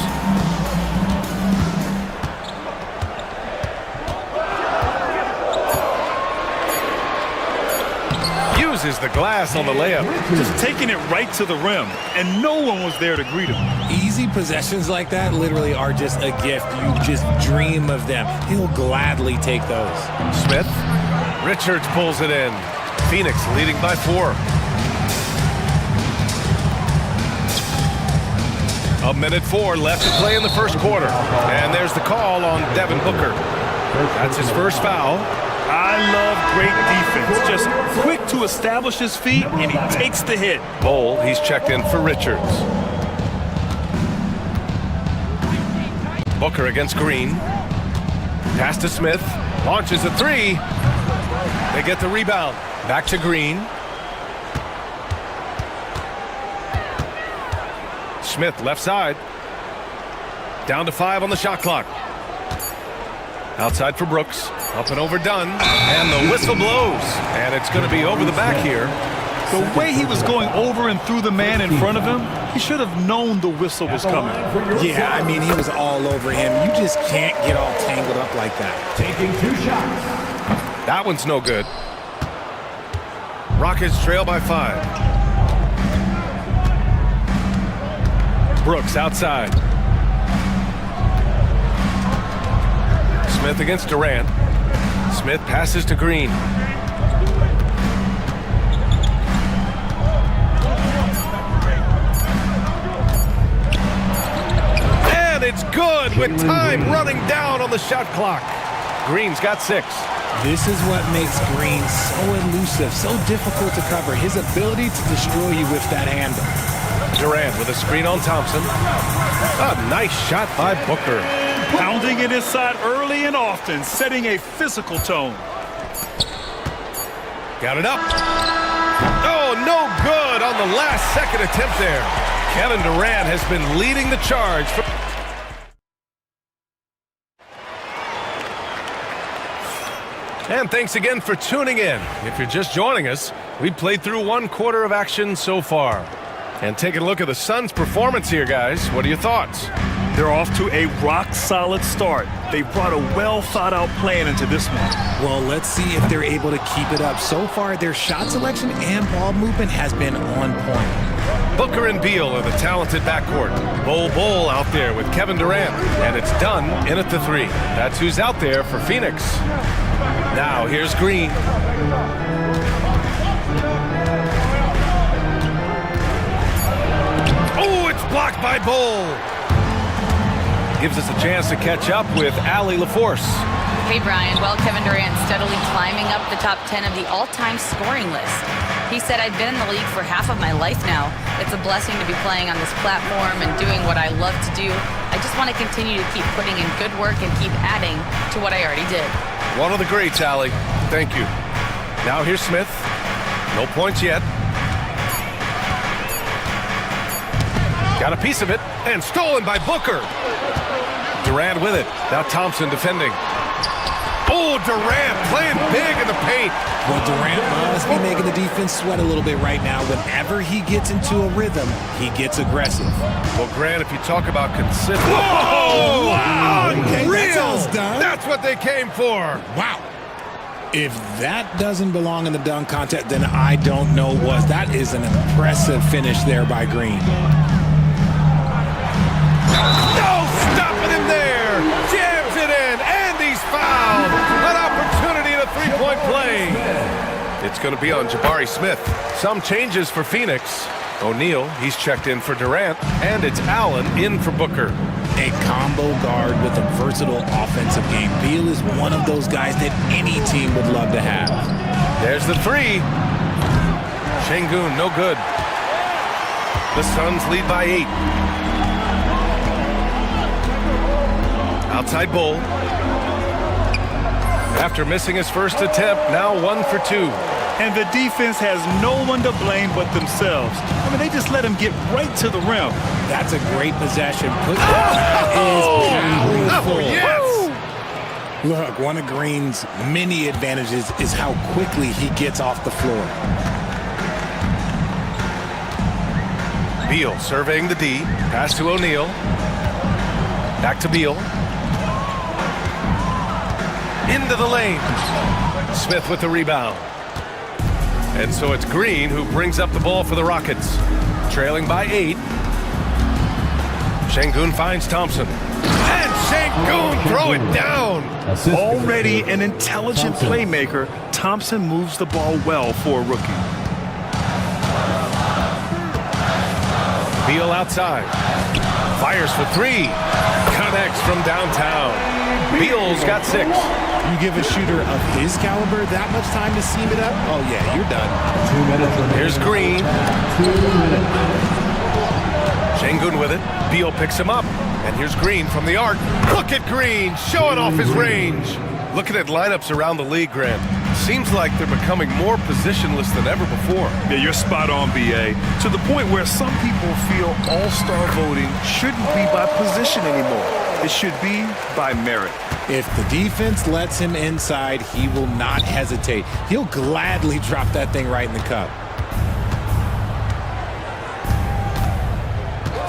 Uses the glass on the layup. Just taking it right to the rim, and no one was there to greet him. Easy possessions like that literally are just a gift. You just dream of them. He'll gladly take those. Smith. Richards pulls it in. Phoenix leading by 4. A minute 4 left to play in the first quarter. And there's the call on Devin Booker. That's his first foul. I love great defense. Just quick to establish his feet, and he takes the hit. Bowl, he's checked in for Richards. Booker against Green. Pass to Smith. Launches a three. They get the rebound. Back to Green. Smith left side. Down to 5 on the shot clock. Outside for Brooks. Up and overdone. And the whistle blows. And it's going to be over the back here. The way he was going over and through the man in front of him, he should have known the whistle was coming. Yeah, I mean, he was all over him. You just can't get all tangled up like that. Taking 2 shots. That one's no good. Rockets trail by 5. Brooks outside. Smith against Durant. Smith passes to Green. And it's good with time running down on the shot clock. Green's got 6. This is what makes Green so elusive, so difficult to cover. His ability to destroy you with that handle. Durant with a screen on Thompson. A nice shot by Booker. Pounding it inside early and often, setting a physical tone. Got it up. Oh, no good on the last second attempt there. Kevin Durant has been leading the charge. And thanks again for tuning in. If you're just joining us, we've played through 1 quarter of action so far. And taking a look at the Suns' performance here, guys. What are your thoughts? They're off to a rock-solid start. They brought a well-thought-out plan into this one. Well, let's see if they're able to keep it up. So far, their shot selection and ball movement has been on point. Booker and Beal are the talented backcourt. Bol out there with Kevin Durant. And it's done in at the 3. That's who's out there for Phoenix. Now, here's Green. Oh, it's blocked by Bol. Gives us a chance to catch up with Allie LaForce. Hey, Brian. Well, Kevin Durant steadily climbing up the top 10 of the all-time scoring list. He said, I've been in the league for half of my life now. It's a blessing to be playing on this platform and doing what I love to do. I just want to continue to keep putting in good work and keep adding to what I already did. One of the greats, Allie. Thank you. Now here's Smith. No points yet. Got a piece of it, and stolen by Booker. Durant with it. Now Thompson defending. Oh, Durant playing big in the paint. Well, Durant must be making the defense sweat a little bit right now. Whenever he gets into a rhythm, he gets aggressive. Well, Grant, if you talk about consistent... Whoa! Wow! Okay, Real! that's all it's done. That's what they came for. Wow. If that doesn't belong in the dunk contest, then I don't know what. That is an impressive finish there by Green. No stopping him there. Jams it in, and he's fouled. An opportunity at a three-point play. It's going to be on Jabari Smith. Some changes for Phoenix. O'Neal, he's checked in for Durant, and it's Allen in for Booker. A combo guard with a versatile offensive game. Beal is one of those guys that any team would love to have. There's the 3. Şengün, no good. The Suns lead by 8. Outside Bol. After missing his first attempt, now 1 for 2. And the defense has no one to blame but themselves. I mean, they just let him get right to the rim. That's a great possession. That is powerful. Oh, yes! Look, one of Green's many advantages is how quickly he gets off the floor. Beal surveying the D. Pass to O'Neal. Back to Beal. Into the lane. Smith with the rebound. And so it's Green who brings up the ball for the Rockets. Trailing by 8. Şengün finds Thompson. And Şengün throw it down. Already an intelligent playmaker, Thompson moves the ball well for a rookie. Beal outside. Fires for 3. Connects from downtown. Beal's got 6. You give a shooter of his caliber that much time to seam it up? Oh, yeah, you're done. 2 minutes remaining. Here's Green. 2 minutes. Şengün with it. Beal picks him up. And here's Green from the arc. Look at Green showing off his range. Looking at lineups around the league, Grant. Seems like they're becoming more positionless than ever before. Yeah, you're spot on, B.A. To the point where some people feel all-star voting shouldn't be by position anymore. It should be by merit. If the defense lets him inside, he will not hesitate. He'll gladly drop that thing right in the cup.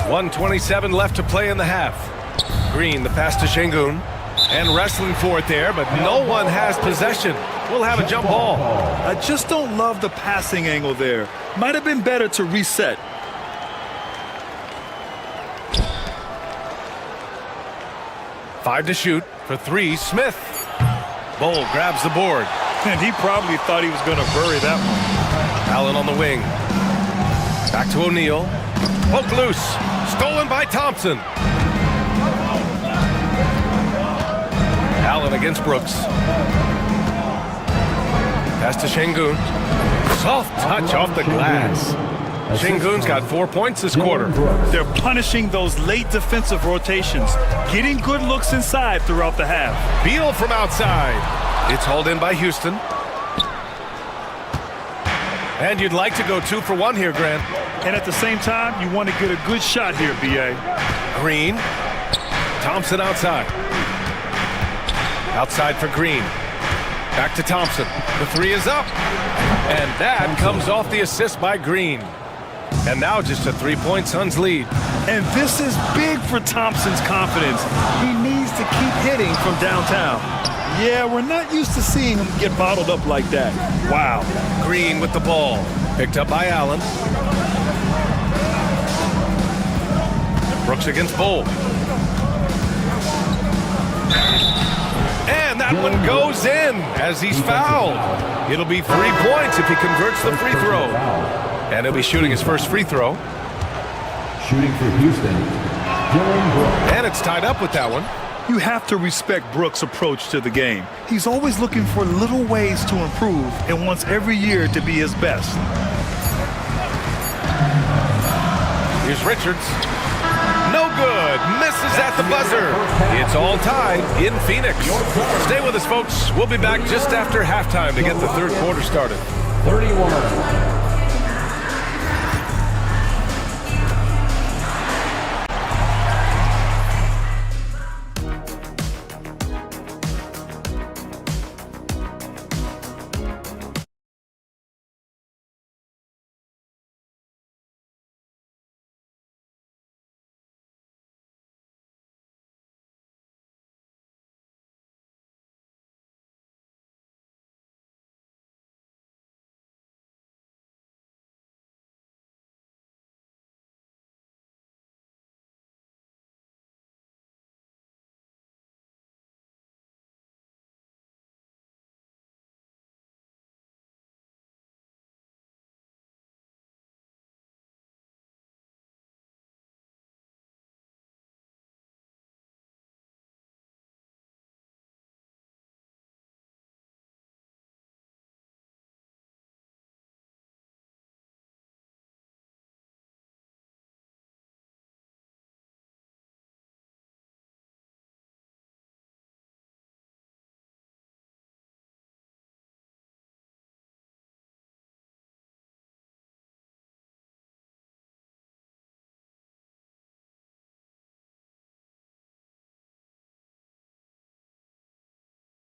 1:27 left to play in the half. Green, the pass to Şengün. And wrestling for it there, but no one has possession. We'll have a jump ball. I just don't love the passing angle there. Might have been better to reset. Five to shoot for three, Smith. Bowl grabs the board. And he probably thought he was going to bury that one. Allen on the wing. Back to O'Neal. Poke loose. Stolen by Thompson. Allen against Brooks. Pass to Şengün. Soft touch off the glass. Şengün's got 4 points this quarter. They're punishing those late defensive rotations, getting good looks inside throughout the half. Beal from outside. It's hauled in by Houston. And you'd like to go 2 for 1 here, Grant. And at the same time, you want to get a good shot here, B.A. Green. Thompson outside. Outside for Green. Back to Thompson. The three is up. And that comes off the assist by Green. And now just a 3-point Suns lead. And this is big for Thompson's confidence. He needs to keep hitting from downtown. Yeah, we're not used to seeing him get bottled up like that. Wow. Green with the ball. Picked up by Allen. Brooks against Bowl. And that one goes in as he's fouled. It'll be 3 points if he converts the free throw. And he'll be shooting his first free throw. Shooting for Houston, Dylan Brooks. And it's tied up with that one. You have to respect Brooks' approach to the game. He's always looking for little ways to improve and wants every year to be his best. Here's Richards. No good. Misses at the buzzer. It's all tied in Phoenix. Stay with us, folks. We'll be back just after halftime to get the third quarter started. 31.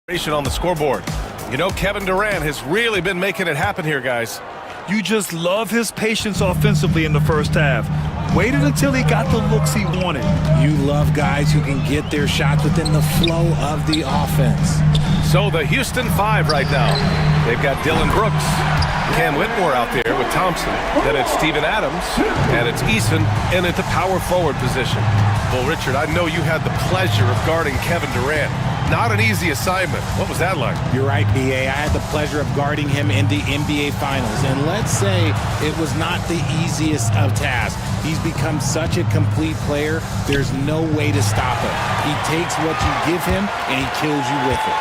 On the scoreboard. You know, Kevin Durant has really been making it happen here, guys. You just love his patience offensively in the first half. Waited until he got the looks he wanted. You love guys who can get their shots within the flow of the offense. So the Houston 5 right now. They've got Dylan Brooks, Cam Whitmore out there with Thompson. Then it's Steven Adams, and it's Eason in at the power forward position. Well, Richard, I know you had the pleasure of guarding Kevin Durant. Not an easy assignment. What was that like? You're right, B.A. I had the pleasure of guarding him in the NBA Finals. And let's say it was not the easiest of tasks. He's become such a complete player, there's no way to stop him. He takes what you give him, and he kills you with it.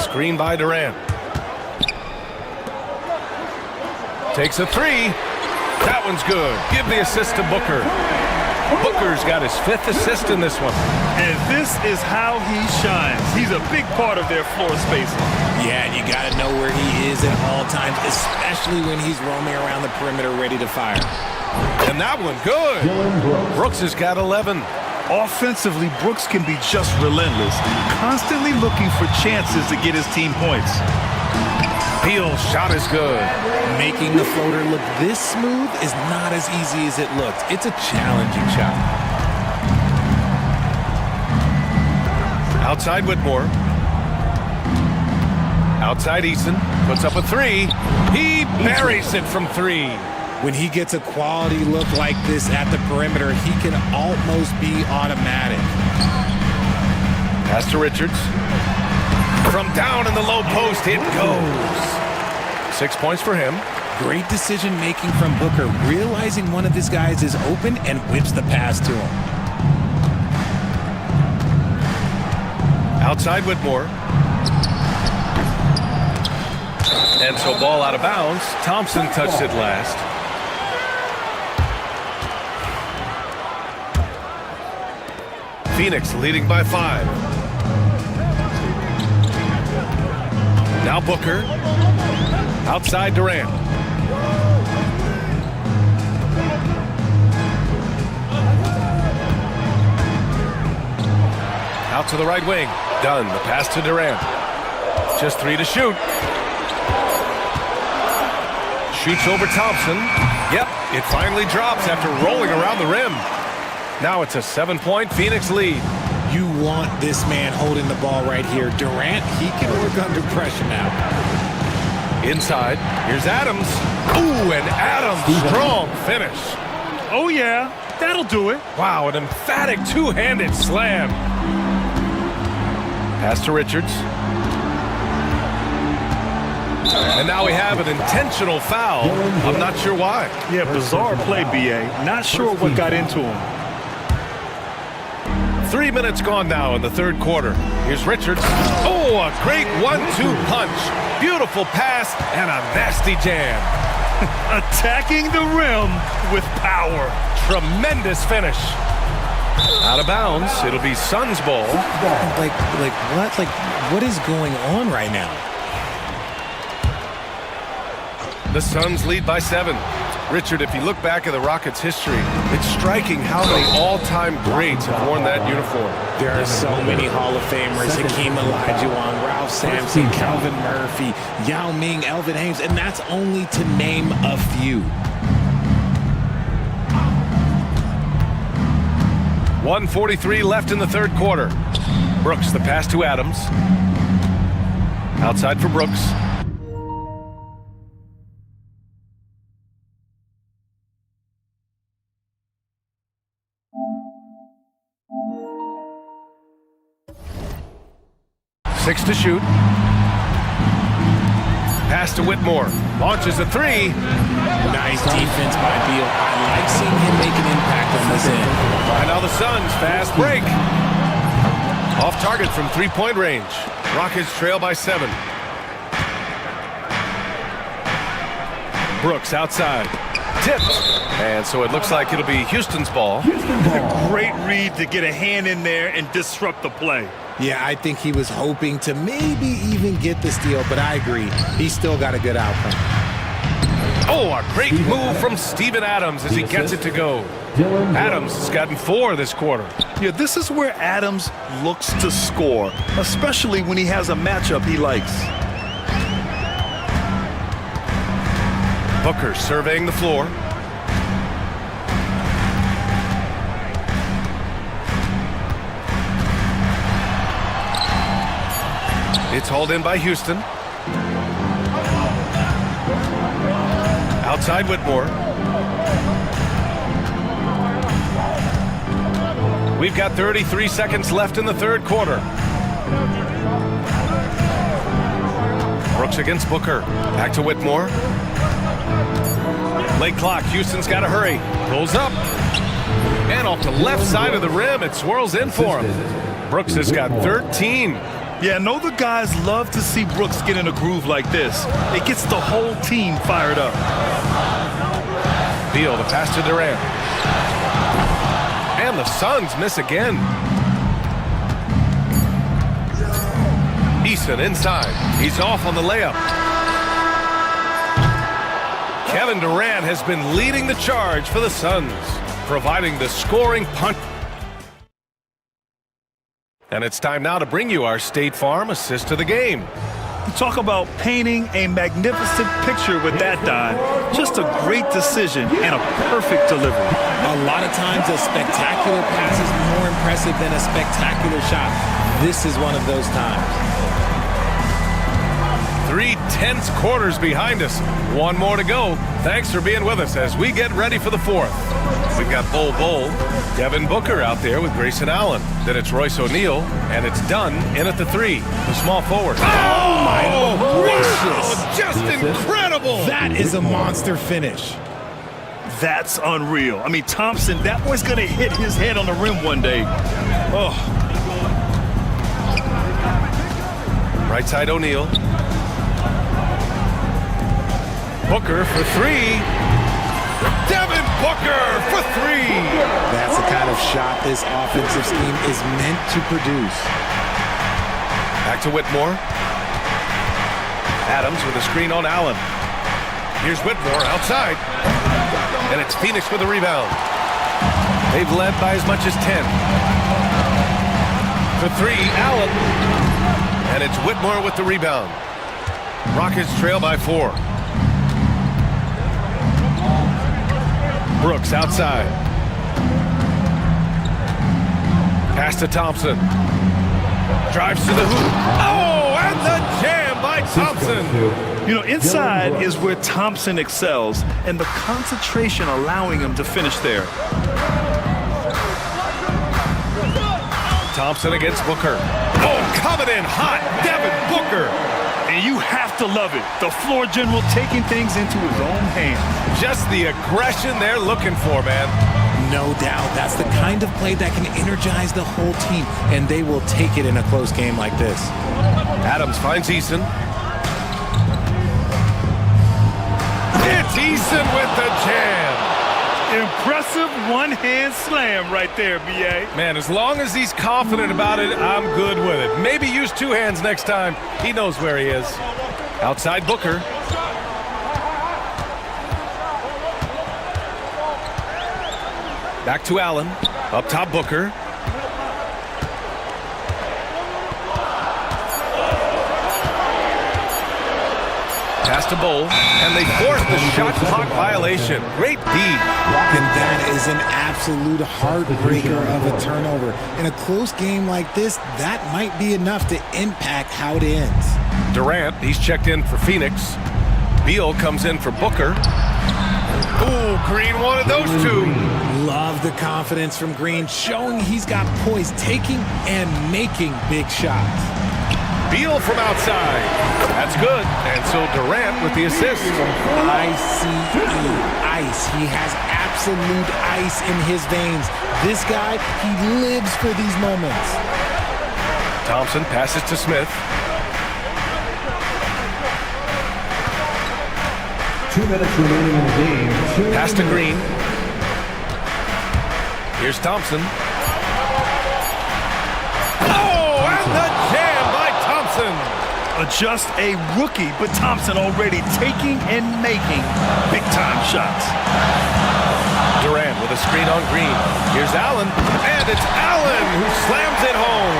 Screen by Durant. Takes a three. That one's good. Give the assist to Booker. Booker's got his 5th assist in this one. And this is how he shines. He's a big part of their floor spacing. Yeah, and you got to know where he is at all times, especially when he's roaming around the perimeter ready to fire. And that one, good. Brooks has got 11. Offensively, Brooks can be just relentless, constantly looking for chances to get his team points. Beal's shot is good. Making the floater look this smooth is not as easy as it looks. It's a challenging shot. Outside Whitmore. Outside Eason. Puts up a three. He buries it from three. When he gets a quality look like this at the perimeter, he can almost be automatic. Pass to Richards. From down in the low post, it goes. 6 points for him. Great decision making from Booker, realizing one of his guys is open and whips the pass to him. Outside Whitmore. And so ball out of bounds. Thompson touched it last. Phoenix leading by 5. Now Booker. Outside Durant. Out to the right wing. Done. The pass to Durant. Just 3 to shoot. Shoots over Thompson. Yep, it finally drops after rolling around the rim. Now it's a 7-point Phoenix lead. You want this man holding the ball right here. Durant, he can work under pressure now. Inside, here's Adams. Ooh, and Adams, strong finish. Oh, yeah, that'll do it. Wow, an emphatic two-handed slam. Pass to Richards. And now we have an intentional foul. I'm not sure why. Yeah, bizarre play, B.A. Not sure what got into him. 3 minutes gone now in the third quarter. Here's Richards. Oh, a great 1-2 punch. Beautiful pass and a nasty jam. Attacking the rim with power. Tremendous finish. Out of bounds. It'll be Suns ball. Like what? Like, what is going on right now? The Suns lead by 7. Richard, if you look back at the Rockets' history, it's striking how many all-time greats have worn that uniform. There are so many Hall of Famers: Hakeem Olajuwon, Ralph Sampson, Calvin Murphy, Yao Ming, Elvin Hayes, and that's only to name a few. 1:43 left in the third quarter. Brooks, the pass to Adams. Outside for Brooks. Six to shoot. Pass to Whitmore. Launches a three. Nice defense by Beal. I like seeing him make an impact on this end. And now the Suns fast break. Off target from three-point range. Rockets trail by 7. Brooks outside. Tipped. And so it looks like it'll be Houston's ball. A great read to get a hand in there and disrupt the play. Yeah, I think he was hoping to maybe even get the steal, but I agree. He's still got a good outcome. Oh, a great move from Steven Adams as he gets it to go. Adams has gotten 4 this quarter. Yeah, this is where Adams looks to score, especially when he has a matchup he likes. Booker surveying the floor. It's hauled in by Houston. Outside Whitmore. We've got 33 seconds left in the third quarter. Brooks against Booker. Back to Whitmore. Late clock. Houston's got to hurry. Pulls up. And off the left side of the rim, it swirls in for him. Brooks has got 13. Yeah, I know the guys love to see Brooks get in a groove like this. It gets the whole team fired up. Beal, the pass to Durant. And the Suns miss again. Eason inside. He's off on the layup. Kevin Durant has been leading the charge for the Suns, providing the scoring punch. And it's time now to bring you our State Farm assist of the game. You talk about painting a magnificent picture with that dive. Just a great decision and a perfect delivery. A lot of times a spectacular pass is more impressive than a spectacular shot. This is one of those times. 3 tense quarters behind us. One more to go. Thanks for being with us as we get ready for the fourth. We've got Bull, Devin Booker out there with Grayson Allen. Then it's Royce O'Neal, and it's Dunn in at the 3, the small forward. Oh my gracious! Wow, just incredible! That is a monster finish. That's unreal. I mean, Thompson, that boy's gonna hit his head on the rim one day. Oh. Right side O'Neal. Booker for 3. Devin Booker for 3. That's the kind of shot this offensive scheme is meant to produce. Back to Whitmore. Adams with a screen on Allen. Here's Whitmore outside. And it's Phoenix with a rebound. They've led by as much as 10. For 3, Allen. And it's Whitmore with the rebound. Rockets trail by 4. Brooks outside. Pass to Thompson. Drives to the hoop. Oh, and the jam by Thompson. You know, inside is where Thompson excels, and the concentration allowing him to finish there. Thompson against Booker. Oh, coming in hot, Devin Booker. And you have to love it. The floor general taking things into his own hands. Just the aggression they're looking for, man. No doubt. That's the kind of play that can energize the whole team, and they will take it in a close game like this. Adams finds Eason. It's Eason with the jam. Impressive one-hand slam right there, B.A. Man, as long as he's confident about it, I'm good with it. Maybe use 2 hands next time. He knows where he is. Outside Booker. Back to Allen. Up top Booker. Pass to Bull, and they force the shot clock violation. Great D. And that is an absolute heartbreaker of a turnover. In a close game like this, that might be enough to impact how it ends. Durant, he's checked in for Phoenix. Beal comes in for Booker. Ooh, Green wanted those 2. Love the confidence from Green, showing he's got poise, taking and making big shots. Beal from outside. That's good. And so Durant with the assist. ICE. Ice. He has absolute ice in his veins. This guy, he lives for these moments. Thompson passes to Smith. 2 minutes remaining in the game. Pass to Green. Here's Thompson. Oh, and the jam by Thompson. Just a rookie, but Thompson already taking and making big-time shots. Durant with a screen on Green. Here's Allen, and it's Allen who slams it home.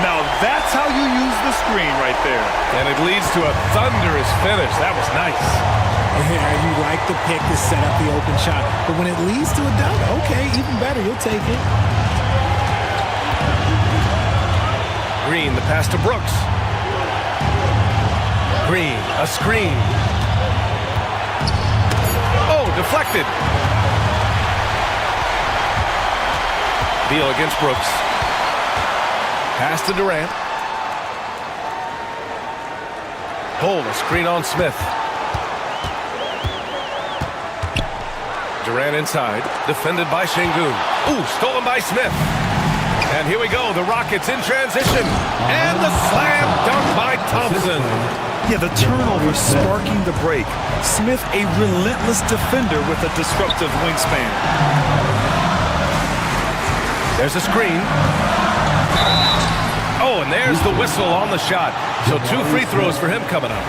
Now that's how you use the screen right there. And it leads to a thunderous finish. That was nice. Yeah, you like the pick to set up the open shot, but when it leads to a dunk, okay, even better, you'll take it. Green, the pass to Brooks. Green, a screen. Oh, deflected. Beal against Brooks. Pass to Durant. Hold a screen on Smith. Durant inside, defended by Şengün. Ooh, stolen by Smith. And here we go, the Rockets in transition. And the slam dunk by Thompson. Yeah, the turnover sparking the break. Smith, a relentless defender with a disruptive wingspan. There's a screen. Oh, and there's the whistle on the shot. So 2 free throws for him coming up.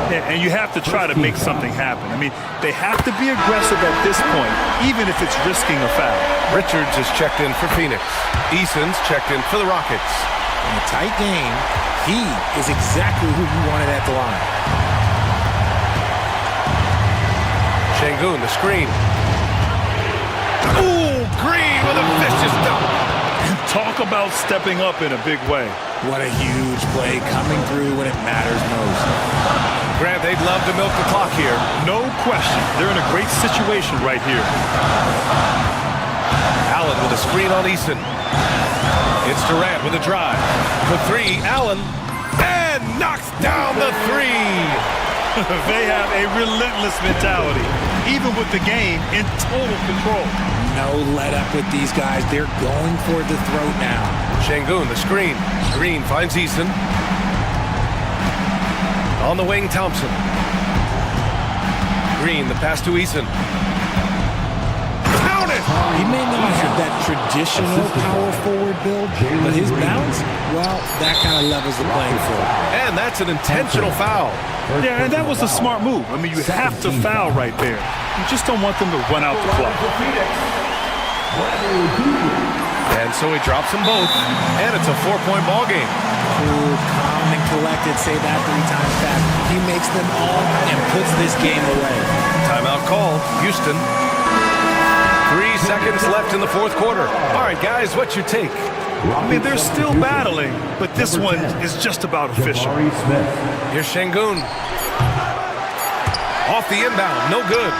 Yeah, and you have to try to make something happen. I mean, they have to be aggressive at this point, even if it's risking a foul. Richards is checked in for Phoenix. Eason's checked in for the Rockets. In a tight game, He is exactly who you wanted at the line. Şengün, the screen. Ooh, Green with a vicious dunk. Talk about stepping up in a big way. What a huge play coming through when it matters most. Grant, they'd love to milk the clock here. No question. They're in a great situation right here. Allen with a screen on Eason. It's Durant with a drive. For three, Allen. And knocks down the three. They have a relentless mentality, even with the game in total control. No let up with these guys. They're going for the throat now. Şengün, the screen. Green finds Eason. On the wing, Thompson. Green, the pass to Eason. Count it! He may not have that traditional power forward build, but his bounce, well, that kind of levels the playing field. And that's an intentional foul. Yeah, and that was a smart move. I mean, you have to foul right there. You just don't want them to run out the clock. And so he drops them both, and it's a 4-point ball game. Cool, calm, and collected. Say that 3 times fast. He makes them all and puts this game away. Timeout called. Houston. 3 seconds left in the fourth quarter. All right, guys, what's your take? I mean, they're still battling, but this one is just about official. Here's Şengün. Off the inbound, no good.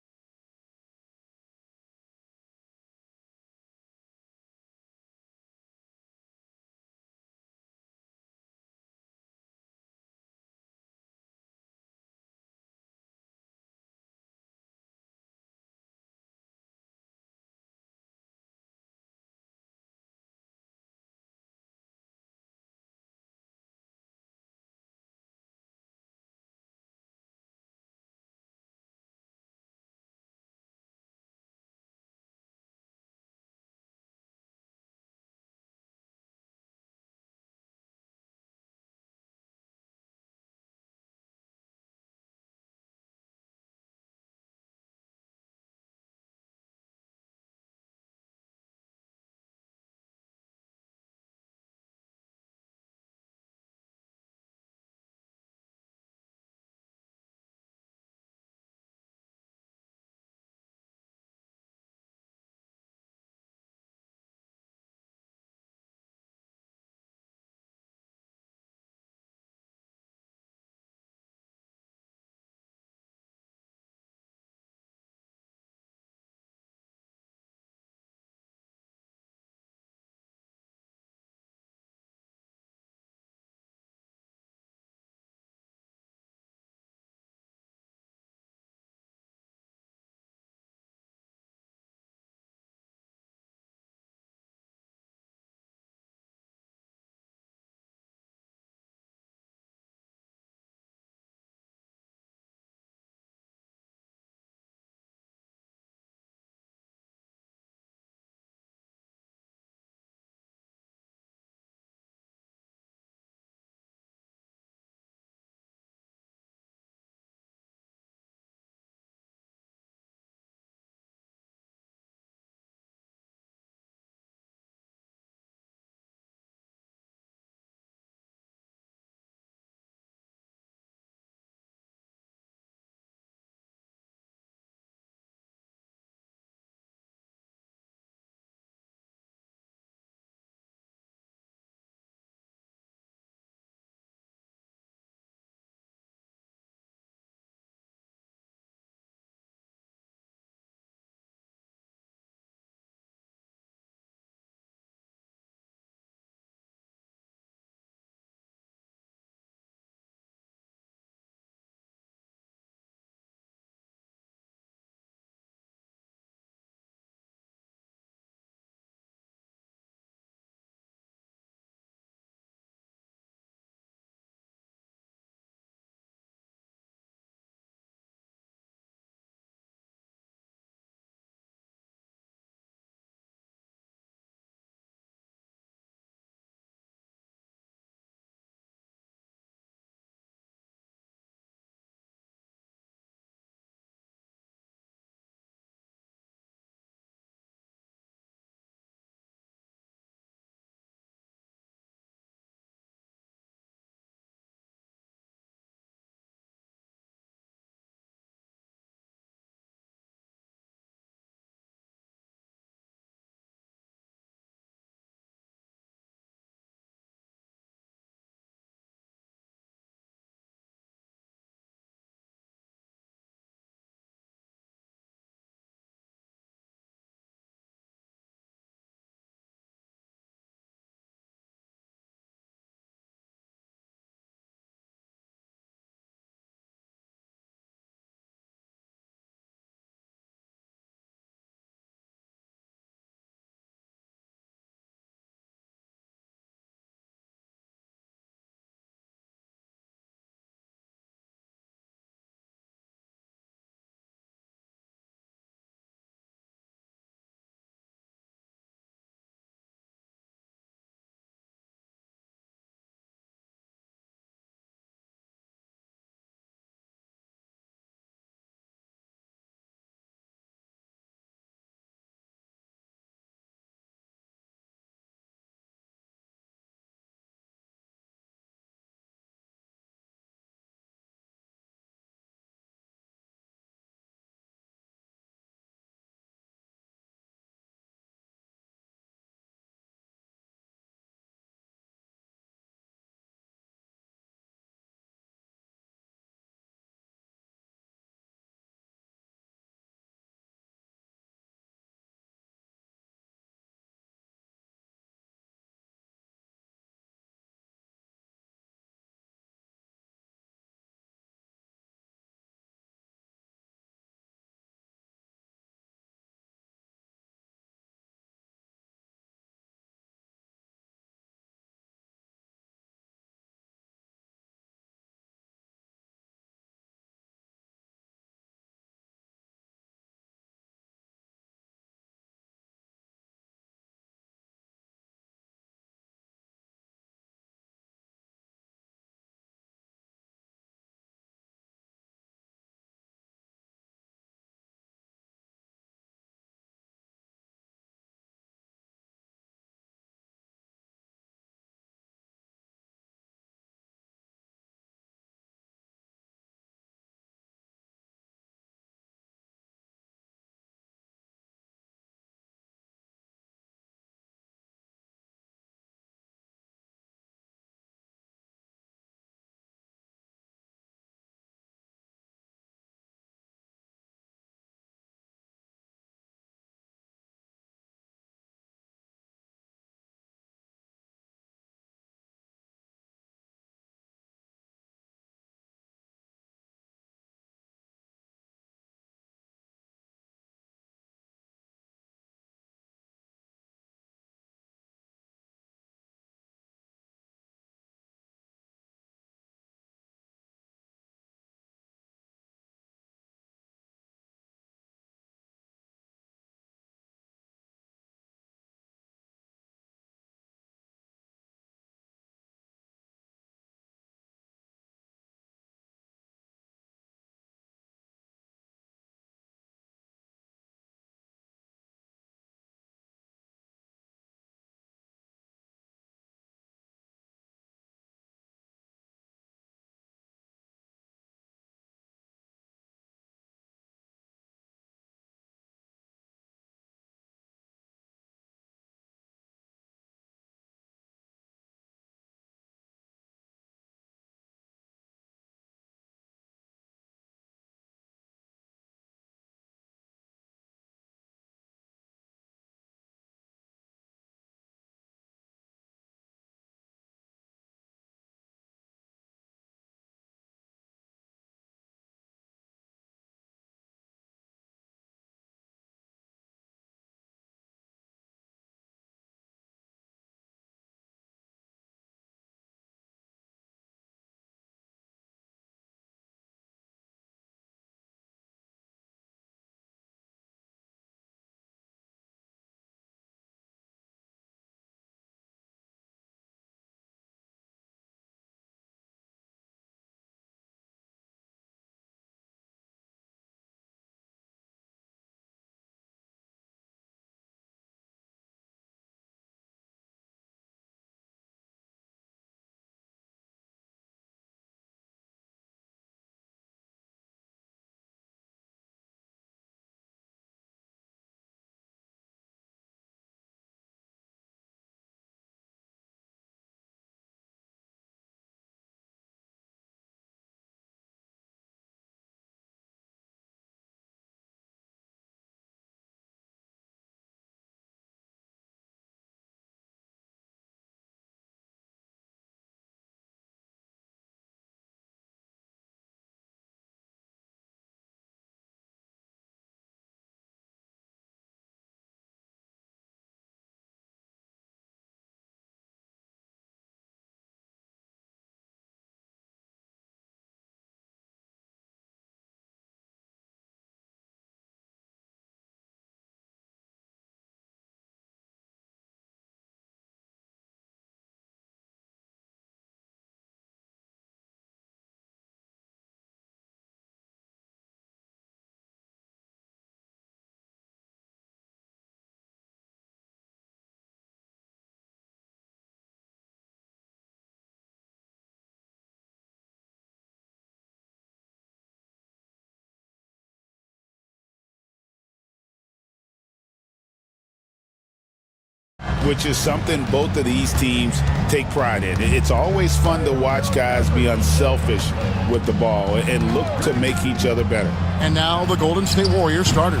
which is something both of these teams take pride in. It's always fun to watch guys be unselfish with the ball and look to make each other better. And now the Golden State Warriors starters.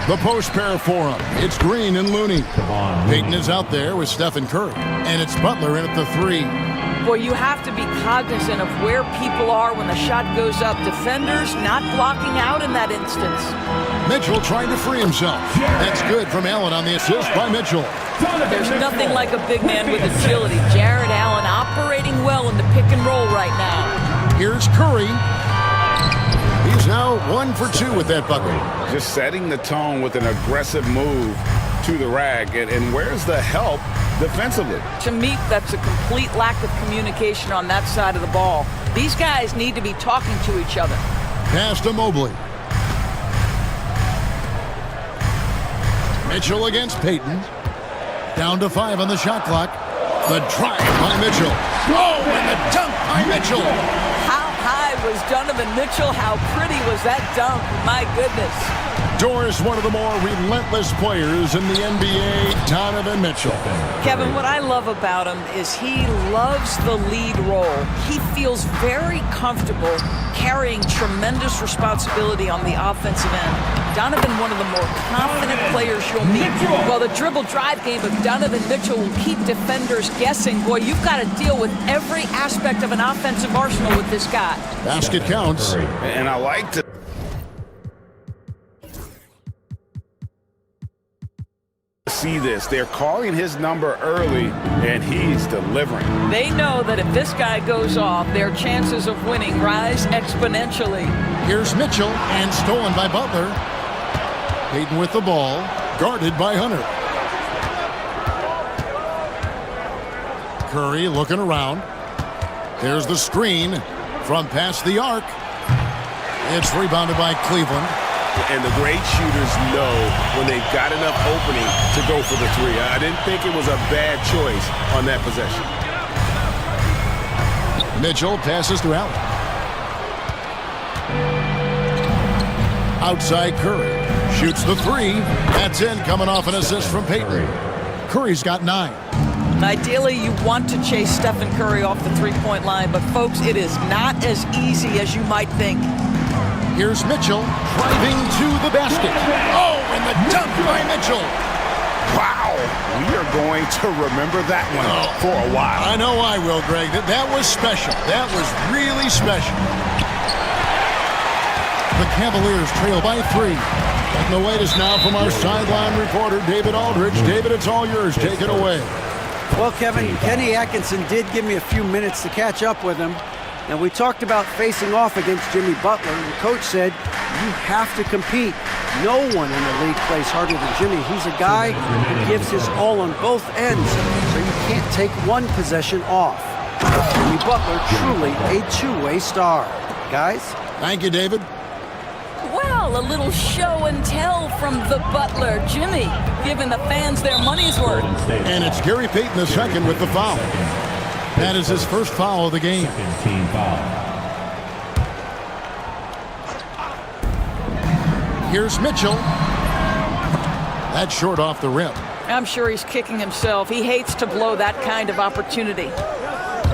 The post pair for them. It's Green and Looney. Payton is out there with Stephen Curry. And it's Butler in at the 3. Boy, you have to be cognizant of where people are when the shot goes up. Defenders not blocking out in that instance. Mitchell trying to free himself. That's good from Allen on the assist by Mitchell. There's nothing like a big man with agility. Jared Allen operating well in the pick and roll right now. Here's Curry. He's now 1 for 2 with that bucket. Just setting the tone with an aggressive move to the rack. And where's the help defensively? To me, that's a complete lack of communication on that side of the ball. These guys need to be talking to each other. Pass to Mobley. Mitchell against Payton. Down to 5 on the shot clock. The drive by Mitchell. Whoa, and the dunk by Mitchell. How high was Donovan Mitchell? How pretty was that dunk? My goodness. Doris, one of the more relentless players in the NBA, Donovan Mitchell. Kevin, what I love about him is he loves the lead role. He feels very comfortable carrying tremendous responsibility on the offensive end. Donovan, one of the more confident players you'll meet. Well, the dribble drive game of Donovan Mitchell will keep defenders guessing. Boy, you've got to deal with every aspect of an offensive arsenal with this guy. Basket counts. And I like to see this. They're calling his number early, and he's delivering. They know that if this guy goes off, their chances of winning rise exponentially. Here's Mitchell, and stolen by Butler. Payton with the ball, guarded by Hunter. Curry looking around. There's the screen from past the arc. It's rebounded by Cleveland. And the great shooters know when they've got enough opening to go for the 3. I didn't think it was a bad choice on that possession. Mitchell passes to Allen. Outside Curry. Shoots the 3. That's in, coming off an assist from Payton. Curry's got 9. Ideally, you want to chase Stephen Curry off the three-point line, but folks, it is not as easy as you might think. Here's Mitchell driving to the basket. Oh, and the dunk by Mitchell. Wow, we are going to remember that one for a while. I know I will, Greg. That was special. That was really special. The Cavaliers trail by 3. And the latest now from our sideline reporter, David Aldridge. David, it's all yours. Take it away. Well, Kevin, Kenny Atkinson did give me a few minutes to catch up with him. And we talked about facing off against Jimmy Butler, and the coach said, you have to compete. No one in the league plays harder than Jimmy. He's a guy who gives his all on both ends, so you can't take one possession off. Jimmy Butler, truly a two-way star. Guys? Thank you, David. Well, a little show and tell from the Butler. Jimmy, giving the fans their money's worth. And it's Gary Payton II with the foul. That is his first foul of the game. Team foul. Here's Mitchell. That's short off the rim. I'm sure he's kicking himself. He hates to blow that kind of opportunity.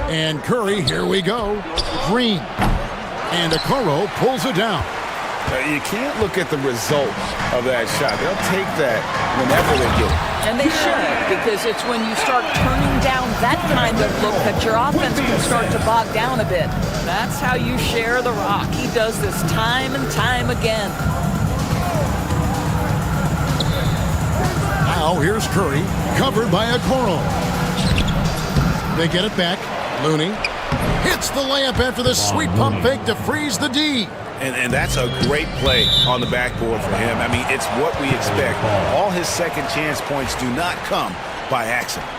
And Curry, here we go. Green. And Okoro pulls it down. You can't look at the result of that shot. They'll take that whenever they get it. And they should, because it's when you start turning down that kind of look that your offense can start to bog down a bit. That's how you share the rock. He does this time and time again. Now here's Curry, covered by Okoro. They get it back. Looney hits the layup after the sweet pump fake to freeze the D. And that's a great play on the backboard for him. I mean, it's what we expect. All his second chance points do not come by accident.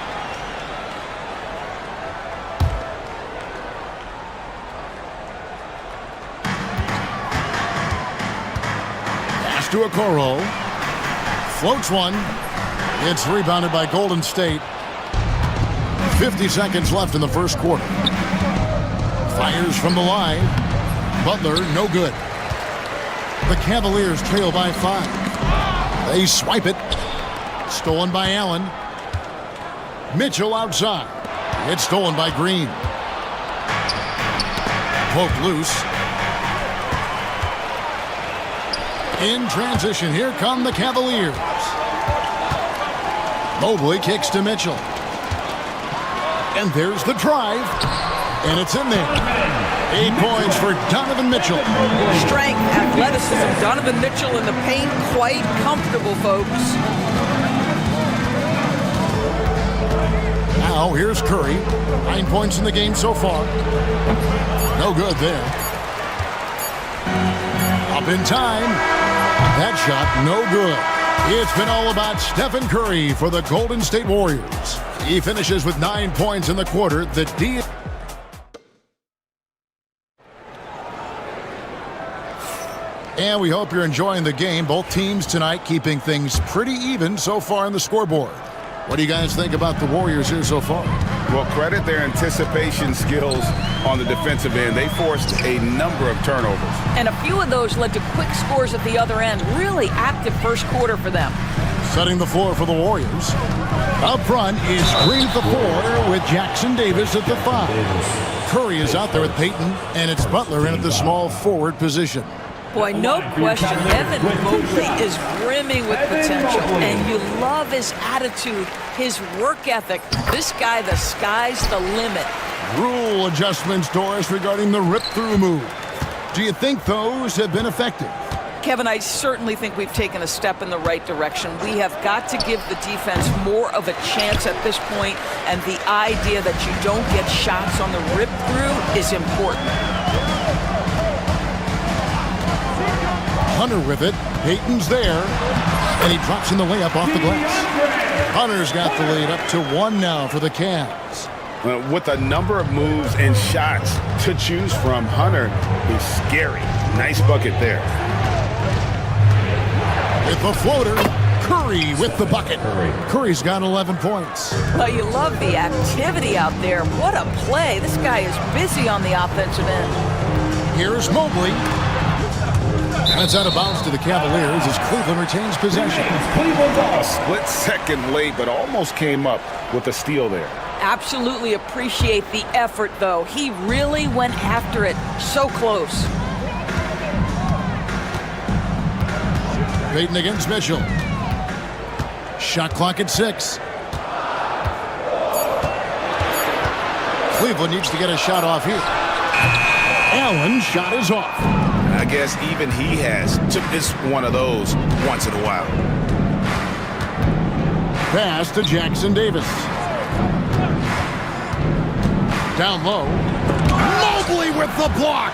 Pass to Okoro. Floats one. It's rebounded by Golden State. 50 seconds left in the first quarter. Fires from the line. Butler, no good. The Cavaliers trail by 5. They swipe it. Stolen by Allen. Mitchell outside. It's stolen by Green. Poked loose. In transition, here come the Cavaliers. Mobley kicks to Mitchell. And there's the drive. And it's in there. 8 points for Donovan Mitchell. Strength, athleticism. Donovan Mitchell in the paint, quite comfortable, folks. Now here's Curry. 9 points in the game so far. No good there. Up in time. That shot, no good. It's been all about Stephen Curry for the Golden State Warriors. He finishes with 9 points in the quarter. The D. And we hope you're enjoying the game. Both teams tonight keeping things pretty even so far on the scoreboard. What do you guys think about the Warriors here so far? Well, credit their anticipation skills on the defensive end. They forced a number of turnovers. And a few of those led to quick scores at the other end. Really active first quarter for them. Setting the floor for the Warriors. Up front is Green at the 4 with Jackson Davis at the 5. Curry is out there with Payton, and it's Butler in at the small forward position. Boy, no question, Evan Mobley is brimming with potential, and you love his attitude, his work ethic. This guy, the sky's the limit. Rule adjustments, Doris, regarding the rip-through move. Do you think those have been effective? Kevin, I certainly think we've taken a step in the right direction. We have got to give the defense more of a chance at this point, and the idea that you don't get shots on the rip-through is important. Hunter with it. Payton's there. And he drops in the layup off the glass. Hunter's got the lead up to 1 now for the Cavs. With a number of moves and shots to choose from, Hunter is scary. Nice bucket there. With the floater, Curry with the bucket. Curry's got 11 points. Well, you love the activity out there. What a play. This guy is busy on the offensive end. Here's Mobley. That's out of bounds to the Cavaliers as Cleveland retains possession. A split second late, but almost came up with a steal there. Absolutely appreciate the effort, though. He really went after it. So close. Payton against Mitchell. Shot clock at 6. Cleveland needs to get a shot off here. Allen's shot is off. I guess even he has to miss one of those once in a while. Pass to Jackson Davis. Down low. Mobley with the block.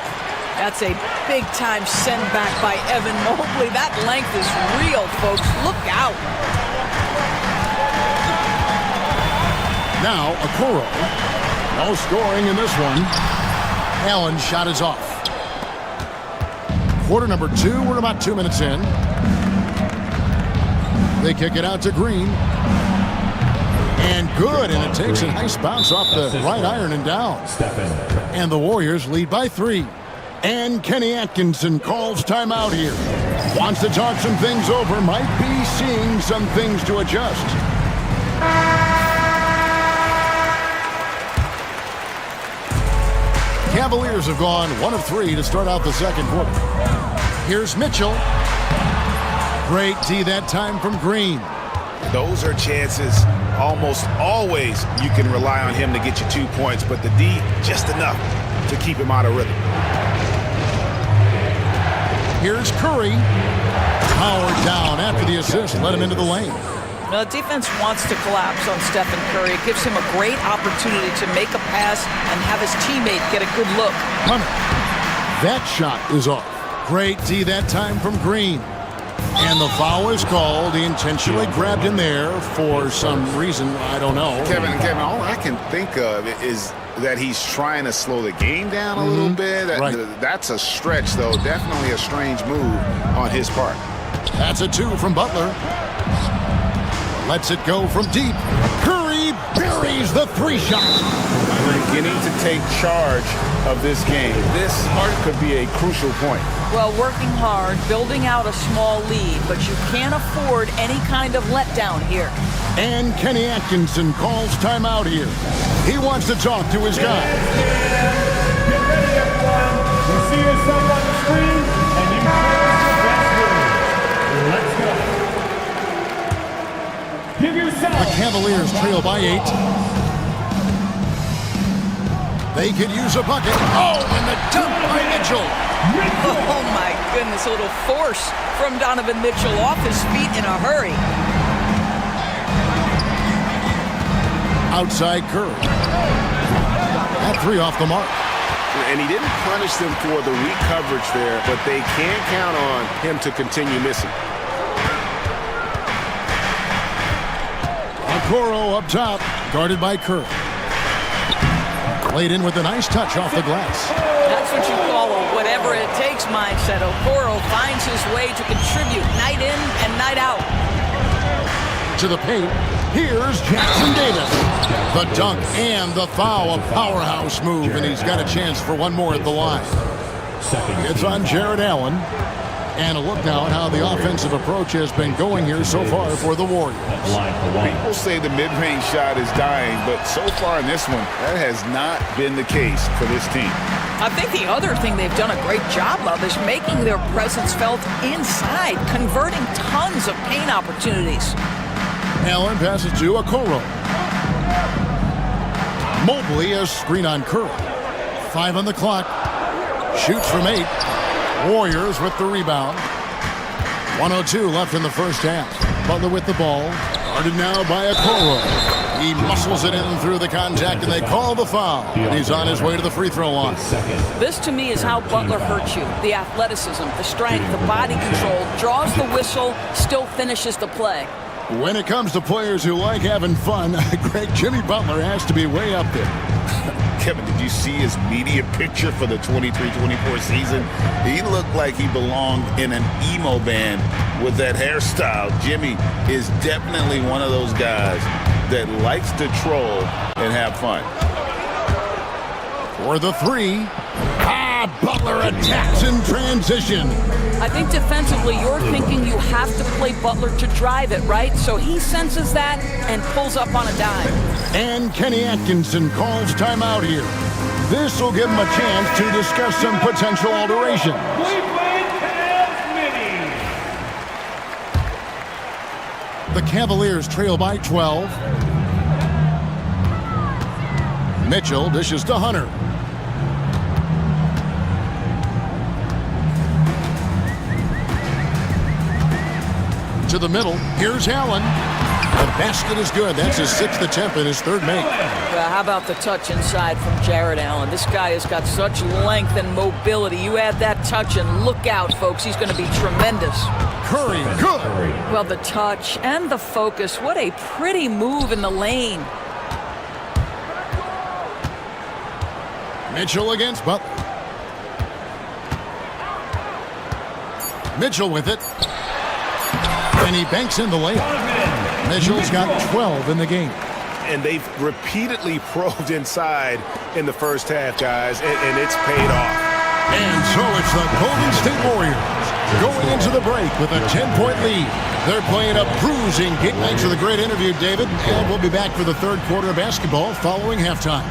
That's a big-time send back by Evan Mobley. That length is real, folks. Look out. Now, Okoro. No scoring in this one. Allen's shot is off. Quarter number 2. We're about 2 minutes in. They kick it out to Green. And good, and it takes a nice bounce off the right iron and down. And the Warriors lead by 3. And Kenny Atkinson calls timeout here. Wants to talk some things over, might be seeing some things to adjust. Cavaliers have gone 1 of 3 to start out the second quarter. Here's Mitchell. Great D that time from Green. Those are chances almost always you can rely on him to get you 2 points, but the D just enough to keep him out of rhythm. Here's Curry. Powered down after the assist, let him into the lane. Now, the defense wants to collapse on Stephen Curry. It gives him a great opportunity to make a pass and have his teammate get a good look. Hunter. That shot is off. Great D that time from Green. And the foul is called. He intentionally grabbed him there for some reason. I don't know. Kevin, all I can think of is that he's trying to slow the game down a little bit. That's a stretch, though. Definitely a strange move on his part. That's a 2 from Butler. Lets it go from deep. Curry buries the 3 shot. Beginning to take charge of this game. This could be a crucial point. Well, working hard, building out a small lead, but you can't afford any kind of letdown here. And Kenny Atkinson calls timeout here. He wants to talk to his guy. Get ready, everyone. You see yourself on the screen, and you let's go. Give yourself. The Cavaliers trail by 8. They could use a bucket. Oh, and the dunk by Mitchell. Oh, my goodness. A little force from Donovan Mitchell off his feet in a hurry. Outside Curry. That 3 off the mark. And he didn't punish them for the weak coverage there, but they can't count on him to continue missing. Okoro up top, guarded by Curry. Played in with a nice touch off the glass. That's what you call a whatever it takes mindset. Okoro finds his way to contribute night in and night out. To the paint, here's Jackson Davis. The dunk and the foul, a powerhouse move, and he's got a chance for one more at the line. It's on Jared Allen. And a look now at how the offensive approach has been going here so far for the Warriors. People say the mid-range shot is dying, but so far in this one, that has not been the case for this team. I think the other thing they've done a great job of is making their presence felt inside, converting tons of paint opportunities. Allen passes to Okoro. Mobley has screen on Curry. 5 on the clock. Shoots from 8. Warriors with the rebound. 1:02 left in the first half. Butler with the ball. Guarded now by Okoro. He muscles it in through the contact, and they call the foul. And he's on his way to the free throw line. This, to me, is how Butler hurts you. The athleticism, the strength, the body control, draws the whistle, still finishes the play. When it comes to players who like having fun, Greg, Jimmy Butler has to be way up there. Kevin, did you see his media picture for the 23-24 season? He looked like he belonged in an emo band with that hairstyle. Jimmy is definitely one of those guys that likes to troll and have fun. For the 3. Butler attacks in transition. I think defensively, you're thinking you have to play Butler to drive it, right? So he senses that and pulls up on a dime. And Kenny Atkinson calls timeout here. This will give him a chance to discuss some potential alterations. The Cavaliers trail by 12. Mitchell dishes to Hunter. To the middle. Here's Allen. The basket is good. That's his 6th attempt and his 3rd make. How about the touch inside from Jared Allen? This guy has got such length and mobility. You add that touch and look out, folks. He's going to be tremendous. Curry, good. Well, the touch and the focus. What a pretty move in the lane. Mitchell against Butler. Mitchell with it. And he banks in the layup. Mitchell's got 12 in the game. And they've repeatedly probed inside in the first half, guys, and it's paid off. And so it's the Golden State Warriors going into the break with a 10-point lead. They're playing a bruising game. Thanks for the great interview, David. And we'll be back for the 3rd quarter of basketball following halftime.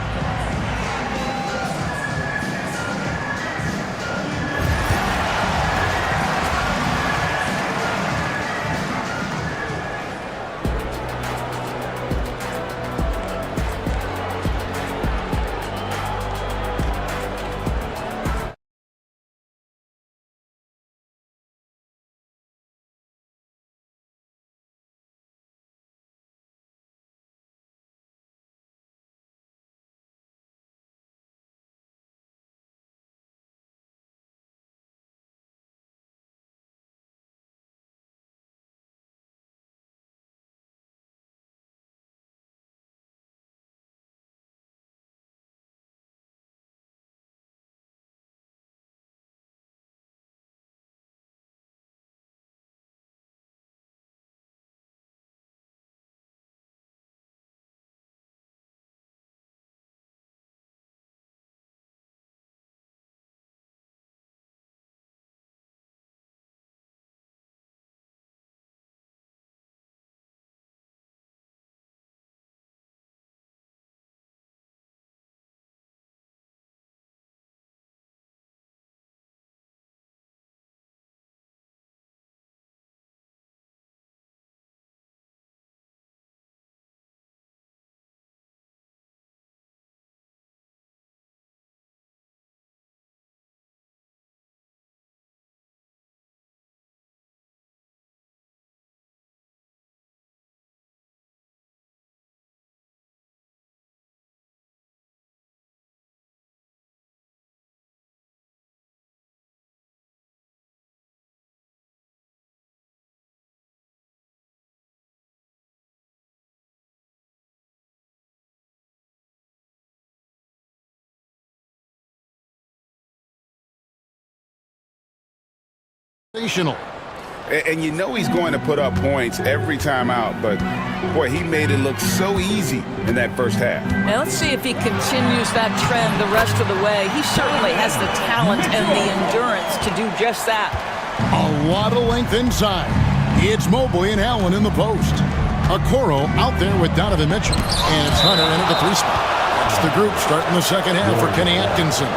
sensational. And you know he's going to put up points every time out, but boy, he made it look so easy in that first half. Now let's see if he continues that trend the rest of the way. He certainly has the talent and the endurance to do just that. A lot of length inside. It's Mobley and Allen in the post. Okoro out there with Donovan Mitchell. And it's Hunter in at the 3 spot. It's the group starting the second half for Kenny Atkinson.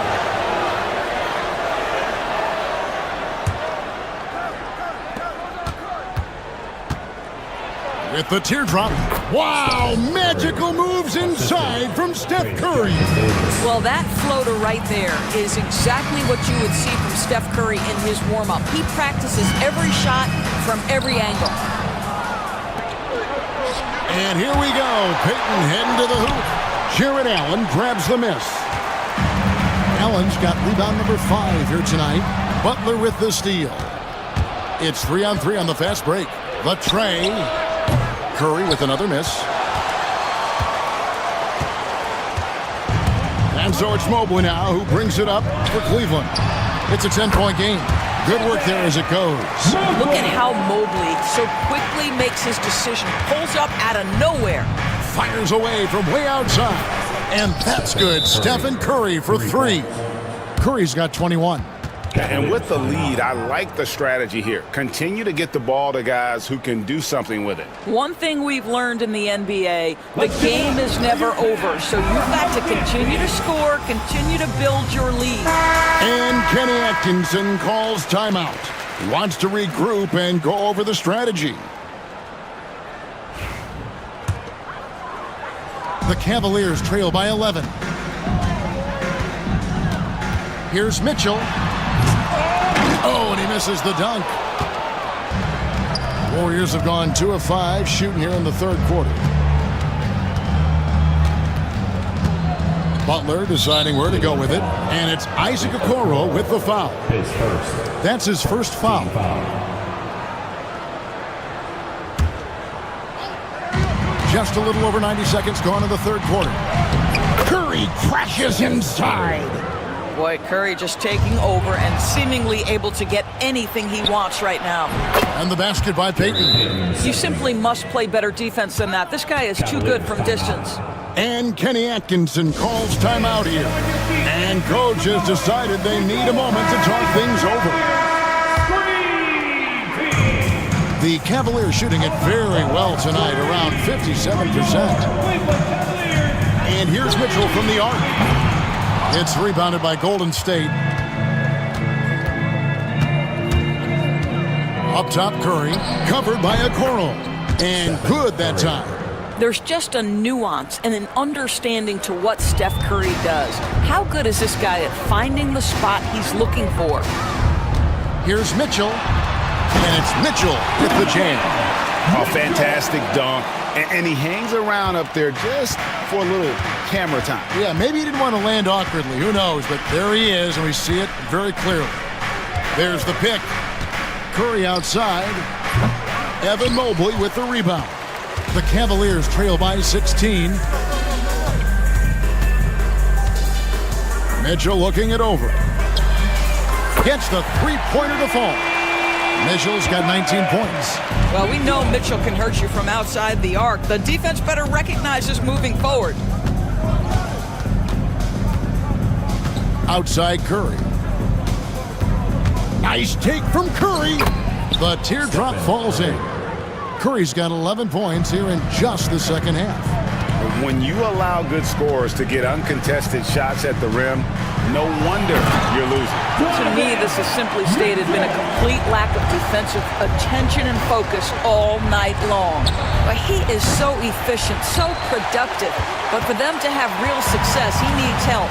With the teardrop. Wow, magical moves inside from Steph Curry. Well, that floater right there is exactly what you would see from Steph Curry in his warm-up. He practices every shot from every angle. And here we go. Peyton heading to the hoop. Jared Allen grabs the miss. Allen's got rebound number 5 here tonight. Butler with the steal. It's 3-on-3 on the fast break. The tray. Curry with another miss. And so it's Mobley now who brings it up for Cleveland. It's a 10-point game. Good work there as it goes. Look at how Mobley so quickly makes his decision. Pulls up out of nowhere. Fires away from way outside. And that's good. Stephen Curry for 3. Curry's got 21. And with the lead, I like the strategy here. Continue to get the ball to guys who can do something with it. One thing we've learned in the NBA, the game is never over. So you've got to continue to score, continue to build your lead. And Kenny Atkinson calls timeout. He wants to regroup and go over the strategy. The Cavaliers trail by 11. Here's Mitchell. Oh, and he misses the dunk. Warriors have gone 2 of 5 shooting here in the third quarter. Butler deciding where to go with it. And it's Isaac Okoro with the foul. That's his first foul. Just a little over 90 seconds gone in the third quarter. Curry crashes inside. Boy, Curry just taking over and seemingly able to get anything he wants right now. And the basket by Peyton. You simply must play better defense than that. This guy is too good from distance. And Kenny Atkinson calls timeout here. And coach has decided they need a moment to talk things over. The Cavaliers shooting it very well tonight, around 57%. And here's Mitchell from the arc. It's rebounded by Golden State. Up top, Curry, covered by Okoro. And good that time. There's just a nuance and an understanding to what Steph Curry does. How good is this guy at finding the spot he's looking for? Here's Mitchell. And it's Mitchell with the jam. A fantastic dunk. And he hangs around up there just for a little camera time. Yeah, maybe he didn't want to land awkwardly. Who knows? But there he is, and we see it very clearly. There's the pick. Curry outside. Evan Mobley with the rebound. The Cavaliers trail by 16. Mitchell looking it over. Gets the three-pointer to fall. Mitchell's got 19 points. Well, we know Mitchell can hurt you from outside the arc. The defense better recognize this moving forward. Outside Curry. Nice take from Curry. The teardrop falls in. Curry's got 11 points here in just the second half. When you allow good scorers to get uncontested shots at the rim, no wonder you're losing. To me, this has simply stated been a complete lack of defensive attention and focus all night long. But he is so efficient, so productive. But for them to have real success, he needs help.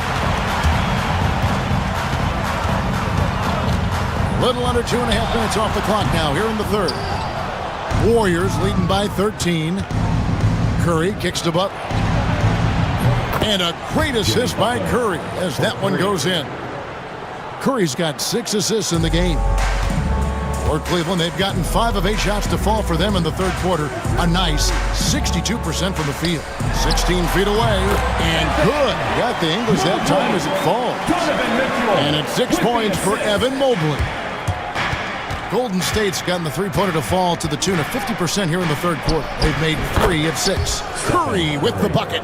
A little under 2.5 minutes off the clock now here in the third. Warriors leading by 13. Curry kicks to Butler. And a great assist by Curry as that one goes in. Curry's got 6 assists in the game. For Cleveland, they've gotten 5 of 8 shots to fall for them in the third quarter. A nice 62% from the field. 16 feet away. And good. Got the English that time as it falls. And it's 6 points for Evan Mobley. Golden State's gotten the three-pointer to fall to the tune of 50% here in the third quarter. They've made 3 of 6. Curry with the bucket.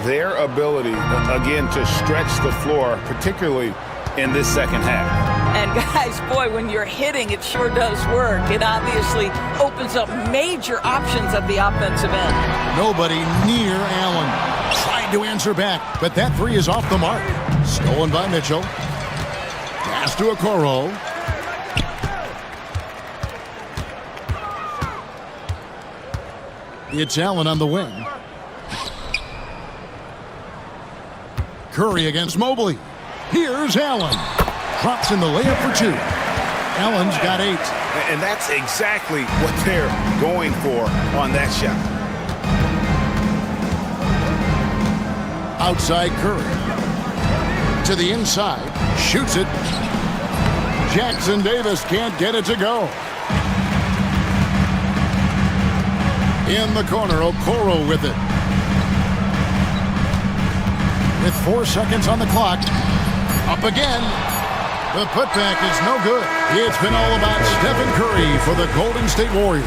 Their ability, again, to stretch the floor, particularly in this second half. And guys, boy, when you're hitting, it sure does work. It obviously opens up major options at the offensive end. Nobody near Allen. Tried to answer back, but that 3 is off the mark. Stolen by Mitchell. Pass to Okoro. It's Allen on the wing. Curry against Mobley. Here's Allen. Drops in the layup for 2. Allen's got 8. And that's exactly what they're going for on that shot. Outside Curry. To the inside. Shoots it. Jackson Davis can't get it to go. In the corner, Okoro with it. With 4 seconds on the clock. Up again. The putback is no good. It's been all about Stephen Curry for the Golden State Warriors.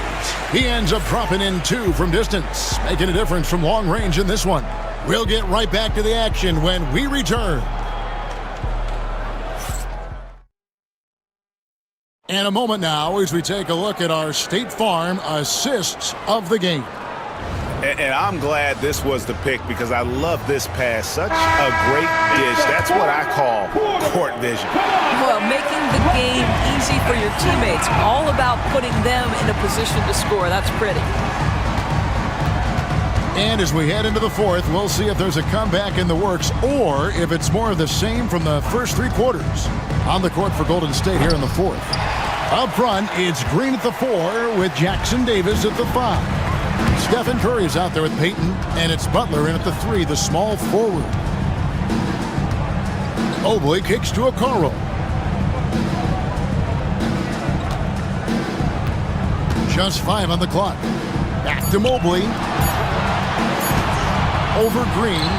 He ends up dropping in 2 from distance, making a difference from long range in this one. We'll get right back to the action when we return. And a moment now as we take a look at our State Farm assists of the game. And I'm glad this was the pick because I love this pass. Such a great dish. That's what I call court vision. Well, making the game easy for your teammates. All about putting them in a position to score. That's pretty. And as we head into the fourth, we'll see if there's a comeback in the works or if it's more of the same from the first 3 quarters. On the court for Golden State here in the fourth. Up front, it's Green at the 4 with Jackson Davis at the 5. Stephen Curry is out there with Payton, and it's Butler in at the 3, the small forward. Mobley kicks to Okoro. Just 5 on the clock. Back to Mobley. Over Green.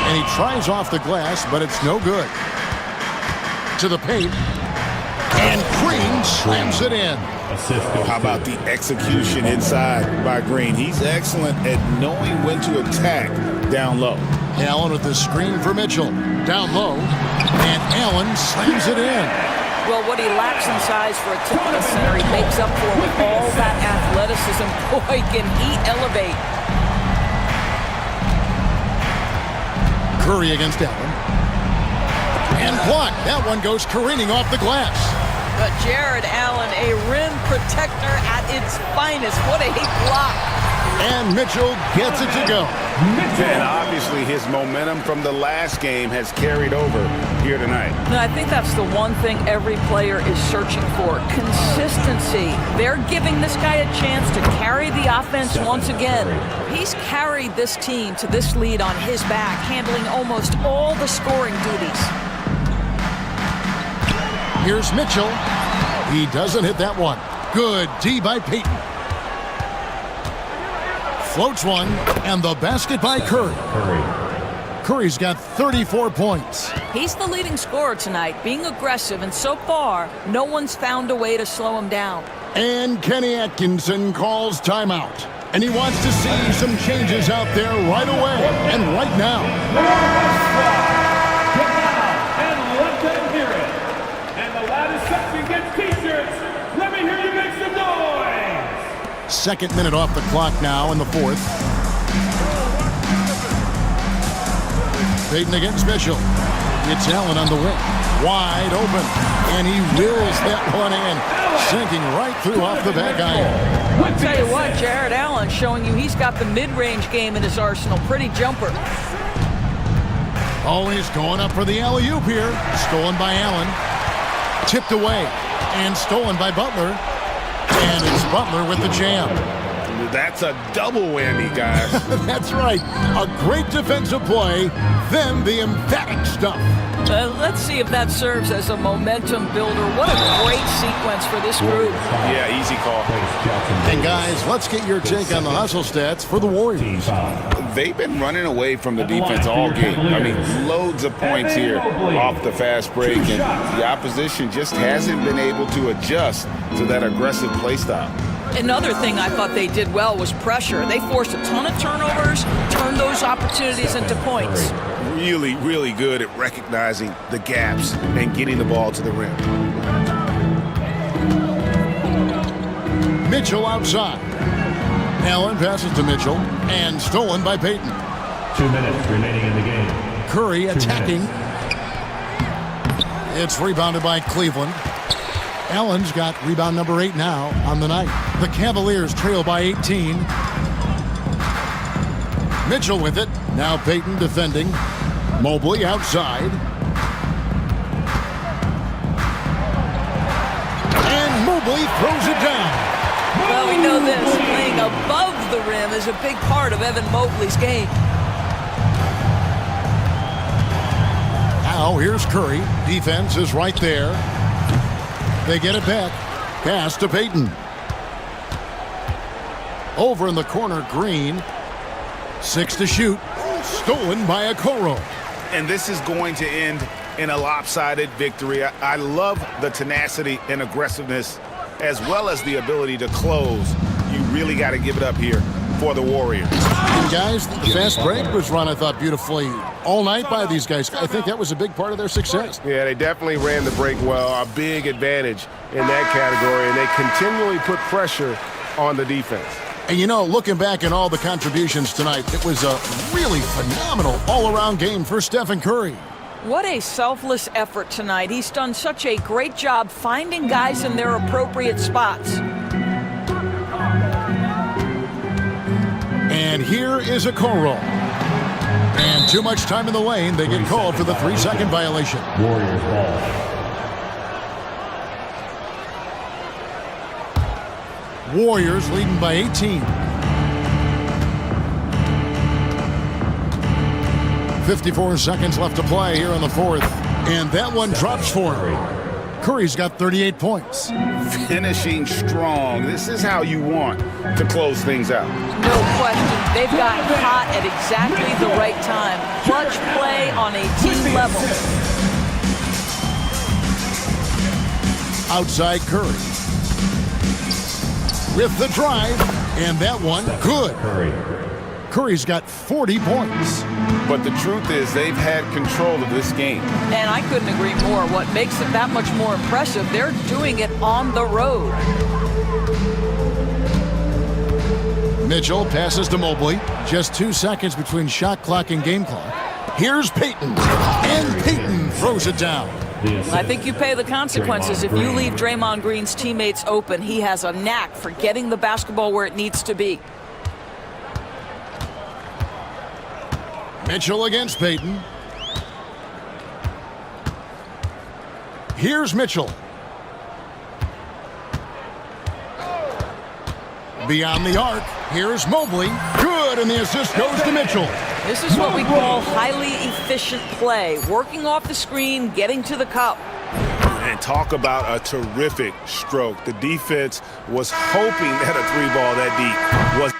And he tries off the glass, but it's no good. To the paint. And Green slams it in. How about the execution inside by Green? He's excellent at knowing when to attack down low. Allen with the screen for Mitchell. Down low. And Allen slams it in. Well, what he lacks in size for a typical center, he makes up for with all that athleticism. Boy, can he elevate. Curry against Allen. And blocked. That one goes careening off the glass. But Jared Allen, a rim protector at its finest. What a block. And Mitchell gets it to go. And obviously his momentum from the last game has carried over here tonight. No, I think that's the one thing every player is searching for. Consistency. They're giving this guy a chance to carry the offense once again. He's carried this team to this lead on his back, handling almost all the scoring duties. Here's Mitchell. He doesn't hit that one. Good D by Payton. Floats one, and the basket by Curry. Curry's got 34 points. He's the leading scorer tonight, being aggressive, and so far, no one's found a way to slow him down. And Kenny Atkinson calls timeout. And he wants to see some changes out there right away, and right now. Second minute off the clock now in the fourth. Payton against Mitchell. It's Allen on the wing. Wide open. And he wills that one in. Sinking right through off the back iron. I'll tell you what, Jared Allen showing you he's got the mid-range game in his arsenal. Pretty jumper. Always going up for the alley-oop here. Stolen by Allen. Tipped away. And stolen by Butler. And it's Butler with the jam. That's a double whammy, guys. That's right. A great defensive play, then the emphatic stuff. Let's see if that serves as a momentum builder. What a great sequence for this group. Yeah, easy call. And guys, let's get your take on the hustle stats for the Warriors. They've been running away from the defense all game. I mean, loads of points here off the fast break, and the opposition just hasn't been able to adjust to that aggressive play style. Another thing I thought they did well was pressure. They forced a ton of turnovers, turned those opportunities into points. Really, really good at recognizing the gaps and getting the ball to the rim. Mitchell outside. Allen passes to Mitchell, and stolen by Payton. 2 minutes remaining in the game. Curry attacking. It's rebounded by Cleveland. Allen's got rebound number 8 now on the night. The Cavaliers trail by 18. Mitchell with it. Now Payton defending. Mobley outside. And Mobley throws it down. Well, we know this. Playing above the rim is a big part of Evan Mobley's game. Now here's Curry. Defense is right there. They get it back. Pass to Payton. Over in the corner, Green. 6 to shoot. Stolen by Okoro. And this is going to end in a lopsided victory. I love the tenacity and aggressiveness, as well as the ability to close. You really got to give it up here for the Warriors. And guys, the fast break was run, I thought, beautifully all night by these guys. I think that was a big part of their success. Yeah, they definitely ran the break well. A big advantage in that category, and they continually put pressure on the defense. And you know, looking back at all the contributions tonight, it was a really phenomenal all-around game for Stephen Curry. What a selfless effort tonight. He's done such a great job finding guys in their appropriate spots. And here is Okoro. And too much time in the lane. They get called for the 3-second violation. Warriors ball. Warriors leading by 18. 54 seconds left to play here in the fourth. And that one drops for him. Curry's got 38 points. Finishing strong. This is how you want to close things out. No question. They've gotten hot at exactly the right time. Clutch play on a team level. Outside Curry. With the drive. And that one, good. Curry's got 40 points. But the truth is, they've had control of this game. And I couldn't agree more. What makes it that much more impressive, they're doing it on the road. Mitchell passes to Mobley. Just 2 seconds between shot clock and game clock. Here's Payton. And Payton throws it down. I think you pay the consequences if you leave Draymond Green's teammates open. He has a knack for getting the basketball where it needs to be. Mitchell against Payton. Here's Mitchell. Beyond the arc, here's Mobley. Good, and the assist goes to Mitchell. This is what we call highly efficient play. Working off the screen, getting to the cup. And talk about a terrific stroke. The defense was hoping that a three ball that deep was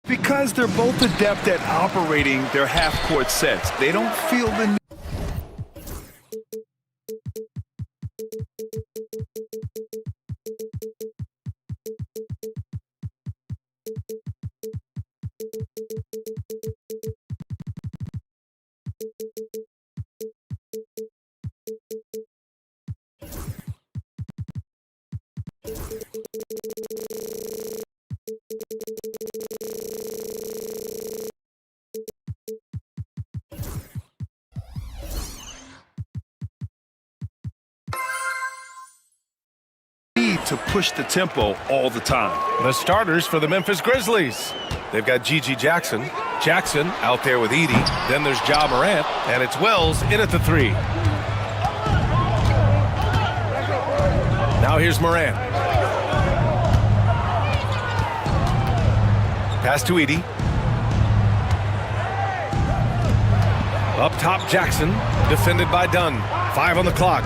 Because they're both adept at operating their half-court sets. They don't feel the need. To push the tempo all the time. The starters for the Memphis Grizzlies. They've got Gigi Jackson. Jackson out there with Edie. Then there's Ja Morant, and it's Wells in at the three. Now here's Morant. Pass to Edie. Up top, Jackson, defended by Dunn. 5 on the clock.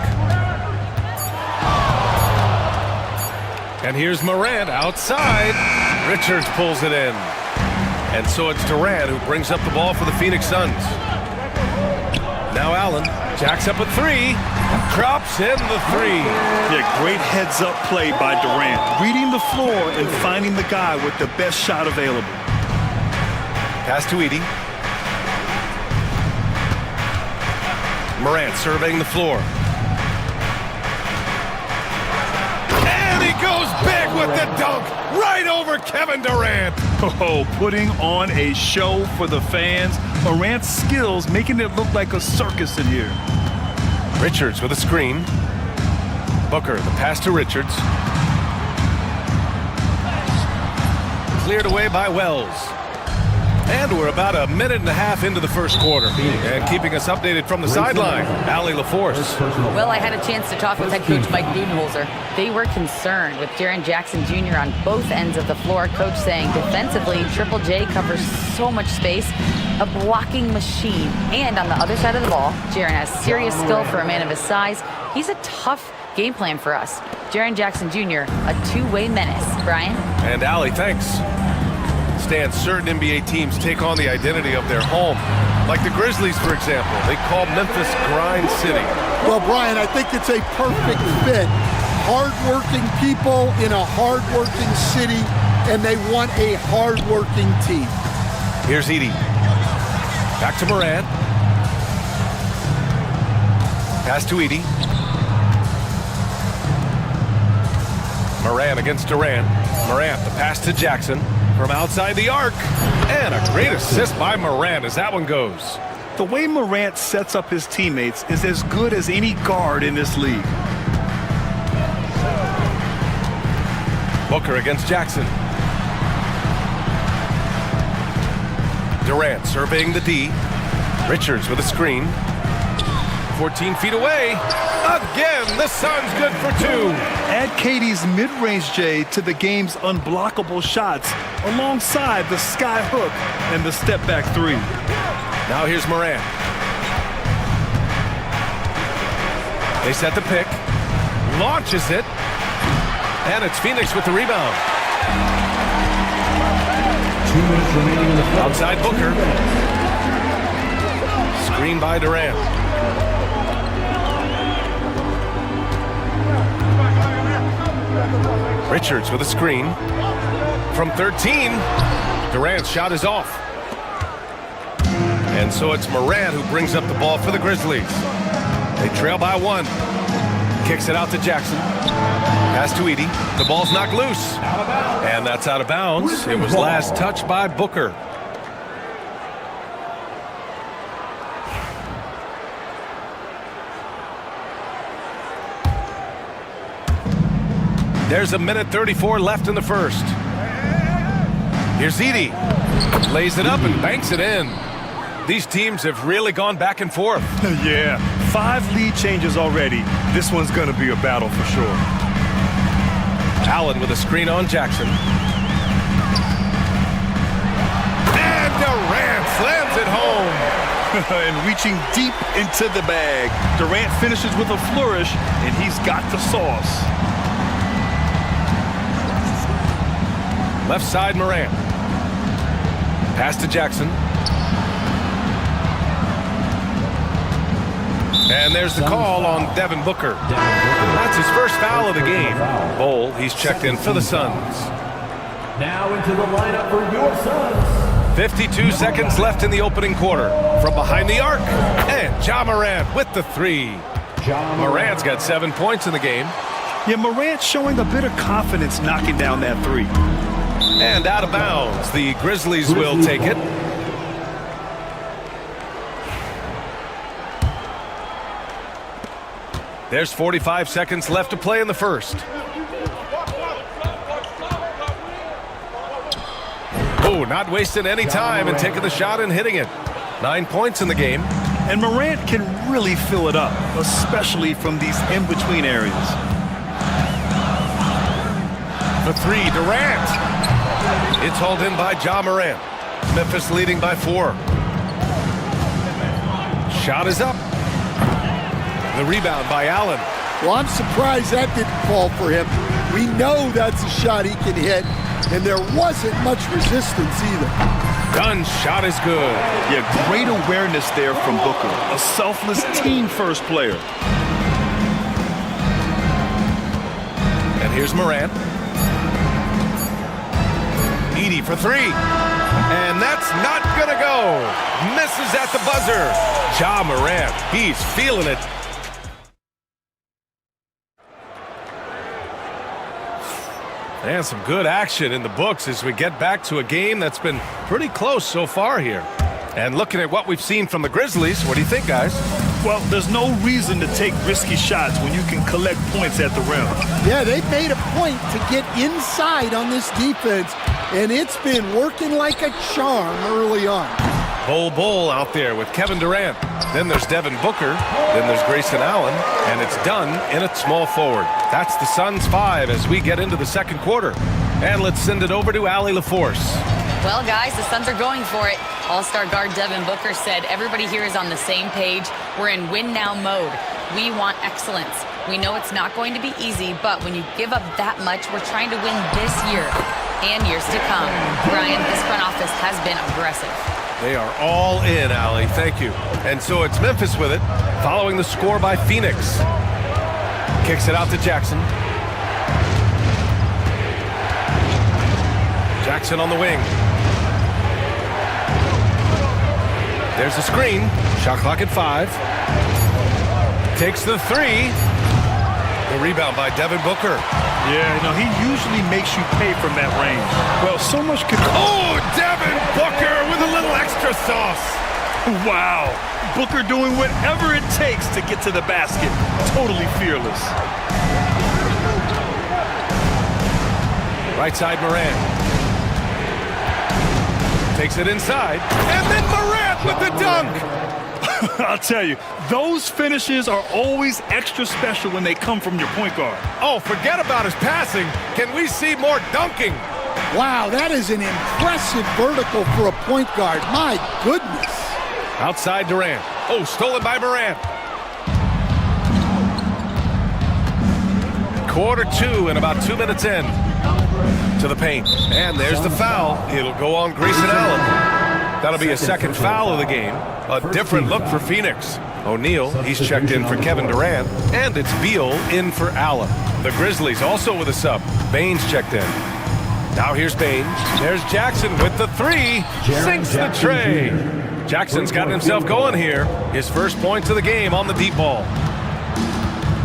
And here's Morant outside. Richards pulls it in. And so it's Durant who brings up the ball for the Phoenix Suns. Now Allen jacks up a three. Drops in the three. Yeah, great heads-up play by Durant. Reading the floor and finding the guy with the best shot available. Pass to Edie. Morant surveying the floor. Goes big with the dunk right over Kevin Durant. Oh, putting on a show for the fans. Durant's skills making it look like a circus in here. Richards with a screen. Booker, the pass to Richards. Cleared away by Wells. And we're about a minute and a half into the first quarter. And keeping us updated from the sideline, Allie LaForce. Well, I had a chance to talk with head coach Mike Budenholzer. They were concerned with Jaren Jackson Jr. on both ends of the floor. Coach saying defensively, Triple J covers so much space, a blocking machine. And on the other side of the ball, Jaren has serious skill for a man of his size. He's a tough game plan for us. Jaren Jackson Jr., a two-way menace. Brian? And Allie, thanks. Stan, certain NBA teams take on the identity of their home. Like the Grizzlies, for example. They call Memphis Grind City. Well, Brian, I think it's a perfect fit. Hard-working people in a hard-working city, and they want a hard-working team. Here's Edie. Back to Morant. Pass to Edie. Morant against Durant. Morant, the pass to Jackson. From outside the arc. And a great assist by Morant as that one goes. The way Morant sets up his teammates is as good as any guard in this league. Booker against Jackson. Durant surveying the D. Richards with a screen. 14 feet away. Again, the Suns good for two. Add KD's mid-range J to the game's unblockable shots alongside the sky hook and the step-back three. Now here's Morant. They set the pick. Launches it. And it's Phoenix with the rebound. 2 minutes remaining in the fourth. Outside Booker. Screen by Durant. Richards with a screen. From 13, Durant's shot is off. And so it's Morant who brings up the ball for the Grizzlies. They trail by 1. Kicks it out to Jackson. Pass to Edie. The ball's knocked loose. And that's out of bounds. It was last touched by Booker. There's a minute 34 left in the first. Here's Edie. Lays it up and banks it in. These teams have really gone back and forth. Yeah, 5 lead changes already. This one's going to be a battle for sure. Allen with a screen on Jackson. And Durant slams it home. And reaching deep into the bag. Durant finishes with a flourish, and he's got the sauce. Left side, Morant. Pass to Jackson. And there's the call on Devin Booker. That's his first foul of the game. Bowl, he's checked in for the Suns. Now into the lineup for your Suns. 52 seconds left in the opening quarter. From behind the arc, and Ja Morant with the three. Morant's got 7 points in the game. Yeah, Morant showing a bit of confidence knocking down that three. And out of bounds, the Grizzlies will take it. There's 45 seconds left to play in the first. Oh, not wasting any time and taking the shot and hitting it. 9 points in the game. And Morant can really fill it up, especially from these in-between areas. The three, Durant. It's hauled in by Ja Morant. Memphis leading by 4. Shot is up. The rebound by Allen. Well, I'm surprised that didn't fall for him. We know that's a shot he can hit, and there wasn't much resistance either. Dunn's shot is good. Yeah, great awareness there from Booker. A selfless team-first player. And here's Morant. Edie for three. And that's not gonna go. Misses at the buzzer. Ja Morant, he's feeling it. And some good action in the books as we get back to a game that's been pretty close so far here. And looking at what we've seen from the Grizzlies, what do you think, guys? Well, there's no reason to take risky shots when you can collect points at the rim. Yeah, they've made a point to get inside on this defense, and it's been working like a charm early on. Bol out there with Kevin Durant. Then there's Devin Booker. Then there's Grayson Allen. And it's done in a small forward. That's the Suns 5 as we get into the second quarter. And let's send it over to Allie LaForce. Well, guys, the Suns are going for it. All-star guard Devin Booker said everybody here is on the same page. We're in win-now mode. We want excellence. We know it's not going to be easy, but when you give up that much, we're trying to win this year and years to come. Brian, this front office has been aggressive. They are all in, Allie. Thank you. And so it's Memphis with it, following the score by Phoenix. Kicks it out to Jackson. Jackson on the wing. There's the screen. Shot clock at 5. Takes the three. The rebound by Devin Booker. Yeah, you know, he usually makes you pay from that range. Well, so much could... Oh, Devin Booker with a little extra sauce. Wow. Booker doing whatever it takes to get to the basket. Totally fearless. Right side, Morant. Takes it inside. And then Morant with the dunk. I'll tell you, those finishes are always extra special when they come from your point guard. Oh, forget about his passing. Can we see more dunking? Wow, that is an impressive vertical for a point guard. My goodness. Outside Durant. Oh, stolen by Morant. Quarter 2 and about 2 minutes in to the paint. And there's the foul. It'll go on Grayson Allen. That'll be a second foul of the game. A different look for Phoenix. O'Neal, he's checked in for Kevin Durant. And it's Beal in for Allen. The Grizzlies also with a sub. Baines checked in. Now here's Baines. There's Jackson with the three. Sinks the tray. Jackson's gotten himself going here. His first points of the game on the deep ball.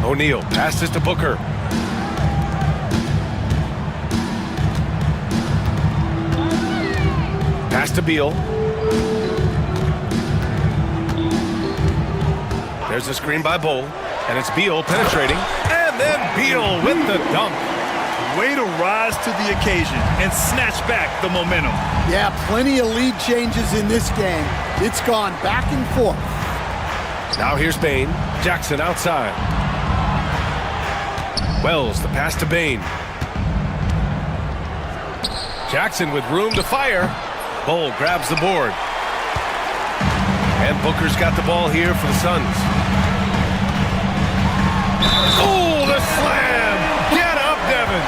O'Neal passes to Booker. Pass to Beal. There's a screen by Bol, and it's Beal penetrating, and then Beal with the dunk. Way to rise to the occasion and snatch back the momentum. Yeah, plenty of lead changes in this game. It's gone back and forth. Now here's Bane. Jackson outside. Wells, the pass to Bane. Jackson with room to fire. Bol grabs the board. And Booker's got the ball here for the Suns. Oh, the slam! Get up, Devin!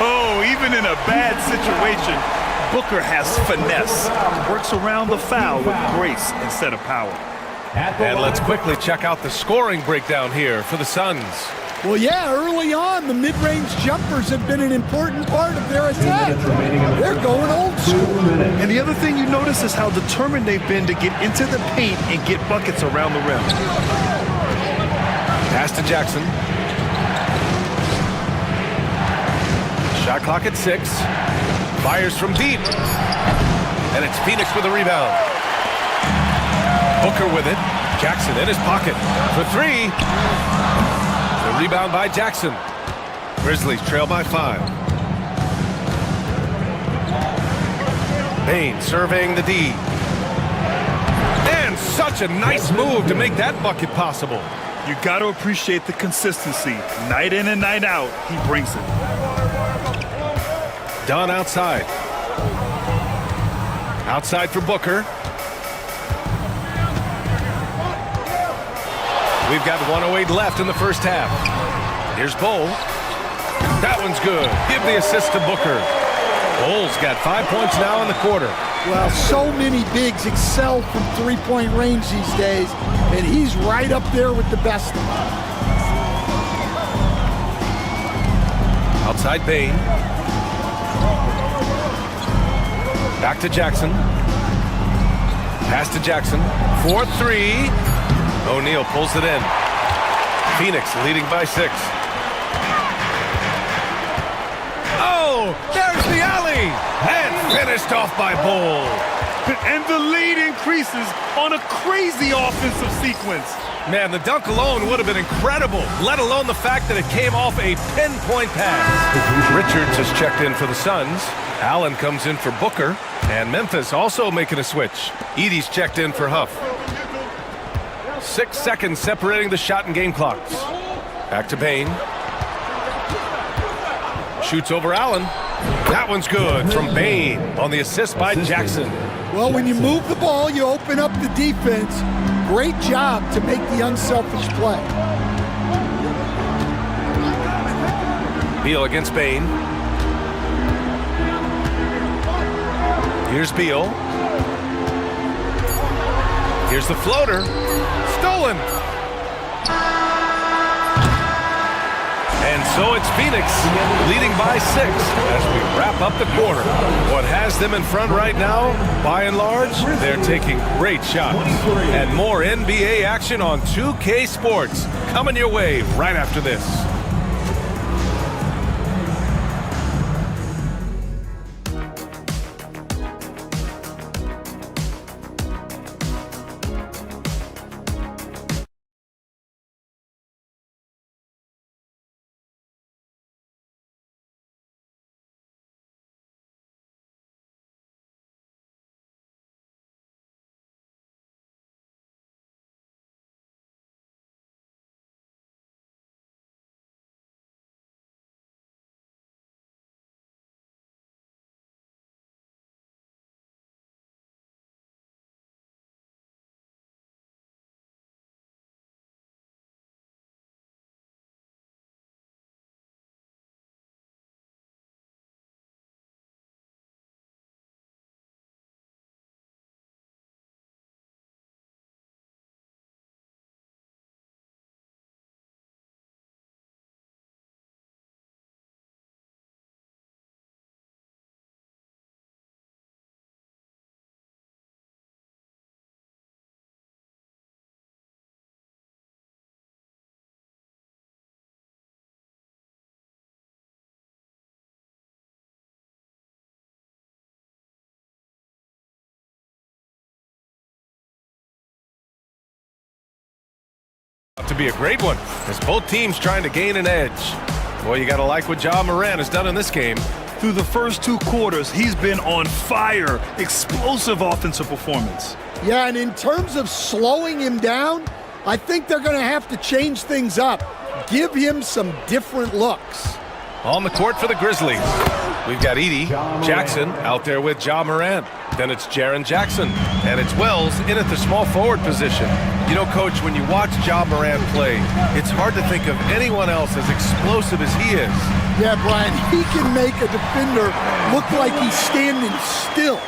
Oh, even in a bad situation, Booker has finesse, works around the foul with grace instead of power. And let's quickly check out the scoring breakdown here for the Suns. Well, yeah, early on, the mid-range jumpers have been an important part of their attack. They're going old school. And the other thing you notice is how determined they've been to get into the paint and get buckets around the rim. Pass to Jackson. Shot clock at 6. Fires from deep. And it's Phoenix with a rebound. Booker with it. Jackson in his pocket for 3. The rebound by Jackson. Grizzlies trail by 5. Bain surveying the D. And such a nice move to make that bucket possible. You got to appreciate the consistency. Night in and night out, he brings it. Dunn outside. Outside for Booker. We've got 1:08 left in the first half. Here's Bowl. That one's good. Give the assist to Booker. Bowl's got 5 points now in the quarter. Well, so many bigs excel from three-point range these days, and he's right up there with the best of them. Outside Bain. Back to Jackson. Pass to Jackson. 4-3. O'Neal pulls it in. Phoenix leading by 6. Oh, there's the alley! And finished off by Bowl. And the lead increases on a crazy offensive sequence. Man, the dunk alone would have been incredible, let alone the fact that it came off a pinpoint pass. Richards has checked in for the Suns. Allen comes in for Booker. And Memphis also making a switch. Edey's checked in for Huff. 6 seconds separating the shot and game clocks. Back to Bain. Shoots over Allen. That one's good from Bain on the assist by Jackson. Well, when you move the ball, you open up the defense. Great job to make the unselfish play. Beal against Bain. Here's Beal. Here's the floater. Stolen. And so it's Phoenix leading by 6 as we wrap up the quarter. What has them in front right now, by and large, they're taking great shots. And more NBA action on 2K Sports coming your way right after this. To be a great one as both teams trying to gain an edge. Boy, you gotta like what Ja Morant has done in this game. Through the first 2 quarters, he's been on fire. Explosive offensive performance. Yeah, and in terms of slowing him down, I think they're going to have to change things up. Give him some different looks. On the court for the Grizzlies, we've got Edey, Jackson out there with Ja Morant. Then it's Jaren Jackson, and it's Wells in at the small forward position. You know, Coach, when you watch Ja Morant play, it's hard to think of anyone else as explosive as he is. Yeah, Brian, he can make a defender look like he's standing still.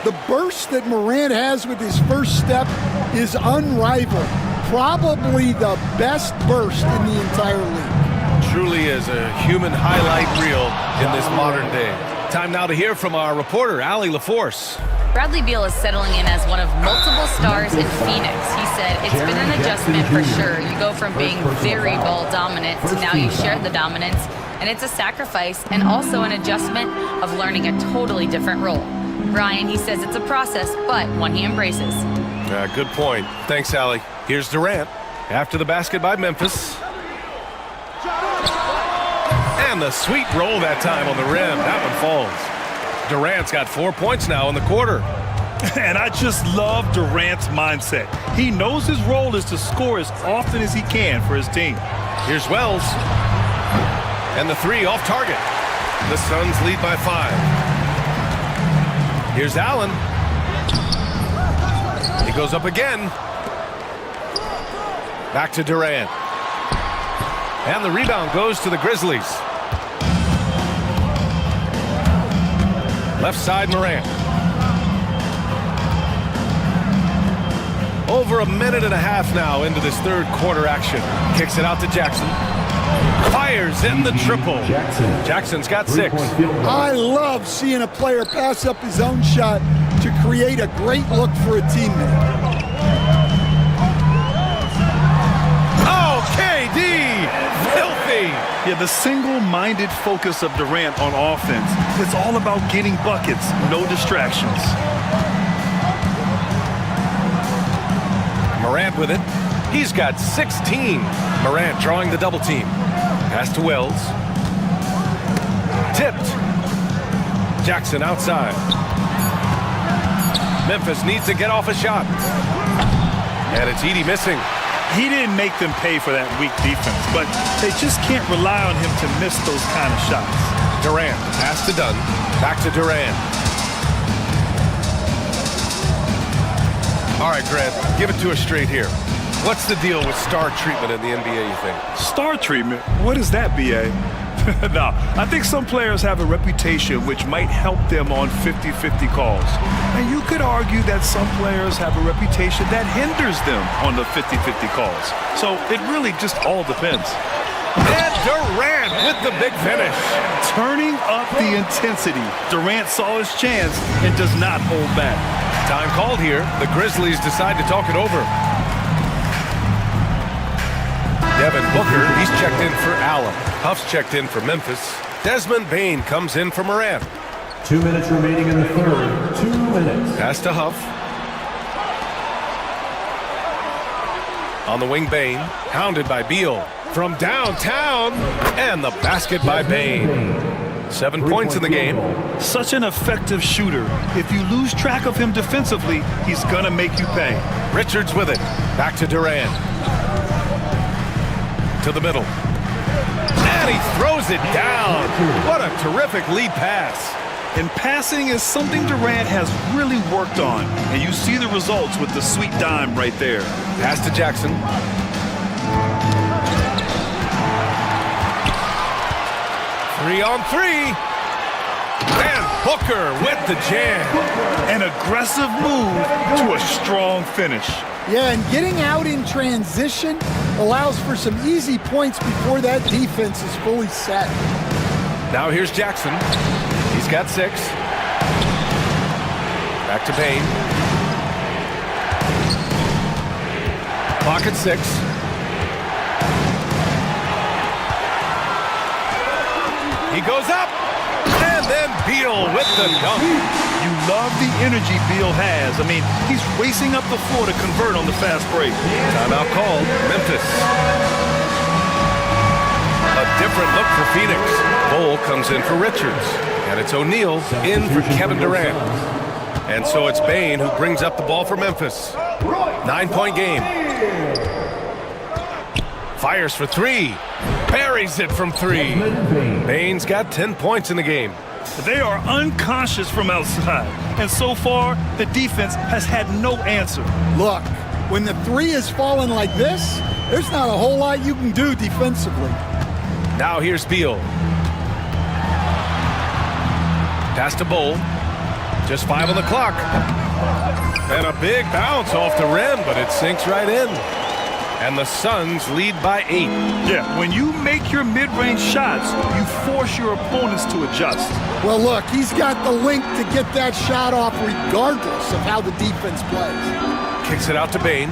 The burst that Morant has with his first step is unrivaled. Probably the best burst in the entire league. Truly is a human highlight reel in this modern day. Time now to hear from our reporter, Allie LaForce. Bradley Beal is settling in as one of multiple stars in Phoenix. He said, it's been an adjustment for sure. You go from being very ball dominant to now you share the dominance, and it's a sacrifice and also an adjustment of learning a totally different role. Brian, he says it's a process, but one he embraces. Good point. Thanks, Allie. Here's Durant after the basket by Memphis. And the sweet roll that time on the rim. That one falls. Durant's got 4 points now in the quarter. And I just love Durant's mindset. He knows his role is to score as often as he can for his team. Here's Wells. And the three off target. The Suns lead by 5. Here's Allen. He goes up again. Back to Durant. And the rebound goes to the Grizzlies. Left side, Morant. Over a minute and a half now into this third quarter action. Kicks it out to Jackson. Fires in the triple. Jackson's got 6. I love seeing a player pass up his own shot to create a great look for a teammate. Oh, KD! Filthy! Yeah, the single-minded focus of Durant on offense. It's all about getting buckets, no distractions. Morant with it. He's got 16. Morant drawing the double team. Pass to Wells. Tipped. Jackson outside. Memphis needs to get off a shot. And it's Edey missing. He didn't make them pay for that weak defense, but they just can't rely on him to miss those kind of shots. Durant, pass to Dunn. Back to Durant. All right, Grant, give it to us straight here. What's the deal with star treatment in the NBA, you think? Star treatment? What is that, B.A.? No, I think some players have a reputation which might help them on 50-50 calls. And you could argue that some players have a reputation that hinders them on the 50-50 calls. So it really just all depends. And Durant with the big finish. Turning up the intensity. Durant saw his chance and does not hold back. Time called here. The Grizzlies decide to talk it over. Devin Booker, he's checked in for Allen. Huff's checked in for Memphis. Desmond Bane comes in for Morant. 2 minutes remaining in the third. 2 minutes. Pass to Huff. On the wing, Bane. Hounded by Beal. From downtown. And the basket by Bane. 7 points in the game. Such an effective shooter. If you lose track of him defensively, he's gonna make you pay. Richards with it. Back to Durant. To the middle. And he throws it down. What a terrific lead pass. And passing is something Durant has really worked on. And you see the results with the sweet dime right there. Pass to Jackson. Three on three. And Booker with the jam. An aggressive move to a strong finish. Yeah, and getting out in transition allows for some easy points before that defense is fully set. Now here's Jackson. He's got 6. Back to Bane. Clock at 6. He goes up. And then Beal with the dunk. You love the energy Beal has. I mean, he's racing up the floor to convert on the fast break. Timeout called. Memphis. A different look for Phoenix. Bol comes in for Richards. And it's O'Neal in for Kevin Durant. And so it's Bane who brings up the ball for Memphis. 9-point game. Fires for 3. Buries it from 3. Bane's got 10 points in the game. They are unconscious from outside. And so far, the defense has had no answer. Look, when the 3 is falling like this, there's not a whole lot you can do defensively. Now here's Beal. Pass to Bowl. Just 5 on the clock. And a big bounce off the rim, but it sinks right in. And the Suns lead by 8. Yeah, when you make your mid-range shots, you force your opponents to adjust. Well, look, he's got the length to get that shot off regardless of how the defense plays. Kicks it out to Bain.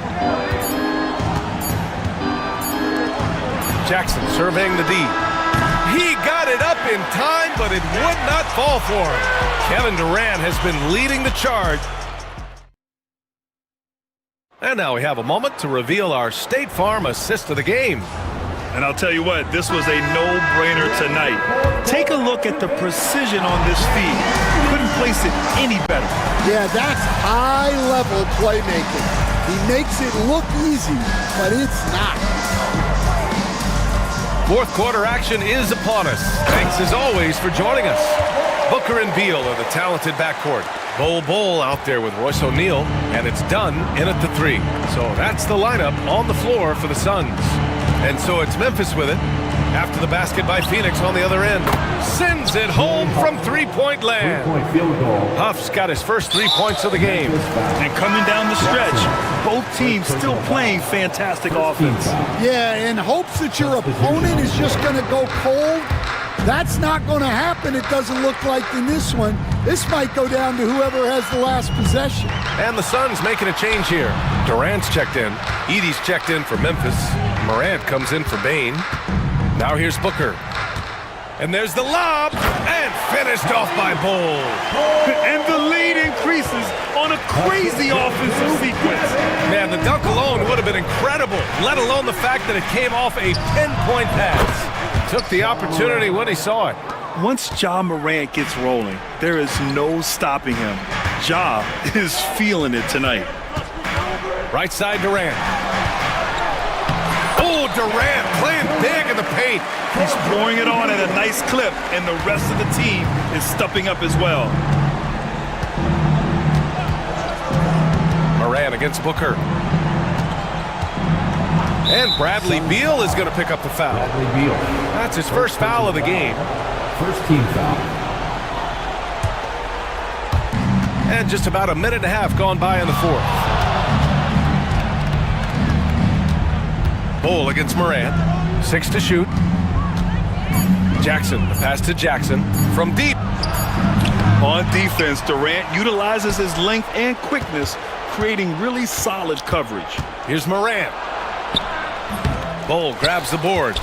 Jackson surveying the D. He got it up in time, but it would not fall for him. Kevin Durant has been leading the charge. And now we have a moment to reveal our State Farm assist of the game. And I'll tell you what, this was a no-brainer tonight. Take a look at the precision on this feed. Couldn't place it any better. Yeah, that's high-level playmaking. He makes it look easy, but it's not. Fourth quarter action is upon us. Thanks as always for joining us. Booker and Beal are the talented backcourt. Bowl out there with Royce O'Neal, and it's done in at the 3. So that's the lineup on the floor for the Suns. And so it's Memphis with it. After the basket by Phoenix on the other end. Sends it home from three-point land. Huff's got his first 3 points of the game. And coming down the stretch, both teams still playing fantastic offense. Yeah, in hopes that your opponent is just going to go cold. That's not going to happen, it doesn't look like in this one. This might go down to whoever has the last possession. And the Suns making a change here. Durant's checked in. Edey's checked in for Memphis. Morant comes in for Bain. Now here's Booker. And there's the lob. And finished off by Bowl. And the lead increases on a crazy offensive sequence. Man, the dunk alone would have been incredible, let alone the fact that it came off a pinpoint pass. Took the opportunity when he saw it. Once Ja Morant gets rolling, there is no stopping him. Ja is feeling it tonight. Right side Durant. Oh, Durant playing big in the paint. He's pouring it on at a nice clip, and the rest of the team is stepping up as well. Morant against Booker. And Bradley Beal is going to pick up the foul. That's his first foul of the game. First team foul. And just about a minute and a half gone by in the fourth. Bowl against Morant. 6 to shoot. Jackson, the pass to Jackson from deep. On defense, Durant utilizes his length and quickness, creating really solid coverage. Here's Morant. Bowl grabs the board.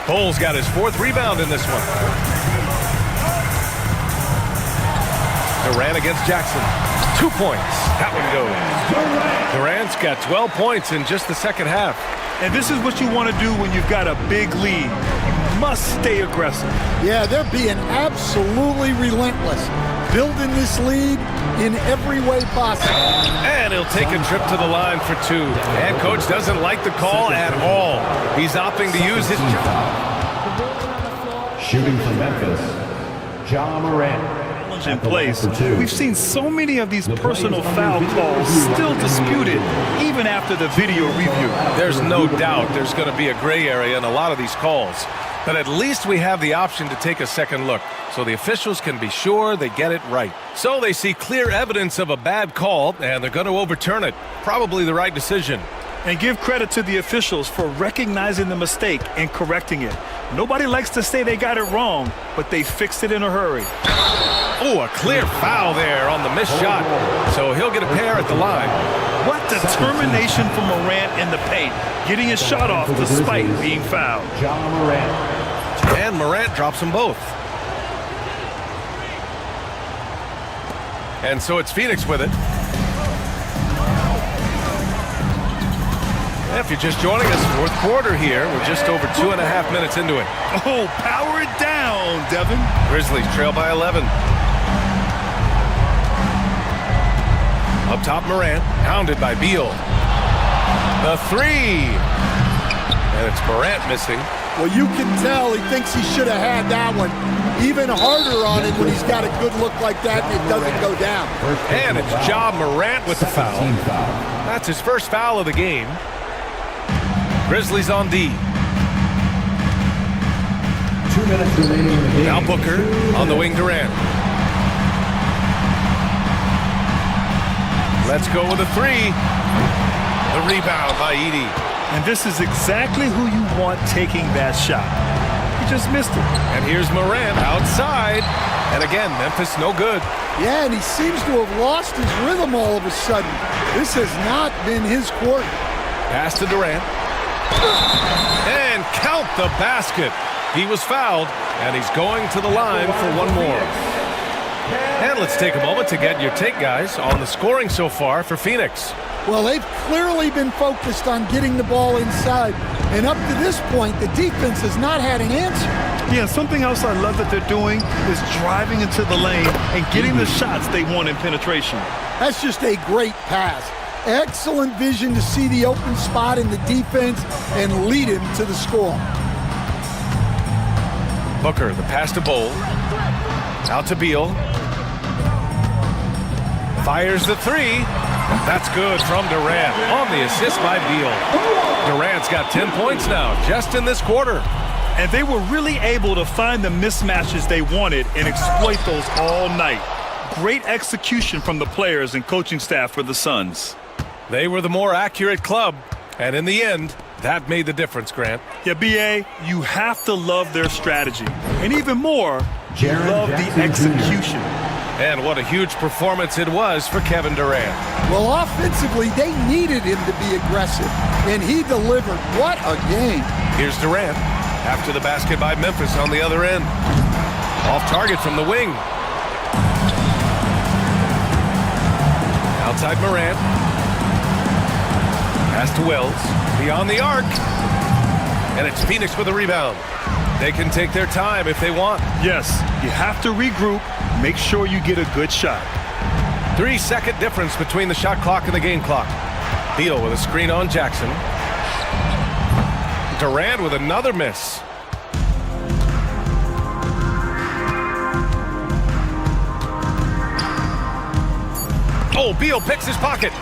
Bowl's got his 4th rebound in this one. Durant against Jackson. 2 points. That one goes. Durant's got 12 points in just the second half. And this is what you want to do when you've got a big lead. You must stay aggressive. Yeah, they're being absolutely relentless. Building this lead in every way possible. And he'll take a trip to the line for 2. And coach doesn't like the call at all. He's opting to use his... Shooting for Memphis, Ja Morant. In place. We've seen so many of these personal foul calls still disputed even after the video review. There's no doubt there's going to be a gray area in a lot of these calls. But at least we have the option to take a second look so the officials can be sure they get it right. So they see clear evidence of a bad call and they're going to overturn it. Probably the right decision. And give credit to the officials for recognizing the mistake and correcting it. Nobody likes to say they got it wrong, but they fixed it in a hurry. Oh, a clear foul there on the missed shot. So he'll get a pair at the line. What determination from Morant in the paint, getting his shot off despite being fouled. Ja Morant. And Morant drops them both. And so it's Phoenix with it. If you're just joining us, 4th quarter here. We're just over 2.5 minutes into it. Oh, power it down, Devin. Grizzlies trail by 11. Up top, Morant, hounded by Beal. The 3. And it's Morant missing. Well, you can tell he thinks he should have had that one. Even harder on it when he's got a good look like that and it doesn't go down. And it's Ja Morant with the foul. That's his first foul of the game. Grizzlies on D. 2 minutes remaining in the game. Now Booker on the wing, Durant. Let's go with a three. The rebound by Edey. And this is exactly who you want taking that shot. He just missed it. And here's Morant outside. And again, Memphis no good. Yeah, and he seems to have lost his rhythm all of a sudden. This has not been his quarter. Pass to Durant. And count the basket. He was fouled, and he's going to the line for one more. And let's take a moment to get your take, guys, on the scoring so far for Phoenix. Well, they've clearly been focused on getting the ball inside. And up to this point, the defense has not had an answer. Yeah, something else I love that they're doing is driving into the lane and getting the shots they want in penetration. That's just a great pass. Excellent vision to see the open spot in the defense and lead him to the score. Booker, the pass to Bowl. Out to Beal. Fires the three. That's good from Durant on the assist by Beal. Durant's got 10 points now just in this quarter. And they were really able to find the mismatches they wanted and exploit those all night. Great execution from the players and coaching staff for the Suns. They were the more accurate club, and in the end, that made the difference, Grant. Yeah, B.A., you have to love their strategy. And even more, you love the execution. And what a huge performance it was for Kevin Durant. Well, offensively, they needed him to be aggressive, and he delivered. What a game. Here's Durant after the basket by Memphis on the other end. Off target from the wing. Outside Morant. Pass to Wells. Beyond the arc. And it's Phoenix with a rebound. They can take their time if they want. Yes, you have to regroup. Make sure you get a good shot. 3-second difference between the shot clock and the game clock. Beal with a screen on Jackson. Durant with another miss. Oh, Beal picks his pocket.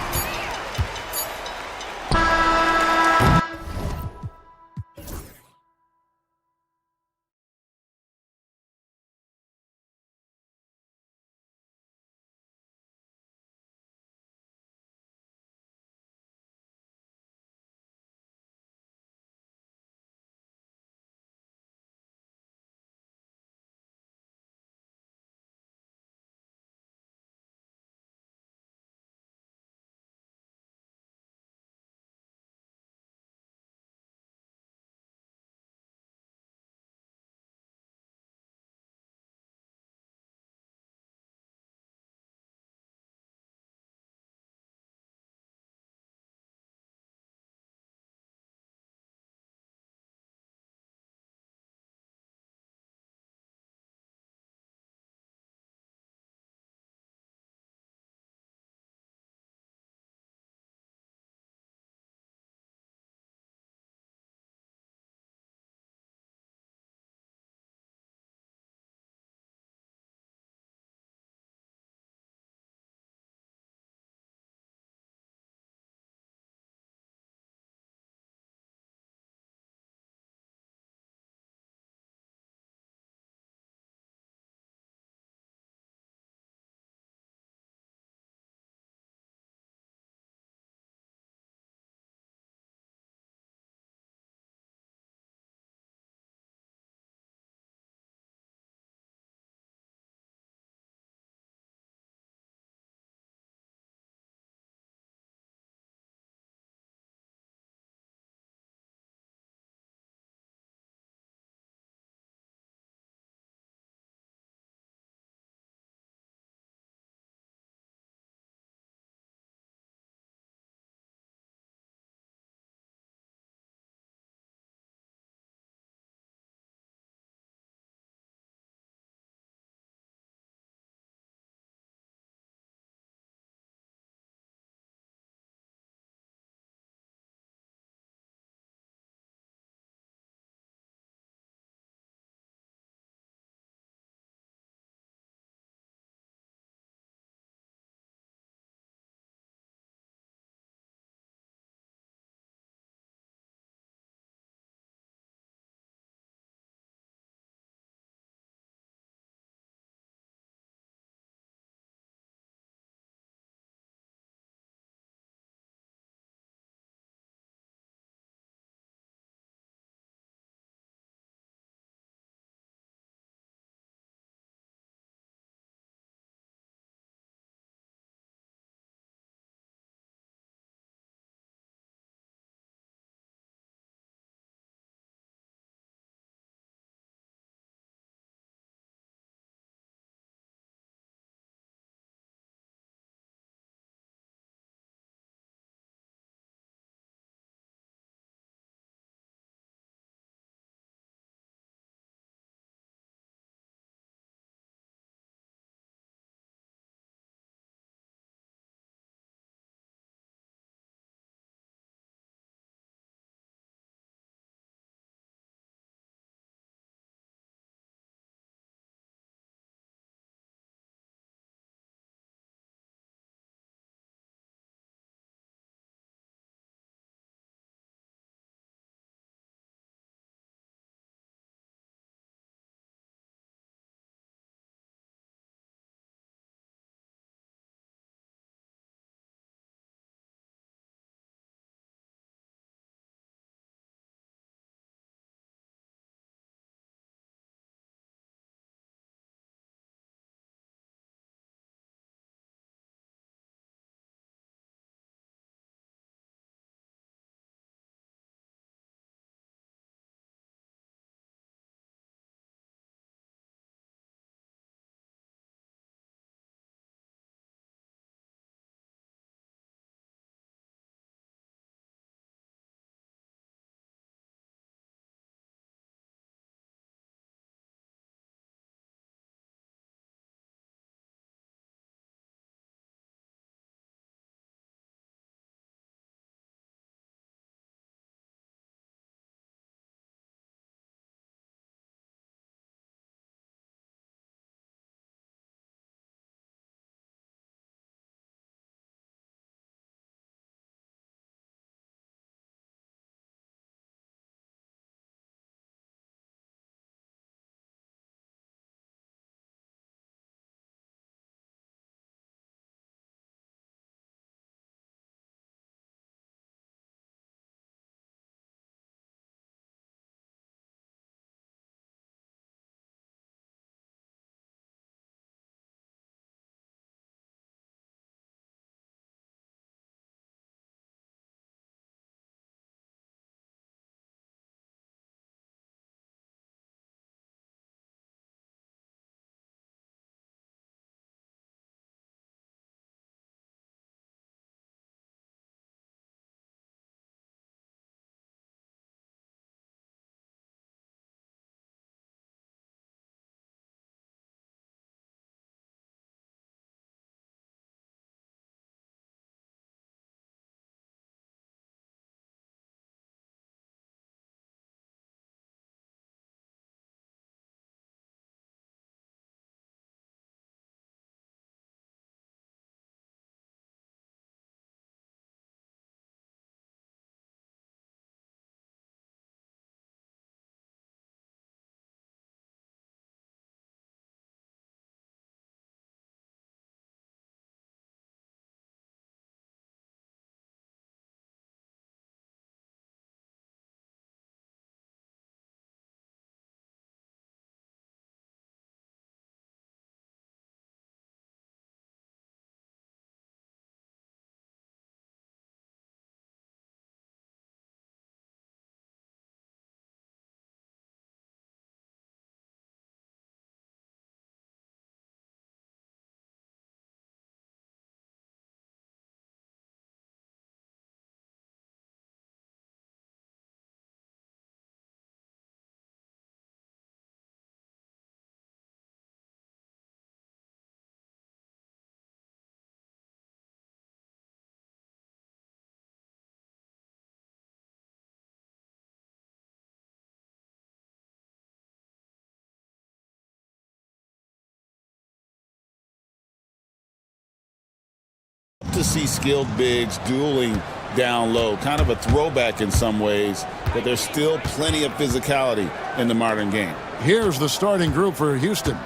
to see skilled bigs dueling down low. Kind of a throwback in some ways, but there's still plenty of physicality in the modern game. Here's the starting group for Houston.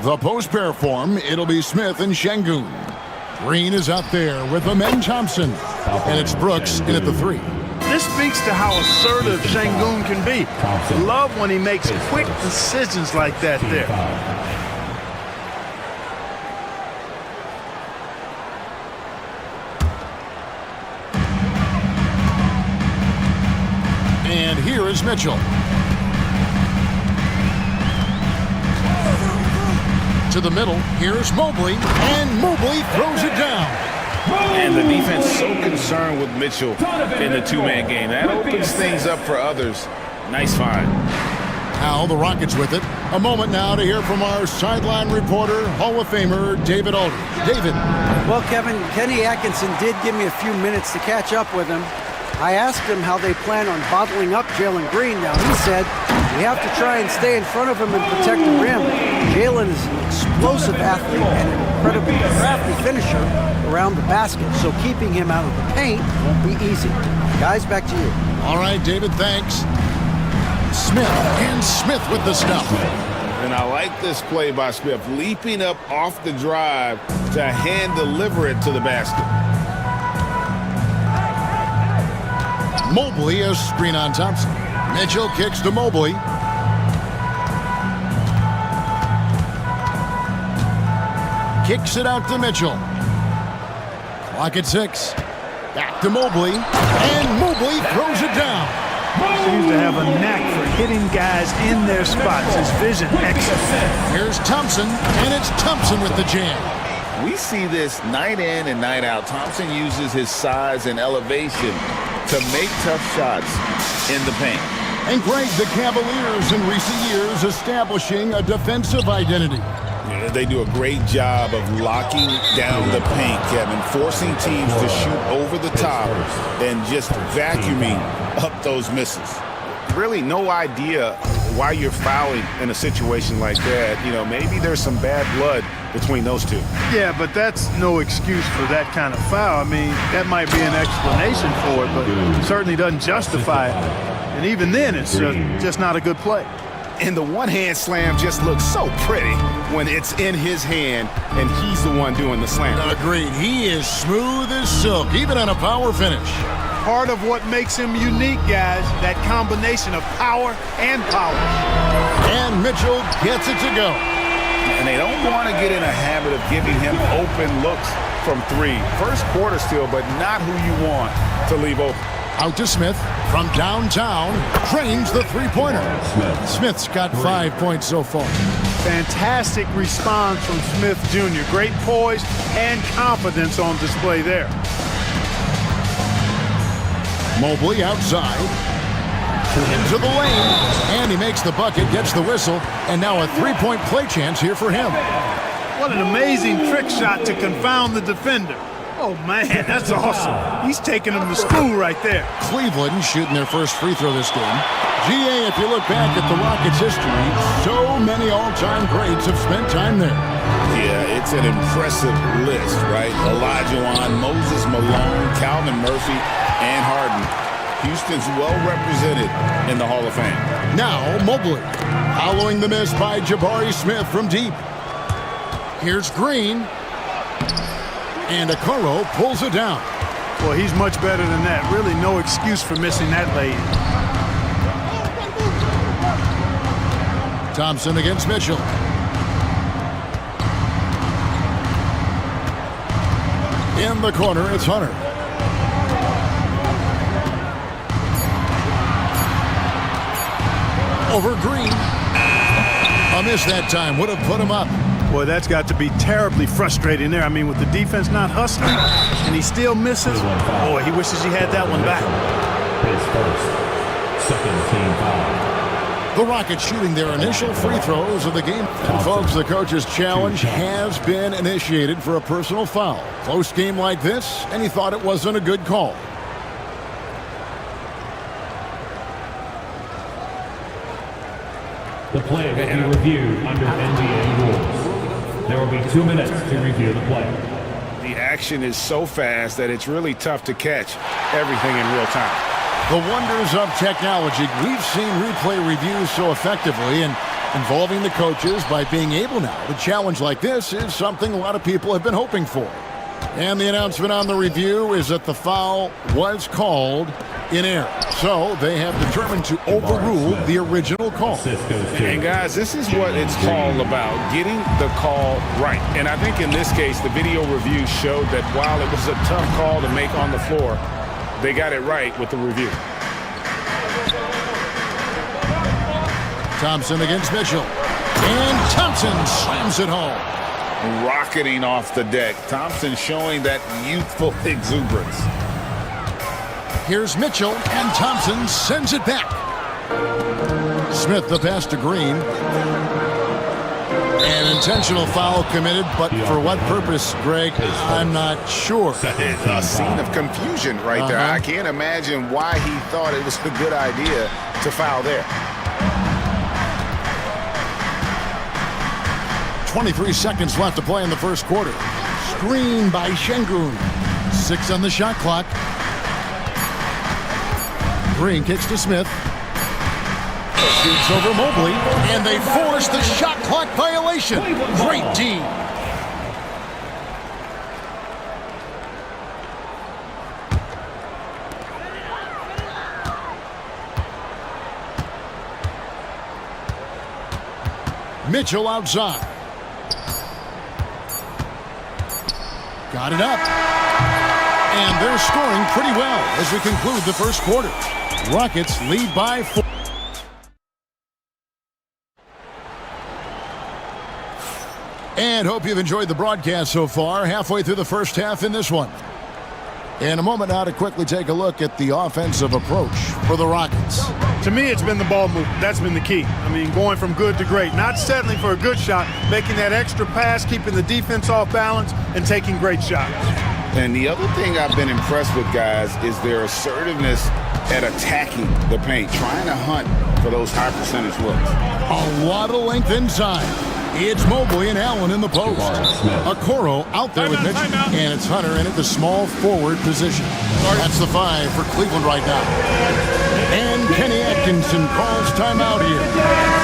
The post pair form, it'll be Smith and Şengün. Green is out there with Amen Thompson. And it's Brooks in at the 3. This speaks to how assertive Şengün can be. Love when he makes quick decisions like that there. And here is Mitchell. To the middle, here's Mobley, and Mobley throws it down. And the defense so concerned with Mitchell in the two-man game. That opens things up for others. Nice find. Now the Rockets with it. A moment now to hear from our sideline reporter, Hall of Famer David Aldridge. David. Well, Kevin, Kenny Atkinson did give me a few minutes to catch up with him. I asked him how they plan on bottling up Jalen Green. Now, he said, we have to try and stay in front of him and protect the rim. Jalen is an explosive athlete and an incredibly crafty finisher around the basket, so keeping him out of the paint won't be easy. Guys, back to you. All right, David, thanks. Smith with the stuff. And I like this play by Smith, leaping up off the drive to hand deliver it to the basket. Mobley a screen on Thompson. Mitchell kicks to Mobley. Kicks it out to Mitchell. Clock at 6. Back to Mobley. And Mobley throws it down. Seems to have a knack for hitting guys in their spots. His vision excellent. Here's Thompson, and it's Thompson with the jam. We see this night in and night out. Thompson uses his size and elevation to make tough shots in the paint. And Greg, the Cavaliers in recent years establishing a defensive identity. Yeah, they do a great job of locking down the paint, Kevin, forcing teams to shoot over the top and just vacuuming up those misses. Really no idea why you're fouling in a situation like that. You know, maybe there's some bad blood between those two. Yeah, but that's no excuse for that kind of foul. I mean, that might be an explanation for it, but it certainly doesn't justify it. And even then, it's just not a good play. And the one-hand slam just looks so pretty when it's in his hand and he's the one doing the slam. Agreed. He is smooth as silk, even on a power finish. Part of what makes him unique, guys, that combination of power and polish. And Mitchell gets it to go. And they don't want to get in a habit of giving him open looks from 3. First quarter still, but not who you want to leave open. Out to Smith from downtown, trains the three-pointer. Smith's got 5 points so far. Fantastic response from Smith Jr. Great poise and confidence on display there. Mobley outside, into the lane, and he makes the bucket, gets the whistle, and now a three-point play chance here for him. What an amazing trick shot to confound the defender. Oh, man, that's awesome. He's taking them to school right there. Cleveland shooting their first free throw this game. GA, if you look back at the Rockets' history, so many all-time greats have spent time there. Yeah, it's an impressive list, right? Olajuwon, Moses Malone, Calvin Murphy, and Harden. Houston's well represented in the Hall of Fame. Now Mobley, following the miss by Jabari Smith from deep. Here's Green. And Okoro pulls it down. Well, he's much better than that. Really no excuse for missing that lay. Thompson against Mitchell. In the corner, it's Hunter. Over Green. A miss that time. Would have put him up. Boy, that's got to be terribly frustrating there. I mean, with the defense not hustling, and he still misses. Boy, he wishes he had that one back. His first, second team foul. The Rockets shooting their initial free throws of the game. And folks, the coach's challenge has been initiated for a personal foul. Close game like this, and he thought it wasn't a good call. The play will be reviewed under NBA rules. There will be 2 minutes to review the play. The action is so fast that it's really tough to catch everything in real time. The wonders of technology. We've seen replay reviews so effectively, and involving the coaches by being able now to challenge like this is something a lot of people have been hoping for. And the announcement on the review is that the foul was called in error. So they have determined to overrule the original call. And guys, this is what it's all about, getting the call right. And I think in this case, the video review showed that while it was a tough call to make on the floor, they got it right with the review. Thompson against Mitchell. And Thompson slams it home. Rocketing off the deck. Thompson showing that youthful exuberance. Here's Mitchell, and Thompson sends it back. Smith the pass to Green. An intentional foul committed, but for what purpose, Greg, I'm not sure. A scene of confusion right there. I can't imagine why he thought it was a good idea to foul there. 23 seconds left to play in the first quarter. Screen by Şengün. 6 on the shot clock. Green kicks to Smith. Shoots over Mobley, and they force the shot clock violation. Great D. Mitchell outside. Got it up. And they're scoring pretty well as we conclude the first quarter. Rockets lead by 4. And hope you've enjoyed the broadcast so far. Halfway through the first half in this one. In a moment now to quickly take a look at the offensive approach for the Rockets. To me, it's been the ball movement. That's been the key. I mean, going from good to great. Not settling for a good shot, making that extra pass, keeping the defense off balance, and taking great shots. And the other thing I've been impressed with, guys, is their assertiveness at attacking the paint, trying to hunt for those high percentage looks. A lot of length inside. It's Mobley and Allen in the post. Okoro out there with Mitchell. And it's Hunter in at the small forward position. That's the 5 for Cleveland right now. And Kenny Atkinson calls timeout here.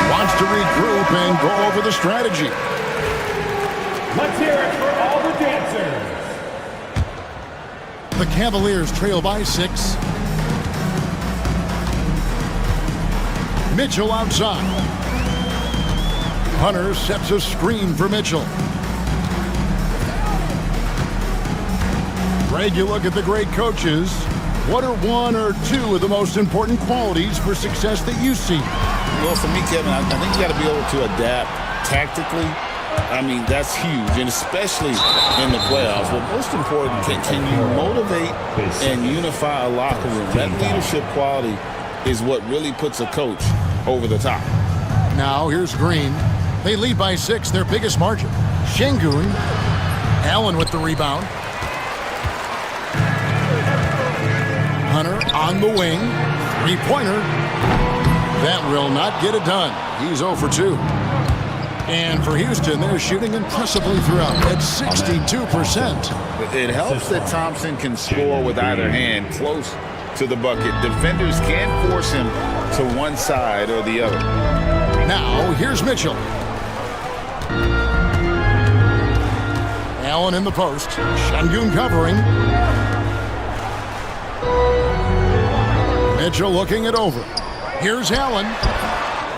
Wants to regroup and go over the strategy. Let's hear it for all the dancers. The Cavaliers trail by 6. Mitchell outside. Hunter sets a screen for Mitchell. Greg, you look at the great coaches. What are 1 or 2 of the most important qualities for success that you see? Well, for me, Kevin, I think you got to be able to adapt tactically. I mean, that's huge, and especially in the playoffs. But most important, can you motivate and unify a locker room? That leadership quality is what really puts a coach over the top. Now, here's Green. They lead by 6, their biggest margin. Şengün. Allen with the rebound. Hunter on the wing. Three-pointer. That will not get it done. He's 0 for 2. And for Houston, they're shooting impressively throughout at 62%. It helps that Thompson can score with either hand close to the bucket. Defenders can't force him to one side or the other. Now, here's Mitchell. Allen in the post. Şengün covering. Mitchell looking it over. Here's Allen.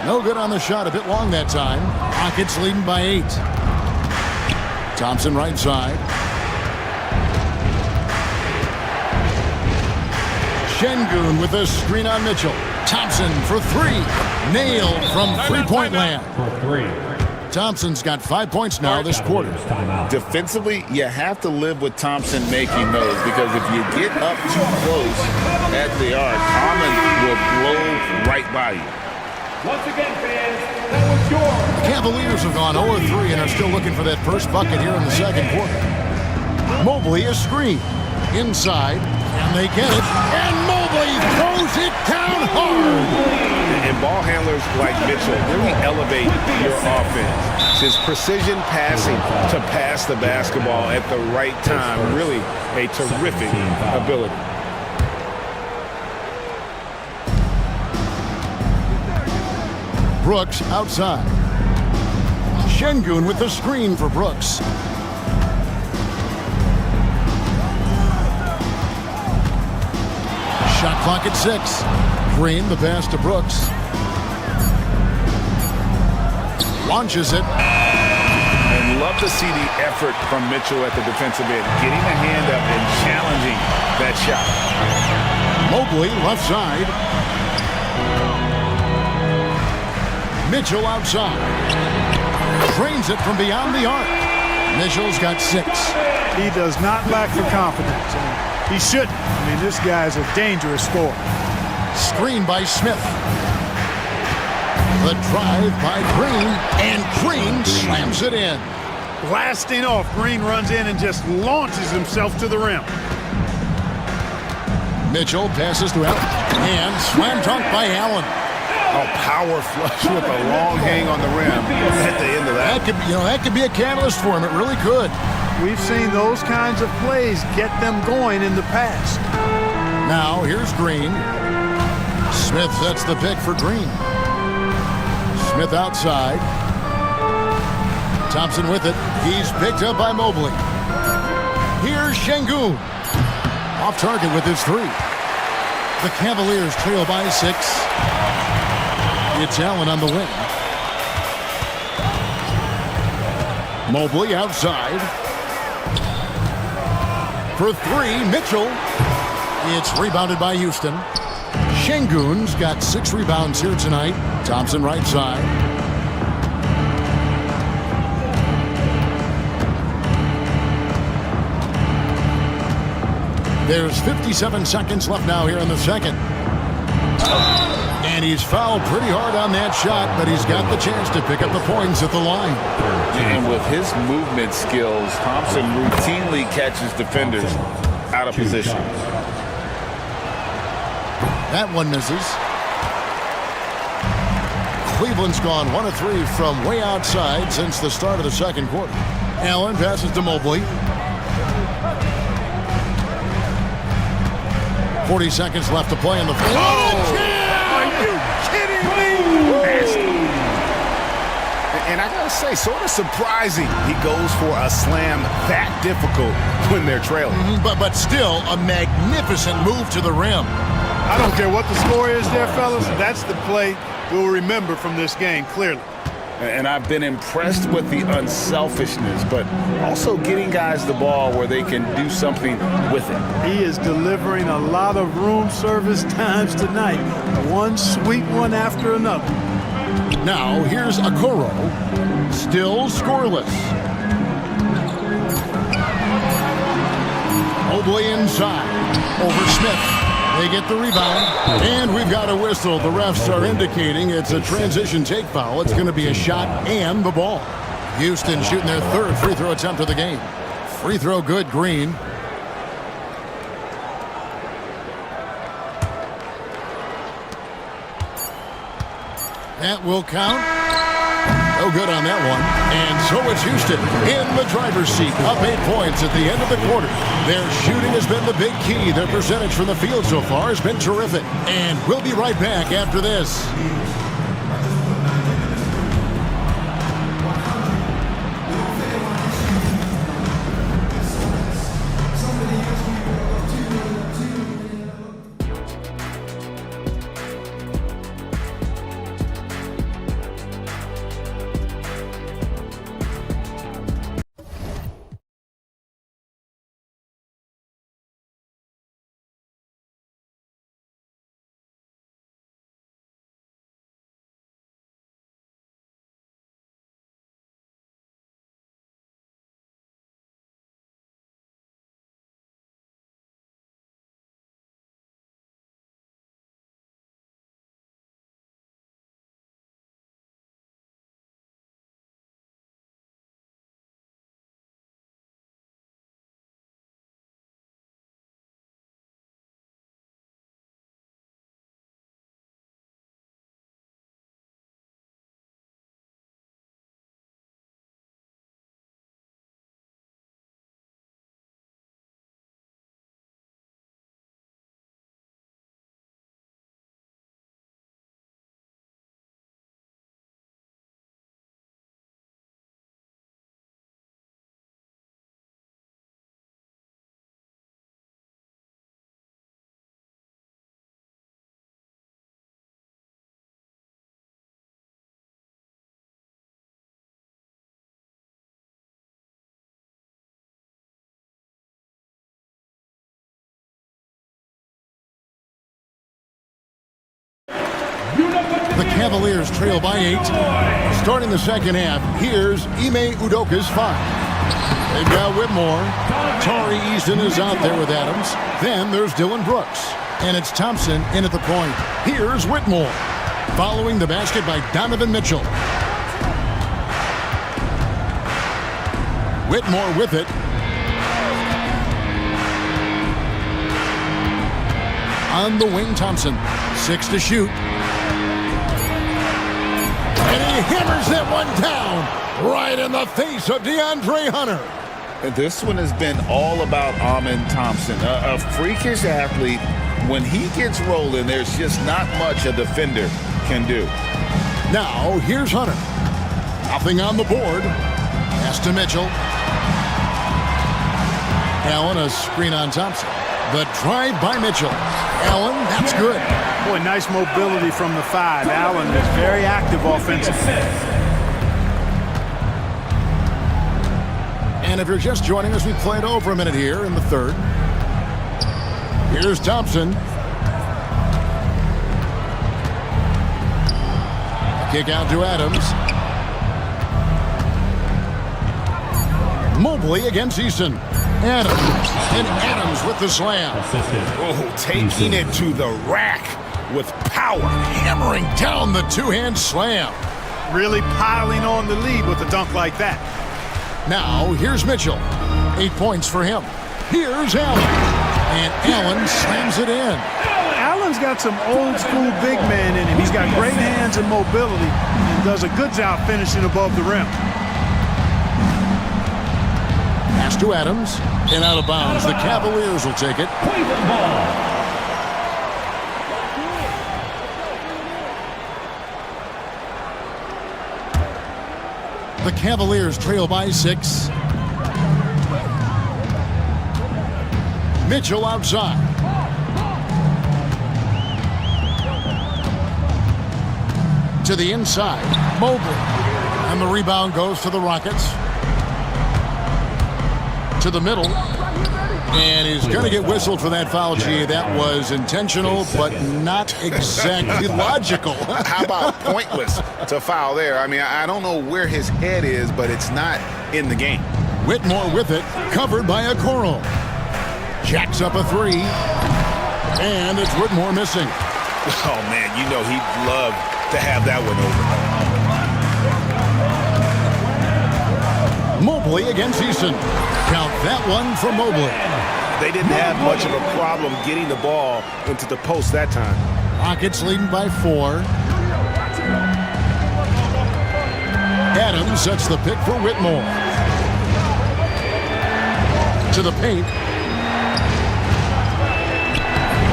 No good on the shot, a bit long that time. Rockets leading by 8. Thompson right side. Şengün with a screen on Mitchell. Thompson for 3. Nailed from three-point land. For 3. Thompson's got 5 points now this quarter. Defensively, you have to live with Thompson making those, because if you get up too close at the arc, Common will blow right by you. Once again, fans, that was yours. The Cavaliers have gone 0-3 and are still looking for that first bucket here in the second quarter. Mobley is screened. Inside, and they get it. And Mobley throws it down hard. And ball handlers like Mitchell really elevate your offense. His precision passing to pass the basketball at the right time, really a terrific ability. Brooks outside. Şengün with the screen for Brooks. Shot clock at 6. Green, the pass to Brooks. Launches it. And love to see the effort from Mitchell at the defensive end, getting a hand up and challenging that shot. Mobley left side. Mitchell outside. Drains it from beyond the arc. Mitchell's got 6. He does not lack for confidence. He shouldn't. I mean, this guy's a dangerous scorer. Screen by Smith. The drive by Green, and Green slams it in. Blasting off, Green runs in and just launches himself to the rim. Mitchell passes to Allen, and slam dunk by Allen. Oh, power flush with a long hang on the rim at the end of that. That could be a catalyst for him. It really could. We've seen those kinds of plays get them going in the past. Now, here's Green. Smith sets the pick for Green. Smith outside. Thompson with it. He's picked up by Mobley. Here's Şengün. Off target with his 3. The Cavaliers trail by 6. It's Allen on the wing. Mobley outside. For 3, Mitchell. It's rebounded by Houston. Şengün's got 6 rebounds here tonight. Thompson right side. There's 57 seconds left now here in the second. And he's fouled pretty hard on that shot, but he's got the chance to pick up the points at the line. And with his movement skills, Thompson routinely catches defenders out of position. That one misses. Cleveland's gone 1 of 3 from way outside since the start of the second quarter. Allen passes to Mobley. 40 seconds left to play in the fourth. Oh! Are you kidding me? And I gotta say, sort of surprising he goes for a slam that difficult when they're trailing. But still a magnificent move to the rim. I don't care what the score is there, fellas. That's the play we'll remember from this game, clearly. And I've been impressed with the unselfishness, but also getting guys the ball where they can do something with it. He is delivering a lot of room service times tonight. One sweet one after another. Now, here's Okoro. Still scoreless. Mobley inside. Over Smith. They get the rebound. And we've got a whistle. The refs are indicating it's a transition take foul. It's going to be a shot and the ball. Houston shooting their 3rd free throw attempt of the game. Free throw good, Green. That will count. No good on that one. And so it's Houston in the driver's seat, up 8 points at the end of the quarter. Their shooting has been the big key. Their percentage from the field so far has been terrific. And we'll be right back after this. The Cavaliers trail by 8. Starting the second half, here's Ime Udoka's 5. They've got Whitmore. Tari Eason is out there with Adams. Then there's Dylan Brooks. And it's Thompson in at the point. Here's Whitmore. Following the basket by Donovan Mitchell. Whitmore with it. On the wing, Thompson. 6 to shoot. And he hammers that one down right in the face of DeAndre Hunter. This one has been all about Amen Thompson, a freakish athlete. When he gets rolling, there's just not much a defender can do. Now, here's Hunter. Nothing on the board. Pass to Mitchell. Allen, a screen on Thompson. The drive by Mitchell. Allen, that's good. Boy, nice mobility from the 5. Allen is very active offensively. And if you're just joining us, we played over a minute here in the third. Here's Thompson. Kick out to Adams. Mobley against Eason. Adams. And Adams with the slam. Oh, taking it to the rack with power. Hammering down the two-hand slam. Really piling on the lead with a dunk like that. Now, here's Mitchell. 8 points for him. Here's Allen. And Allen slams it in. Allen's got some old-school big man in him. He's got great hands and mobility and does a good job finishing above the rim. Pass to Adams. And out of bounds. The Cavaliers will take it. The Cavaliers trail by 6. Mitchell outside. To the inside. Mobley. And the rebound goes to the Rockets. To the middle. And he's going to get whistled for that foul, G. That was intentional, but not exactly logical. How about pointless to foul there? I mean, I don't know where his head is, but it's not in the game. Whitmore with it, covered by Okoro. Jacks up a 3. And it's Whitmore missing. Oh, man, you know he'd love to have that one over. Mobley against Eason. Count that one for Mobley. They didn't have much of a problem getting the ball into the post that time. Rockets leading by 4. Adams sets the pick for Whitmore. To the paint.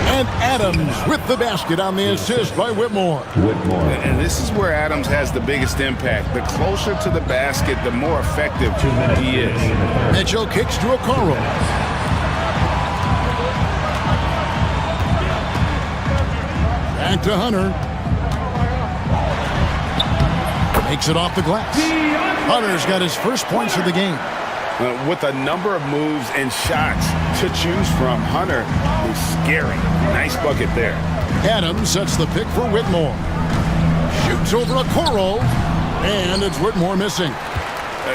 And Adams with the basket on the assist by Whitmore. And this is where Adams has the biggest impact. The closer to the basket, the more effective he is. Mitchell kicks to Okoro. Back to Hunter. Makes it off the glass. Hunter's got his first points of the game. With a number of moves and shots to choose from, Hunter is scary. Nice bucket there. Adams sets the pick for Whitmore. Shoots over Okoro. And it's Whitmore missing.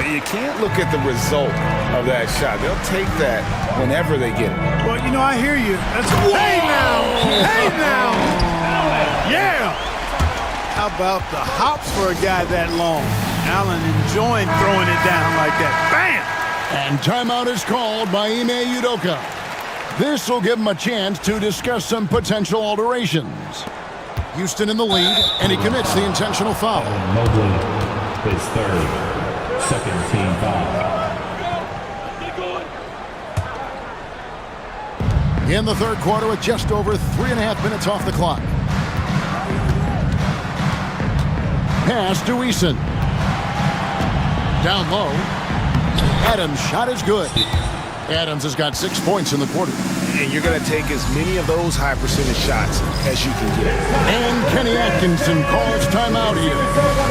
You can't look at the result of that shot. They'll take that whenever they get it. Well, you know, I hear you. Hey now! Hey now! Yeah! How about the hops for a guy that long? Allen enjoying throwing it down like that. Bam! And timeout is called by Ime Udoka. This will give him a chance to discuss some potential alterations. Houston in the lead, and he commits the intentional foul. Mobley, his third, second team foul. In the third quarter with just over 3.5 minutes off the clock. Pass to Eason. Down low. Adams' shot is good. Adams has got 6 points in the quarter. And you're going to take as many of those high percentage shots as you can get. And Kenny Atkinson calls timeout here.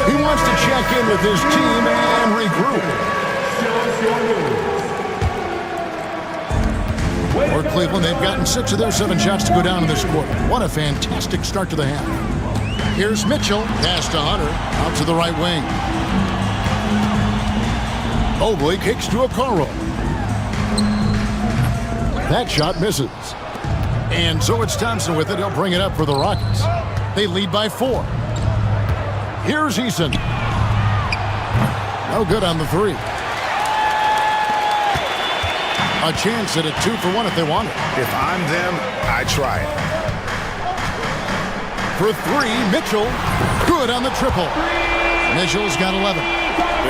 He wants to check in with his team and regroup. For Cleveland, they've gotten 6 of their 7 shots to go down in this quarter. What a fantastic start to the half. Here's Mitchell. Pass to Hunter. Out to the right wing. Mobley kicks to Okoro. That shot misses. And so it's Thompson with it. He'll bring it up for the Rockets. They lead by 4. Here's Eason. No good on the 3. A chance at a 2 for 1 if they want it. If I'm them, I try it. For 3, Mitchell. Good on the triple. Mitchell's got 11.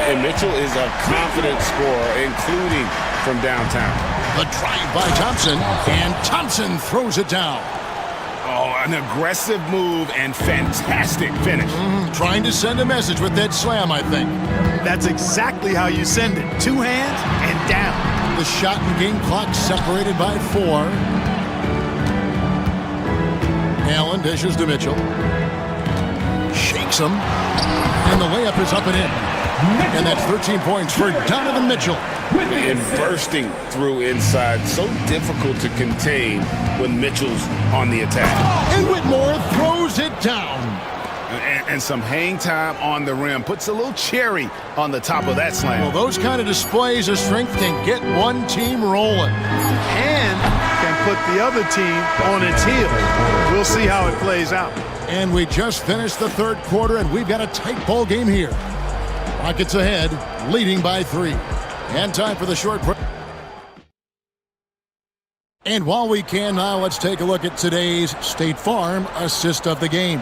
And Mitchell is a confident scorer, including from downtown. The drive by Thompson, and Thompson throws it down. Oh, an aggressive move and fantastic finish. Trying to send a message with that slam, I think. That's exactly how you send it. 2 hands and down. The shot and game clock separated by 4. Allen dishes to Mitchell. Shakes him. And the layup is up and in. And that's 13 points for Donovan Mitchell. And bursting through inside. So difficult to contain when Mitchell's on the attack. And Whitmore throws it down. And some hang time on the rim. Puts a little cherry on the top of that slam. Well, those kind of displays of strength can get one team rolling. And can put the other team on its heels. We'll see how it plays out. And we just finished the 3rd quarter, and we've got a tight ball game here. Rockets ahead, leading by 3. And time for the short break. And while we can now, let's take a look at today's State Farm assist of the game.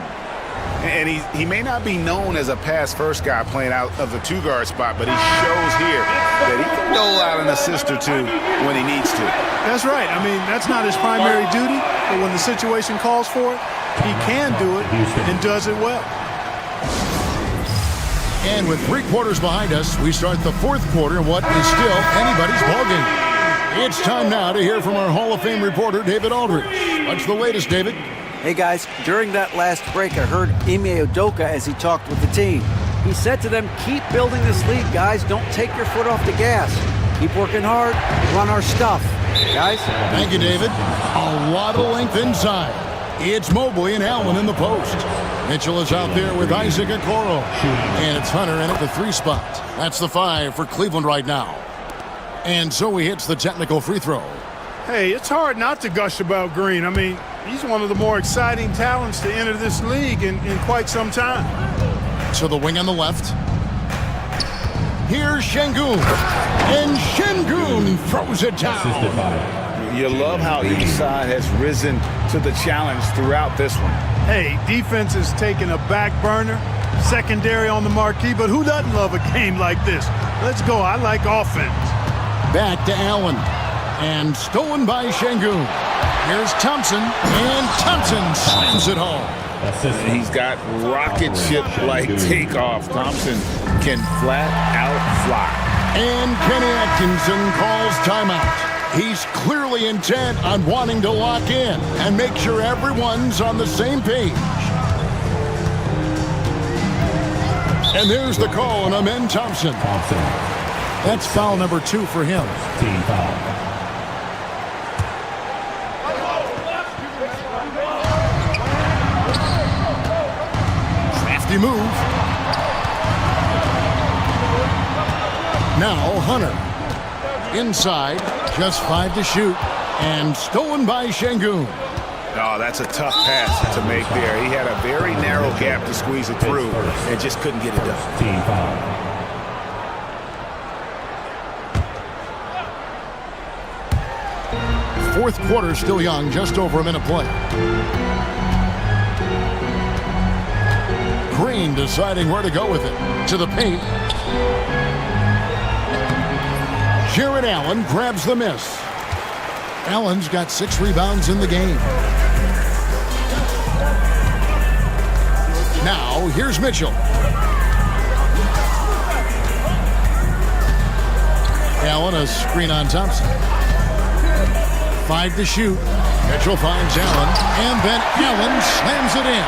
And he may not be known as a pass-first guy playing out of the 2-guard spot, but he shows here that he can dole out an assist or 2 when he needs to. That's right. I mean, that's not his primary duty, but when the situation calls for it, he can do it and does it well. And with 3 quarters behind us, we start the 4th quarter in what is still anybody's ballgame. It's time now to hear from our Hall of Fame reporter, David Aldridge. What's the latest, David? Hey guys, during that last break, I heard Ime Udoka as he talked with the team. He said to them, keep building this lead, guys. Don't take your foot off the gas. Keep working hard, run our stuff. Guys? Thank you, David. A lot of length inside. It's Mobley and Allen in the post. Mitchell is out there with Isaac Okoro. And it's Hunter in at the 3 spot. That's the 5 for Cleveland right now. And so he hits the technical free throw. Hey, it's hard not to gush about Green. I mean, he's one of the more exciting talents to enter this league in quite some time. To the wing on the left. Here's Şengün. And Şengün throws it down. You love how each side has risen to the challenge throughout this one. Hey, defense is taking a back burner, secondary on the marquee, but who doesn't love a game like this? Let's go. I like offense. Back to Allen. And stolen by Şengün. Here's Thompson. And Thompson slams it home. He's got rocket ship-like takeoff. Thompson can flat out fly. And Kenny Atkinson calls timeout. He's clearly intent on wanting to lock in and make sure everyone's on the same page. And there's the call on Amen Thompson. That's foul number 2 for him. Team foul. Crafty move. Now Hunter. Inside, just 5 to shoot. And stolen by Şengün. Oh, that's a tough pass to make there. He had a very narrow gap to squeeze it through and just couldn't get it done. Team foul. Fourth quarter still young, just over a minute play. Green deciding where to go with it. To the paint. Jared Allen grabs the miss. Allen's got 6 rebounds in the game. Now, here's Mitchell. Allen, a screen on Thompson. 5 to shoot. Mitchell finds Allen, and then Allen slams it in.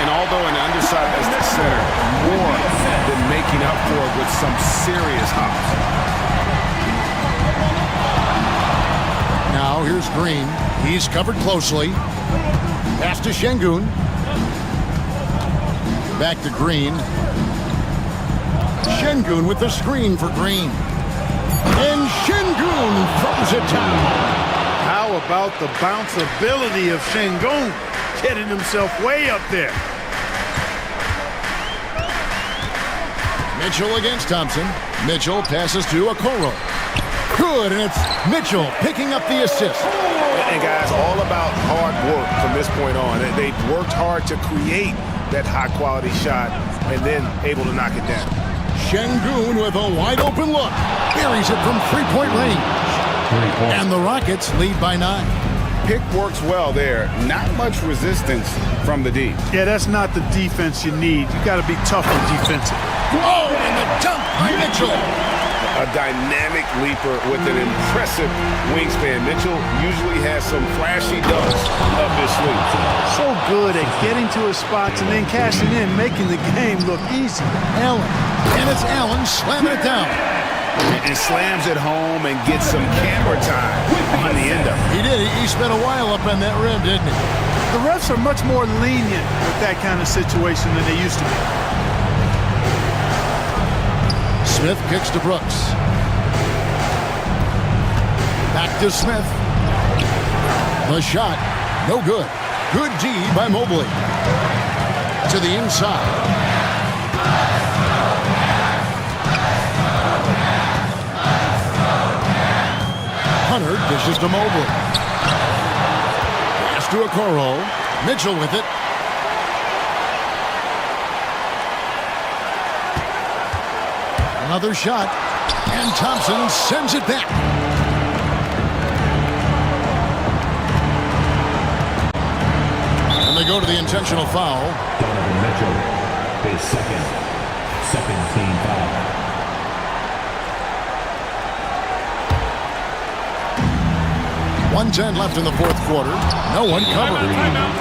And although an undersized center, more than making up for it with some serious hops. Now here's Green. He's covered closely. Pass to Şengün. Back to Green. Şengün with the screen for Green. And Şengün throws it down. How about the bounceability of Şengün, getting himself way up there. Mitchell against Thompson. Mitchell passes to Okoro. Good, and it's Mitchell picking up the assist. And guys, all about hard work from this point on. They've worked hard to create that high-quality shot and then able to knock it down. Şengün with a wide-open look. Buries it from three-point range. And the Rockets lead by 9. Pick works well there. Not much resistance from the D. Yeah, that's not the defense you need. You got to be tough and defensive. Oh, and the dunk by Mitchell. A dynamic leaper with an impressive wingspan. Mitchell usually has some flashy dunks up his sleeve. So good at getting to his spots and then cashing in, making the game look easy. Allen. And it's Allen slamming it down. And slams it home and gets some camera time on the end of it. He did. He spent a while up on that rim, didn't he? The refs are much more lenient with that kind of situation than they used to be. Smith kicks to Brooks. Back to Smith. The shot, no good. Good D by Mobley. To the inside. Hunter dishes to Mobley. Pass to Okoro. Mitchell with it. Another shot, and Thompson sends it back. And they go to the intentional foul. Donovan Mitchell, his second team foul. .110 left in the fourth quarter. No one covered.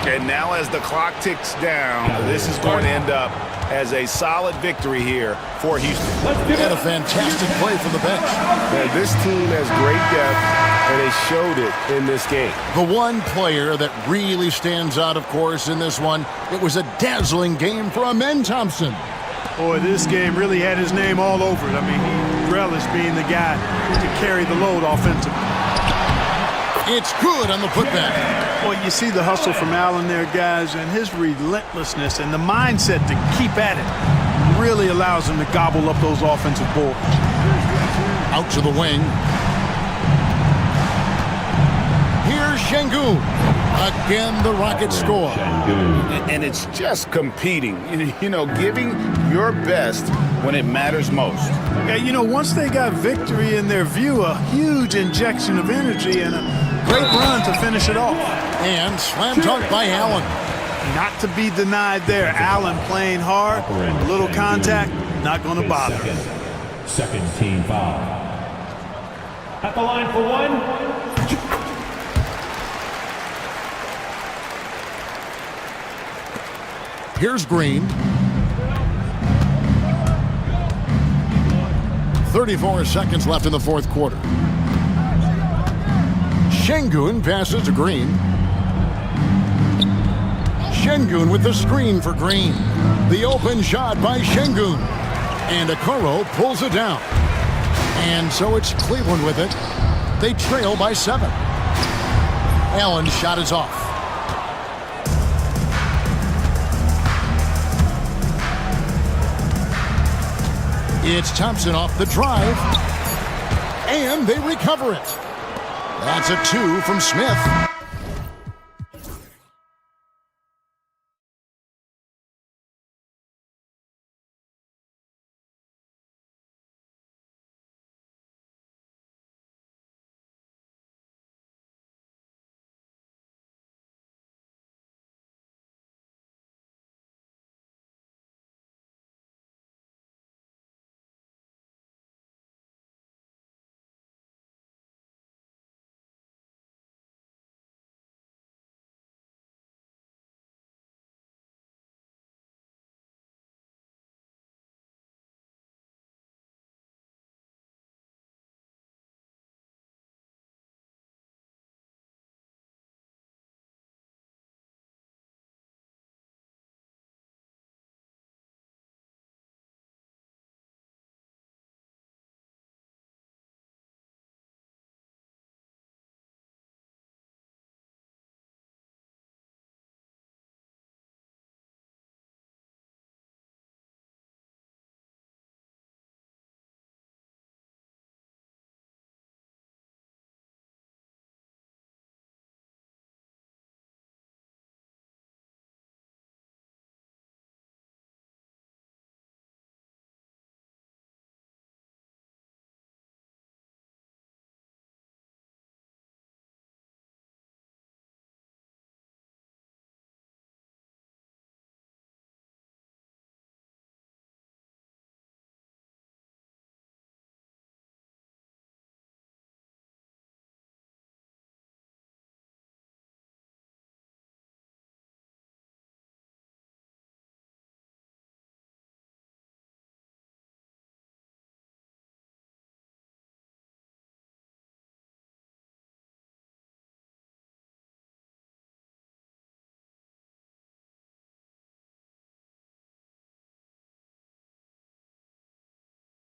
And now as the clock ticks down, this is going to end up as a solid victory here for Houston. And a fantastic play from the bench. Man, this team has great depth, and they showed it in this game. The one player that really stands out, of course, in this one, it was a dazzling game for Amen Thompson. Boy, this game really had his name all over it. I mean, he relished being the guy to carry the load offensively. It's good on the putback. Well, you see the hustle from Allen there, guys, and his relentlessness and the mindset to keep at it really allows him to gobble up those offensive boards. Out to the wing. Here's Şengün. Again, the Rockets score. And it's just competing, you know, giving your best when it matters most. Yeah, you know, once they got victory in their view, a huge injection of energy and a great run to finish it off. And slam dunk by Allen. Not to be denied there. Allen playing hard, a little contact, not going to bother. Second team foul. At the line for one. Here's Green. 34 seconds left in the fourth quarter. Şengün passes to Green. Şengün with the screen for Green. The open shot by Şengün. And Okoro pulls it down. And so it's Cleveland with it. They trail by 7. Allen's shot is off. It's Thompson off the drive. And they recover it. That's a 2 from Smith.